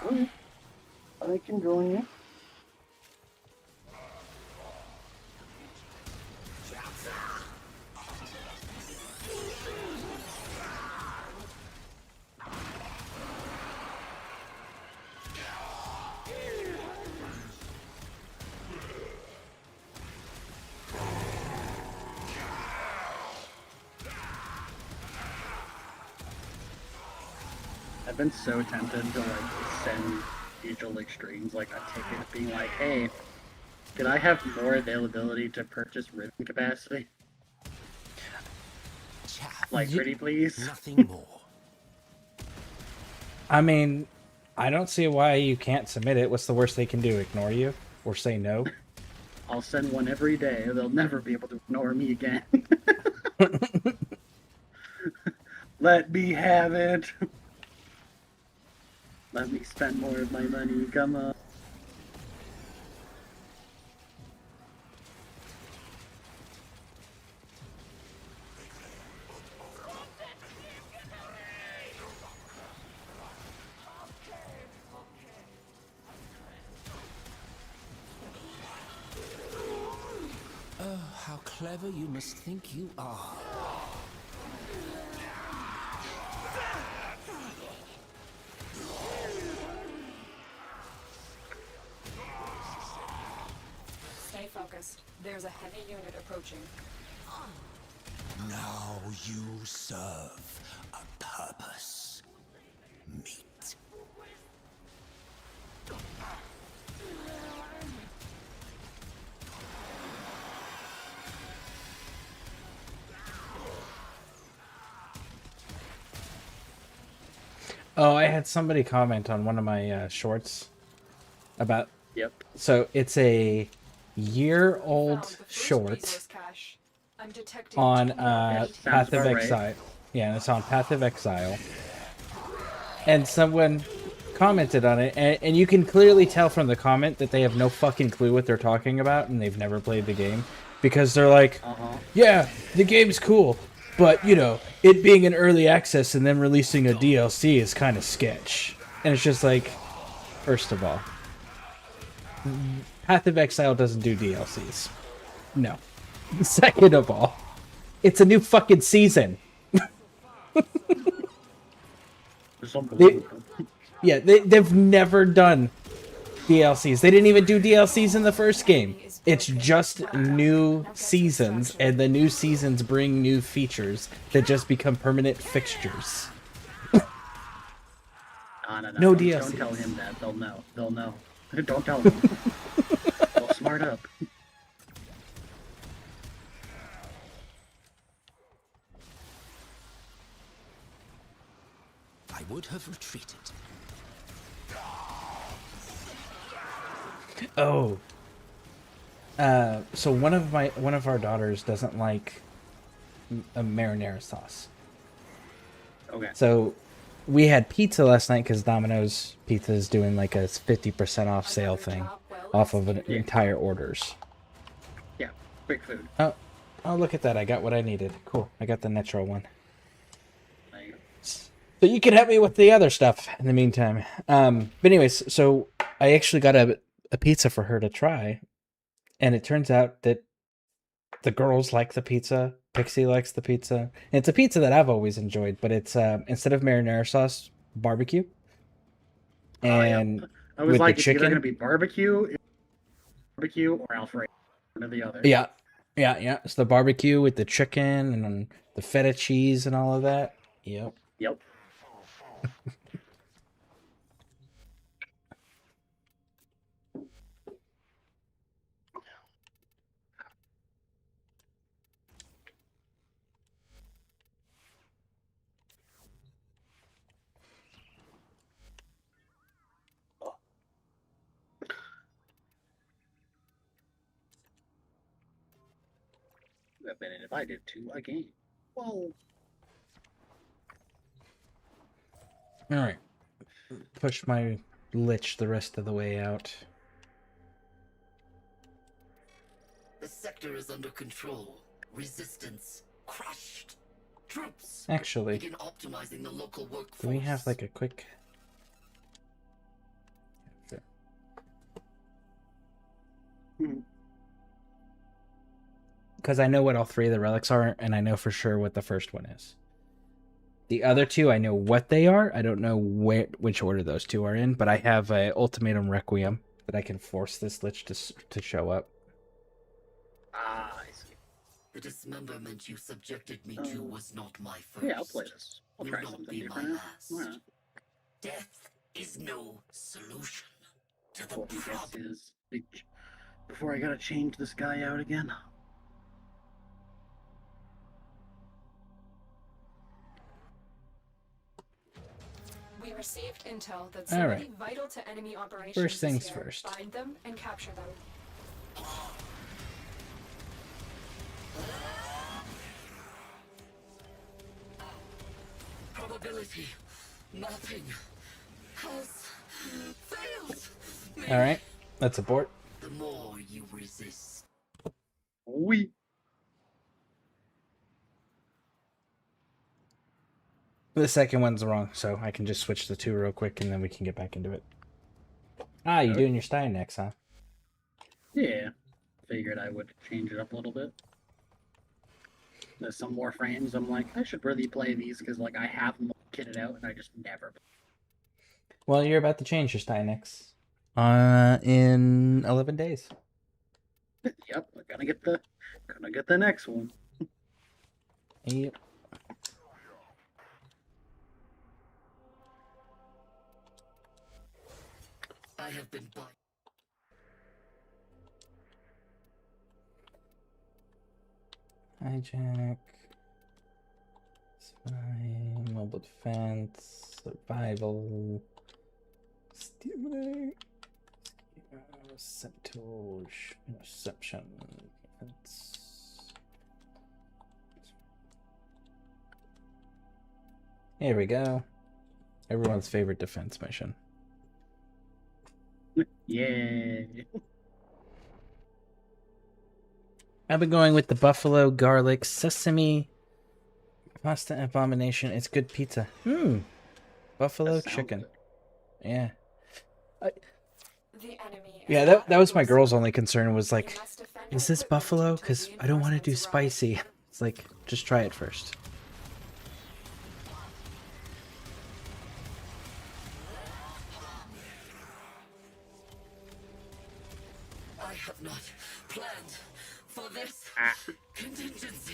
Okay. I can join you. I've been so tempted to like send Mutual Extremes like a ticket being like, hey, could I have more availability to purchase rhythm capacity? Like, pretty please? Nothing more. I mean, I don't see why you can't submit it. What's the worst they can do? Ignore you? Or say no? I'll send one every day. They'll never be able to ignore me again. Let me have it. Let me spend more of my money. Come on. Oh, how clever you must think you are. Stay focused. There's a heavy unit approaching. Now you serve a purpose. Meet. Oh, I had somebody comment on one of my shorts about... Yep. So it's a year-old short on Path of Exile. Yeah, and it's on Path of Exile. And someone commented on it, and you can clearly tell from the comment that they have no fucking clue what they're talking about, and they've never played the game. Because they're like, yeah, the game's cool, but, you know, it being an early access and then releasing a DLC is kind of sketch. And it's just like, first of all, Path of Exile doesn't do DLCs. No. Second of all, it's a new fucking season. They've never done DLCs. They didn't even do DLCs in the first game. It's just new seasons, and the new seasons bring new features that just become permanent fixtures. No DLC. Don't tell him that. They'll know. They'll know. Don't tell him. They'll smart up. I would have retreated. Oh. So one of our daughters doesn't like a marinara sauce. Okay. So we had pizza last night because Domino's Pizza is doing like a 50% off sale thing off of an entire orders. Yeah, quick food. Oh, look at that. I got what I needed. Cool. I got the natural one. So you can help me with the other stuff in the meantime. But anyways, so I actually got a pizza for her to try. And it turns out that the girls like the pizza. Pixie likes the pizza. And it's a pizza that I've always enjoyed, but it's instead of marinara sauce, barbecue. And I was with like, the it's chicken. either going to be barbecue or Alfredo. One or the other. Yeah. It's the barbecue with the chicken and then the feta cheese and all of that. Yep. I've been invited to a game. Whoa. All right. Push my lich the rest of the way out. The sector is under control. Resistance crushed. Troops Actually, begin optimizing the local workforce. do we have like a quick... because I know what all three of the relics are, and I know for sure what the first one is. The other two, I know what they are. I don't know which order those two are in, but I have a Ultimatum Requiem that I can force this Lich to show up. Ah, I see. The dismemberment you subjected me to was not my first. Yeah, I'll play this. I'll Will try not something be my different. last. Why not? Death is no solution to the What he gets problem. is before I gotta change this guy out again. We received intel that All somebody right. vital to enemy operations First things is here. first. Find them and capture them. Probability mapping has failed me. All right, let's abort. The more you resist. We. The second one's wrong, so I can just switch the two real quick, and then we can get back into it. Ah, you doing your Stein next, huh? Yeah. Figured I would change it up a little bit. There's some Warframes I'm like, I should really play these because like I have them kitted out and I just never. Well, you're about to change your Steinix. In 11 days. Yep, we're gonna get the next one. Yep. I have been Hijack. Spy. Mobile defense. Survival. Stimulate. Sabotage. Interception. Defense. Here we go. Everyone's favorite defense mission. Yeah. I've been going with the buffalo garlic sesame pasta abomination. It's good pizza. Buffalo chicken. Yeah. Yeah, that was my girl's only concern was like, is this buffalo? Because I don't want to do spicy. It's like, just try it first. I have not planned for this contingency.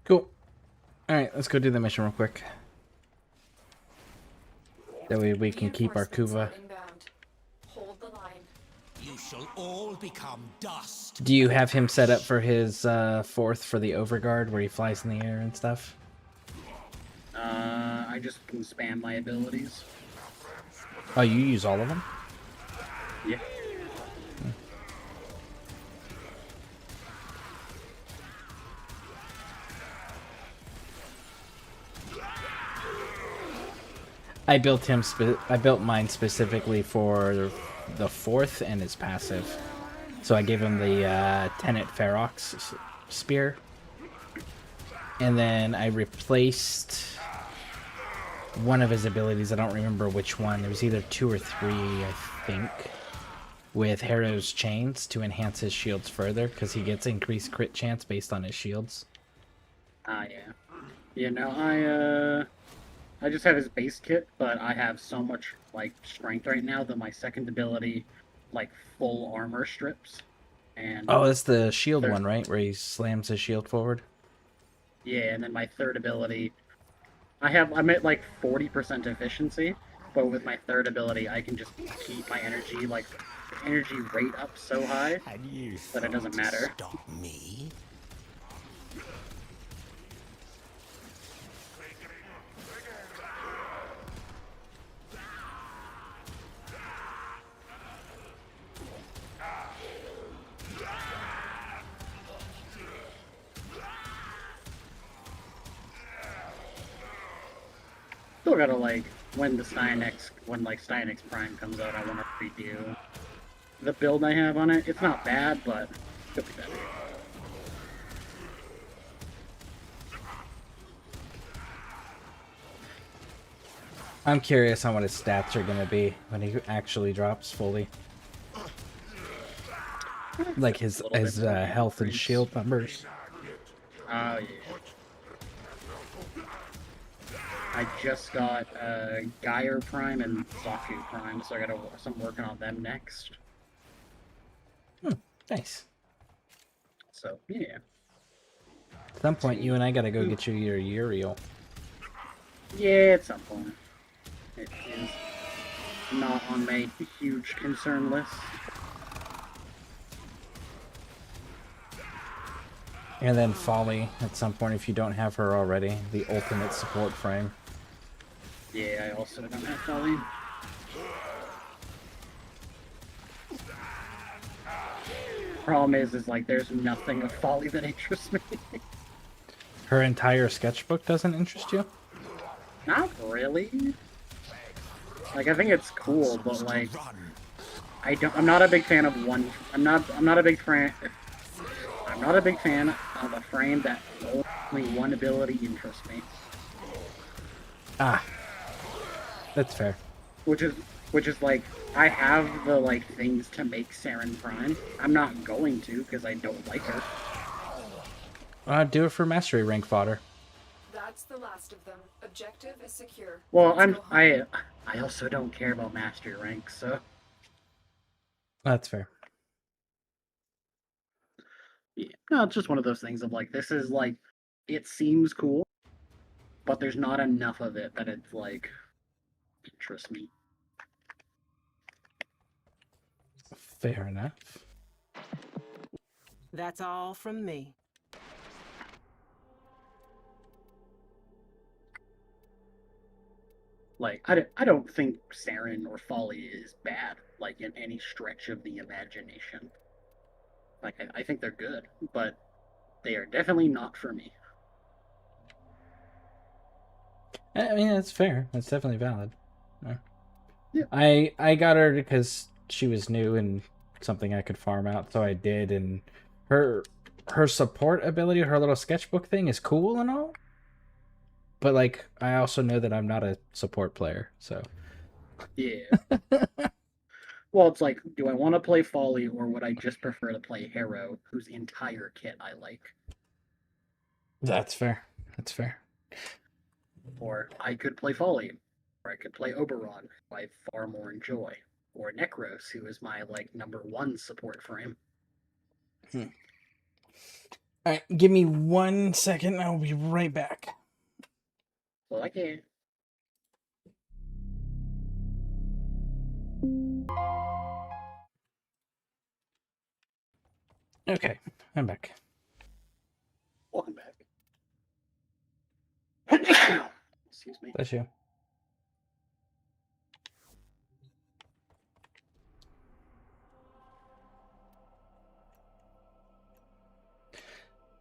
Cool. Alright, let's go do the mission real quick. That way we can keep our Kuva. Hold the line. You shall all become dust. Do you have him set up for his fourth for the overguard where he flies in the air and stuff? I just can spam my abilities. Oh, you use all of them? Yeah. I built mine specifically for the fourth and his passive. So I gave him the Tenet Ferox spear. And then I replaced one of his abilities, I don't remember which one. It was either 2 or 3, I think, with Harrow's Chains to enhance his shields further, because he gets increased crit chance based on his shields. Ah, yeah. Yeah, no, I just have his base kit, but I have so much, like, strength right now that my second ability, like, full armor strips. And oh, that's the shield one, right? Where he slams his shield forward? Yeah, and then my third ability, I'm at like 40% efficiency, but with my third ability, I can just keep my energy rate up so high that it doesn't matter. Stop me? Still gotta like when Steinix Prime comes out, I want to redo the build I have on it. It's not bad, but could be better. I'm curious on what his stats are gonna be when he actually drops fully. Like his health and shield numbers. Oh, yeah. I just got Geyer Prime and Zaku Prime, so I gotta I'm working on them next. Nice. So, yeah. At some point, you and I gotta go get you your Uriel. Yeah, at some point. It is not on my huge concern list. And then Folly, at some point, if you don't have her already, the ultimate support frame. Yeah, I also don't have Folly. Problem is like, there's nothing of Folly that interests me. Her entire sketchbook doesn't interest you? Not really. Like, I think it's cool, but like, I'm not a big fan of one. I'm not a big fan. I'm not a big fan of a frame that only one ability interests me. Ah, that's fair. Which is like, I have the like things to make Saren Prime. I'm not going to because I don't like her. Do it for mastery rank fodder. That's the last of them. Objective is secure. Well, I also don't care about mastery ranks, so that's fair. yeah, no, it's just one of those things of like, this is like, it seems cool, but there's not enough of it that it's like interests me. Fair enough. That's all from me. Like, I don't think Saren or Folly is bad, like, in any stretch of the imagination. Like, I think they're good, but they are definitely not for me. I mean, that's fair. That's definitely valid. Yeah. I got her because she was new and something I could farm out, so I did. And her support ability, her little sketchbook thing, is cool and all. But like, I also know that I'm not a support player, so yeah. Well, it's like, do I want to play Folly, or would I just prefer to play Harrow, whose entire kit I like? That's fair. That's fair. Or I could play Folly, or I could play Oberon, who I far more enjoy, or Necros, who is my like #1 support frame. All right, give me 1 second. I'll be right back. Well, I can. Okay, I'm back. Welcome back. Excuse me. Bless you.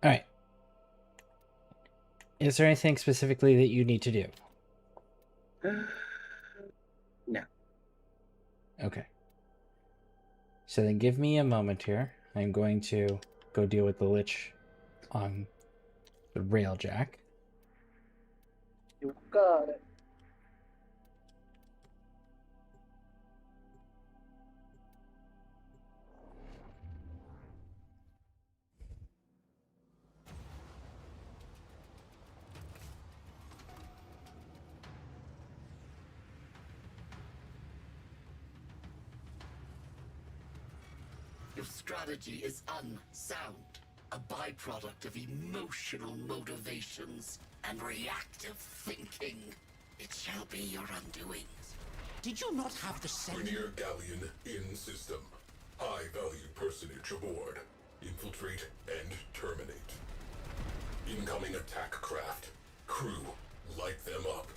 All right. Is there anything specifically that you need to do? No. Okay. So then give me a moment here. I'm going to go deal with the Lich on the Railjack. You got it. Your strategy is unsound, a byproduct of emotional motivations and reactive thinking. It shall be your undoing. Did you not have the same... Rainier Galleon in system. High-value personage aboard. Infiltrate and terminate. Incoming attack craft. Crew, light them up.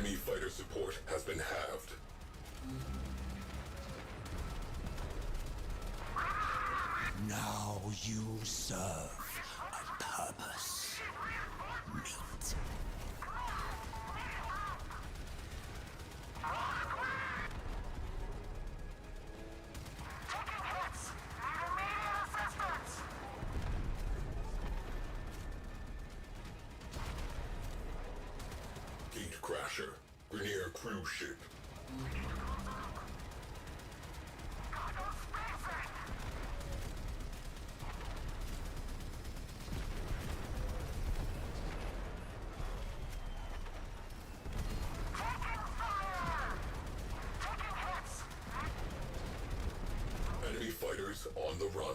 Enemy fighter support has been halved. Now you serve a purpose. Meet. Gate Crasher, Grenier Crew ship. Enemy fighters on the run.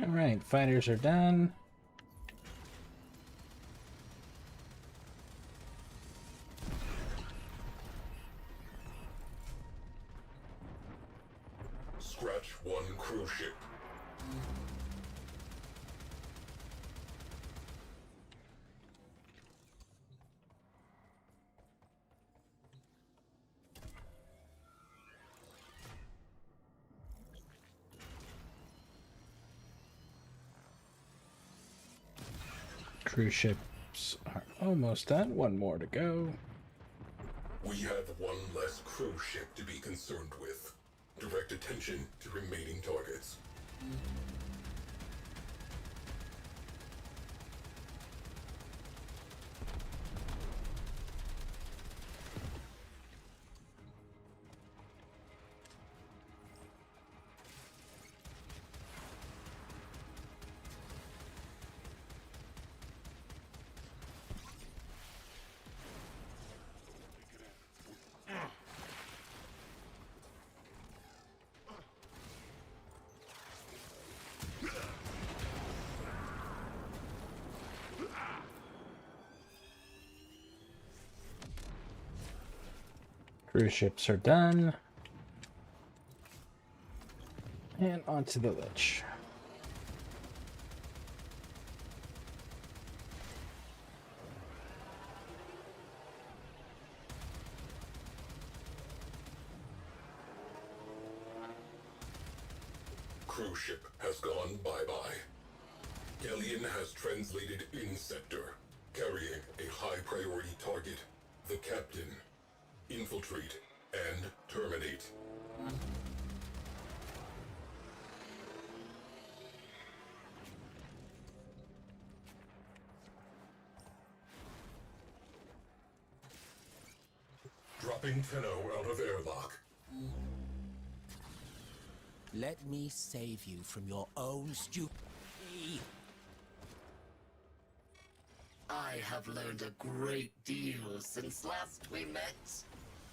All right, fighters are done. Scratch 1 cruise ship. Cruise ships are almost done. One more to go. We have one less cruise ship to be concerned with. Direct attention to remaining targets. Cruise ships are done. And onto the Lich. Cruise ship has gone bye-bye. Galleon has translated in sector, carrying a high-priority target, the captain. Infiltrate and terminate. Dropping Tenno out of airlock. Let me save you from your own stupidity. I have learned a great deal since last we met.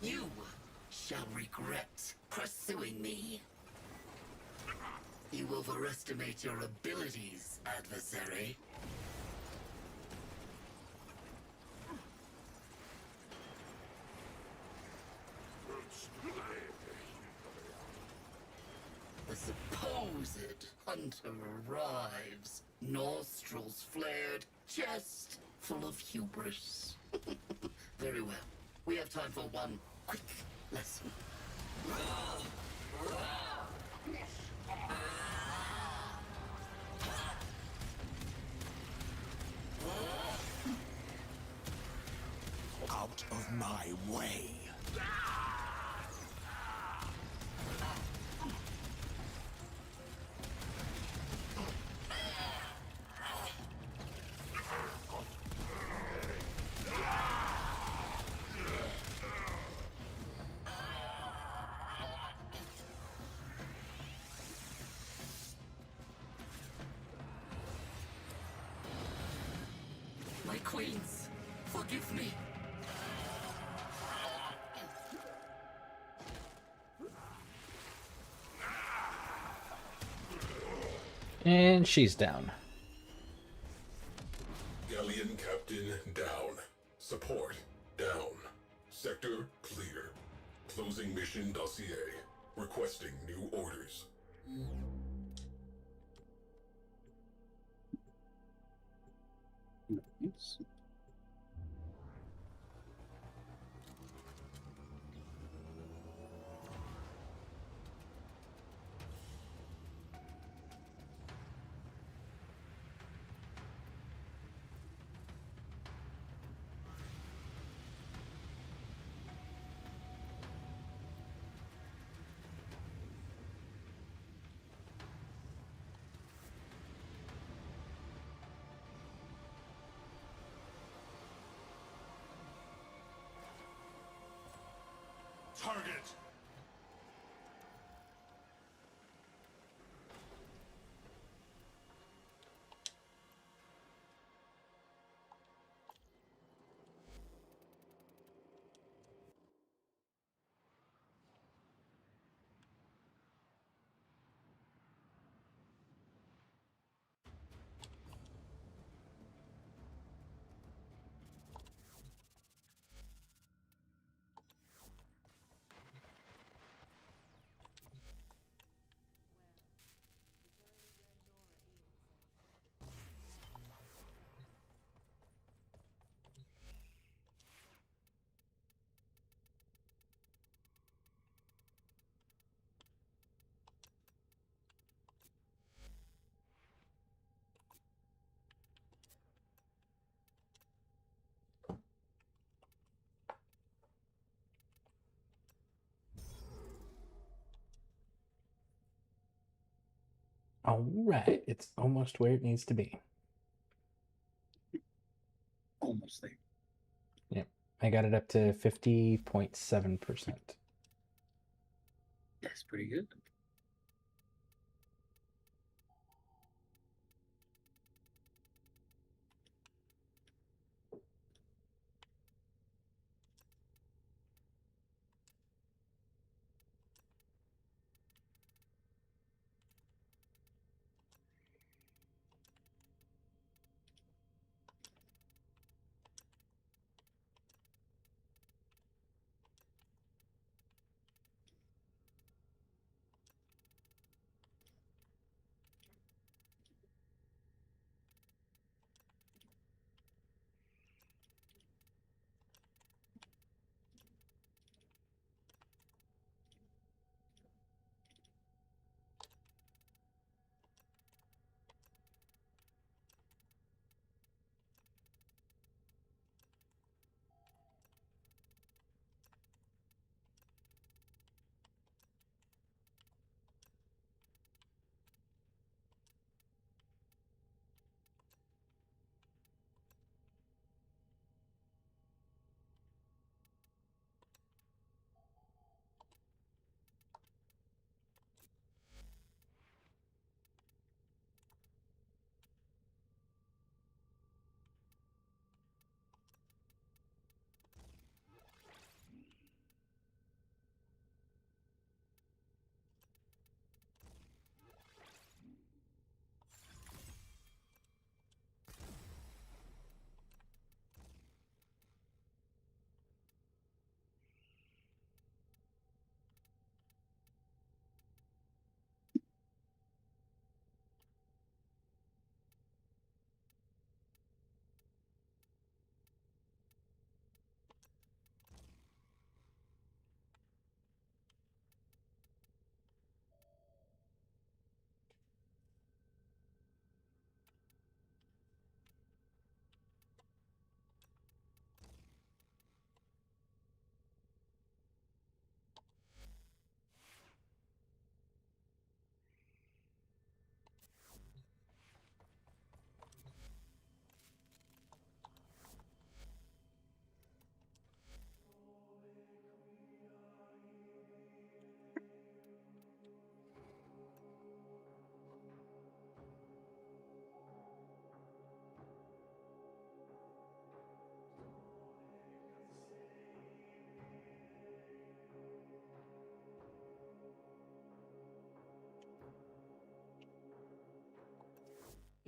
You shall regret pursuing me. You overestimate your abilities, adversary. The supposed hunter arrives, nostrils flared, chest full of hubris. Very well. We have time for one quick lesson. Out of my way. My queens, forgive me. And she's down. Galleon Captain down. Support down. Sector clear. Closing mission dossier. Requesting new orders. Nice. Target! All right, it's almost where it needs to be. Almost there. Yep, I got it up to 50.7%. That's pretty good.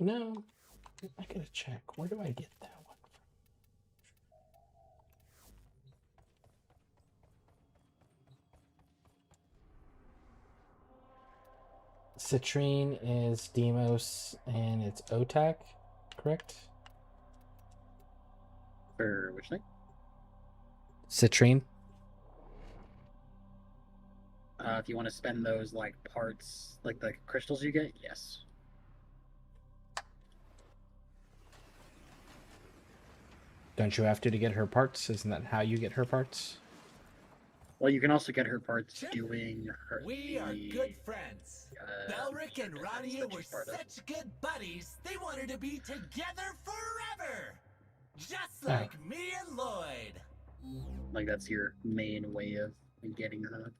No, I gotta check. Where do I get that one from? Citrine is Demos and it's OTAC, correct? For which thing? Citrine. If you want to spend those like parts, like the crystals you get, yes. Don't you have to get her parts? Isn't that how you get her parts? Well, you can also get her parts doing her. We are good friends. Belric and Rania were such good buddies, they wanted to be together forever. Just like me and Lloyd. Like that's your main way of getting her.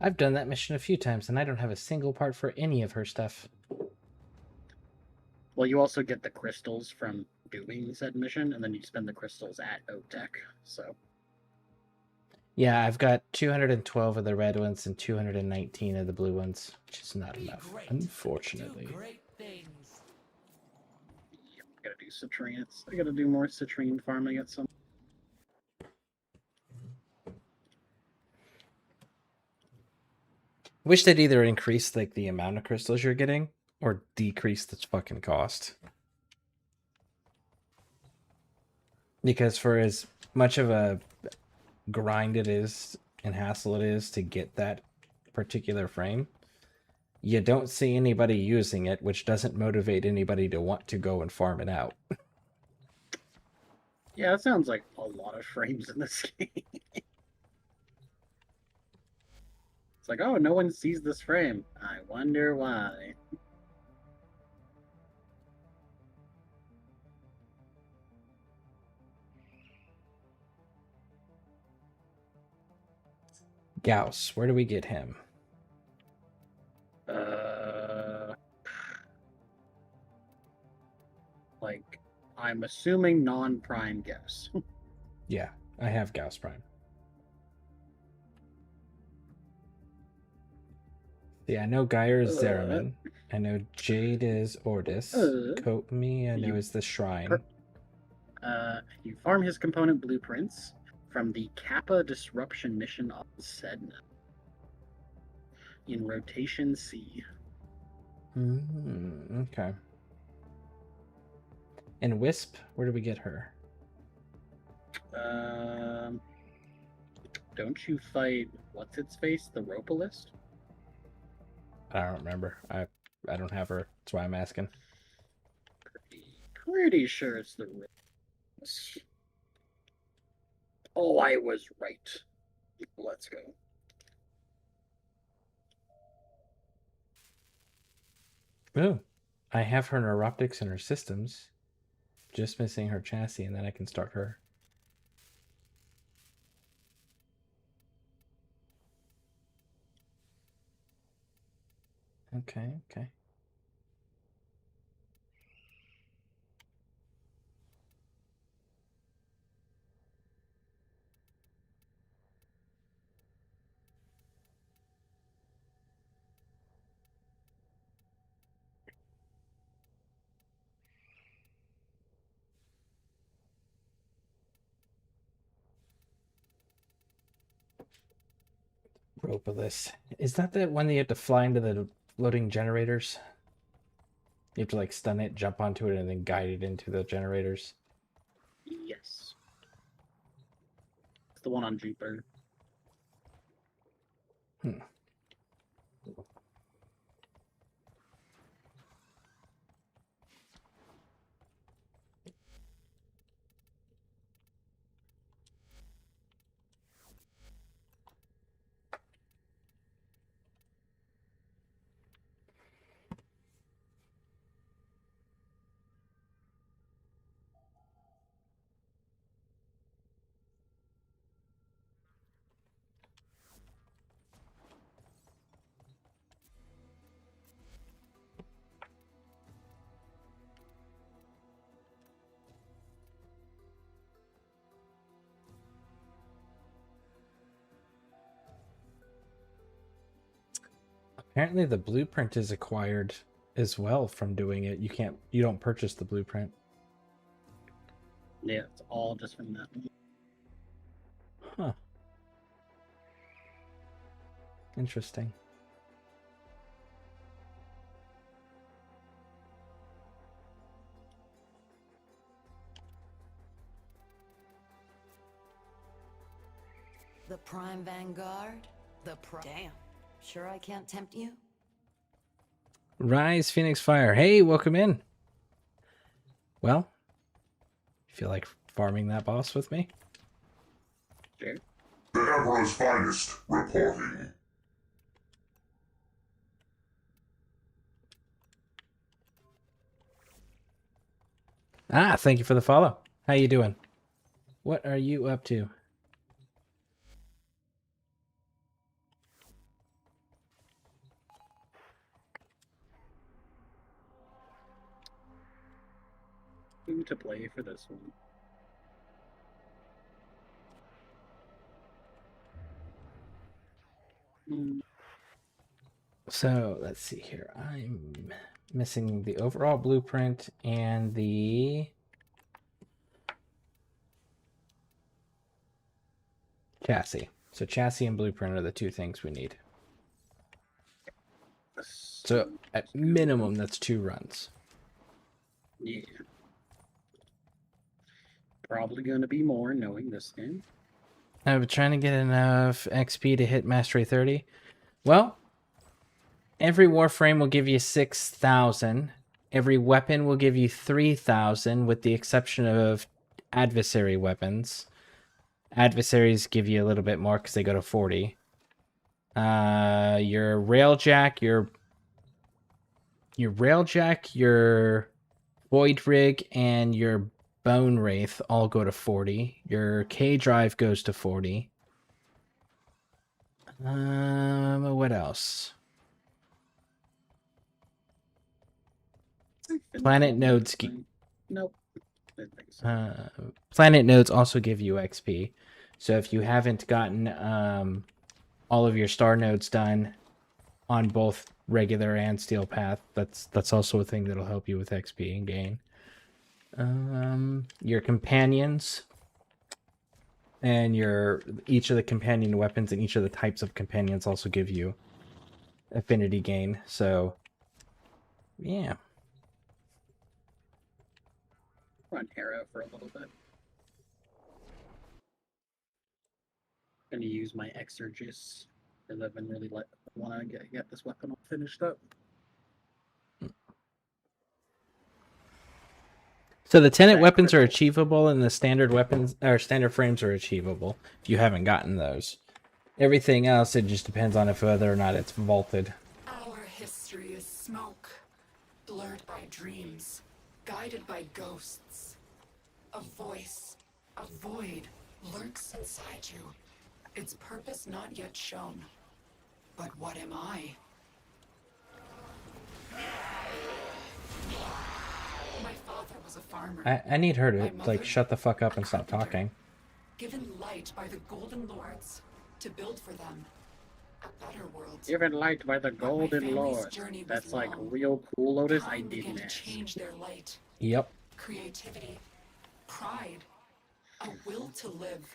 I've done that mission a few times and I don't have a single part for any of her stuff. Well, you also get the crystals from doing said mission, and then you spend the crystals at OTEC, so... Yeah, I've got 212 of the red ones and 219 of the blue ones, which is not enough, unfortunately. Yep, I gotta do citrine. I gotta do more citrine farming at some... Wish they'd either increase like the amount of crystals you're getting or decrease the fucking cost. Because for as much of a grind it is and hassle it is to get that particular frame, you don't see anybody using it, which doesn't motivate anybody to want to go and farm it out. Yeah, that sounds like a lot of frames in this game. It's like, oh, no one sees this frame. I wonder why. Gauss, where do we get him? Like, I'm assuming non-prime Gauss. Yeah, I have Gauss Prime. Yeah, I know Geyer is Zeraman. I know Jade is Ordis. Coatme, I know is the Shrine. You farm his component blueprints from the Kappa Disruption mission on Sedna. In Rotation C. Okay. And Wisp, where do we get her? Don't you fight what's its face, the Ropalist? I don't remember. I don't have her. That's why I'm asking. Pretty sure it's the Ropalist. Oh, I was right. Let's go. Oh, I have her neuroptics and her systems. Just missing her chassis, and then I can start her. Okay. Ropolis. Is that the one that you have to fly into the floating generators? You have to like stun it, jump onto it, and then guide it into the generators? Yes. It's the one on Jupiter. Apparently the blueprint is acquired as well from doing it. You don't purchase the blueprint. Yeah, it's all just from that one. Huh. Interesting. The Prime Vanguard? Damn. Sure I can't tempt you? Rise Phoenix Fire. Hey, welcome in. Well, you feel like farming that boss with me? Sure. The Emperor's finest reporting. Ah, thank you for the follow. How you doing? What are you up to? Who to play for this one? So let's see here. I'm missing the overall blueprint and the chassis. So chassis and blueprint are the two things we need. So at minimum, that's 2 runs. Yeah. Probably going to be more knowing this game. I'm trying to get enough XP to hit Mastery 30. Well, every Warframe will give you 6,000. Every weapon will give you 3,000, with the exception of adversary weapons. Adversaries give you a little bit more because they go to 40. Your Railjack, your Void Rig, and your Bone Wraith all go to 40. Your K Drive goes to 40. What else? Planet nodes. Nope. Planet nodes also give you XP. So if you haven't gotten all of your star nodes done on both regular and steel path, that's also a thing that'll help you with XP and gain. Your companions and each of the companion weapons and each of the types of companions also give you affinity gain. So yeah. Run Hero for a little bit. Gonna use my Exorgist because I've been really want to get this weapon all finished up. So the Tenet weapons are achievable, and the standard weapons or standard frames are achievable if you haven't gotten those. Everything else, it just depends on whether or not it's vaulted. Our history is smoke, blurred by dreams, guided by ghosts. A voice, a void, lurks inside you. Its purpose not yet shown. But what am I? My father was a farmer. I need her to like shut the fuck up and stop talking. Given light by the Golden Lords to build for them a better world. Given light by the Golden Lords. That's like real cool, Lotus. I didn't to change their light. Yep. Creativity, pride, a will to live.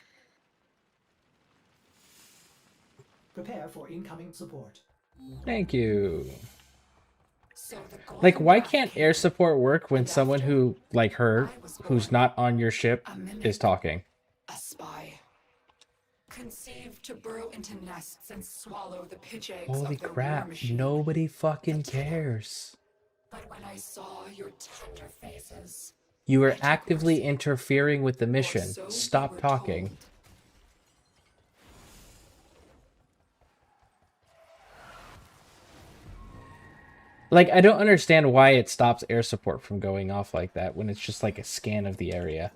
Prepare for incoming support. Thank you. Like, why can't air support work when someone who, like her, who's not on your ship, is talking? A spy. Conceived to burrow into nests and swallow the pitch eggs Holy of their war crap, machine. nobody fucking cares. But when I saw your tender faces, You are actively interfering with the mission. Stop talking. Like, I don't understand why it stops air support from going off like that when it's just like a scan of the area.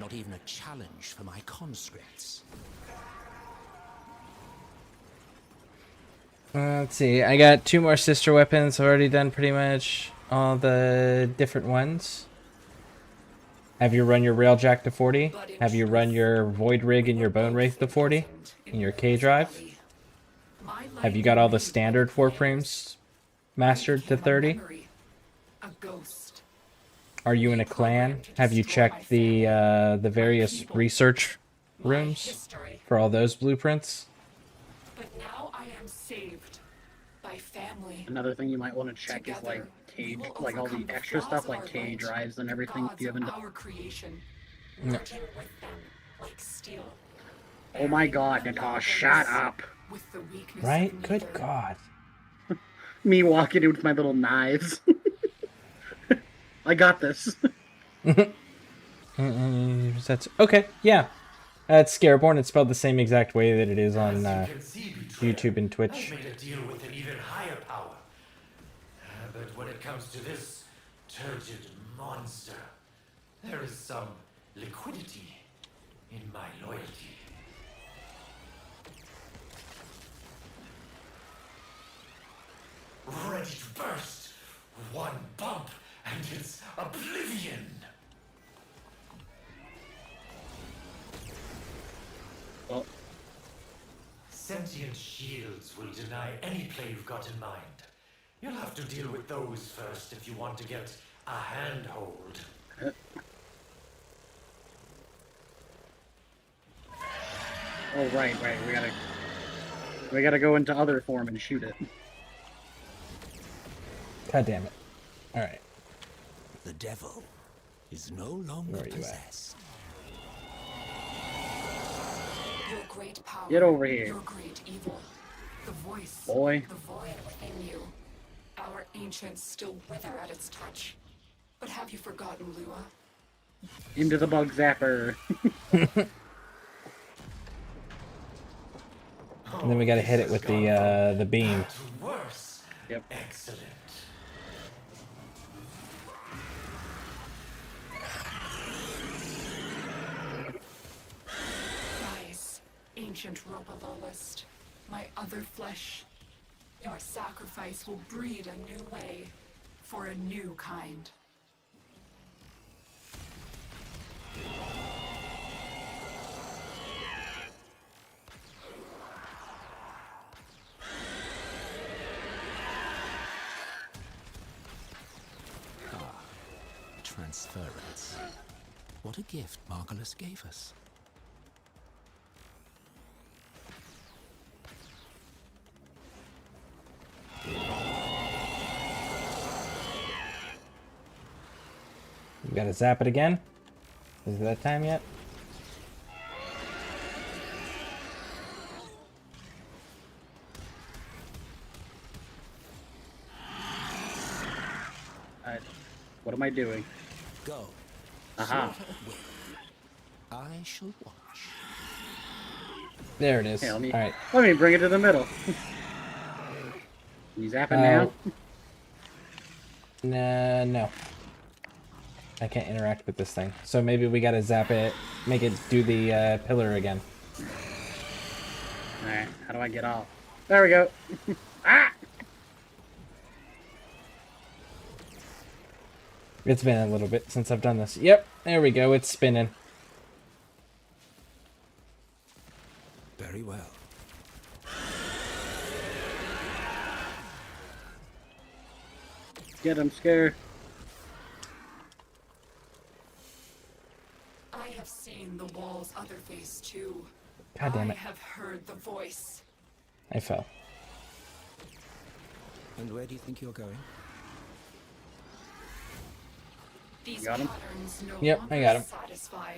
Not even a challenge for my conscripts. Let's see. I got 2 more sister weapons. I've already done pretty much all the different ones. Have you run your Railjack to 40? Have you run your Void Rig and your Bone Wraith to 40? In your K drive? Have you got all the standard Warframes mastered to 30? A ghost. Are you in a clan? Have you checked the various research rooms for all those blueprints? But now I am saved by family. Another thing you might want to check is like cage, like all the extra stuff like K drives and everything. If you haven't done. Our creation. No. Working with them like steel. Oh my God, Natasha, shut up! With the weakness Right? of Good neither. God. Me walking in with my little knives. I got this. That's okay. Yeah, it's Scareborne. It's spelled the same exact way that it is on YouTube and Twitch. I've made a deal with an even higher power. But when it comes to this turgid monster, there is some liquidity in my loyalty. Ready to burst. One bump and it's oblivion. Well, sentient shields will deny any play you've got in mind. You'll have to deal with those first if you want to get a handhold. Oh right. We gotta go into other form and shoot it. God damn it. Alright. The devil is no longer possessed. Your great power. Get over here. Your great evil. The voice. Boy. The void within you. Our ancients still wither at its touch. But have you forgotten, Lua? Into the bug zapper. And then we gotta hit it with the beam. Worse. Yep. Excellent. Rise, ancient Robololist. My other flesh. Your sacrifice will breed a new way. For a new kind. Transference. What a gift Margulis gave us. We gotta zap it again. Is it that time yet? What am I doing? Go. Aha. I shall watch. There it is. Hey, Alright. Let me bring it to the middle. You zapping now? No. I can't interact with this thing. So maybe we gotta zap it, make it do the pillar again. Alright, how do I get off? There we go. Ah! It's been a little bit since I've done this. Yep, there we go. It's spinning. Very well. Get him, Scare. I have seen the wall's other face too. God damn it. I have heard the voice. I fell. And where do you think you're going? These Got him? patterns no Yep, longer I got him. satisfy.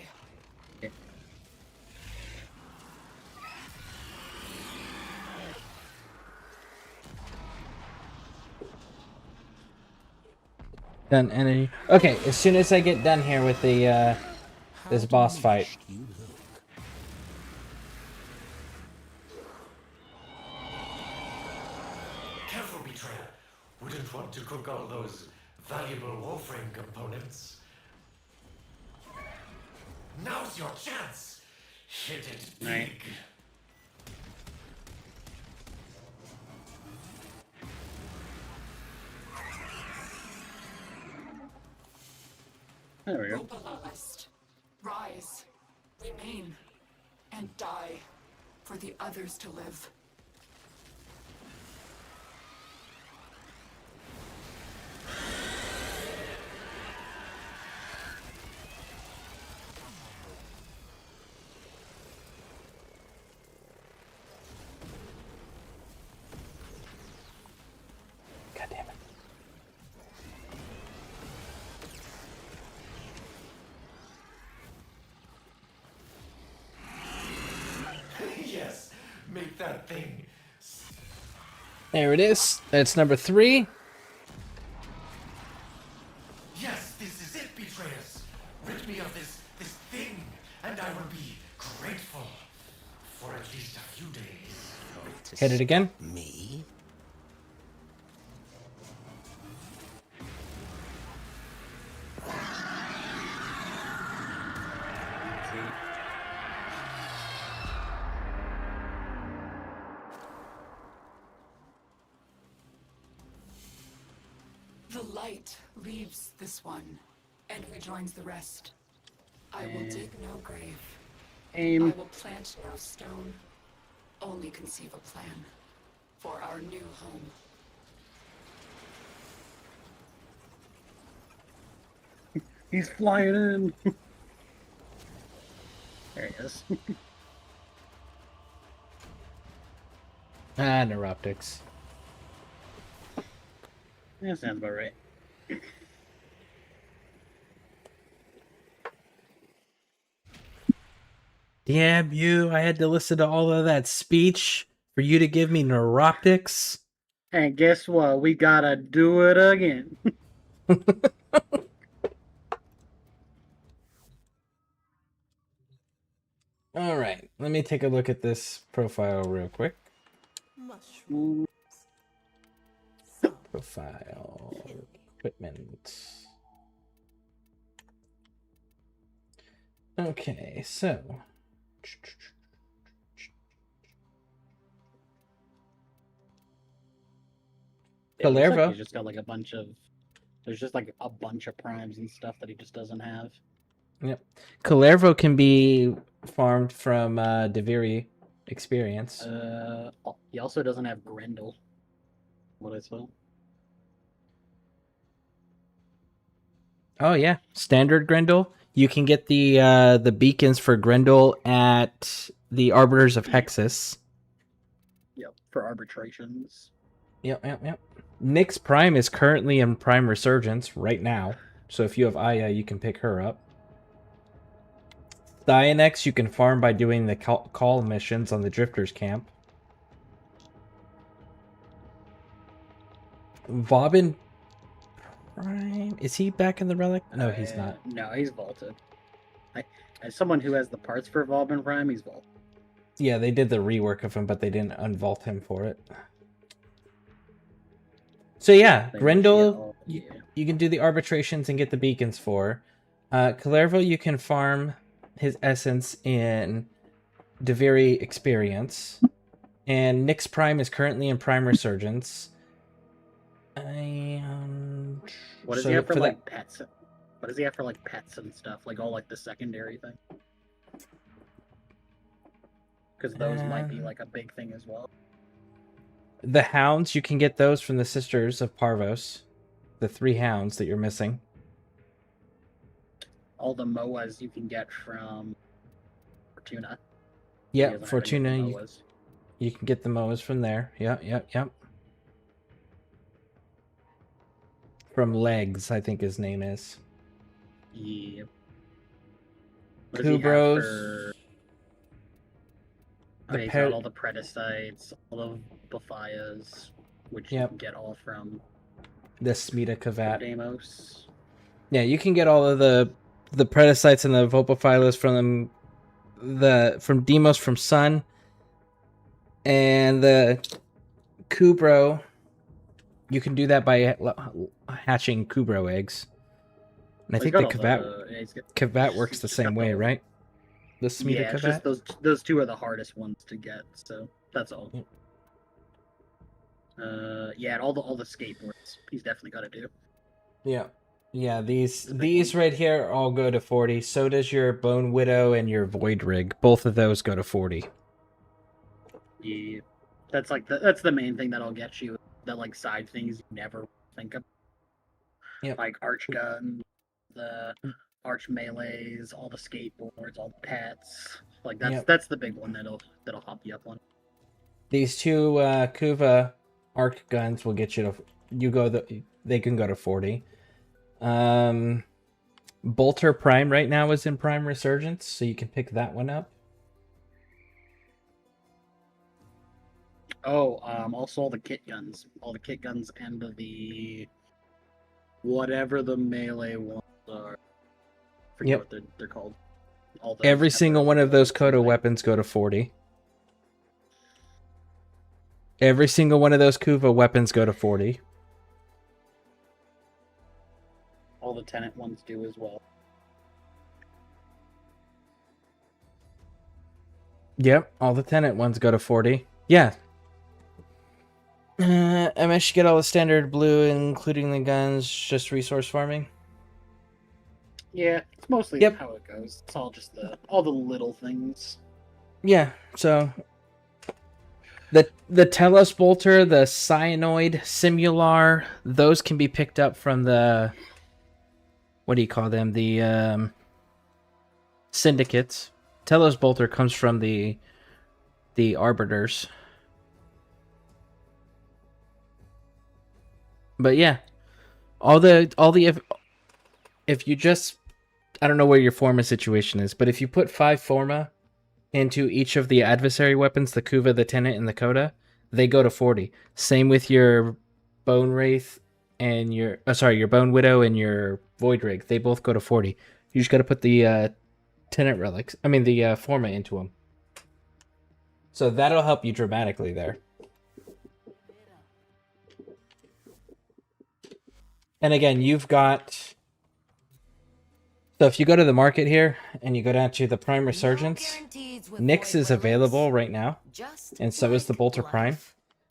Done energy. Okay, as soon as I get done here with the this boss fight. Careful, betrayer. Wouldn't want to cook all those valuable Warframe components. Now's your chance. Hit it big. Right. There we go. Mobilized. Rise. Remain. And die. For the others to live. God damn it. Yes, make that thing. There it is. That's number 3. Yes, this is it, betrayers. Rid me of this thing, and I will be grateful for at least a few days. Hit it again. Me? The light leaves this one and rejoins the rest. I will dig no grave. Aim. I will plant no stone. Only conceive a plan for our new home. He's flying in. There he is. Neuroptics. Yeah, sounds about right. Damn you, I had to listen to all of that speech for you to give me neuroptics. And guess what? We gotta do it again. Alright, let me take a look at this profile real quick. Mushroom. Profile. Equipment. Okay, so. It looks like Calervo. he's just got like a bunch of. There's just like a bunch of primes and stuff that he just doesn't have. Yep. Calervo can be farmed from Deviri experience. He also doesn't have Grendel. What I saw. Oh yeah, standard Grendel. You can get the beacons for Grendel at the Arbiters of Hexus. Yep, for arbitrations. Yep. Nyx Prime is currently in Prime Resurgence right now. So if you have Aya, you can pick her up. Thionex you can farm by doing the call missions on the Drifters camp. Vauban Prime, is he back in the relic? No, he's not. No, he's vaulted. As someone who has the parts for Vauban Prime, he's vaulted. Yeah, they did the rework of him, but they didn't unvault him for it. So yeah, Grendel, you can do the arbitrations and get the beacons for. Calervo, you can farm his essence in Deviri experience. And Nyx Prime is currently in Prime Resurgence. What does he have for like pets? What does he have for like pets and stuff? Like all like the secondary thing? Because those might be like a big thing as well. The hounds, you can get those from the Sisters of Parvos. The 3 hounds that you're missing. All the Moas you can get from Fortuna. Yeah, Fortuna, you can get the Moas from there. Yep. From Legs, I think his name is. Yep. Kubros. Okay, he's got all the Predicites, all the Bophias, which you can get all from the Smita Kavat. Deimos. Yeah, you can get all of the Predicites and the Vopophilas from Deimos from Sun. And the Kubro, you can do that by hatching Kubro eggs. And I think the Kavat works the same way, right? The Smita Kavat? Yeah, just those 2 are the hardest ones to get, so that's all. Yeah, and all the skateboards he's definitely got to do. Yeah. Yeah, these right here all go to 40. So does your Bone Widow and your Void Rig. Both of those go to 40. Yeah, that's like that's the main thing that'll get you. The like side things you never think of. Yep. Like arch gun, the arch melees, all the skateboards, all the pets. Like Yep. that's the big one that'll hop you up on. These two Kuva arc guns will get you to they can go to 40. Bolter Prime right now is in Prime Resurgence, so you can pick that one up. Oh, also all the kit guns, and the whatever the melee ones are. Forget Yep. what they're called. All those Every have single their one of those own Kodo thing. weapons go to 40. Every single one of those Kuva weapons go to 40. All the tenant ones do as well. Yep, all the tenant ones go to 40. Yeah. I managed to get all the standard blue, including the guns, just resource farming. Yeah, it's mostly how it goes. It's all just all the little things. Yeah, so the Telos Bolter, the Cyanoid, Simular, those can be picked up from the, what do you call them? The syndicates. Telos Bolter comes from the Arbiters. But yeah, if you just, I don't know where your Forma situation is, but if you put 5 Forma into each of the adversary weapons, the Kuva, the Tenant, and the Coda, they go to 40. Same with your Bone Wraith and your Bone Widow and your Void Rig. They both go to 40. You just got to put the Tenant relics, the Forma into them. So that'll help you dramatically there. And again, you've got... So if you go to the market here, and you go down to the Prime Resurgence, Nyx is available right now, and so is the Bolter Prime.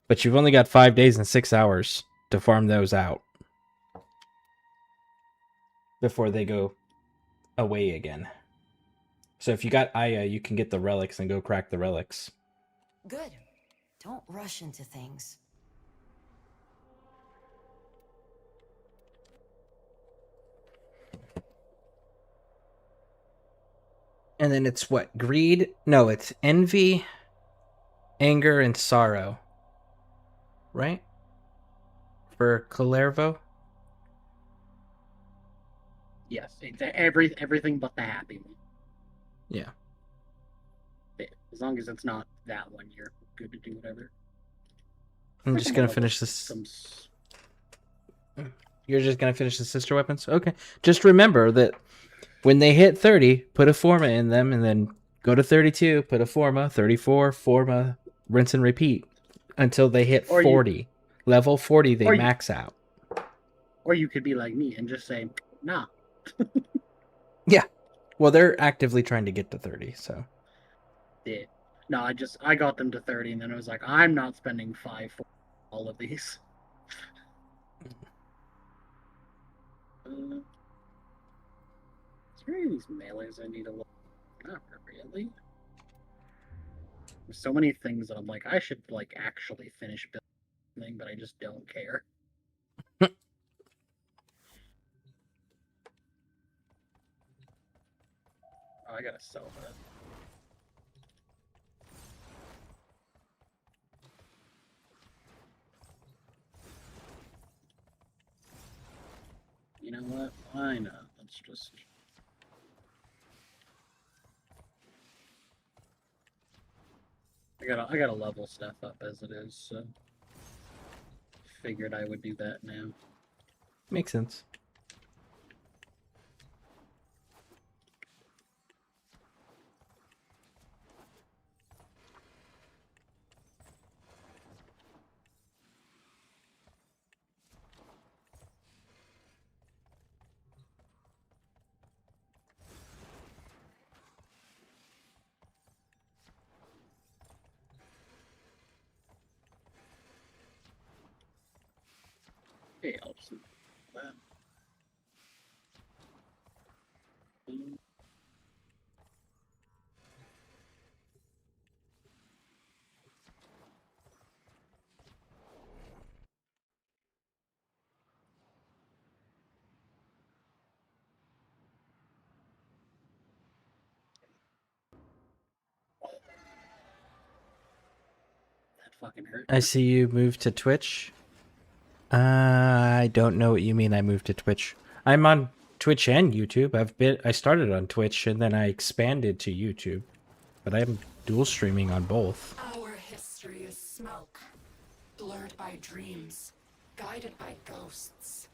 But you've only got 5 days and 6 hours to farm those out before they go away again. So if you got Aya, you can get the relics and go crack the relics. Good. Don't rush into things. And then it's what? Greed? No, it's envy, anger, and sorrow. Right? For Kalervo? Yes, it's everything but the happy one. Yeah. As long as it's not that one, you're good to do whatever. I'm just gonna finish this. You're just gonna finish the sister weapons? Okay. Just remember that when they hit 30, put a Forma in them, and then go to 32, put a Forma, 34, Forma, rinse and repeat until they hit 40. Level 40, they max out. Or you could be like me and just say, nah. Yeah. Well, they're actively trying to get to 30, so. Yeah. No, I got them to 30, and then I was like, I'm not spending 5 for all of these. Is there any of these melees I need to look? Not really. There's so many things that I'm like, I should like actually finish building, but I just don't care. Oh, I gotta sell that. You know what? Why not? Let's just... I gotta level stuff up as it is, so... Figured I would do that now. Makes sense. Okay, I'll just... that. fucking hurt. I see you moved to Twitch. I don't know what you mean I moved to Twitch. I'm on Twitch and YouTube. I started on Twitch and then I expanded to YouTube. But I'm dual streaming on both. Our history is smoke, blurred by dreams, guided by ghosts.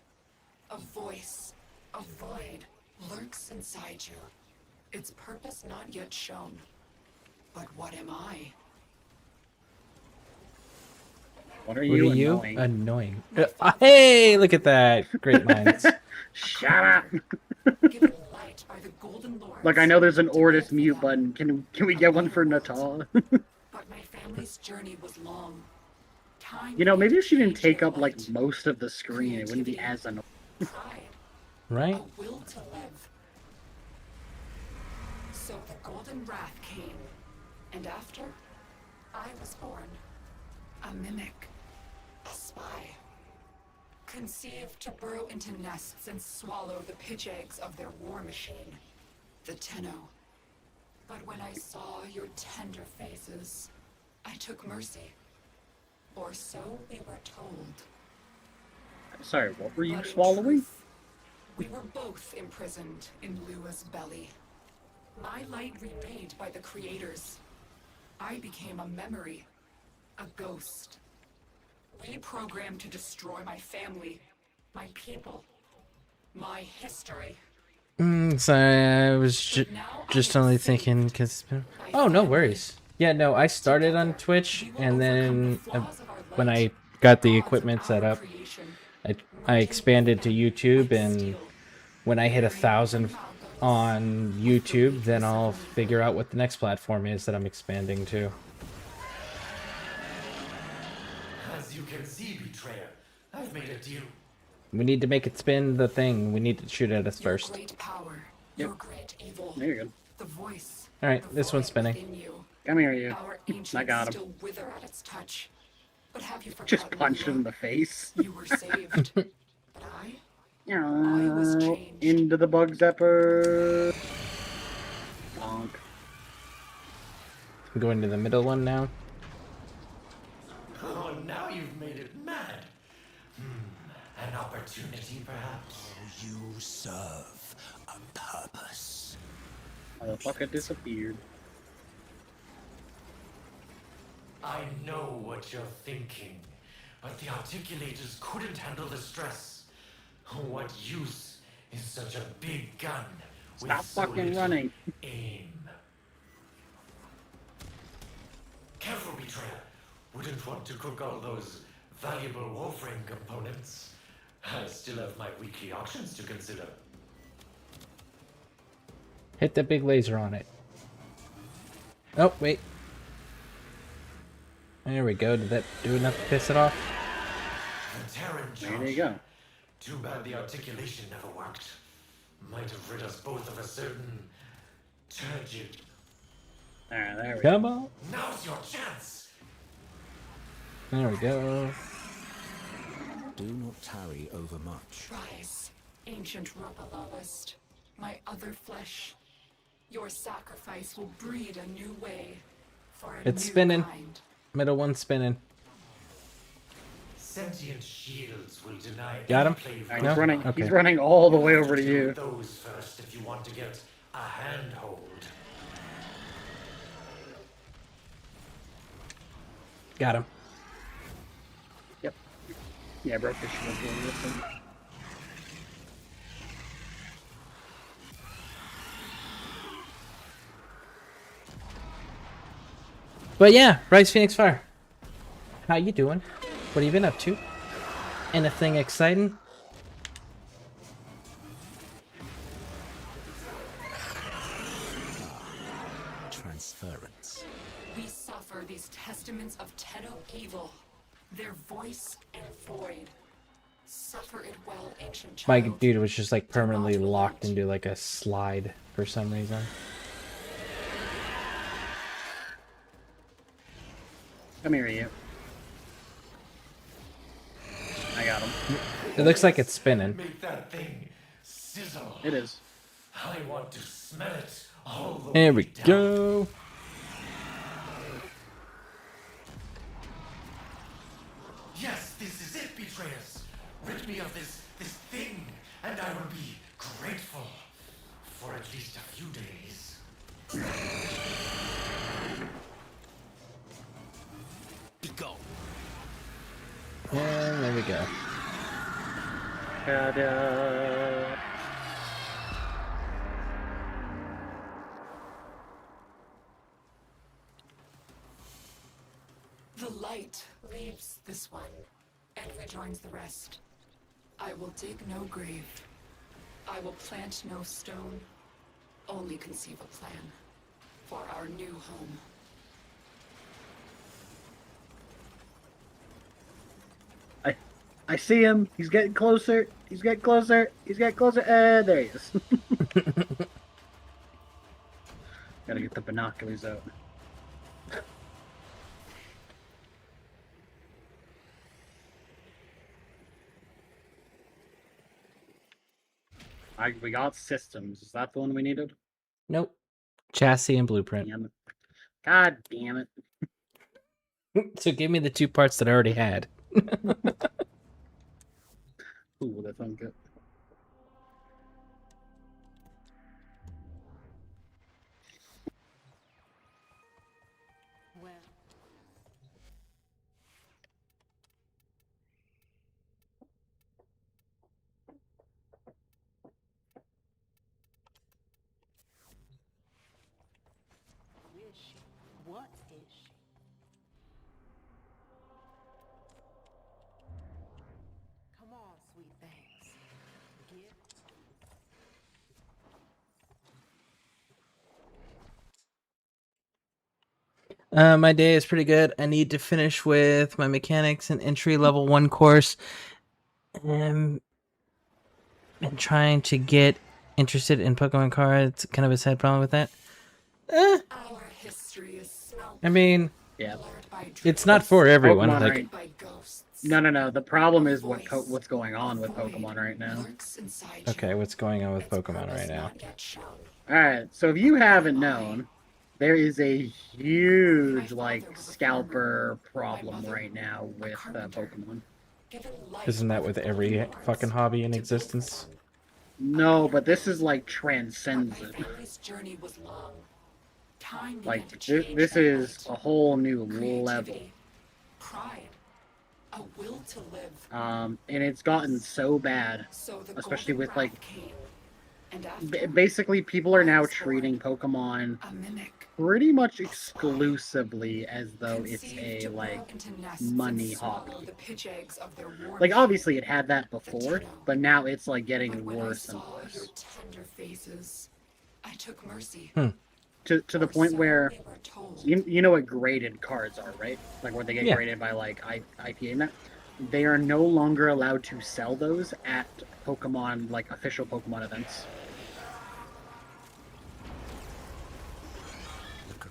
A voice, a void, lurks inside you. Its purpose not yet shown. But what am I? What are you? Annoying. Hey, look at that. Great minds. Shut up. Look, I know there's an Ortis mute button. Can we get one for Natal? But my family's journey was long. You know, maybe if she didn't take up like most of the screen, it wouldn't be as annoying. Right? A will to live. So the golden wrath came, and after, I was born. A mimic. A spy. Conceived to burrow into nests and swallow the pitch eggs of their war machine, the Tenno. But when I saw your tender faces, I took mercy. Or so we were told. Sorry, what were you swallowing? We were both imprisoned in Lua's belly. My light repaid by the creators. I became a memory, a ghost. Reprogrammed to destroy my family, my people, my history. Sorry, I was just only thinking because. Oh, no worries. Yeah, no, I started on Twitch and then when I got the equipment set up, I expanded to YouTube, and when I hit 1,000 on YouTube, then I'll figure out what the next platform is that I'm expanding to. As you can see, Betrayer, I've made a deal. We need to make it spin the thing. We need to shoot at us first. Great power, your great evil. There you go. The voice. Alright, this one's spinning. Come here, you. Our I got him. still wither at its touch. But have you forgotten? Just punched him in the face. You were saved. But I was changed. Into the bug zapper. Bonk. I'm going to the middle one now. Oh, now you've made it mad. An opportunity, perhaps? You serve a purpose. Motherfucker disappeared. I know what you're thinking, but the articulators couldn't handle the stress. What use is such a big gun with Stop so fucking little running. aim? Careful, Betrayer. Wouldn't want to cook all those valuable Warframe components. I still have my weekly auctions to consider. Hit the big laser on it. Oh, wait. There we go. Did that do enough to piss it off? There you go. Too bad the articulation never worked. Might have rid us both of a certain turgid. Alright, there we Come go. on. Now's your chance. There we go. Do not tarry over much. Rise, ancient Ropalowist. My other flesh. Your sacrifice will breed a new way. For a It's new spinning. kind. Middle one's spinning. Sentient shields will deny Got him? any Alright, No? he's running. Okay. He's running all the way over to you. those first if you want to get a handhold. Got him. Yep. Yeah, bro, fish was doing this thing. But yeah, Bryce Phoenix Fire. How you doing? What have you been up to? Anything exciting? Transference. We suffer these testaments of Tenno evil. Their voice and void. Suffer it well, ancient My child. dude was just like permanently locked into like a slide for some reason. Come here, you. I got him. It looks like it's spinning. Make that thing sizzle. It is. I want to smell it all the There way we down. go. Atreus, rid me of this thing, and I will be grateful for at least a few days. Go. And there we go. Ta-da. The light leaves this one and rejoins the rest. I will dig no grave. I will plant no stone. Only conceive a plan for our new home. I see him. He's getting closer. He's getting closer. He's getting closer. There he is. Gotta get the binoculars out. We got systems. Is that the one we needed? Nope. Chassis and blueprint. Damn it. God damn it. So give me the 2 parts that I already had. Who would have thunk it? Who is she? What is she? Come on, sweet things. Give. My day is pretty good. I need to finish with my mechanics and entry level 1 course. Been trying to get interested in Pokemon cards. Kind of a sad problem with that. Our history is I mean, yeah, it's not for everyone. Pokemon Like, No. The problem is what's going on with Pokemon right now. okay, what's going on with Pokemon right now? Alright, so if you haven't known, there is a huge, like, scalper problem right now with Pokemon. Isn't that with every fucking hobby in existence? No, but this is, like, transcends it. Like, this is a whole new level. Pride, a will to live. And it's gotten so bad, especially with, like, And after basically people are now treating Pokemon pretty much exclusively as though it's a, like, money hobby. Like, obviously it had that before, but now it's, like, getting worse and worse. I took mercy. To the point where, you know what graded cards are, right? Like, where they get graded by, like, IPA and that? They are no longer allowed to sell those at Pokemon, like, official Pokemon events.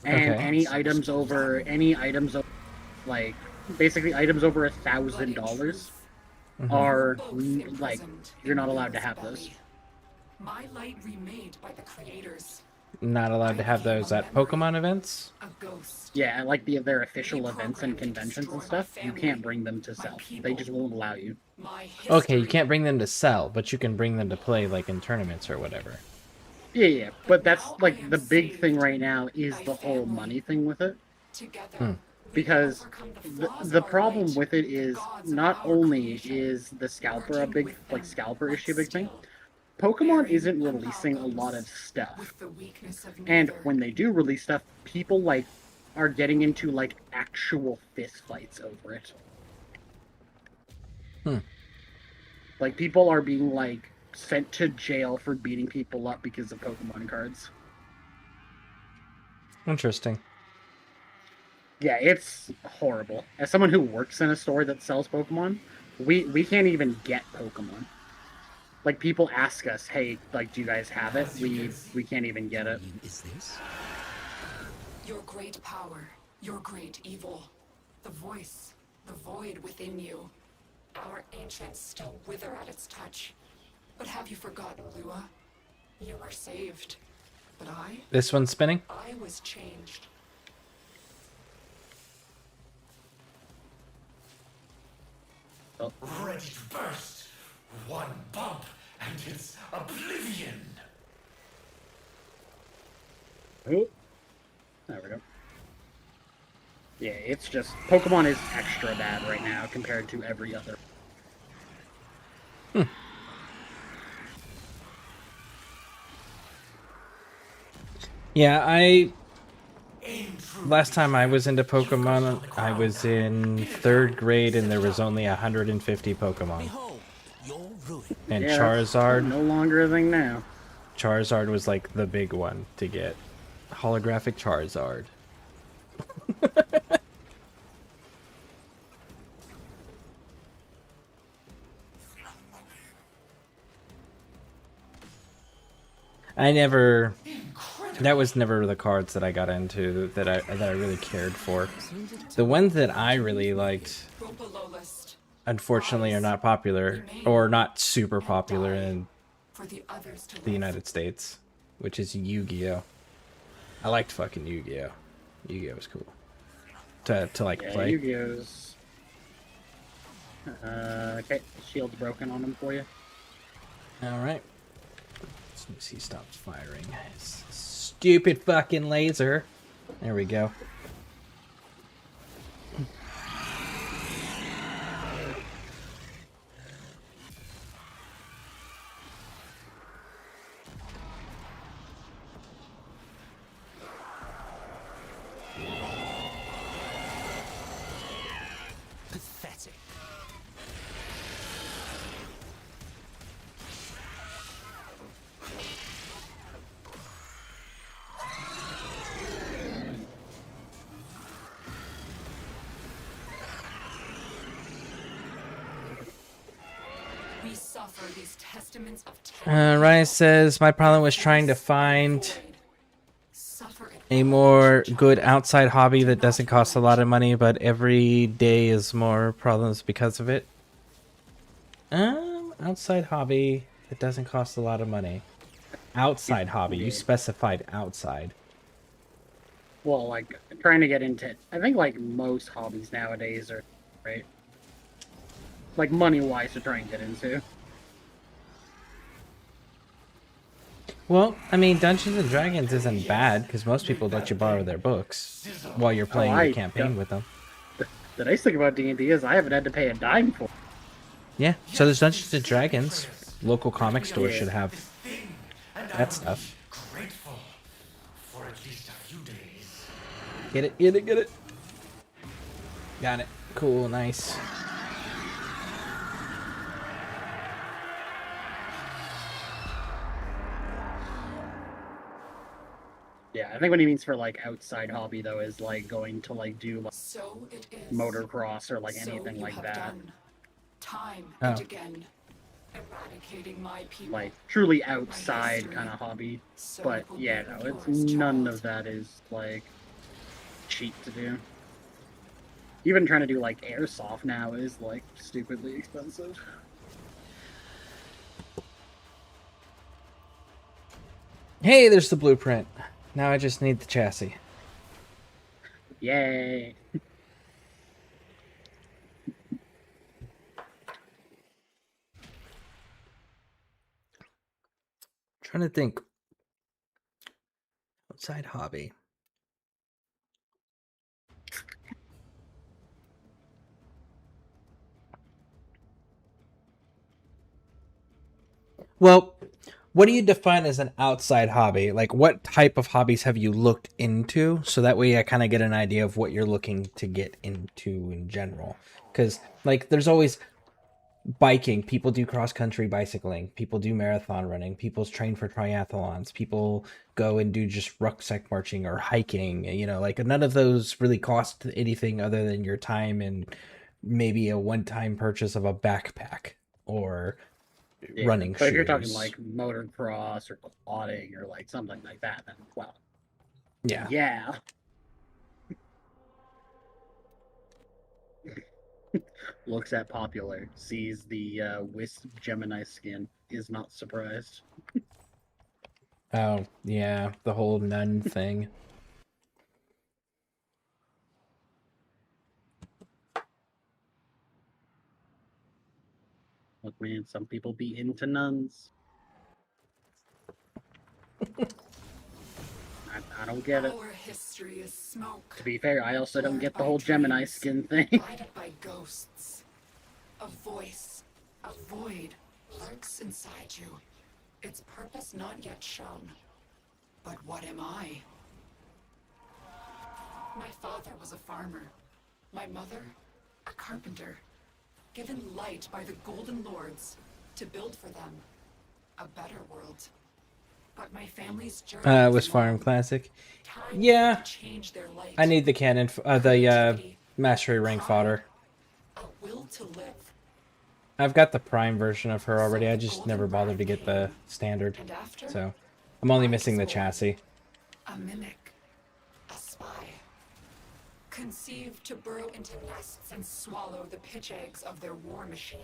And any items over, like, basically items over $1,000 are, like, you're not allowed to have those. My light remade by the creators. Not allowed to have those at Pokemon events? Yeah, like their official events and conventions and stuff, you can't bring them to sell. They just won't allow you. Okay, you can't bring them to sell, but you can bring them to play, like, in tournaments or whatever. Yeah, but that's, like, the big thing right now is the whole money thing with it. Because the problem with it is, not only is the scalper a big, like, scalper issue a big thing, Pokemon isn't releasing a lot of stuff. And when they do release stuff, people, like, are getting into, like, actual fist fights over it. Like, people are being, like, sent to jail for beating people up because of Pokemon cards. Interesting. Yeah, it's horrible. As someone who works in a store that sells Pokemon, we can't even get Pokemon. Like, people ask us, hey, like, do you guys have it? We can't even get it. Is this? Your great power, your great evil, the voice, the void within you. Our ancients still wither at its touch. But have you forgotten, Lua? You were saved. But I? This one's spinning? I was changed. ready to burst. One bump and it's oblivion. Oh, there we go. Yeah, it's just Pokemon is extra bad right now compared to every other. Yeah, last time I was into Pokemon, I was in 3rd grade and there was only 150 Pokemon. And Yeah, Charizard, no longer a thing now. Charizard was like the big one to get. Holographic Charizard. That was never the cards that I got into that I really cared for. The ones that I really liked, unfortunately, are not popular or not super popular in the United States, which is Yu-Gi-Oh. I liked fucking Yu-Gi-Oh. Yu-Gi-Oh was cool to like play. Yu-Gi-Oh's. Okay, shield's broken on him for you. All right. As soon as he stops firing his stupid fucking laser. There we go. Pathetic. We suffer these testaments of Ryan says, my problem was trying to find a more good outside hobby that doesn't cost a lot of money, but every day is more problems because of it. Outside hobby that doesn't cost a lot of money. Outside hobby, you specified outside. Well, like, trying to get into... I think, like, most hobbies nowadays are, right? Like, money-wise to try and get into. Well, I mean, Dungeons and Dragons isn't bad, because most people let you borrow their books while you're playing the campaign with them. The nice thing about D&D is I haven't had to pay a dime for it. Yeah, so there's Dungeons and Dragons. Local comic stores should have that stuff. Grateful for at least a few days. Get it, get it, get it. Got it. Cool, nice. Yeah, I think what he means for, like, outside hobby, though, is, like, going to, like, do, like, motocross or, like, anything like that. Time and again, eradicating my people. Like, truly outside kind of hobby. But, yeah, no, it's none of that is, like, cheap to do. Even trying to do, like, airsoft now is, like, stupidly expensive. Hey, there's the blueprint. Now I just need the chassis. Yay! Trying to think. Outside hobby. Well, what do you define as an outside hobby? Like, what type of hobbies have you looked into? So that way I kind of get an idea of what you're looking to get into in general. Because, like, there's always biking. People do cross-country bicycling. People do marathon running. People train for triathlons. People go and do just rucksack marching or hiking. You know, like, none of those really cost anything other than your time and maybe a one-time purchase of a backpack or... Yeah, running but shoes. if you're talking like motocross or quadding or like something like that, then well, yeah. Looks at popular, sees the Wisp Gemini skin, is not surprised. Oh yeah, the whole nun thing. mean, some people be into nuns. I don't get it. Our history is smoke. To be fair, I also don't get the Blurred whole by Gemini dreams, skin thing. guided by ghosts. A voice, a void, lurks inside you. Its purpose not yet shown. But what am I? My father was a farmer. My mother, a carpenter. Given light by the Golden Lords to build for them a better world. But my family's journey Was Farm Classic. Yeah. change their light. I need the cannon, the mastery rank fodder. A will to live. I've got the prime version of her already. I just never bothered to get the standard. So I'm only missing the chassis. A mimic. A spy. Conceived to burrow into nests and swallow the pitch eggs of their war machine.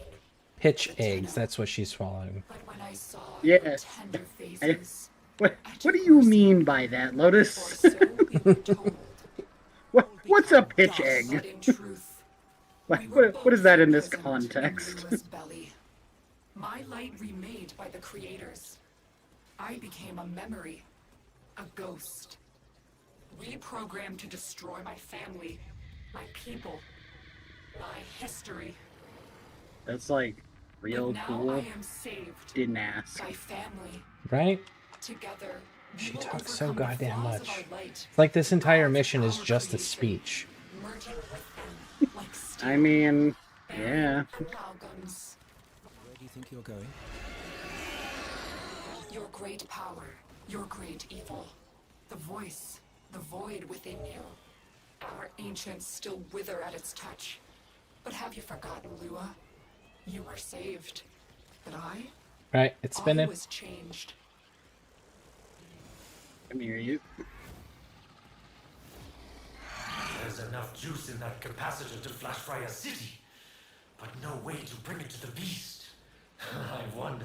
Pitch eggs, that's what she's swallowing. But when I saw Yeah. their tender faces, What do you mean by that, Lotus? What's a pitch egg? What is that in this context? belly. My light remade by the creators. I became a memory, a ghost. Reprogrammed to destroy my family, my people, my history. That's like real But now cool. I am saved. Didn't ask. By family. Right? Together. She talks so goddamn flaws of much. our light. It's like this entire mission is just a speech. Merging with them like I mean, yeah. amalgams. Where do you think you're going? Your great power, your great evil. The voice, the void within you. Our ancients still wither at its touch. But have you forgotten, Lua? You were saved. But I? Right, it's I spinning. was changed. Come here, you. There's enough juice in that capacitor to flash fry a city, but no way to bring it to the beast. I wonder.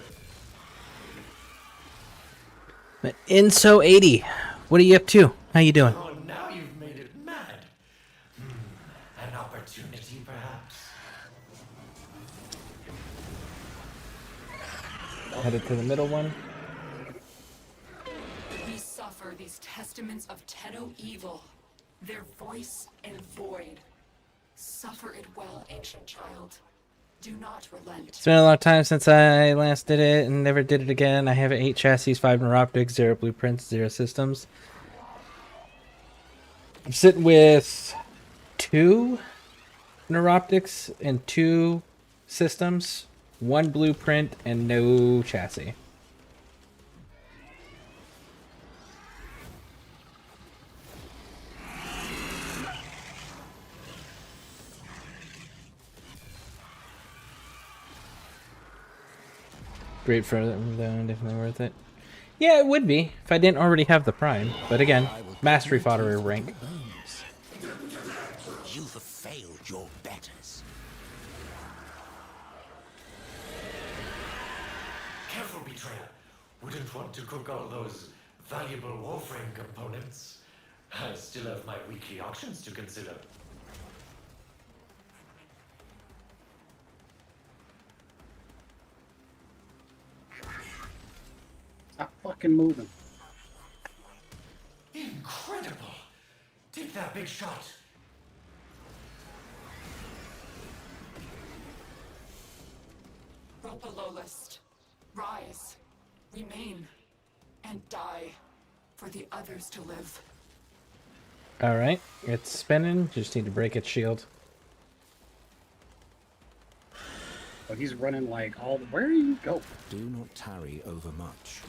Inso 80, what are you up to? How you doing? Oh, now you've made it mad. An opportunity, perhaps. Headed to the middle one. We suffer these testaments of Tenno evil, their voice and void. Suffer it well, ancient child. Do not relent. It's been a long time since I last did it and never did it again. I have 8 chassis, 5 neuroptics, 0 blueprints, 0 systems. I'm sitting with 2 neuroptics and 2 systems, 1 blueprint, and no chassis. Great for them, definitely worth it. Yeah, it would be if I didn't already have the prime. But again, mastery fodder rank. You've failed your betters. Careful, betrayer. Wouldn't want to cook all those valuable Warframe components. I still have my weekly auctions to consider. Stop fucking moving. Incredible! Take that big shot. Grow below list. Rise. Remain. And die. For the others to live. Alright, it's spinning. Just need to break its shield. Oh, he's running like all the... Where do you go? Do not tarry over much.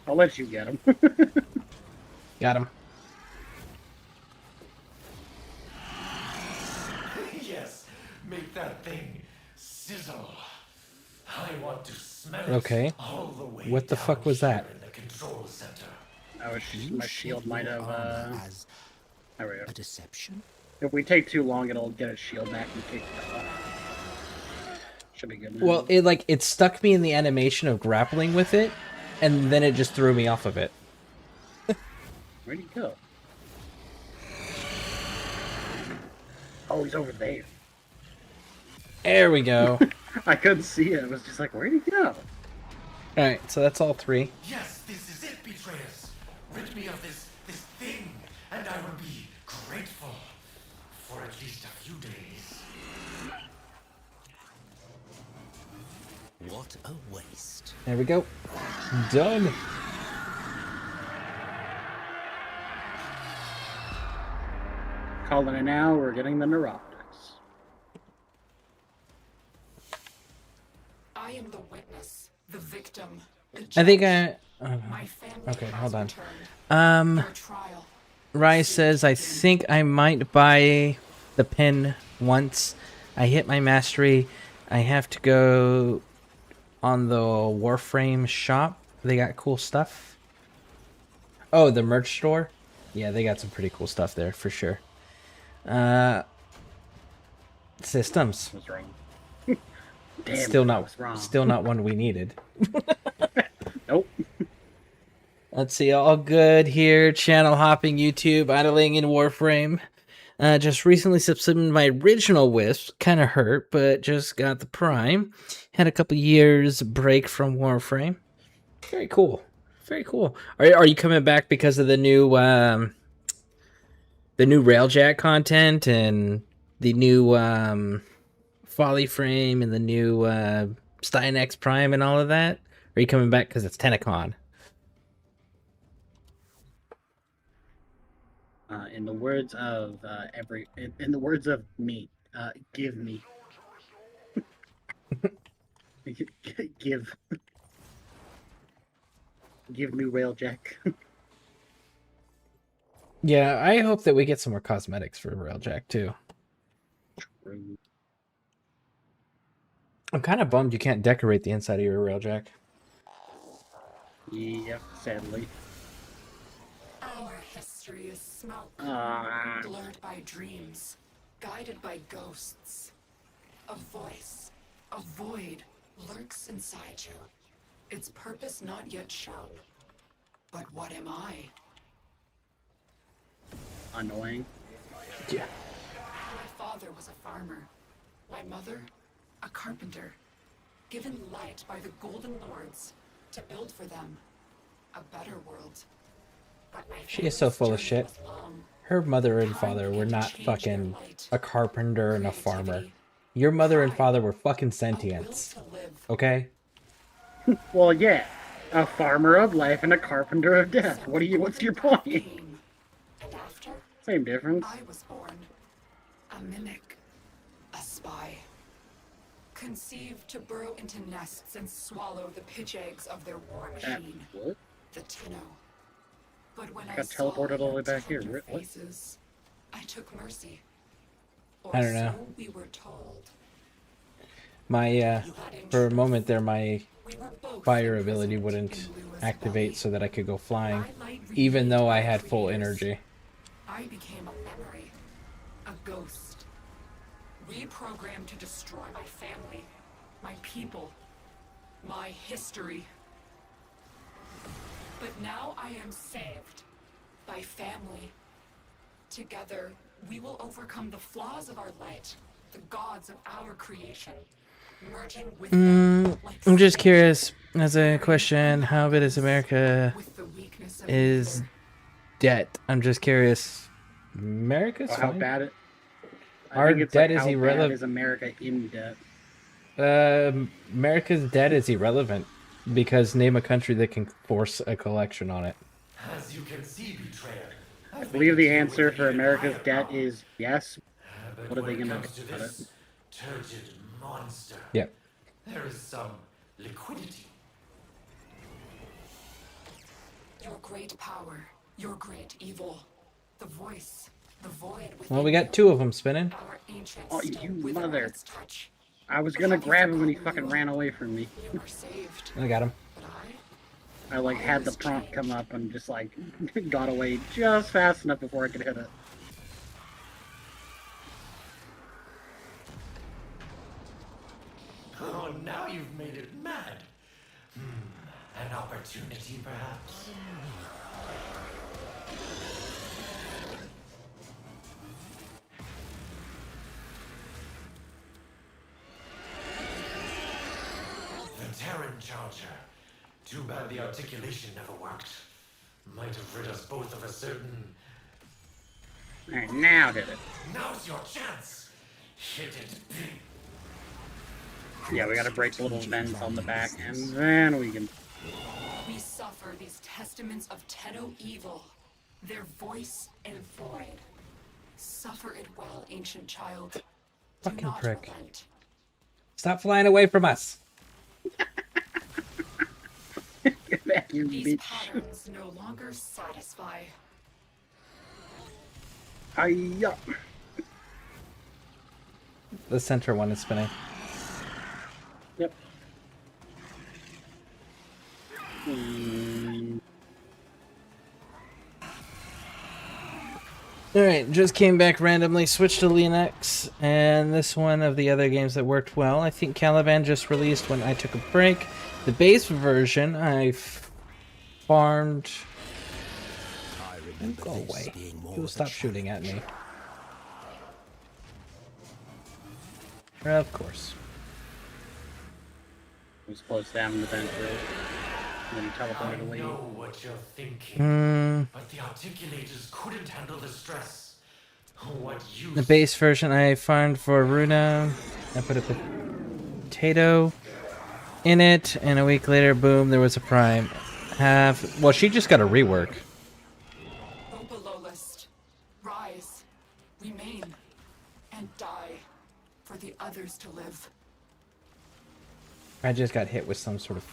I'll let you get him. Got him. Yes, make that thing sizzle. I want to smell it Okay. all the way What the down fuck was here that? in the control center. Oh, my shield might have, As there we go. a deception? If we take too long, it'll get its shield back and kick it off. Should be good now. Well, it stuck me in the animation of grappling with it, and then it just threw me off of it. Where'd he go? Oh, he's over there. There we go. I couldn't see it. I was just like, where'd he go? Alright, so that's all 3. Yes, this is it, betrayers. Rid me of this thing, and I will be grateful for at least a few days. What a waste. There we go. Done. Calling it now, we're getting the Neuroptics. I am the witness, the victim, the judge. I think I... My family okay, has hold on. returned. Your trial. Rise says, I think I might buy the pin once I hit my mastery. I have to go on the Warframe shop. They got cool stuff. Oh, the merch store? Yeah, they got some pretty cool stuff there, for sure. Systems. What's wrong? Damn, still wrong. not one we needed. Nope. Let's see, all good here. Channel hopping, YouTube, idling in Warframe. Just recently submitted my original Wisp. Kind of hurt, but just got the Prime. Had a couple years break from Warframe. Very cool. Very cool. Are you coming back because of the new Railjack content and the new Folly Frame and the new Steinex Prime and all of that? Or are you coming back because it's Tenacon? In the words of in the words of me, give me, give me Railjack. Yeah, I hope that we get some more cosmetics for Railjack too. True. I'm kind of bummed you can't decorate the inside of your Railjack. Yep, sadly. Our history is smoke, blurred by dreams, guided by ghosts. A voice, a void, lurks inside you. Its purpose not yet shown. But what am I? Annoying. Yeah. My father was a farmer. My mother, a carpenter. Given light by the Golden Lords to build for them a better world. But my She is so full of family's shit. journey was long. Her mother and father were not fucking a carpenter and a farmer. Your mother and father were fucking sentients. Okay? Well, yeah, a farmer of life and a carpenter of death. What's your point? And after, Same difference. I was born. A mimic. A spy. Conceived to burrow into nests and swallow the pitch eggs of their war machine. What? The Tenno. But when I Got saw teleported all the way back here. their What? faces, I took mercy. Or I don't know. so we were told. My, for a moment there, my fire ability wouldn't activate so that I could go flying, even though I had full energy. I became a memory. A ghost. Reprogrammed to destroy my family. My people. My history. But now I am saved. By family. Together, we will overcome the flaws of our light. The gods of our creation. Merging with them like I'm just curious, as a question, how big is America is debt? I'm just curious. America's How fine. bad it? I Our think it's debt like is how bad irrelevant. is America in debt? America's debt is irrelevant because name a country that can force a collection on it. As you can see, betrayer. I believe the answer for America's debt is yes. But What are they when it gonna comes to do about it? this turgid monster, Yep. there is some liquidity. your great power, your great evil. The voice, the void within Well, we got 2 of them spinning. our ancient Oh, still you wither on mother. its touch. I was gonna grab him when he fucking ran away from me. You are saved. I got him. I like had the prompt come up and just like got away just fast enough before I could hit it. Oh, now you've made it mad. An opportunity, perhaps? The Terran Charger. Too bad the articulation never worked. Might have rid us both of a certain... Alright, now hit it. Now's your chance! Hit it big. Yeah, we gotta break the little vents on the back, and then we can... We suffer these testaments of Tenno evil, their voice and void. Suffer it well, ancient child. Do Fucking not prick. relent. Stop flying away from us. Get back, you These bitch. patterns no longer satisfy. Hiya. The center one is spinning. Yep. Hmm. Alright, just came back randomly, switched to Linux, and this one of the other games that worked well. I think Caliban just released when I took a break. The base version, I farmed... Go away. You stop shooting at me. Of course. It was close down in the vent room. And then he teleported away. I know what you're thinking, but the articulators couldn't handle the stress. What use? The base version I farmed for Runa. I put a potato in it, and a week later, boom, there was a prime. Well, she just got a rework. O below list, rise, remain, and die for the others to live. I just got hit with some sort of...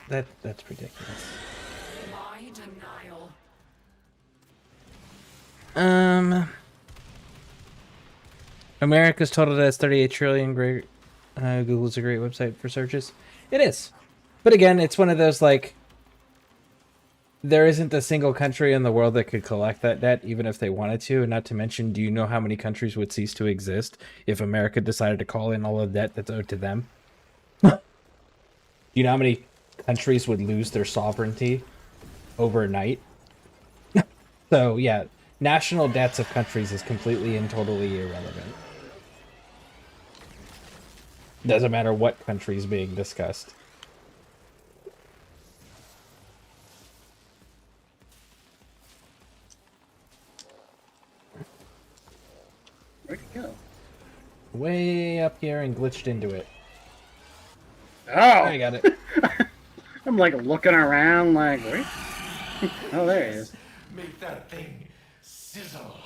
That's ridiculous. My denial. America's total has 38 trillion. Great. Google's a great website for searches. It is. But again, it's one of those, like... There isn't a single country in the world that could collect that debt, even if they wanted to. And not to mention, do you know how many countries would cease to exist if America decided to call in all of the debt that's owed to them? Do you know how many countries would lose their sovereignty overnight? So, yeah, national debts of countries is completely and totally irrelevant. Doesn't matter what country is being discussed. Where'd it go? Way up here and glitched into it. Oh! I got it. I'm like looking around like, where? Oh, there it is. Make that thing sizzle.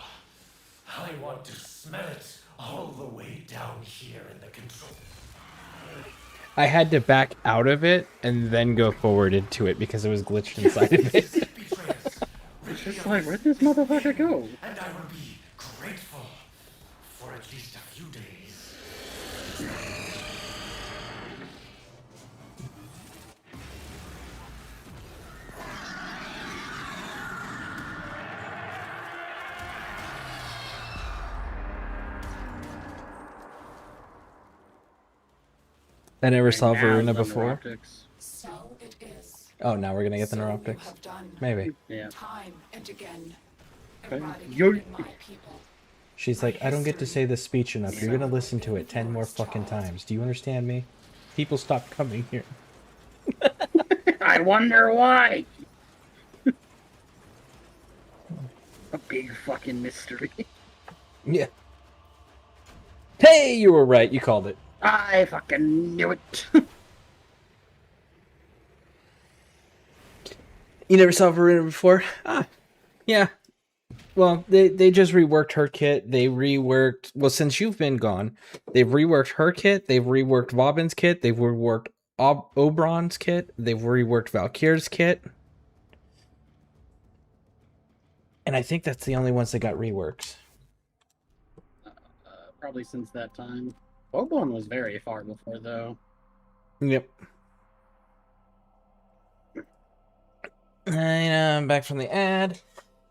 I want to smell it all the way down here in the control. I had to back out of it and then go forward into it because it was glitched inside of it. It's just like, where'd this motherfucker go? And I will be grateful for at least a few days. I never saw Now Varuna the before. neuroptics. So it is. Oh, now we're gonna get the So you neuroptics. have done. Maybe. Yeah. Time and again. Okay. Eradicated my people. She's like, I don't get to say this speech enough. You're gonna listen to it 10 more fucking times. Do you understand me? People stop coming here. I wonder why. A big fucking mystery. Yeah. Hey, you were right. You called it. I fucking knew it. You never saw Varuna before? Ah, yeah. Well, they just reworked her kit. They reworked... Well, since you've been gone, they've reworked her kit. They've reworked Vauban's kit. They've reworked Oberon's kit. They've reworked Valkyr's kit. And I think that's the only ones that got reworks. Probably since that time. Oberon was very far before, though. Yep. I'm back from the ad.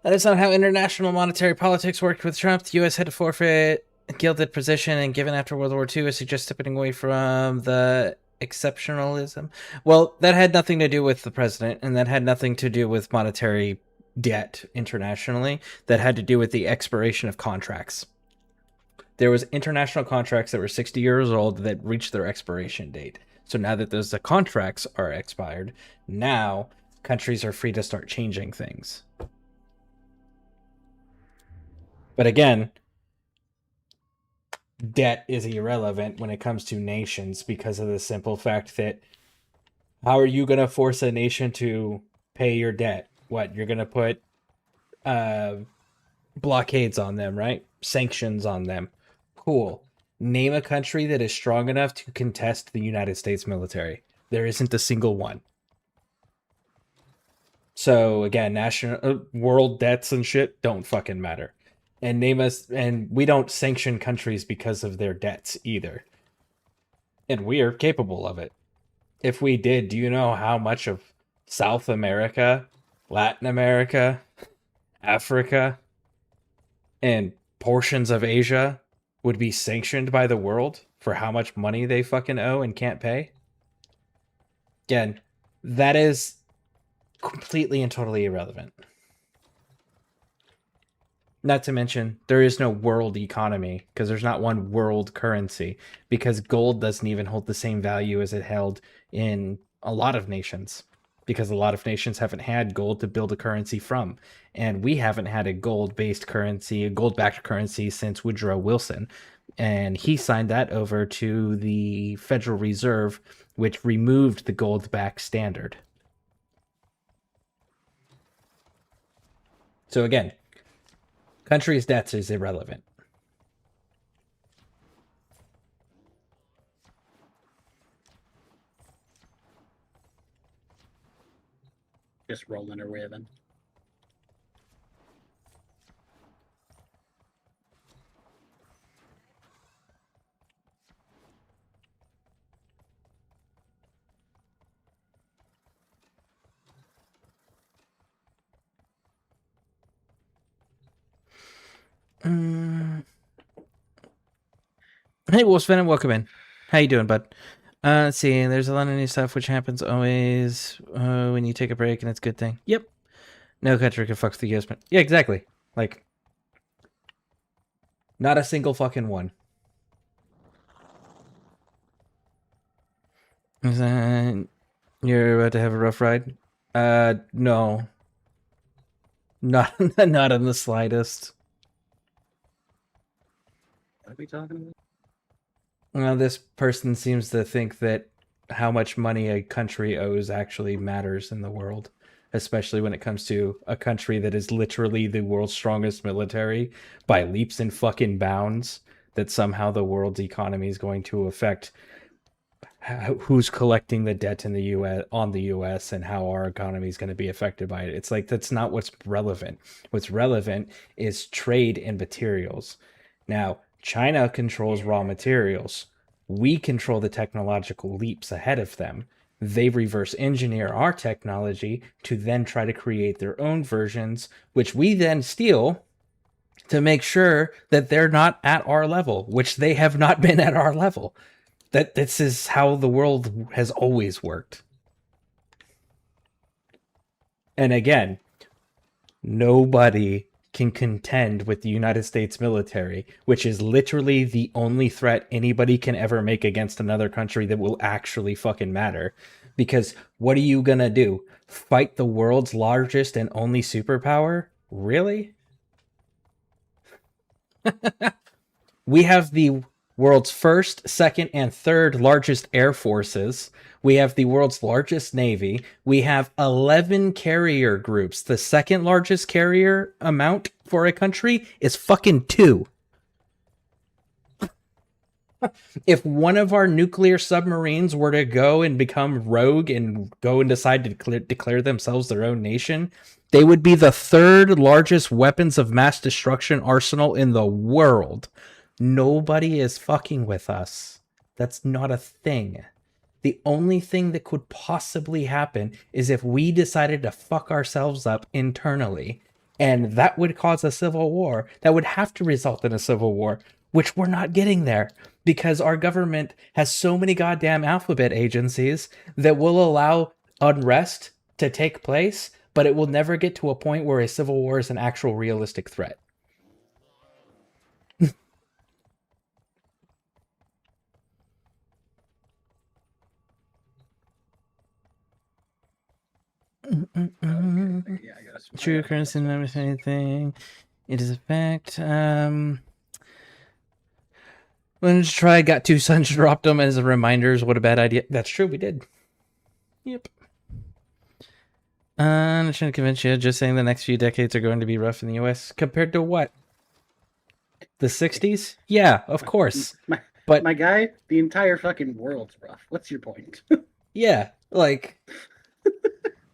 That is not how international monetary politics worked with Trump. The U.S. had to forfeit a gilded position, and given after World War II, I suggest stepping away from the exceptionalism. Well, that had nothing to do with the president, and that had nothing to do with monetary debt internationally that had to do with the expiration of contracts. There was international contracts that were 60 years old that reached their expiration date. So now that those contracts are expired, now countries are free to start changing things. But again, debt is irrelevant when it comes to nations because of the simple fact that how are you going to force a nation to pay your debt? What, you're going to put blockades on them, right? Sanctions on them. Cool. Name a country that is strong enough to contest the United States military. There isn't a single one. So again, national world debts and shit don't fucking matter. And we don't sanction countries because of their debts either. And we're capable of it. If we did, do you know how much of South America, Latin America, Africa, and portions of Asia would be sanctioned by the world for how much money they fucking owe and can't pay? Again, that is completely and totally irrelevant. Not to mention, there is no world economy because there's not one world currency because gold doesn't even hold the same value as it held in a lot of nations because a lot of nations haven't had gold to build a currency from. And we haven't had a gold-based currency, a gold-backed currency since Woodrow Wilson. And he signed that over to the Federal Reserve, which removed the gold-backed standard. So again, countries' debts is irrelevant. Just rolling or ribbon. Hey, Wolfsven, welcome in. How you doing, bud? Let's see. There's a lot of new stuff which happens always when you take a break, and it's a good thing. Yep. No country can fuck with the US. Yeah, exactly. Like, not a single fucking one. Is that you're about to have a rough ride? No. Not in the slightest. What are we talking about? Well, this person seems to think that how much money a country owes actually matters in the world, especially when it comes to a country that is literally the world's strongest military by leaps and fucking bounds, that somehow the world's economy is going to affect who's collecting the debt in the US on the US and how our economy is going to be affected by it. It's like, that's not what's relevant. What's relevant is trade and materials. Now, China controls raw materials. We control the technological leaps ahead of them. They reverse engineer our technology to then try to create their own versions, which we then steal to make sure that they're not at our level, which they have not been at our level. This is how the world has always worked. And again, nobody can contend with the United States military, which is literally the only threat anybody can ever make against another country that will actually fucking matter. Because what are you gonna do? Fight the world's largest and only superpower? Really? We have the world's first, second, and third largest air forces. We have the world's largest navy. We have 11 carrier groups. The second largest carrier amount for a country is fucking 2. If one of our nuclear submarines were to go and become rogue and go and decide to declare themselves their own nation, they would be the third largest weapons of mass destruction arsenal in the world. Nobody is fucking with us. That's not a thing. The only thing that could possibly happen is if we decided to fuck ourselves up internally, and that would cause a civil war. That would have to result in a civil war, which we're not getting there because our government has so many goddamn alphabet agencies that will allow unrest to take place, but it will never get to a point where a civil war is an actual realistic threat. True currency and everything. It is a fact. When try got 2 suns, dropped them as reminders. What a bad idea. That's true, we did. Yep. I'm trying to convince you. Just saying the next few decades are going to be rough in the US. Compared to what? The 60s? Yeah, of course. But my guy, the entire fucking world's rough. What's your point? yeah, like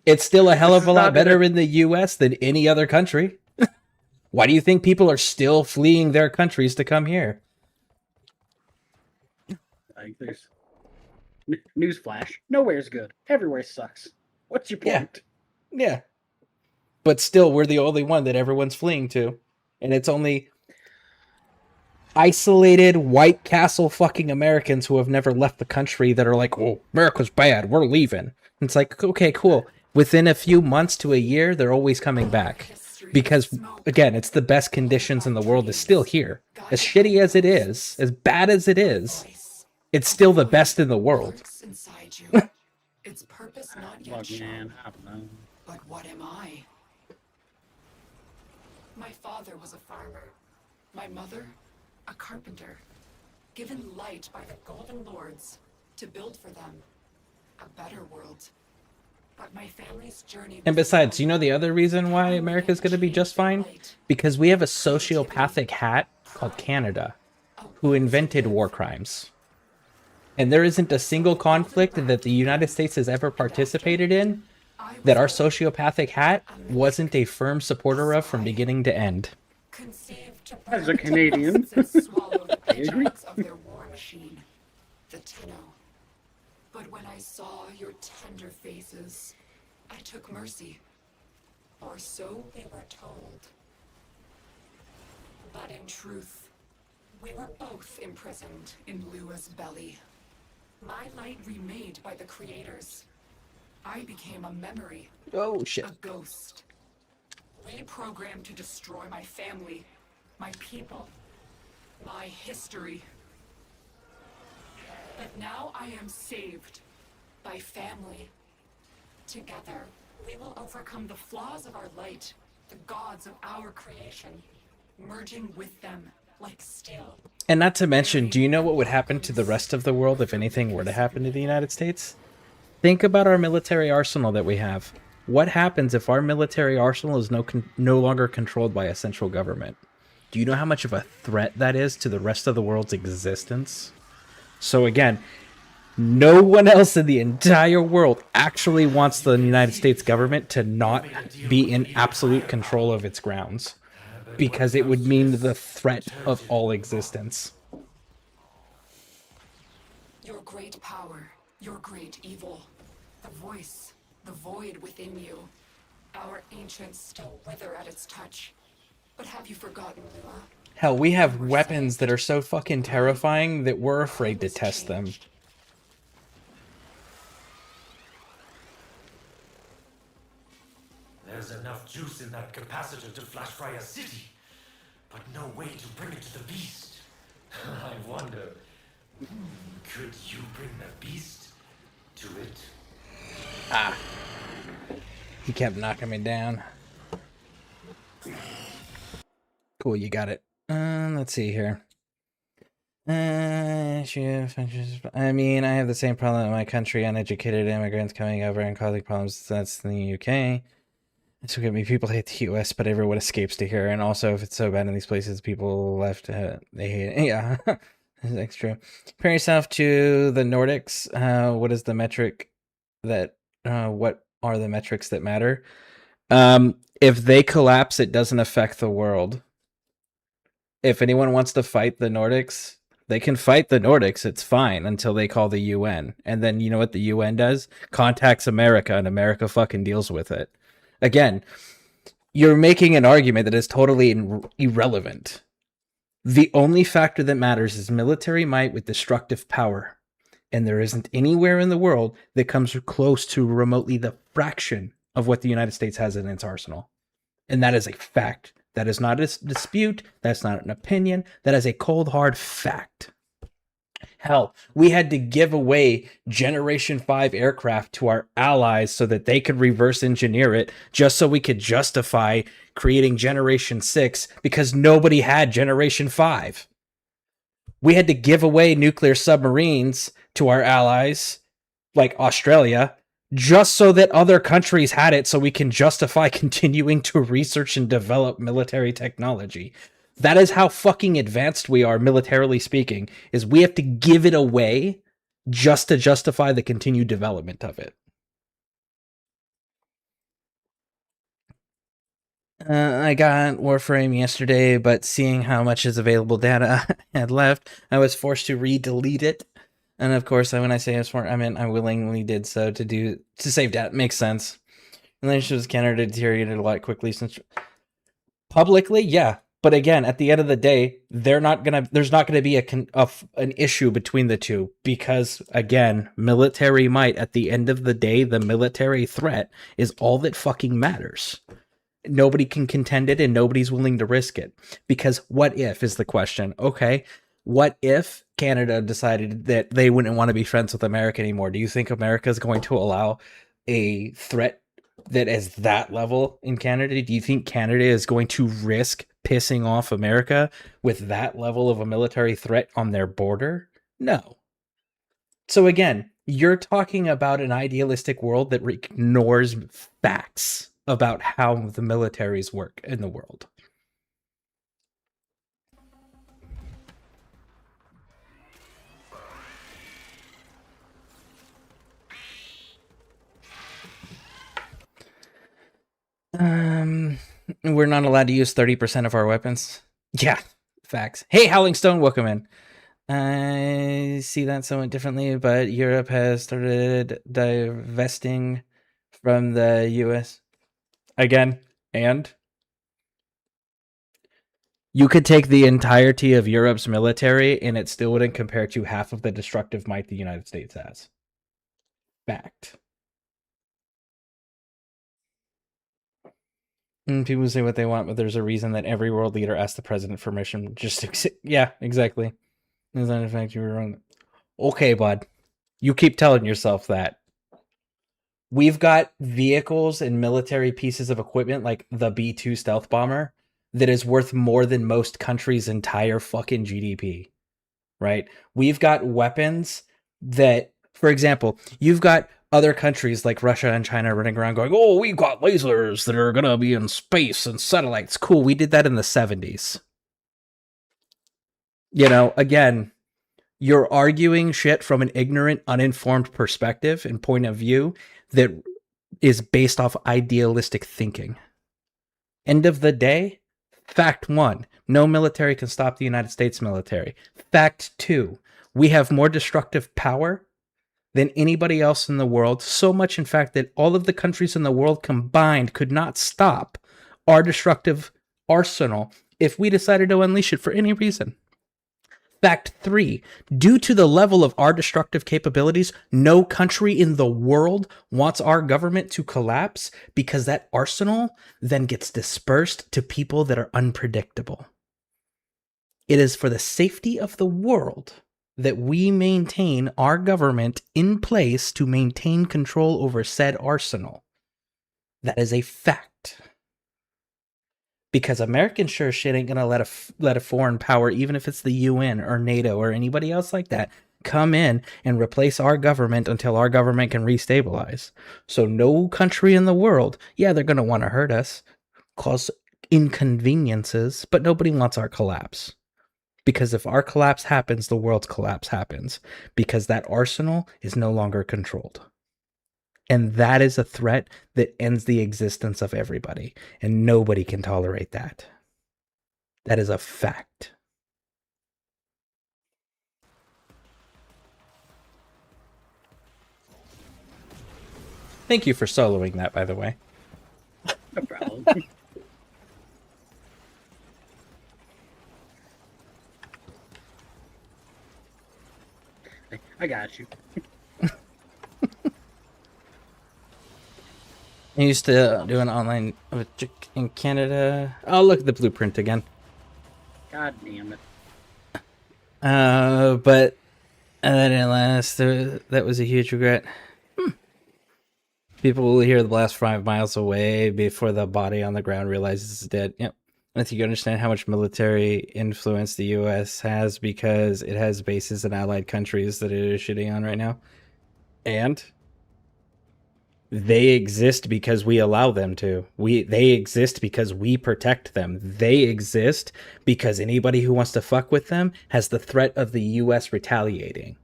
it's still a hell of a lot better in the US than any other country. Why do you think people are still fleeing their countries to come here? Like, there's newsflash. Nowhere's good. Everywhere sucks. What's your point? Yeah. But still, we're the only one that everyone's fleeing to. And it's only isolated White Castle fucking Americans who have never left the country that are like, oh, America's bad, we're leaving. And it's like, okay, cool. Within a few months to a year, they're always coming back. Because, again, it's the best conditions in the world is still here. As shitty as it is, as bad as it is, it's still the best in the world. Its purpose not yet shown. But what am I? My father was a farmer. My mother, a carpenter. Given light by the Golden Lords to build for them a better world. But my family's journey. And besides, you know the other reason why America's going to be just fine? Because we have a sociopathic hat called Canada who invented war crimes. And there isn't a single conflict that the United States has ever participated in that our sociopathic hat wasn't a firm supporter of from beginning to end. As a Canadian, I agree. Of their war machine, the Tenno. But when I saw your tender faces, I took mercy. Or so we were told. But in truth, we were both imprisoned in Lua's belly. My light remade by the creators. I became a memory. Oh, shit. A ghost. Reprogrammed to destroy my family, my people, my history. But now I am saved by family. Together, we will overcome the flaws of our light, the gods of our creation, merging with them like steel. And not to mention, do you know what would happen to the rest of the world if anything were to happen to the United States? Think about our military arsenal that we have. What happens if our military arsenal is no longer controlled by a central government? Do you know how much of a threat that is to the rest of the world's existence? So again, no one else in the entire world actually wants the United States government to not be in absolute control of its grounds, because it would mean the threat of all existence. Your great power, your great evil, the voice, the void within you. Our ancients still wither at its touch. But have you forgotten, Lua? Hell, we have weapons that are so fucking terrifying that we're afraid to test them. There's enough juice in that capacitor to flash fry a city, but no way to bring it to the beast. I wonder, could you bring the beast to it? Ah. He kept knocking me down. Cool, you got it. Let's see here. I mean, I have the same problem in my country. Uneducated immigrants coming over and causing problems. That's in the UK. It's okay. People hate the US, but everyone escapes to here. And also, if it's so bad in these places, people left. They hate it. Yeah, that's true. Compare yourself to the Nordics. What is the metric that? What are the metrics that matter? If they collapse, it doesn't affect the world. If anyone wants to fight the Nordics, they can fight the Nordics. It's fine until they call the UN. And then you know what the UN does? Contacts America, and America fucking deals with it. Again, you're making an argument that is totally irrelevant. The only factor that matters is military might with destructive power. And there isn't anywhere in the world that comes close to remotely the fraction of what the United States has in its arsenal. And that is a fact. That is not a dispute. That's not an opinion. That is a cold, hard fact. Hell, we had to give away Generation 5 aircraft to our allies so that they could reverse engineer it just so we could justify creating Generation 6 because nobody had Generation 5. We had to give away nuclear submarines to our allies, like Australia, just so that other countries had it so we can justify continuing to research and develop military technology. That is how fucking advanced we are, militarily speaking, is we have to give it away just to justify the continued development of it. I got Warframe yesterday, but seeing how much is available data I had left, I was forced to re-delete it. And of course, when I say I was forced, I mean I willingly did so to save data. Makes sense. Relationships with Canada deteriorated a lot quickly since publicly, yeah. But again, at the end of the day, there's not gonna be an issue between the two because, again, military might. At the end of the day, the military threat is all that fucking matters. Nobody can contend it, and nobody's willing to risk it. Because what if is the question? Okay, what if Canada decided that they wouldn't want to be friends with America anymore? Do you think America is going to allow a threat that is that level in Canada? Do you think Canada is going to risk pissing off America with that level of a military threat on their border? No. So again, you're talking about an idealistic world that ignores facts about how the militaries work in the world. We're not allowed to use 30% of our weapons. Yeah, facts. Hey, Howling Stone, welcome in. I see that somewhat differently, but Europe has started divesting from the US. Again, and you could take the entirety of Europe's military and it still wouldn't compare to half of the destructive might the United States has. Fact. And people say what they want, but there's a reason that every world leader asks the president for permission. Yeah, exactly. Is that in fact you were wrong? Okay, bud. You keep telling yourself that. We've got vehicles and military pieces of equipment like the B-2 stealth bomber that is worth more than most countries' entire fucking GDP, right? We've got weapons that, for example, you've got other countries like Russia and China running around going, oh, we've got lasers that are going to be in space and satellites. Cool, we did that in the 70s. You know, again, you're arguing shit from an ignorant, uninformed perspective and point of view that is based off idealistic thinking. End of the day, fact 1, no military can stop the United States military. Fact 2, we have more destructive power than anybody else in the world, so much in fact that all of the countries in the world combined could not stop our destructive arsenal if we decided to unleash it for any reason. Fact 3, due to the level of our destructive capabilities, no country in the world wants our government to collapse because that arsenal then gets dispersed to people that are unpredictable. It is for the safety of the world that we maintain our government in place to maintain control over said arsenal. That is a fact. Because Americans sure as shit ain't gonna let a foreign power, even if it's the UN or NATO or anybody else like that, come in and replace our government until our government can restabilize. So no country in the world, yeah, they're gonna want to hurt us, cause inconveniences, but nobody wants our collapse. Because if our collapse happens, the world's collapse happens. Because that arsenal is no longer controlled. And that is a threat that ends the existence of everybody. And nobody can tolerate that. That is a fact. Thank you for soloing that, by the way. No problem. I got you. I used to do an online in Canada. Oh, look at the blueprint again. God damn it. But that didn't last. That was a huge regret. People will hear the blast 5 miles away before the body on the ground realizes it's dead. Yep. I think you understand how much military influence the U.S. has because it has bases in allied countries that it is shitting on right now. And they exist because we allow them to. They exist because we protect them. They exist because anybody who wants to fuck with them has the threat of the U.S. retaliating.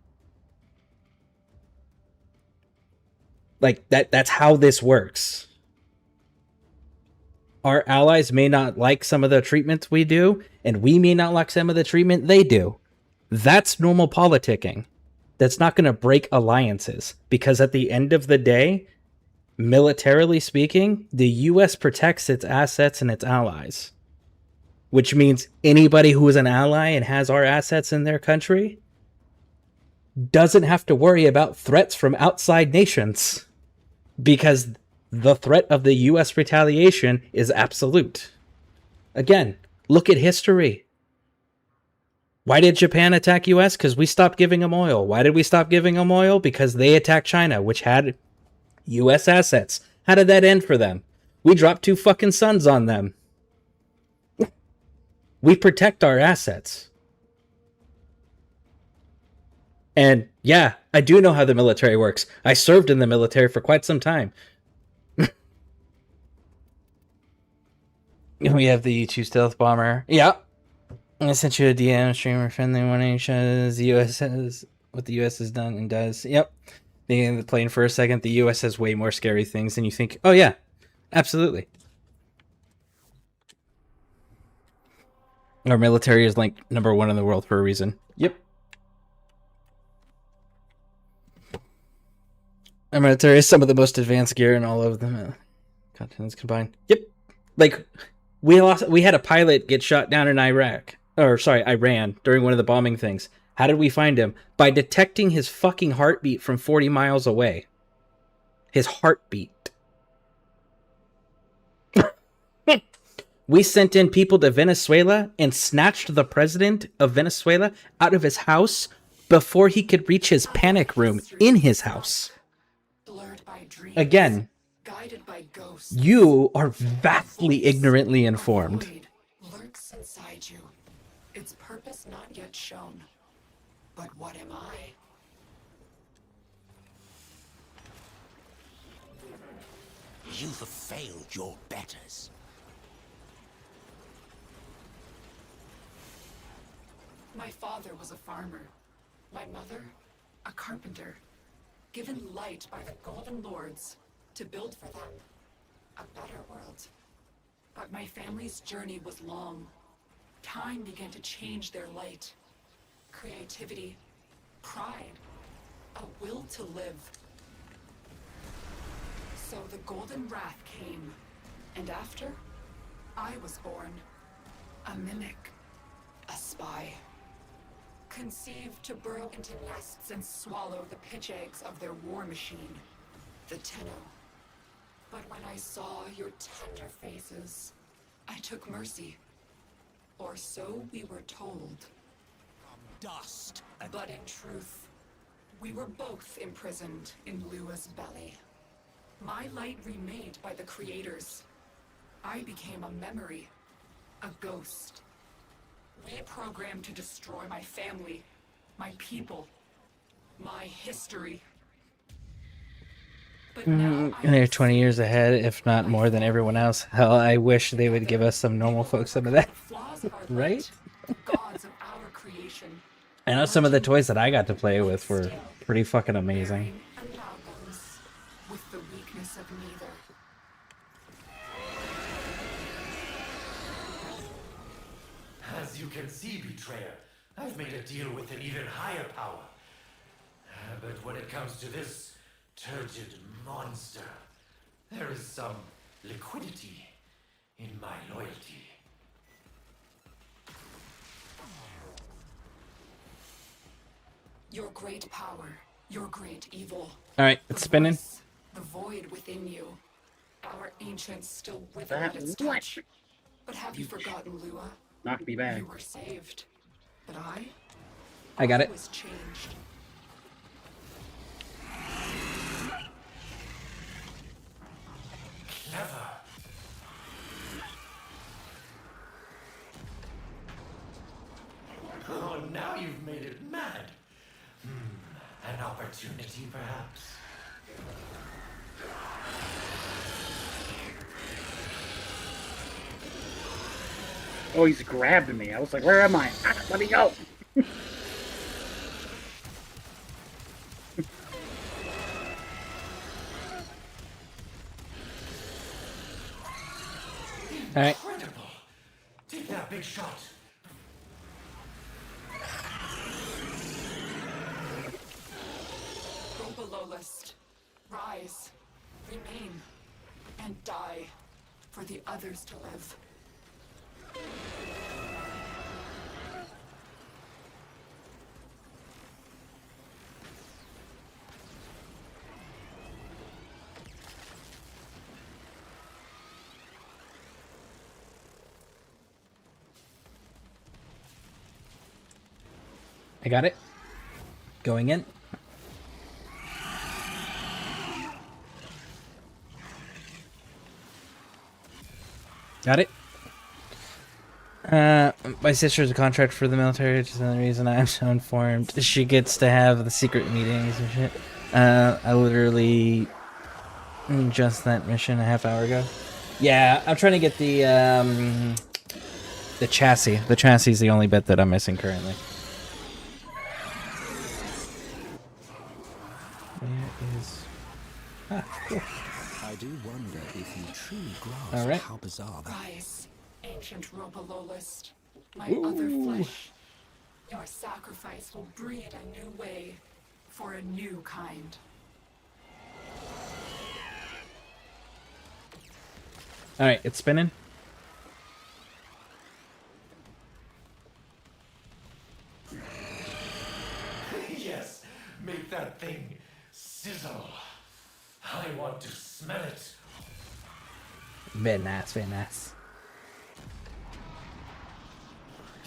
Like, that's how this works. Our allies may not like some of the treatments we do, and we may not like some of the treatment they do. That's normal politicking. That's not going to break alliances, because at the end of the day, militarily speaking, the U.S. protects its assets and its allies. Which means anybody who is an ally and has our assets in their country doesn't have to worry about threats from outside nations. Because the threat of the U.S. retaliation is absolute. Again, look at history. Why did Japan attack U.S.? Because we stopped giving them oil. Why did we stop giving them oil? Because they attacked China, which had U.S. assets. How did that end for them? We dropped 2 fucking suns on them. We protect our assets. And yeah, I do know how the military works. I served in the military for quite some time. We have the U-2 stealth bomber. Yeah. I sent you a DM streamer friendly warning shows the U.S. has what the U.S. has done and does. Yep. The plane for a second, the U.S. has way more scary things than you think. Oh yeah, absolutely. Our military is like #1 in the world for a reason. Yep. Our military is some of the most advanced gear in all of them. Continents combined. Yep. Like, we had a pilot get shot down in Iran during one of the bombing things. How did we find him? By detecting his fucking heartbeat from 40 miles away. His heartbeat. We sent in people to Venezuela and snatched the president of Venezuela out of his house before he could reach his panic room in his house. Again, you are vastly ignorantly informed. Lurks inside you. Its purpose not yet shown. But what am I? You have failed your betters. My father was a farmer. My mother, a carpenter. Given light by the Golden Lords to build for them a better world. But my family's journey was long. Time began to change their light. Creativity, pride, a will to live. So the Golden Wrath came, and after, I was born. A mimic, a spy. Conceived to burrow into nests and swallow the pitch eggs of their war machine, the Tenno. But when I saw your tender faces, I took mercy. Or so we were told. Dust. But in truth, we were both imprisoned in Lua's belly. My light remade by the creators. I became a memory, a ghost. Reprogrammed to destroy my family, my people, my history. But now They're 20 years ahead, if not more than everyone else. Hell, I wish they would give us some normal folks some of that. Right? gods of our creation. I know some of the toys that I got to play with were pretty fucking amazing. With the weakness of neither. As you can see, Betrayer, I've made a deal with an even higher power. But when it comes to this turgid monster, there is some liquidity in my loyalty. Your great power, your great evil. Alright, it's spinning. The void within you. Our ancients still wither That at its what? touch. But have you forgotten, Lua? Knocked me back. You were saved. But I got it. was changed. Clever. Oh, now you've made it mad. An opportunity, perhaps? Oh, he's grabbed me. I was like, where am I? Ah, let me go. All right. Incredible. Take that big shot. Go below list. Rise. Remain. And die. For the others to live. I got it. Going in. Got it. My sister has a contract for the military, which is another reason I'm so informed. She gets to have the secret meetings and shit. I literally just that mission a half hour ago. Yeah, I'm trying to get the chassis. The chassis is the only bit that I'm missing currently. Where is... Ah, cool. I do wonder if you truly grasp All right. how bizarre that Rise, ancient Roboloist. My Ooh. other flesh. Your sacrifice will breed a new way. For a new kind. All right, it's spinning. Yes, make that thing sizzle. I want to smell it. Very nice, very nice.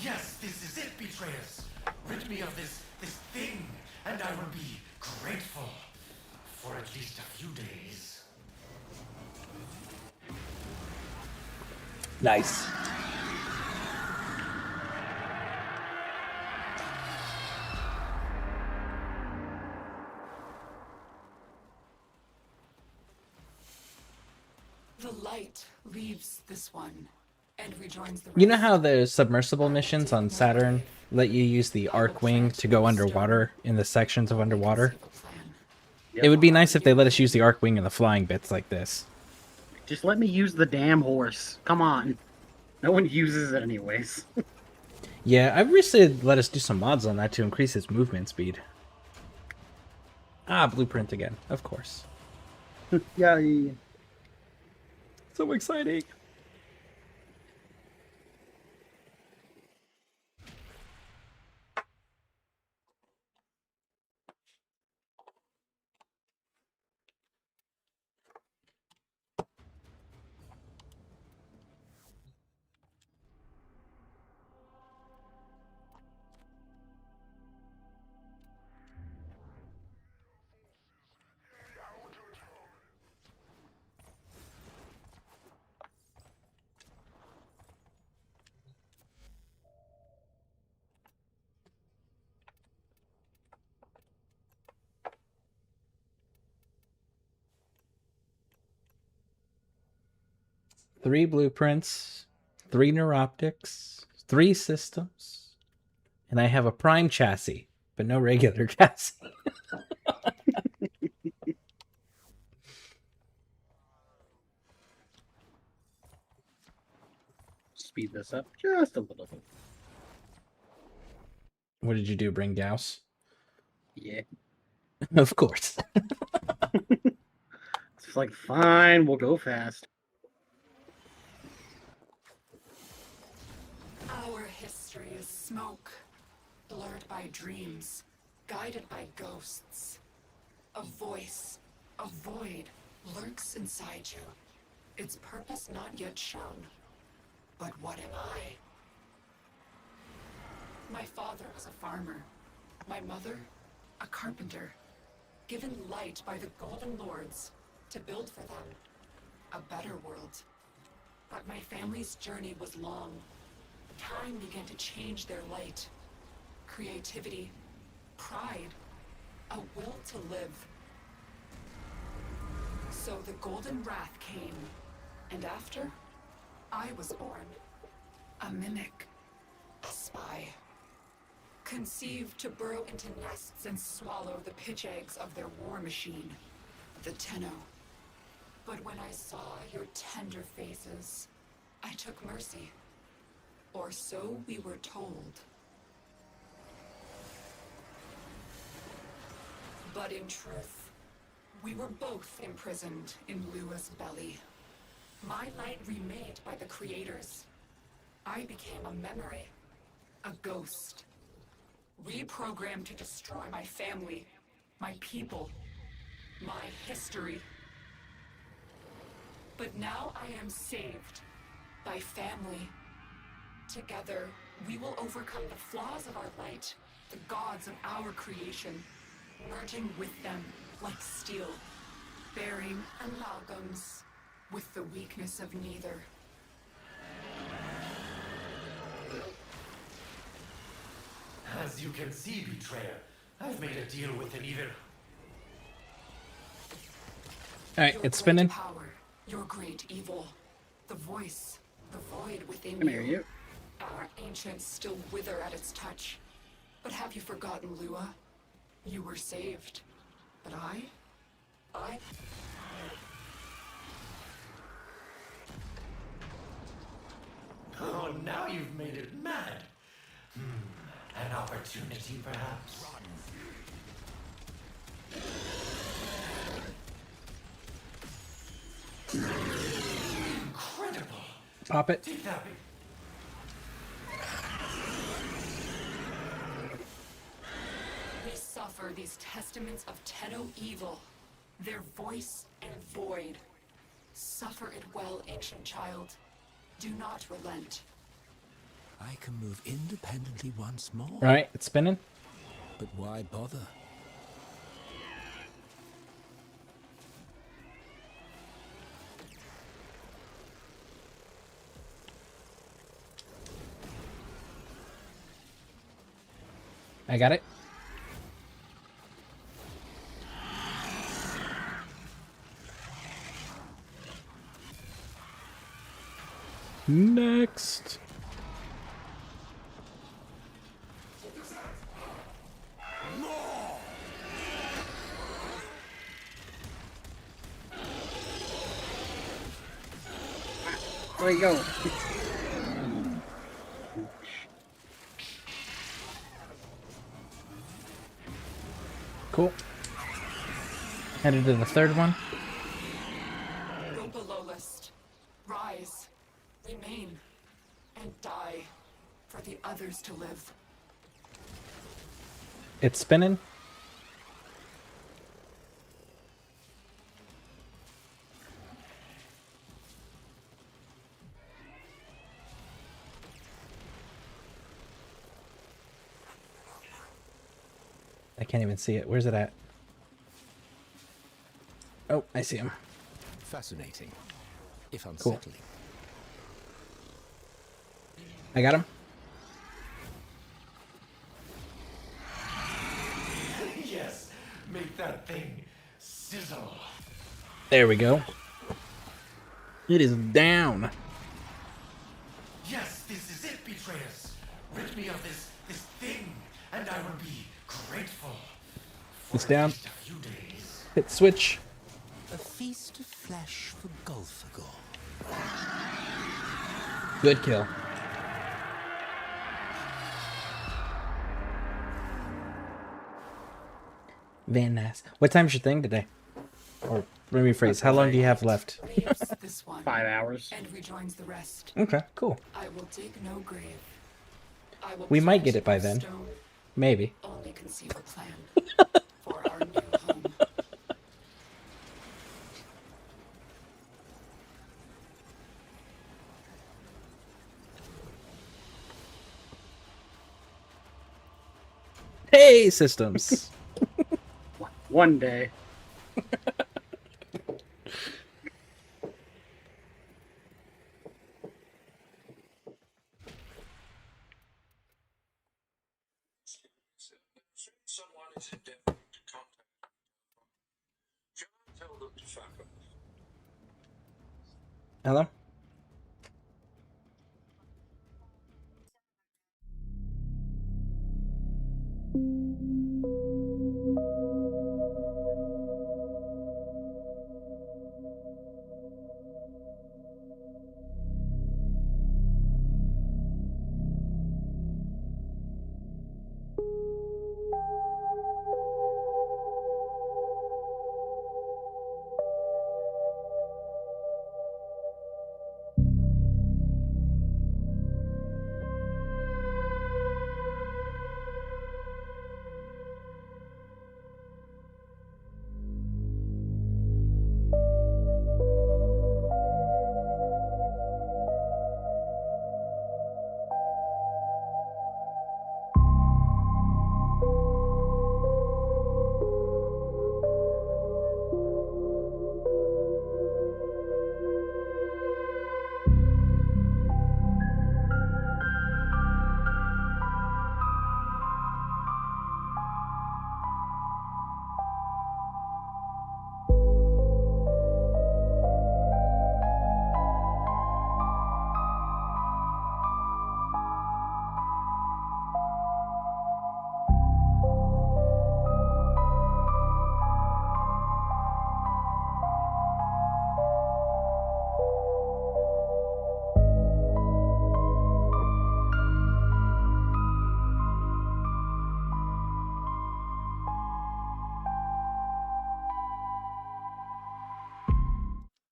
Yes, this is it, betrayers. Rid me of this thing, and I will be grateful for at least a few days. Nice. The light leaves this one and rejoins the You know rest. how the submersible missions on Saturn let you use the arc wing to go underwater in the sections of underwater? It would be nice if they let us use the arc wing in the flying bits like this. Just let me use the damn horse. Come on. No one uses it anyways. Yeah, I wish they'd let us do some mods on that to increase its movement speed. Ah, blueprint again, of course. Yay. So exciting. Three blueprints, 3 neuroptics, 3 systems, and I have a prime chassis, but no regular chassis. Speed this up just a little bit. What did you do, bring Gauss? Yeah. Of course. It's like, fine, we'll go fast. Our history is smoke, blurred by dreams, guided by ghosts. A voice, a void lurks inside you, its purpose not yet shown. But what am I? My father was a farmer. My mother, a carpenter. Given light by the Golden Lords to build for them a better world. But my family's journey was long. Time began to change their light. Creativity, pride, a will to live. So the Golden Wrath came, and after, I was born. A mimic, a spy. Conceived to burrow into nests and swallow the pitch eggs of their war machine, the Tenno. But when I saw your tender faces, I took mercy. Or so we were told. But in truth, we were both imprisoned in Lua's belly. My light remade by the creators. I became a memory, a ghost. Reprogrammed to destroy my family, my people, my history. But now I am saved by family. Together, we will overcome the flaws of our light, the gods of our creation, merging with them like steel, bearing amalgams with the weakness of neither. As you can see, Betrayer, I've made a deal with an either. Alright, it's spinning. Power, your great evil, the voice, the void within Come here, you. Our ancients still wither at its touch. But have you forgotten, Lua? You were saved. But I? Oh, now you've made it mad. An opportunity, perhaps? Incredible! Pop it. Take that. We suffer these testaments of Tenno evil, their voice and void. Suffer it well, ancient child. Do not relent. I can move independently once more. Right, it's spinning. But why bother? I got it. Next. There you go. Cool. Headed to the third one. Go below list. Rise. Remain. And die. For the others to live. It's spinning. I can't even see it. Where's it at? Oh, I see him. Fascinating, if Cool. unsettling. I got him. Yes, make that thing sizzle. There we go. It is down. Yes, this is it, betrayers. Rid me of this thing, and I will be grateful. It's down. Just a few days. Hit switch. A feast of flesh for Golfagor. Good kill. Very nice. What time's your thing today? Or let me rephrase. How long do you have left? Leaves this one. 5 hours. And rejoins the rest. Okay, cool. I will dig no grave. I will We might plant get it by no then. stone. Maybe. Only conceive a plan for our new home. Hey, systems. One day. Someone is endeavoring to contact. Shall I tell them to fuck off? Hello?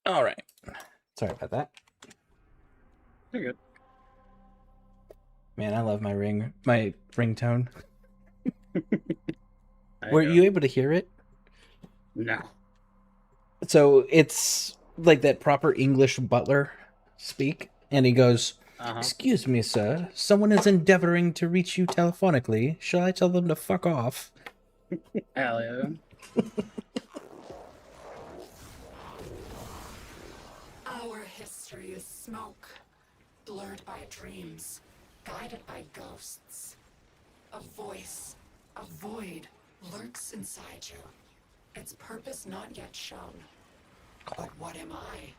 All right. Sorry about that. You're good. Man, I love my ringtone. Were you able to hear it? No. So it's like that proper English butler speak, and he goes, "Excuse me, sir. Someone is endeavoring to reach you telephonically. Shall I tell them to fuck off?" Hell yeah. Our history is smoke, blurred by dreams, guided by ghosts. A voice, a void, lurks inside you. Its purpose not yet shown. But what am I?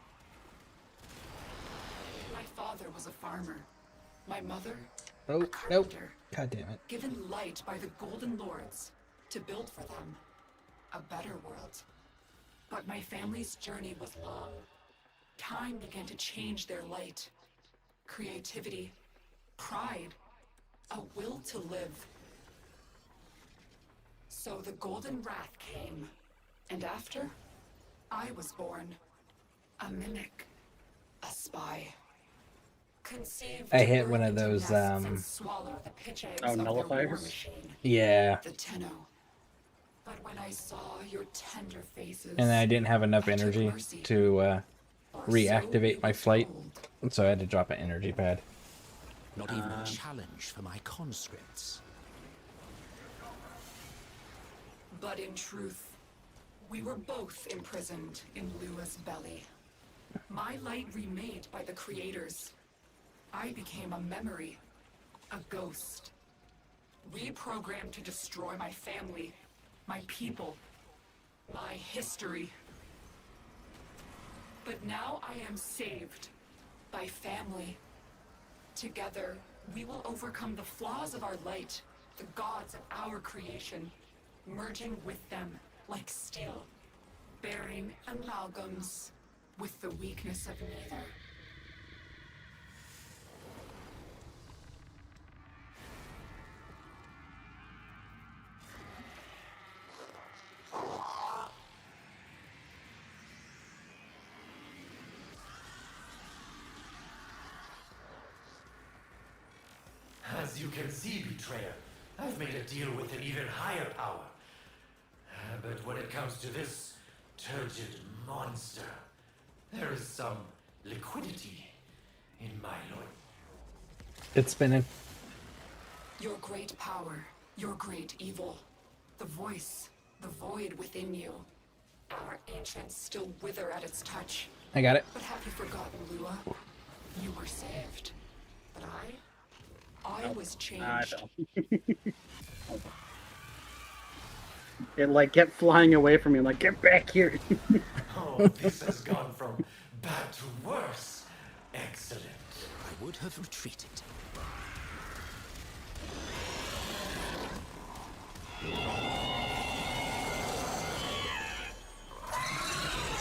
My father was a farmer. My mother, a carpenter. God damn it. Given light by the Golden Lords to build for them a better world. But my family's journey was long. Time began to change their light. Creativity, pride, a will to live. So the Golden Wrath came, and after, I was born. A mimic, a spy. Conceived I to hit burn one of into those, nests and swallow the pitch eggs of their war nullifiers? machine, Yeah. the Tenno. But when I saw your tender faces, And I didn't have enough I took energy mercy. to reactivate my flight, so I had to drop an energy pad. Not even a challenge for my conscripts. But in truth, we were both imprisoned in Lua's belly. My light remade by the creators. I became a memory, a ghost. Reprogrammed to destroy my family, my people, my history. But now I am saved by family. Together, we will overcome the flaws of our light, the gods of our creation, merging with them like steel, bearing amalgams with the weakness of neither. As you can see, Betrayer, I've made a deal with an even higher power. But when it comes to this turgid monster, there is some liquidity in my loin. It's spinning. Your great power, Your great evil. The voice, the void within you. Our ancients still wither at its touch. I got it. But have you forgotten, Lua? You were saved. But I was changed. It like kept flying away from me. I'm like, get back here. Oh, this has gone from bad to worse. Excellent. I would have retreated.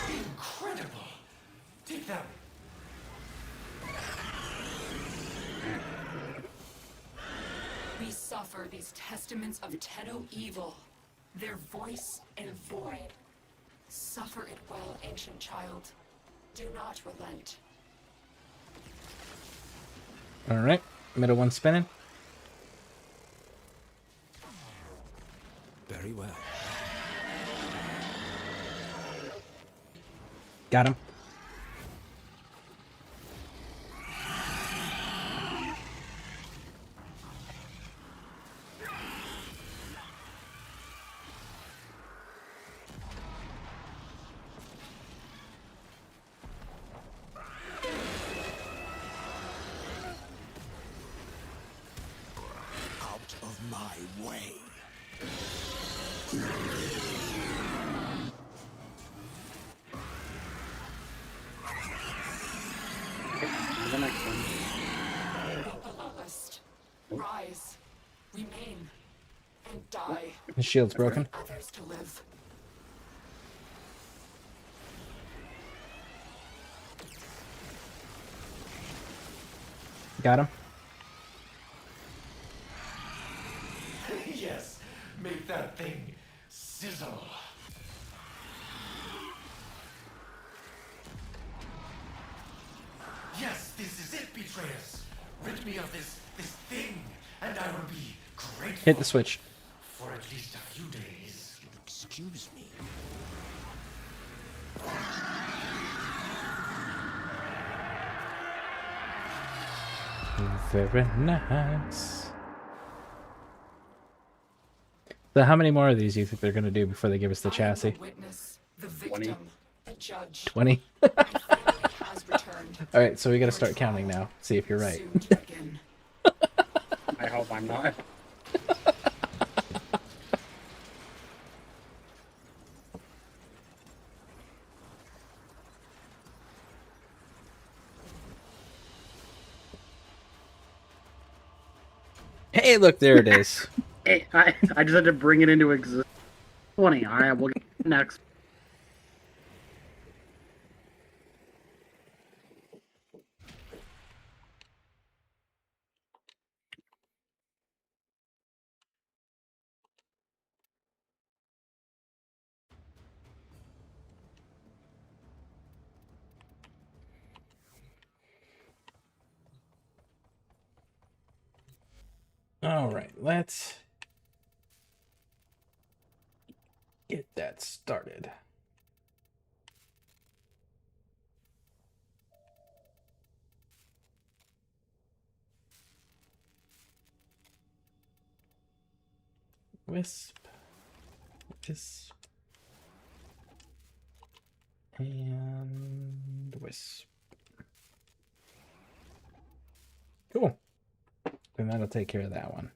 Incredible. Take that. We suffer these testaments of Tedo evil, their voice and void. Suffer it well, ancient child. Do not relent. All right, middle one spinning. Very well. Got him. Out of my way. The next one. Beloved, rise, remain, and die. His shield's broken. Others to live. Got him. Yes, make that thing sizzle. Yes, this is it, betrayers. Rid me of this thing, and I will be grateful. Hit the switch. For at least a few days. Excuse me. Very nice. So how many more of these do you think they're going to do before they give us the chassis? Witness, the victim, the judge. 20? Has returned. Alright, so we got to start counting now. See if you're right. I hope I'm not. Hey, look, there it is. Hey, I just had to bring it into existence. 20. Alright, we'll get next. Alright, let's get that started. Wisp, wisp, and wisp. Cool. And that'll take care of that one.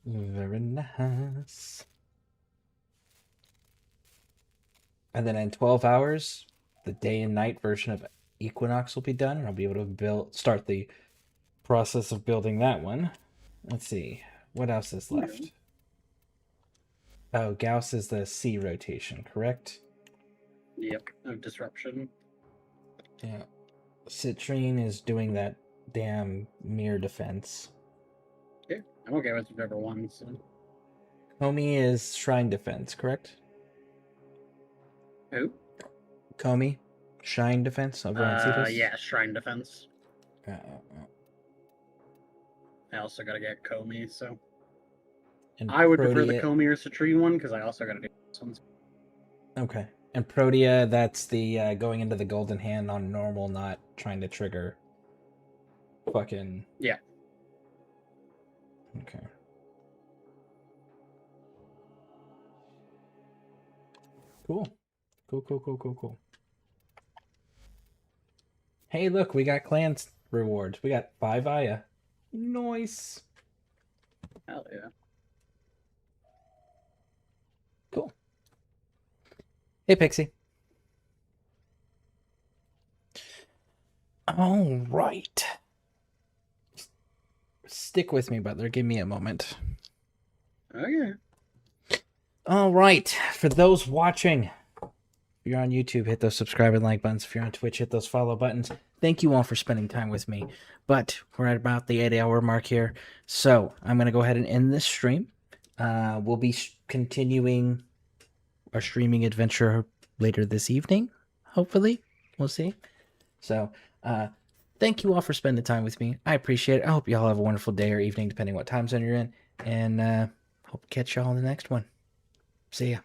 Very nice. And then in 12 hours, the day and night version of Equinox will be done, and I'll be able to start the process of building that one. Let's see. What else is left? Oh, Gauss is the C rotation, correct? Yep, of disruption. Yeah. Citrine is doing that damn mirror defense. Yeah, I'm okay with whichever one. So. Comey is shrine defense, correct? Who? Comey, shrine defense over on Cetus? Yeah, shrine defense. I also gotta get Comey, so. And I would prefer the Protea- Comey or Citrine one, because I also gotta do this one. Okay. And Protea, that's the going into the golden hand on normal, not trying to trigger fucking... Yeah. Okay. Cool. Cool. Hey, look, we got clans rewards. We got 5 Aya. Nice. Hell yeah. Cool. Hey, Pixie. All right. Stick with me, Butler. Give me a moment. Okay. All right. For those watching, if you're on YouTube, hit those subscribe and like buttons. If you're on Twitch, hit those follow buttons. Thank you all for spending time with me. But we're at about the 8-hour mark here. So I'm going to go ahead and end this stream. We'll be continuing our streaming adventure later this evening, hopefully. We'll see. So, thank you all for spending time with me. I appreciate it. I hope you all have a wonderful day or evening, depending what time zone you're in. And hope to catch you all in the next one. See ya.